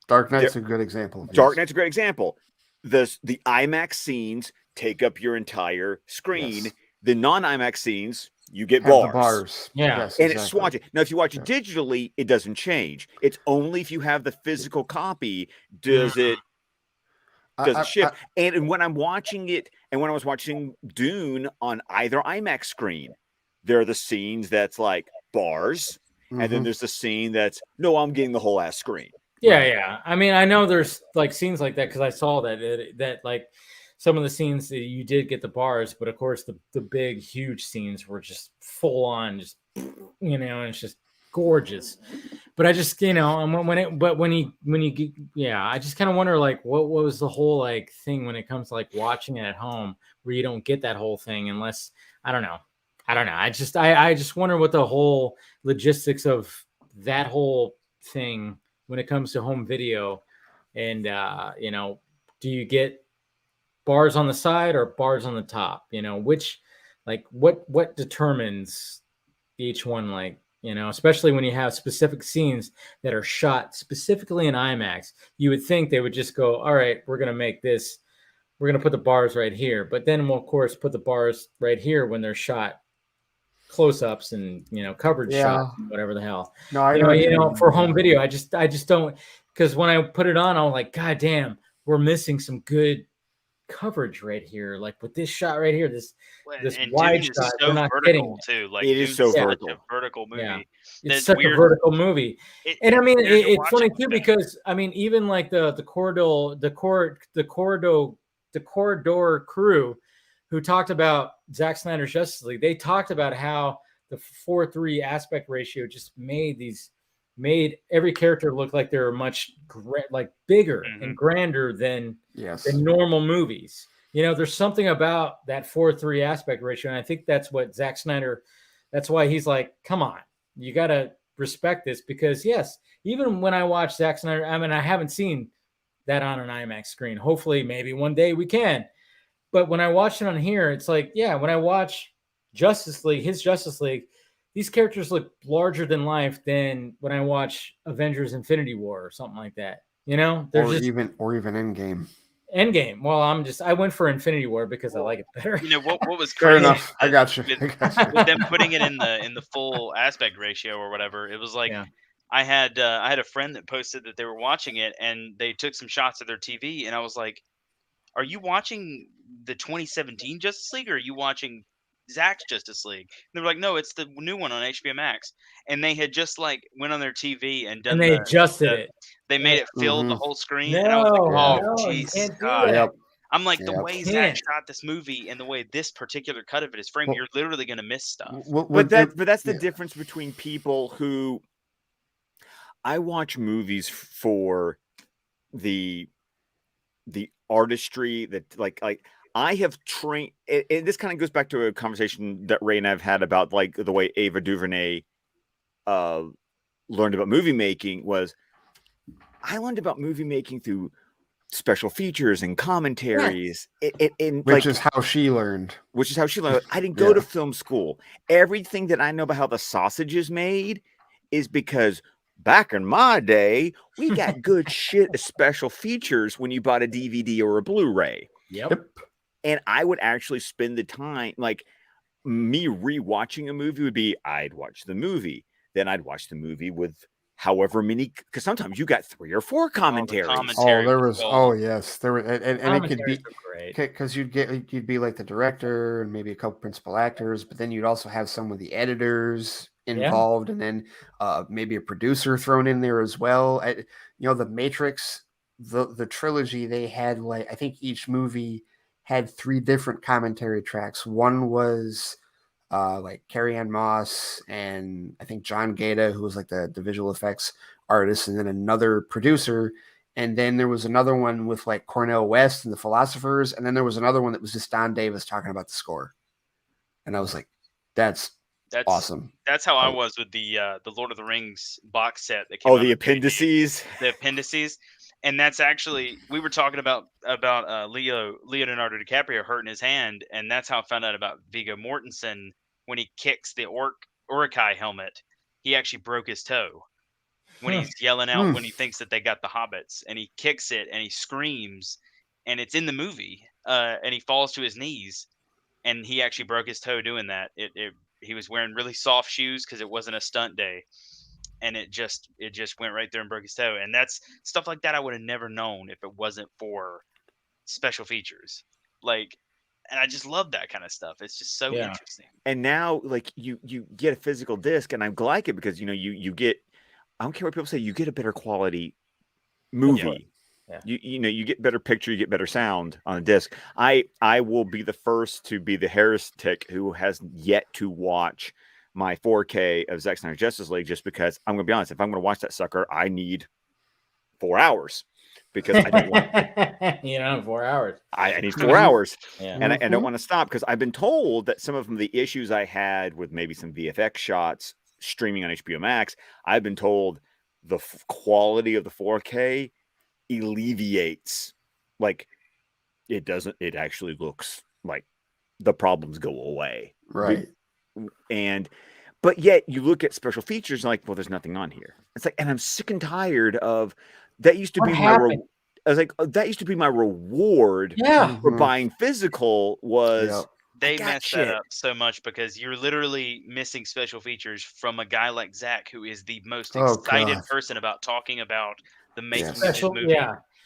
Dark Knight's a good example. Dark Knight's a great example. The IMAX scenes take up your entire screen. Yes. The non-IMAX scenes, you get bars. Yeah. Yes, and it's swatched. Now, if you watch it digitally, it doesn't change. It's only if you have the physical copy does it shift. And when I'm watching it, and when I was watching Dune on either IMAX screen, there are the scenes that's like bars, and then there's the scene that's, no, I'm getting the whole ass screen. Yeah, yeah. I mean, I know there's like scenes like that because I saw that like some of the scenes that you did get the bars, but of course the big huge scenes were just full on, just and it's just gorgeous. But I just I just kind of wonder like what was the whole like thing when it comes to like watching it at home where you don't get that whole thing unless I don't know. I just wonder what the whole logistics of that whole thing when it comes to home video, and do you get bars on the side or bars on the top? Which, like, what determines each one? Like, especially when you have specific scenes that are shot specifically in IMAX, you would think they would just go, all right, we're gonna make this, we're gonna put the bars right here, but then we'll of course put the bars right here when they're shot close-ups and coverage shots, whatever the hell. No, for home video, I just don't, because when I put it on, I'm like, God damn, we're missing some good coverage right here. Like with this shot right here, this wide shot. So we're not vertical too. Like it is so vertical. Such a vertical movie. Yeah. It's such a vertical movie. And I mean, it's funny too because I mean, even like the corridor crew who talked about Zack Snyder's Justice League, they talked about how the 4:3 aspect ratio just made every character look like they were much bigger and grander than normal movies. There's something about that 4:3 aspect ratio, and I think that's what Zack Snyder. That's why he's like, come on, you got to respect this because yes, even when I watch Zack Snyder, I mean, I haven't seen that on an IMAX screen. Hopefully, maybe one day we can. But when I watch it on here, it's like, yeah, when I watch Justice League, his Justice League, these characters look larger than life than when I watch Avengers Infinity War or something like that. They're even Endgame. Endgame. Well, I went for Infinity War because I like it better. What was crazy? Fair enough. I got you. With them putting it in the full aspect ratio or whatever, it was like I had a friend that posted that they were watching it and they took some shots of their TV, and I was like, are you watching the 2017 Justice League or are you watching Zack's Justice League? And they were like, no, it's the new one on HBO Max. And they had just like went on their TV and done. And they adjusted it. They made it fill the whole screen. And I was like, oh, jeez, God. Yep. I'm like, the way Zack shot this movie and the way this particular cut of it is framed, you're literally going to miss stuff. But that's the difference between people who I watch movies for the artistry that like I have trained, and this kind of goes back to a conversation that Ray and I've had about like the way Ava DuVernay learned about movie making. Was I learned about movie making through special features and commentaries, which is how she learned. I didn't go to film school. Everything that I know about how the sausage is made is because back in my day, we got good shit as special features when you bought a DVD or a Blu-ray. Yep. And I would actually spend the time, like me rewatching a movie would be, I'd watch the movie, then I'd watch the movie with however many, because sometimes you got 3 or 4 commentaries. There were, and it could be because you'd be like the director and maybe a couple principal actors, but then you'd also have some of the editors involved, and then maybe a producer thrown in there as well. The Matrix, the trilogy, they had like, I think each movie had 3 different commentary tracks. One was like Carrie-Anne Moss and I think John Gaeta, who was like the visual effects artist, and then another producer. And then there was another one with like Cornel West and the Philosophers. And then there was another one that was just Don Davis talking about the score. And I was like, that's That's awesome. That's how I was with the Lord of the Rings box set that came out. The appendices. The appendices. And that's actually, we were talking about Leonardo DiCaprio hurting his hand, and that's how I found out about Viggo Mortensen when he kicks the Uruk-hai helmet. He actually broke his toe when he's yelling out when he thinks that they got the hobbits, and he kicks it and he screams, and it's in the movie, and he falls to his knees, and he actually broke his toe doing that. He was wearing really soft shoes because it wasn't a stunt day. And it just went right there and broke his toe. And that's stuff like that I would have never known if it wasn't for special features. Like, and I just love that kind of stuff. It's just so interesting. And now, like, you get a physical disc, and I like it because you get, I don't care what people say, you get a better quality movie. Yeah. You get better picture, you get better sound on a disc. I will be the first to be the heretic who has yet to watch my 4K of Zack Snyder's Justice League, just because I'm going to be honest, if I'm going to watch that sucker, I need 4 hours because I don't want 4 hours. I need 4 hours, and I don't want to stop because I've been told that some of the issues I had with maybe some VFX shots streaming on HBO Max, I've been told the quality of the 4K alleviates, like it actually looks like the problems go away, right? But yet you look at special features like, well, there's nothing on here. It's like, and I'm sick and tired of that. Used to be I was like, that used to be my reward for buying physical was they messed that up so much because you're literally missing special features from a guy like Zach, who is the most excited person about talking about the making of this movie.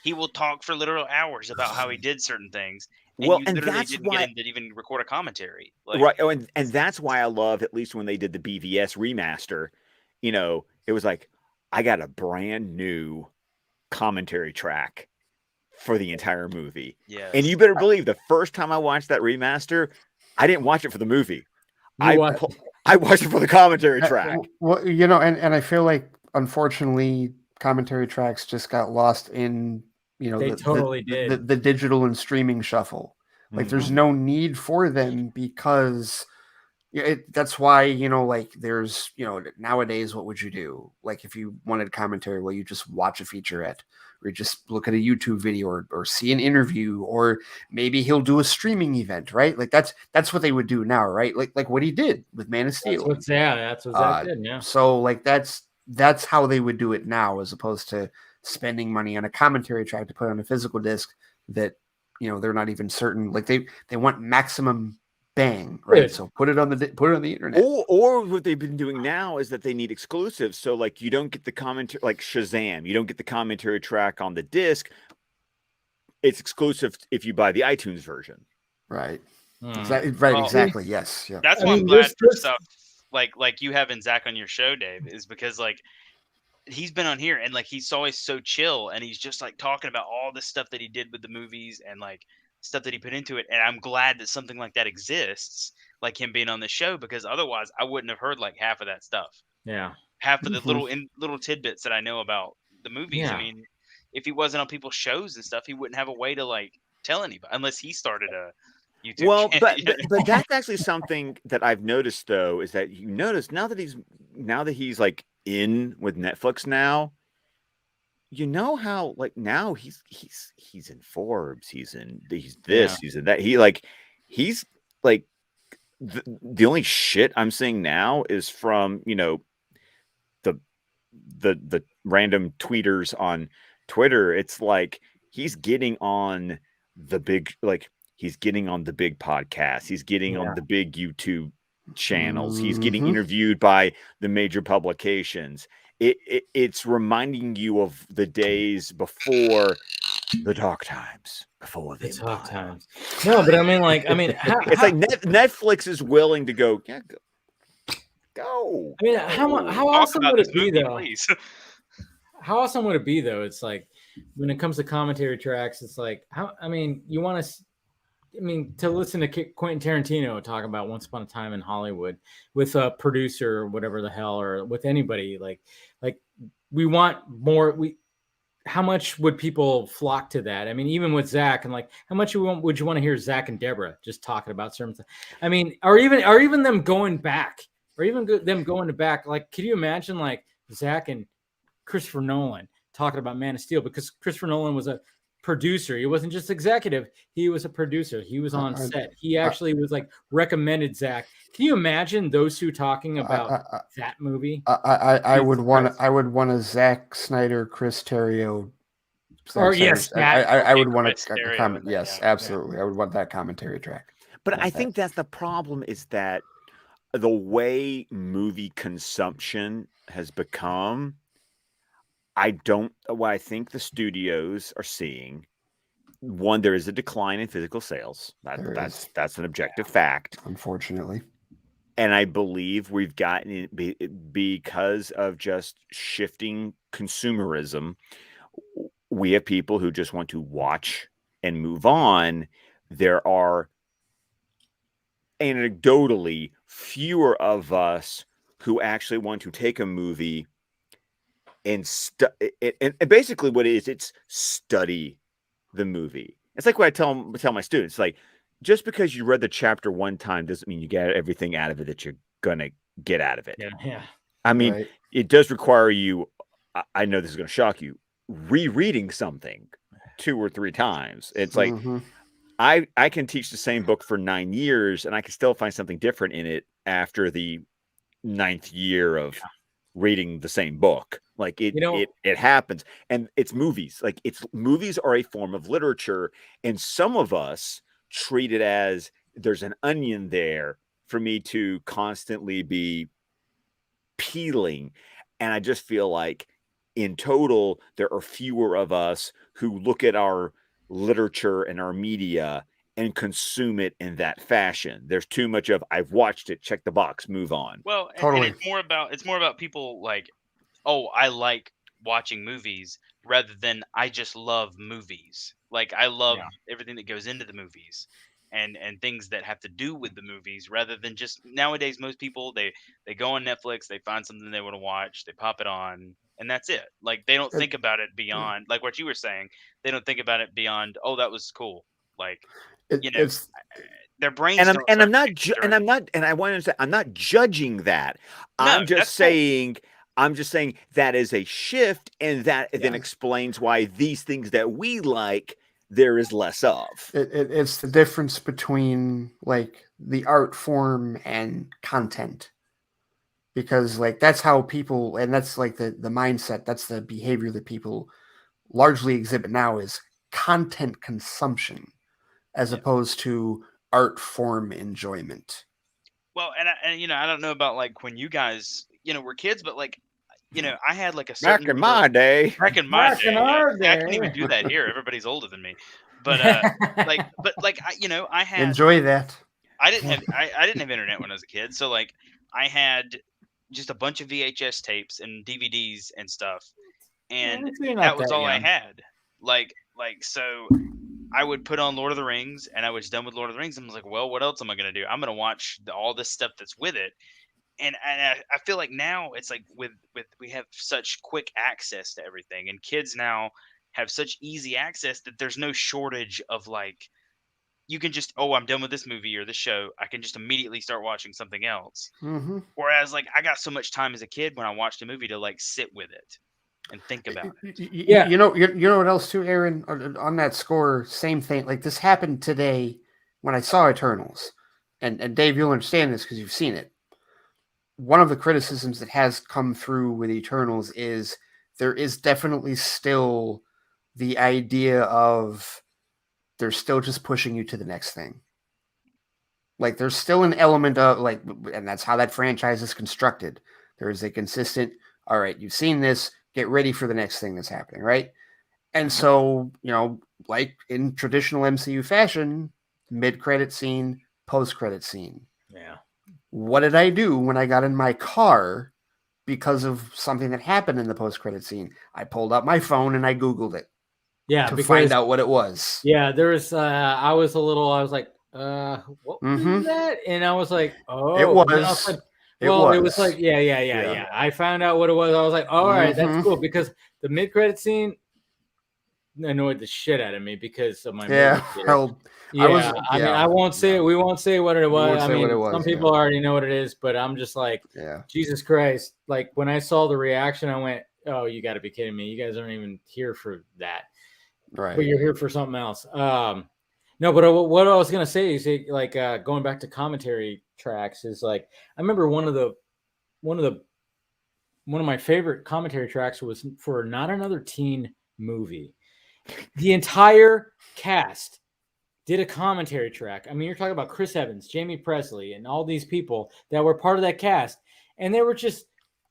He will talk for literal hours about how he did certain things. And you literally didn't get him to even record a commentary. Right. Oh, and that's why I love, at least when they did the BVS remaster, it was like, I got a brand new commentary track for the entire movie. Yeah. And you better believe the first time I watched that remaster, I didn't watch it for the movie. I watched it for the commentary track. Well, and I feel like, unfortunately, commentary tracks just got lost in the digital and streaming shuffle. Like there's no need for them because that's why, there's, nowadays, what would you do? Like if you wanted commentary, well, you just watch a featurette or you just look at a YouTube video or see an interview, or maybe he'll do a streaming event, right? Like that's what they would do now, right? Like what he did with Man of Steel. That's what Zach did. Yeah. So like that's how they would do it now, as opposed to spending money on a commentary track to put on a physical disc that, they're not even certain. Like they want maximum bang, right? Yeah. So put it on the internet. Or what they've been doing now is that they need exclusives. So like you don't get the commentary, like Shazam, you don't get the commentary track on the disc. It's exclusive if you buy the iTunes version. Right. Exactly. Right. Well, exactly. Yes. Yeah. That's why I'm glad for stuff like you having Zach on your show, Dave, is because like he's been on here and like he's always so chill and he's just like talking about all the stuff that he did with the movies and like stuff that he put into it. And I'm glad that something like that exists, like him being on the show, because otherwise I wouldn't have heard like half of that stuff. Yeah. Half of the little tidbits that I know about the movies. Yeah. I mean, if he wasn't on people's shows and stuff, he wouldn't have a way to like tell anybody unless he started a YouTube well, but that's actually something that I've noticed though, is that you notice now that he's like in with Netflix now, how like now he's in Forbes, he's in he's in that, he's like the only shit I'm seeing now is from the random tweeters on Twitter. It's like he's getting on the big he's getting on the big podcasts. He's getting on the big YouTube channels. He's getting interviewed by the major publications. It's reminding you of the days before the dark times, before the dark times. No, but I mean, it's like Netflix is willing to go. Yeah, go. I mean, how awesome would it be though? How awesome would it be though? It's like when it comes to commentary tracks, it's like you want to. To listen to Quentin Tarantino talk about Once Upon a Time in Hollywood with a producer or whatever the hell, or with anybody, like we want more. How much would people flock to that? I mean, even with Zach, and like, how much would you want to hear Zach and Deborah just talking about certain things? I mean, or even them going back or even them going to back. Like, can you imagine like Zach and Christopher Nolan talking about Man of Steel? Because Christopher Nolan was a producer. He wasn't just executive. He was a producer. He was on set. He actually was like recommended Zach. Can you imagine those two talking about that movie? I would want a Zack Snyder, Chris Terrio. Or yes, I would want a comment. Yes, absolutely. I would want that commentary track. But I think that's the problem, is that the way movie consumption has become, what I think the studios are seeing, one, there is a decline in physical sales. That's an objective fact, unfortunately. And I believe we've gotten it because of just shifting consumerism. We have people who just want to watch and move on. There are anecdotally fewer of us who actually want to take a movie and basically what it is, it's study the movie. It's like what I tell my students, like, just because you read the chapter one time doesn't mean you get everything out of it that you're gonna get out of it. Yeah. I mean, It does require you, I know this is going to shock you, rereading something 2 or 3 times. It's like, I can teach the same book for 9 years and I can still find something different in it after the 9th year of reading the same book. Like it happens. And it's movies. Like movies are a form of literature. And some of us treat it as there's an onion there for me to constantly be peeling. And I just feel like in total, there are fewer of us who look at our literature and our media and consume it in that fashion. There's too much of, I've watched it, check the box, move on. Well, totally. And it's more about people like, oh, I like watching movies, rather than I just love movies. Like, I love everything that goes into the movies and things that have to do with the movies, rather than just, nowadays most people they go on Netflix, they find something they want to watch, they pop it on, and that's it. Like, they don't think about it beyond, like what you were saying, they don't think about it beyond, oh, that was cool. Like, their brains and I'm not judging that. I'm just saying that is a shift, and that then explains why these things that we like, there is less of. It's the difference between like the art form and content, because like that's how people, and that's like the mindset, that's the behavior that people largely exhibit now, is content consumption as opposed to art form enjoyment. Well, and I don't know about like when you guys were kids, but like, I had like a certain back in my day. I can't even do that here. Everybody's older than me, but I had enjoy that. I didn't have internet when I was a kid, so like I had just a bunch of VHS tapes and DVDs and stuff, and that was all I had. Like so. I would put on Lord of the Rings, and I was done with Lord of the Rings. I was like, well, what else am I going to do? I'm going to watch all this stuff that's with it. And I feel like now it's like with we have such quick access to everything, and kids now have such easy access that there's no shortage of like, you can just, oh, I'm done with this movie or this show, I can just immediately start watching something else. Mm-hmm. Whereas like I got so much time as a kid when I watched a movie to like sit with it and think about it. Yeah, you know what else too, Aaron? On that score, same thing. Like this happened today when I saw Eternals, and Dave, you'll understand this because you've seen it. One of the criticisms that has come through with Eternals is there is definitely still the idea of they're still just pushing you to the next thing. Like there's still an element of like, and that's how that franchise is constructed. There is a consistent, all right, you've seen this, get ready for the next thing that's happening, right? And so, like in traditional MCU fashion, mid-credit scene, post-credit scene. Yeah. What did I do when I got in my car because of something that happened in the post-credit scene? I pulled out my phone and I Googled it. Yeah, to find out what it was. Yeah, there was. I was like, what was that? And I was like, oh, it was. It was like, yeah. I found out what it was. I was like, all right, that's cool, because the mid-credit scene, annoyed the shit out of me because of my yeah. I mean, I won't say we won't say what it was. I mean, some people already know what it is, but I'm just like, Jesus Christ! Like when I saw the reaction, I went, "Oh, you got to be kidding me! You guys aren't even here for that, right? But you're here for something else." No, but what I was gonna say is like going back to commentary tracks is like I remember one of my favorite commentary tracks was for Not Another Teen Movie. The entire cast did a commentary track. I mean, you're talking about Chris Evans, Jamie Presley, and all these people that were part of that cast, and they were just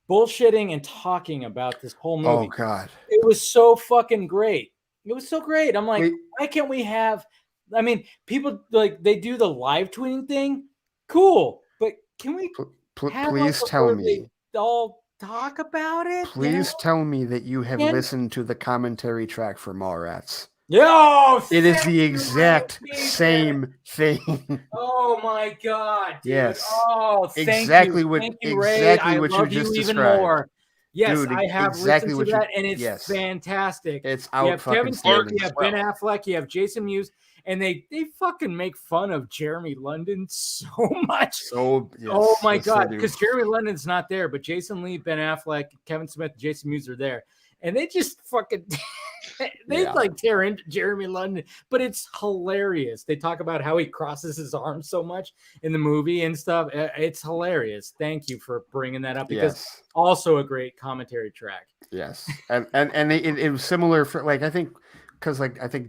bullshitting and talking about this whole movie. Oh God, it was so fucking great. It was so great. I'm like, why can't we have? I mean, people like they do the live tweeting thing, cool, but can we? Please tell me. All talk about it. Please tell me that you have listened to the commentary track for Mallrats. Yo, it is the exact same thing. Oh my God, dude. Yes. Oh, exactly you. what Thank you, exactly Ray. what I love you just even described. More. Yes, Dude, I have exactly listened to that, and it's fantastic. It's you out have fucking Kevin Smith, you have Ben Affleck, you have Jason Mewes, and they fucking make fun of Jeremy London so much. So oh my God, because Jeremy London's not there, but Jason Lee, Ben Affleck, Kevin Smith, Jason Mewes are there, and they just fucking like tear into Jeremy London, but it's hilarious. They talk about how he crosses his arms so much in the movie and stuff. It's hilarious. Thank you for bringing that up because also a great commentary track. Yes, and it was similar for like I think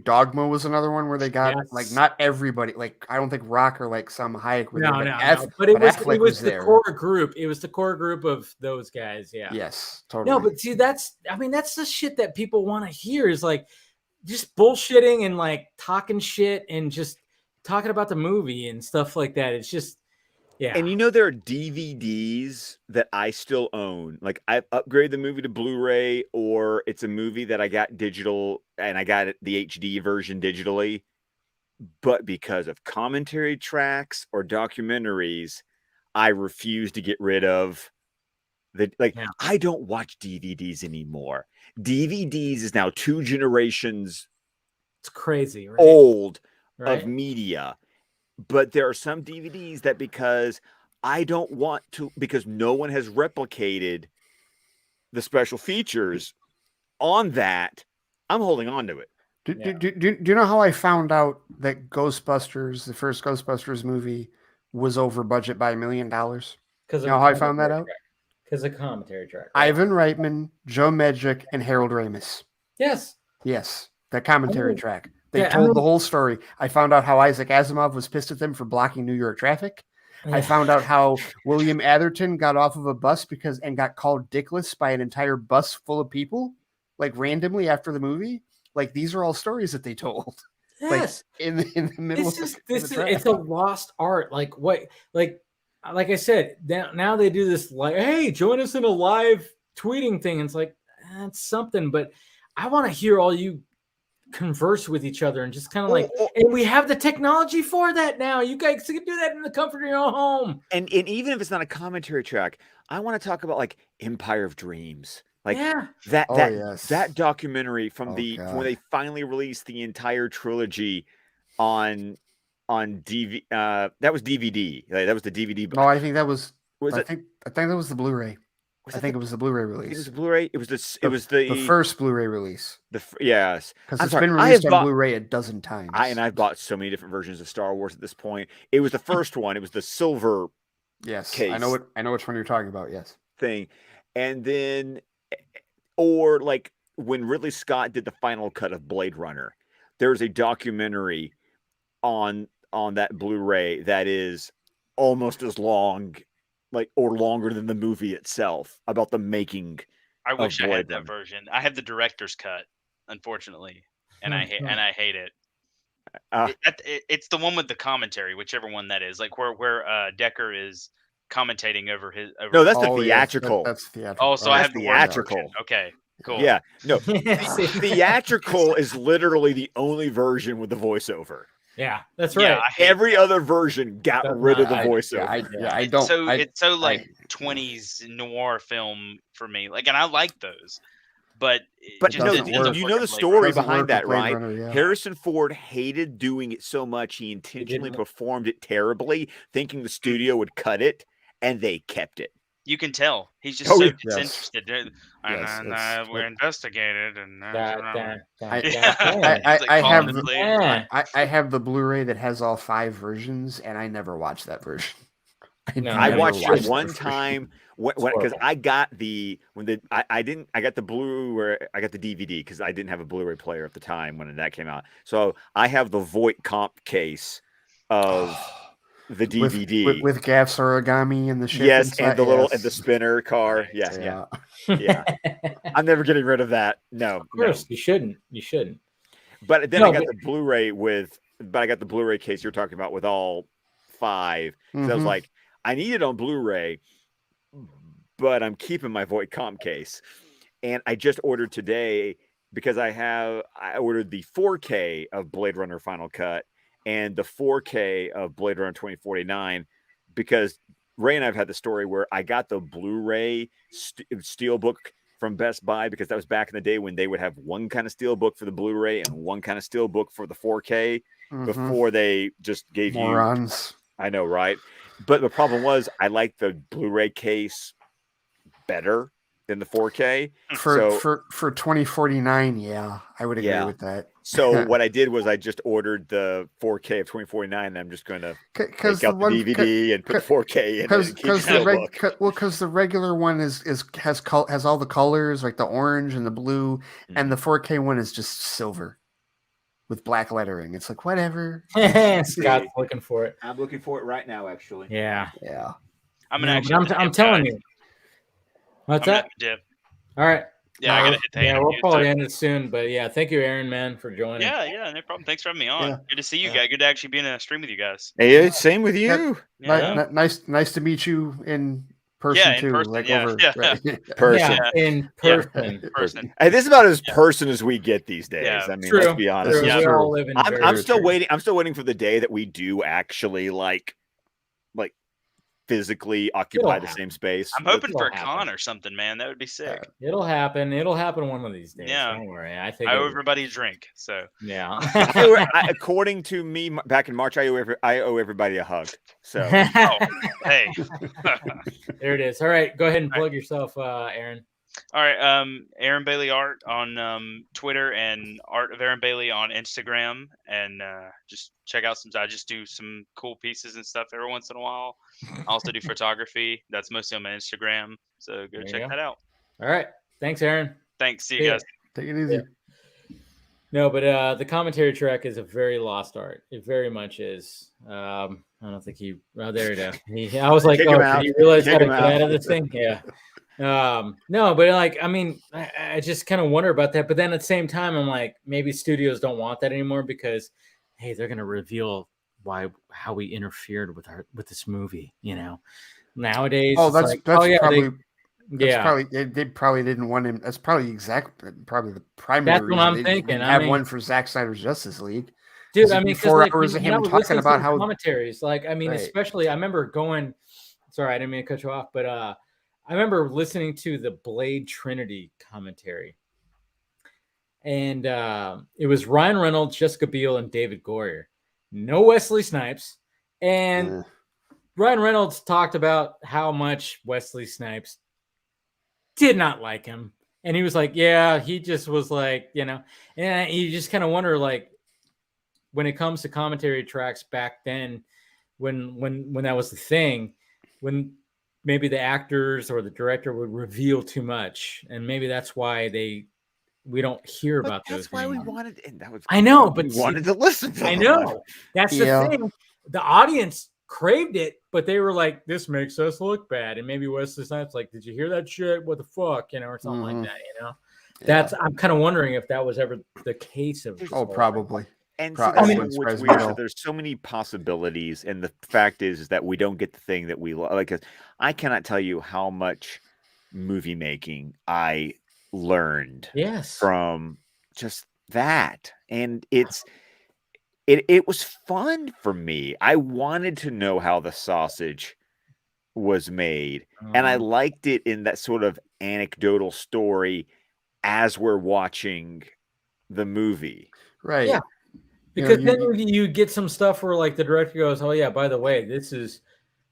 Dogma was another one where they got like not everybody, like I don't think Rock or like some Hayek were there, but it was the core group. It was the core group of those guys. Yeah. Yes, totally. No, but see, that's the shit that people want to hear is like just bullshitting and like talking shit and just talking about the movie and stuff like that. It's just. Yeah. And there are DVDs that I still own. Like I've upgraded the movie to Blu-ray, or it's a movie that I got digital and I got the HD version digitally. But because of commentary tracks or documentaries, I refuse to get rid of I don't watch DVDs anymore. DVDs is now 2 generations. It's crazy, right? Old of media. But there are some DVDs that because I don't want to, because no one has replicated the special features on that, I'm holding on to it. Do you know how I found out that Ghostbusters, the first Ghostbusters movie, was over budget by $1 million? Because you know how I found that out? Because of commentary track. Right? Ivan Reitman, Joe Medjuck, and Harold Ramis. Yes. Yes, the commentary track. They told the whole story. I found out how Isaac Asimov was pissed at them for blocking New York traffic. I found out how William Atherton got off of a bus and got called dickless by an entire bus full of people, like randomly after the movie. Like these are all stories that they told. Yes, like, in the middle. It's a lost art. Like I said, now they do this like, hey, join us in a live tweeting thing. And it's like that's something, but I want to hear all you converse with each other and just kind of and we have the technology for that now. You guys can do that in the comfort of your own home. And even if it's not a commentary track, I want to talk about like Empire of Dreams. Like that documentary from when they finally released the entire trilogy on DVD. That was DVD. That was the DVD. No, I think that was. I think that was the Blu-ray. I think it was the Blu-ray release. It was the Blu-ray. It was the first Blu-ray release. Yes, because it's been released on Blu-ray a dozen times. I've bought so many different versions of Star Wars at this point. It was the first one. It was the silver. Yes, case I know which one you're talking about. Yes, thing, and then, or like when Ridley Scott did the final cut of Blade Runner, there's a documentary on that Blu-ray that is almost as long. Or longer than the movie itself about the making. I wish I had that version. I have the director's cut, unfortunately, and I hate it. It's the one with the commentary, whichever one that is, like where Decker is commentating over his. No, that's the theatrical. That's theatrical. Oh, so I have the theatrical. Okay, cool. Yeah, no, theatrical is literally the only version with the voiceover. Yeah, that's right. Yeah, every other version got rid of the voiceover. I don't. It's so 20s noir film for me. Like, and I like those, but you know the story behind that, right? Runner, yeah. Harrison Ford hated doing it so much he intentionally performed it terribly, thinking the studio would cut it, and they kept it. You can tell he's just so disinterested. We investigated, and I have the Blu-ray that has all 5 versions, and I never watched that version. I watched it one time because I got the I got the Blu-ray, I got the DVD because I didn't have a Blu-ray player at the time when that came out. So I have the Voight comp case of the DVD with Gaff's origami and the ship. Yes, and the little and the spinner car. Yeah. I'm never getting rid of that. No, of course you shouldn't. You shouldn't. But then I got the Blu-ray I got the Blu-ray case you're talking about with all 5. So I was like, I need it on Blu-ray, but I'm keeping my Voight comp case. And I just ordered today because I ordered the 4K of Blade Runner Final Cut and the 4K of Blade Runner 2049 because Ray and I've had the story where I got the Blu-ray steelbook from Best Buy because that was back in the day when they would have one kind of steelbook for the Blu-ray and one kind of steelbook for the 4K before they just gave Morons. I know, right? But the problem was I liked the Blu-ray case better than the 4K. For 2049, yeah, I would agree with that. So what I did was I just ordered the 4K of 2049, and I'm just going to take out the DVD and put the 4K in because the regular one has all the colors like the orange and the blue, and the 4K one is just silver with black lettering. It's like whatever. Scott's looking for it. I'm looking for it right now, actually. Yeah. I'm telling you. What's that? All right. Yeah, I gotta hit the we'll probably end it soon, but yeah, thank you, Aaron, man, for joining. Yeah, no problem. Thanks for having me on. Yeah. Good to see you guys. Good to actually be in a stream with you guys. Hey, same with you. Nice to meet you in person too. Person, like over person. In person. Hey, this is about as person as we get these days. Yeah, I mean, true. Let's be honest. We all live in I'm still waiting. I'm still waiting for the day that we do actually like physically occupy the same space. I'm hoping for a con or something, man. That would be sick. It'll happen. It'll happen one of these days. Yeah. Don't worry. I think I owe everybody a drink. So yeah. According to me, back in March, I owe everybody a hug. So hey, there it is. All right, go ahead and plug yourself, Aaron. All right, Aaron Bailey Art on Twitter and Art of Aaron Bailey on Instagram, and just check out I just do some cool pieces and stuff every once in a while. I also do photography. That's mostly on my Instagram, so go check that out. All right, thanks, Aaron. Thanks. See you guys. Take it easy. Yeah. No, but the commentary track is a very lost art. It very much is. I don't think he. Oh, there it is. I was like, did you realize how to get out of this thing? Yeah. No, but I just kind of wonder about that. But then at the same time, I'm like, maybe studios don't want that anymore because, hey, they're gonna reveal how we interfered with this movie. Nowadays. They probably didn't want him. That's probably the primary. That's what I'm thinking. Have one for Zack Snyder's Justice League, dude. I mean, 4 hours of him talking about how commentaries. Especially I remember going. Sorry, I didn't mean to cut you off, but I remember listening to the Blade Trinity commentary, and it was Ryan Reynolds, Jessica Biel, and David Goyer. No Wesley Snipes, and Ryan Reynolds talked about how much Wesley Snipes did not like him, and he was like, "Yeah, he just was like, and you just kind of wonder, like, when it comes to commentary tracks back then, when that was the thing, when maybe the actors or the director would reveal too much, and maybe that's why we don't hear about those. That's why anymore. we wanted. And that was I know, but we wanted to listen to. I know that's the thing. The audience craved it, but they were like, "This makes us look bad." And maybe Wesley Snipes like, "Did you hear that shit? What the fuck?" or something like that. That's I'm kind of wondering if that was ever the case of. Probably. And what's weird is there's so many possibilities, and the fact is that we don't get the thing that we like. I cannot tell you how much movie making I learned from just that, and it was fun for me. I wanted to know how the sausage was made, and I liked it in that sort of anecdotal story as we're watching the movie. Right. Yeah. Because then you get some stuff where like the director goes, oh yeah, by the way, this is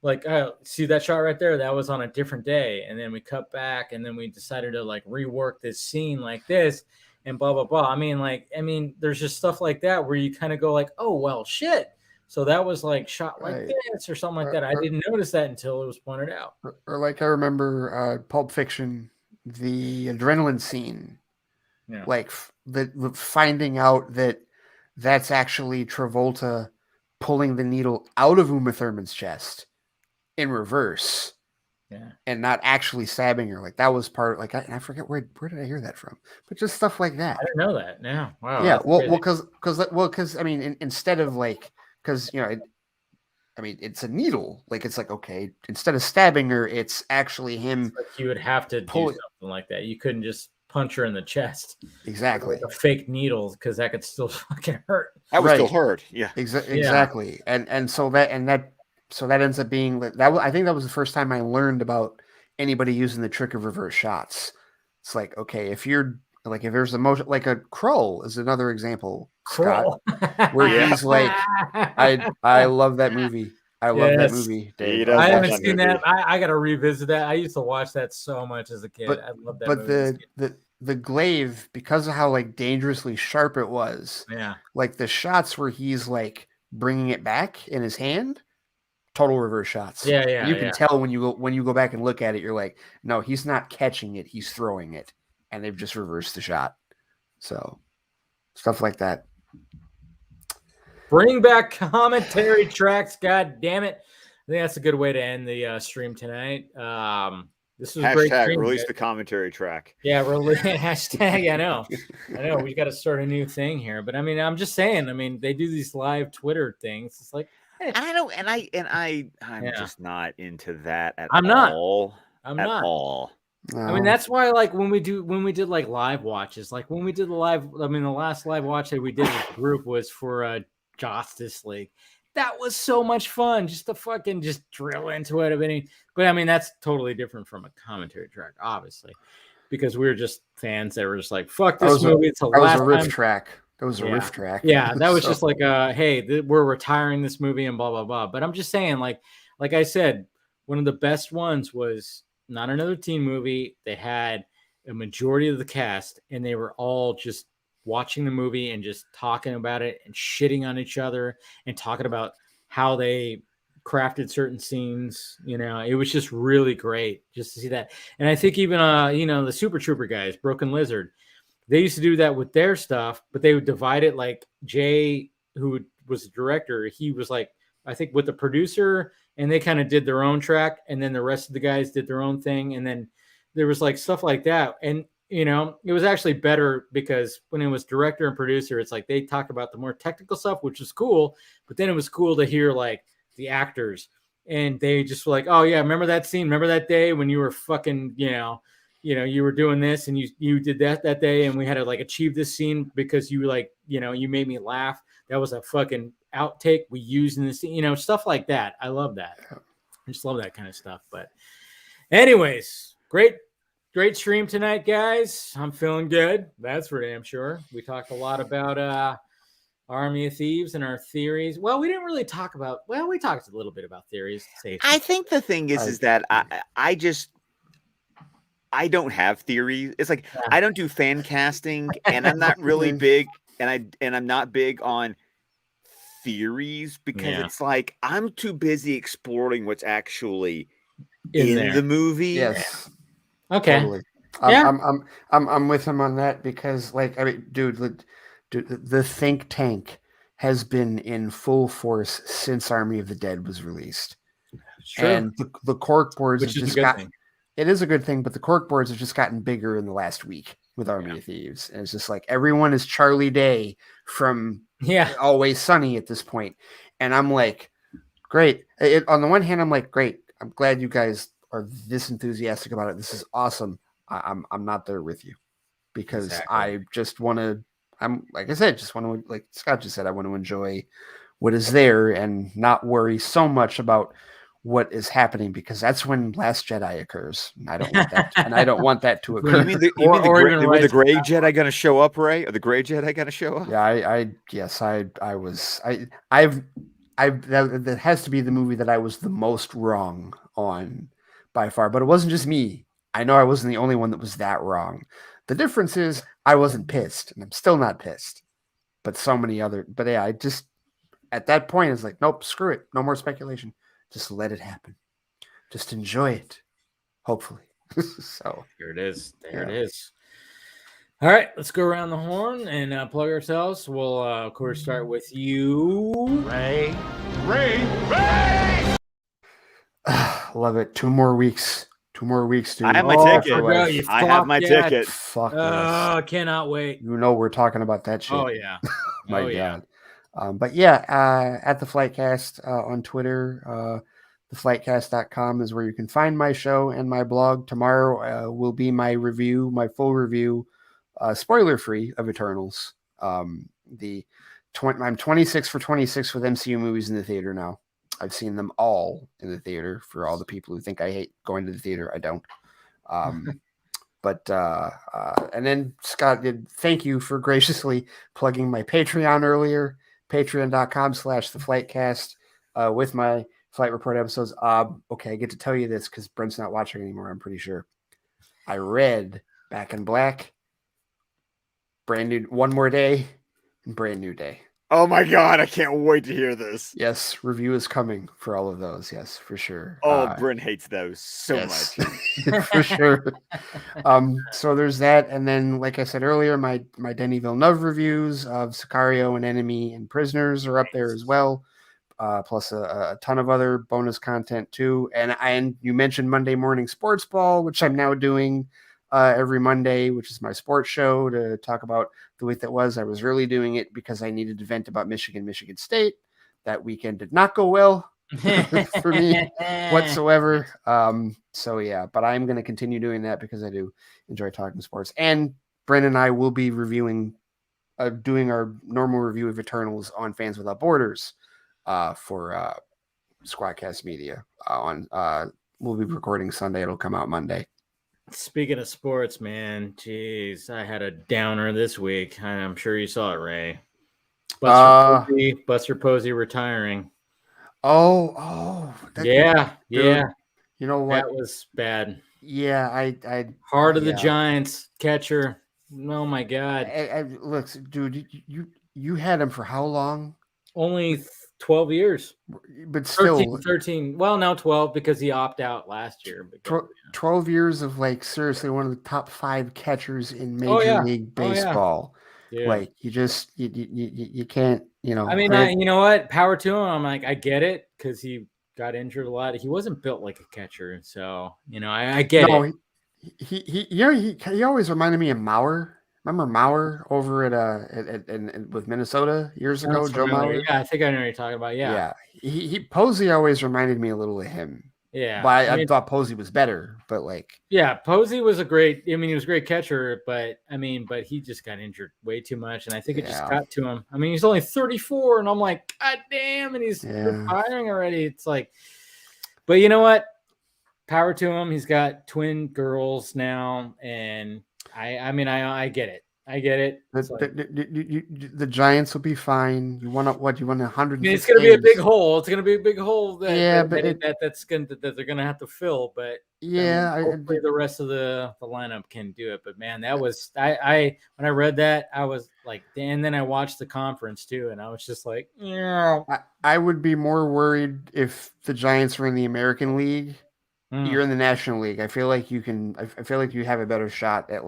like, see that shot right there? That was on a different day. And then we cut back and then we decided to like rework this scene like this and blah, blah, blah. I mean, there's just stuff like that where you kind of go like, oh, well, shit. So that was like shot like this or something like that. I didn't notice that until it was pointed out. Or like I remember Pulp Fiction, the adrenaline scene, like the finding out that that's actually Travolta pulling the needle out of Uma Thurman's chest in reverse, and not actually stabbing her. Like that was part. Like I forget where did I hear that from? But just stuff like that. I didn't know that. Yeah, wow. Yeah, because I mean, instead of like, because I mean, it's a needle. Like it's like okay, instead of stabbing her, it's actually him. It's like you would have to do something like that. You couldn't just punch her in the chest. Exactly. Like a fake needle, because that could still fucking hurt. That would still hurt. Yeah. Exactly. And so that ends up being that. I think that was the first time I learned about anybody using the trick of reverse shots. It's like, okay, if there's a motion, like a Kroll is another example, Scott, where he's like, I love that movie. I love that movie, Dave. I haven't seen that. I got to revisit that. I used to watch that so much as a kid. I love that movie. But the glaive, because of how like dangerously sharp it was, like the shots where he's like bringing it back in his hand, total reverse shots. You can tell when you go back and look at it, you're like, no, he's not catching it, he's throwing it, and they've just reversed the shot. So stuff like that. Bring back commentary tracks, god damn it. I think that's a good way to end the stream tonight. This was hashtag great stream, release the commentary track. Yeah, hashtag. I know. We got to start a new thing here, but I mean, I'm just saying. I mean, they do these live Twitter things. It's like I know, and I'm just not into that at all. I'm not at all. No. I mean, that's why, like, when we did like live watches, like when we did the last live watch that we did with the group was for Justice League. That was so much fun just to fucking just drill into it. But I mean, that's totally different from a commentary track, obviously, because we were just fans that were just like, fuck this movie. It's a riff track. That was a riff track. Yeah, that was just like, hey, we're retiring this movie and blah, blah, blah. But I'm just saying, like I said, one of the best ones was Not Another Teen Movie. They had a majority of the cast, and they were all just watching the movie and just talking about it and shitting on each other and talking about how they crafted certain scenes. It was just really great just to see that. And I think even the Super Trooper guys, Broken Lizard, they used to do that with their stuff, but they would divide it. Like Jay, who was the director, he was like, I think with the producer, and they kind of did their own track, and then the rest of the guys did their own thing, and then there was like stuff like that. And it was actually better because when it was director and producer, it's like they talked about the more technical stuff, which was cool. But then it was cool to hear like the actors, and they just were like, "Oh yeah, remember that scene? Remember that day when you were fucking, you were doing this and you did that day, and we had to like achieve this scene because you like, you made me laugh. That was a fucking outtake we used in the scene, stuff like that. I love that. I just love that kind of stuff. But anyways, great stream tonight, guys. I'm feeling good. That's for damn sure. We talked a lot about Army of Thieves and our theories. Well, we didn't really talk about. Well, we talked a little bit about theories. I think the thing is that I don't have theories. It's like I don't do fan casting, and I'm not really big, and I'm not big on theories because it's like I'm too busy exploring what's actually in the movie. Yes. Okay. Totally. I'm with him on that because, like, I mean, dude, the think tank has been in full force since Army of the Dead was released, and the cork boards have just gotten. It is a good thing, but the cork boards have just gotten bigger in the last week with Army of Thieves, and it's just like everyone is Charlie Day from Always Sunny at this point, and I'm like, great. On the one hand, I'm like, great. I'm glad you guys are this enthusiastic about it. This is awesome. I'm not there with you because I just want to. I'm like I said, just want to, like Scott just said, I want to enjoy what is there and not worry so much about what is happening, because that's when Last Jedi occurs. And I don't want that. And I don't want that to occur. You mean the gray Jedi going to show up, Ray? Are the gray Jedi going to show up? Yeah, that has to be the movie that I was the most wrong on by far. But it wasn't just me. I know I wasn't the only one that was that wrong. The difference is I wasn't pissed, and I'm still not pissed. But so many other. But yeah, I just at that point it's like, nope, screw it, no more speculation. Just let it happen. Just enjoy it. Hopefully. So here it is. It is. All right, let's go around the horn and plug ourselves. We'll, of course, start with you, Ray. Love it. 2 more weeks. 2 more weeks, dude. I have my ticket. I have my ticket. Fuck I cannot wait. You know we're talking about that shit. Oh, yeah. My God. But yeah, at the Flightcast on Twitter, theflightcast.com is where you can find my show and my blog. Tomorrow will be my full review, spoiler-free, of Eternals. I'm 26 for 26 with MCU movies in the theater now. I've seen them all in the theater. For all the people who think I hate going to the theater, I don't. And then Scott did thank you for graciously plugging my Patreon earlier, patreon.com/theflightcast, with my Flight Report episodes. Okay, I get to tell you this because Brent's not watching anymore, I'm pretty sure. I read Back in Black, Brand New, One More Day, and Brand New Day. Oh my God, I can't wait to hear this. Yes, review is coming for all of those. Yes, for sure. Oh, Brent hates those so much. For sure. So there's that. And then, like I said earlier, my Denis Villeneuve reviews of Sicario and Enemy and Prisoners are up there as well. Plus a ton of other bonus content too. And you mentioned Monday Morning Sports Ball, which I'm now doing every Monday, which is my sports show to talk about the week that was. I was really doing it because I needed to vent about Michigan State. That weekend did not go well for me whatsoever. So yeah, but I'm going to continue doing that because I do enjoy talking sports. And Brent and I will be doing our normal review of Eternals on Fans Without Borders for Squadcast Media. We'll be recording Sunday. It'll come out Monday. Speaking of sports, man, geez, I had a downer this week. I'm sure you saw it, Ray. Buster Posey retiring. Oh, yeah. You know what? That was bad. Yeah, I Heart of the Giants catcher. Oh my God! Look, dude, you had him for how long? Only 12 years, but still 13. Well, now 12 because he opted out last year. 12 years of seriously one of the top 5 catchers in Major League Baseball. Yeah. Like you can't, I mean, you know what? Power to him. I'm like, I get it because he got injured a lot. He wasn't built like a catcher, so I get it. He always reminded me of Mauer. Remember Mauer over at with Minnesota years ago? Joe Mauer. Yeah, I think I know what you're talking about. Yeah. He Posey always reminded me a little of him. Yeah, but I thought Posey was better. But Posey was he was a great catcher. But he just got injured way too much, and I think it just got to him. I mean, he's only 34, and I'm like, God damn, and he's retiring already. It's like, but you know what? Power to him. He's got twin girls now, and I get it. I get it. The Giants will be fine. You want 100? It's going to be a big hole. It's going to be a big hole that they're going to have to fill. But hopefully the rest of the lineup can do it. But man, that was I when I read that, I was like, and then I watched the conference too, and I was just like, I would be more worried if the Giants were in the American League. You're in the National League. I feel like you can. I feel like you have a better shot at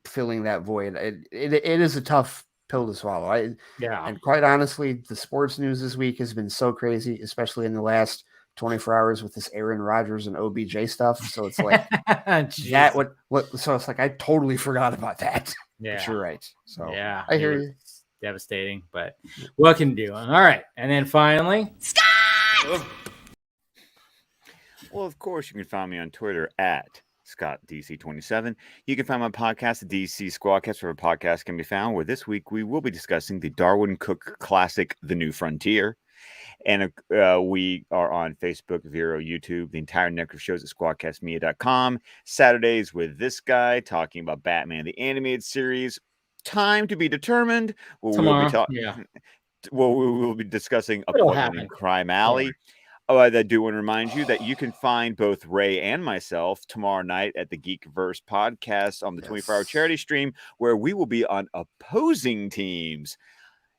filling that void. It is a tough pill to swallow. And quite honestly, the sports news this week has been so crazy, especially in the last 24 hours with this Aaron Rodgers and OBJ stuff. So it's like that. So it's like I totally forgot about that. Yeah, but you're right. So yeah, I hear you. Devastating, but what can you do? All right, and then finally, Scott. Well, of course, you can find me on Twitter at ScottDC27. You can find my podcast, DC Squadcast, where a podcast can be found, where this week we will be discussing the Darwin Cook classic, The New Frontier. And we are on Facebook, Vero, YouTube. The entire network of shows at squadcastmedia.com. Saturdays with this guy talking about Batman the Animated Series. Time to be determined. Tomorrow, Well, we will be discussing Appointment in Crime Alley. I do want to remind you that you can find both Ray and myself tomorrow night at the Geekverse podcast on the 24-hour charity stream, where we will be on opposing teams.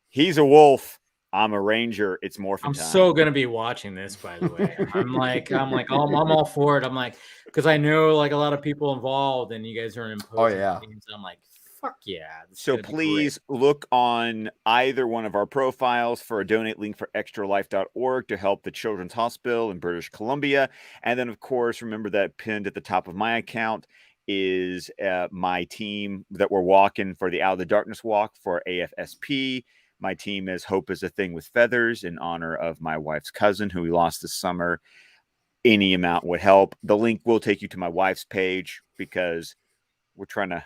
He's a wolf. I'm a ranger. It's morphin' I'm time. so gonna be watching this, by the way. I'm all for it. I'm like, because I know like a lot of people involved, and you guys are in opposing teams. I'm like, fuck yeah. So please look on either one of our profiles for a donate link for extralife.org to help the Children's Hospital in British Columbia. And then, of course, remember that pinned at the top of my account is my team that we're walking for the Out of the Darkness walk for AFSP. My team is Hope is a Thing with Feathers in honor of my wife's cousin who we lost this summer. Any amount would help. The link will take you to my wife's page because we're trying to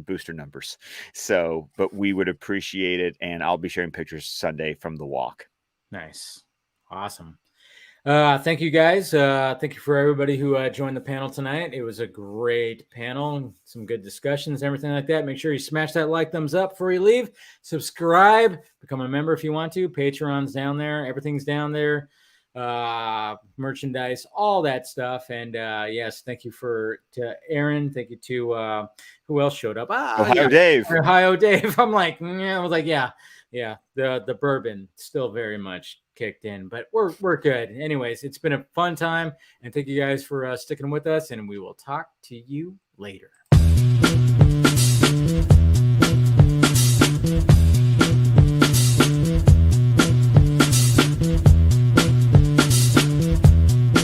boost her numbers. So, but we would appreciate it. And I'll be sharing pictures Sunday from the walk. Nice. Awesome. Thank you guys. Thank you for everybody who joined the panel tonight. It was a great panel, some good discussions, everything like that. Make sure you smash that like, thumbs up before you leave. Subscribe, become a member if you want to. Patreon's down there. Everything's down there. Merchandise, all that stuff. And yes, thank you to Aaron. Thank you to who else showed up? Dave. Ohio Dave. I'm like, I was like, yeah. The bourbon still very much kicked in, but we're good. Anyways, it's been a fun time, and thank you guys for sticking with us, and we will talk to you later.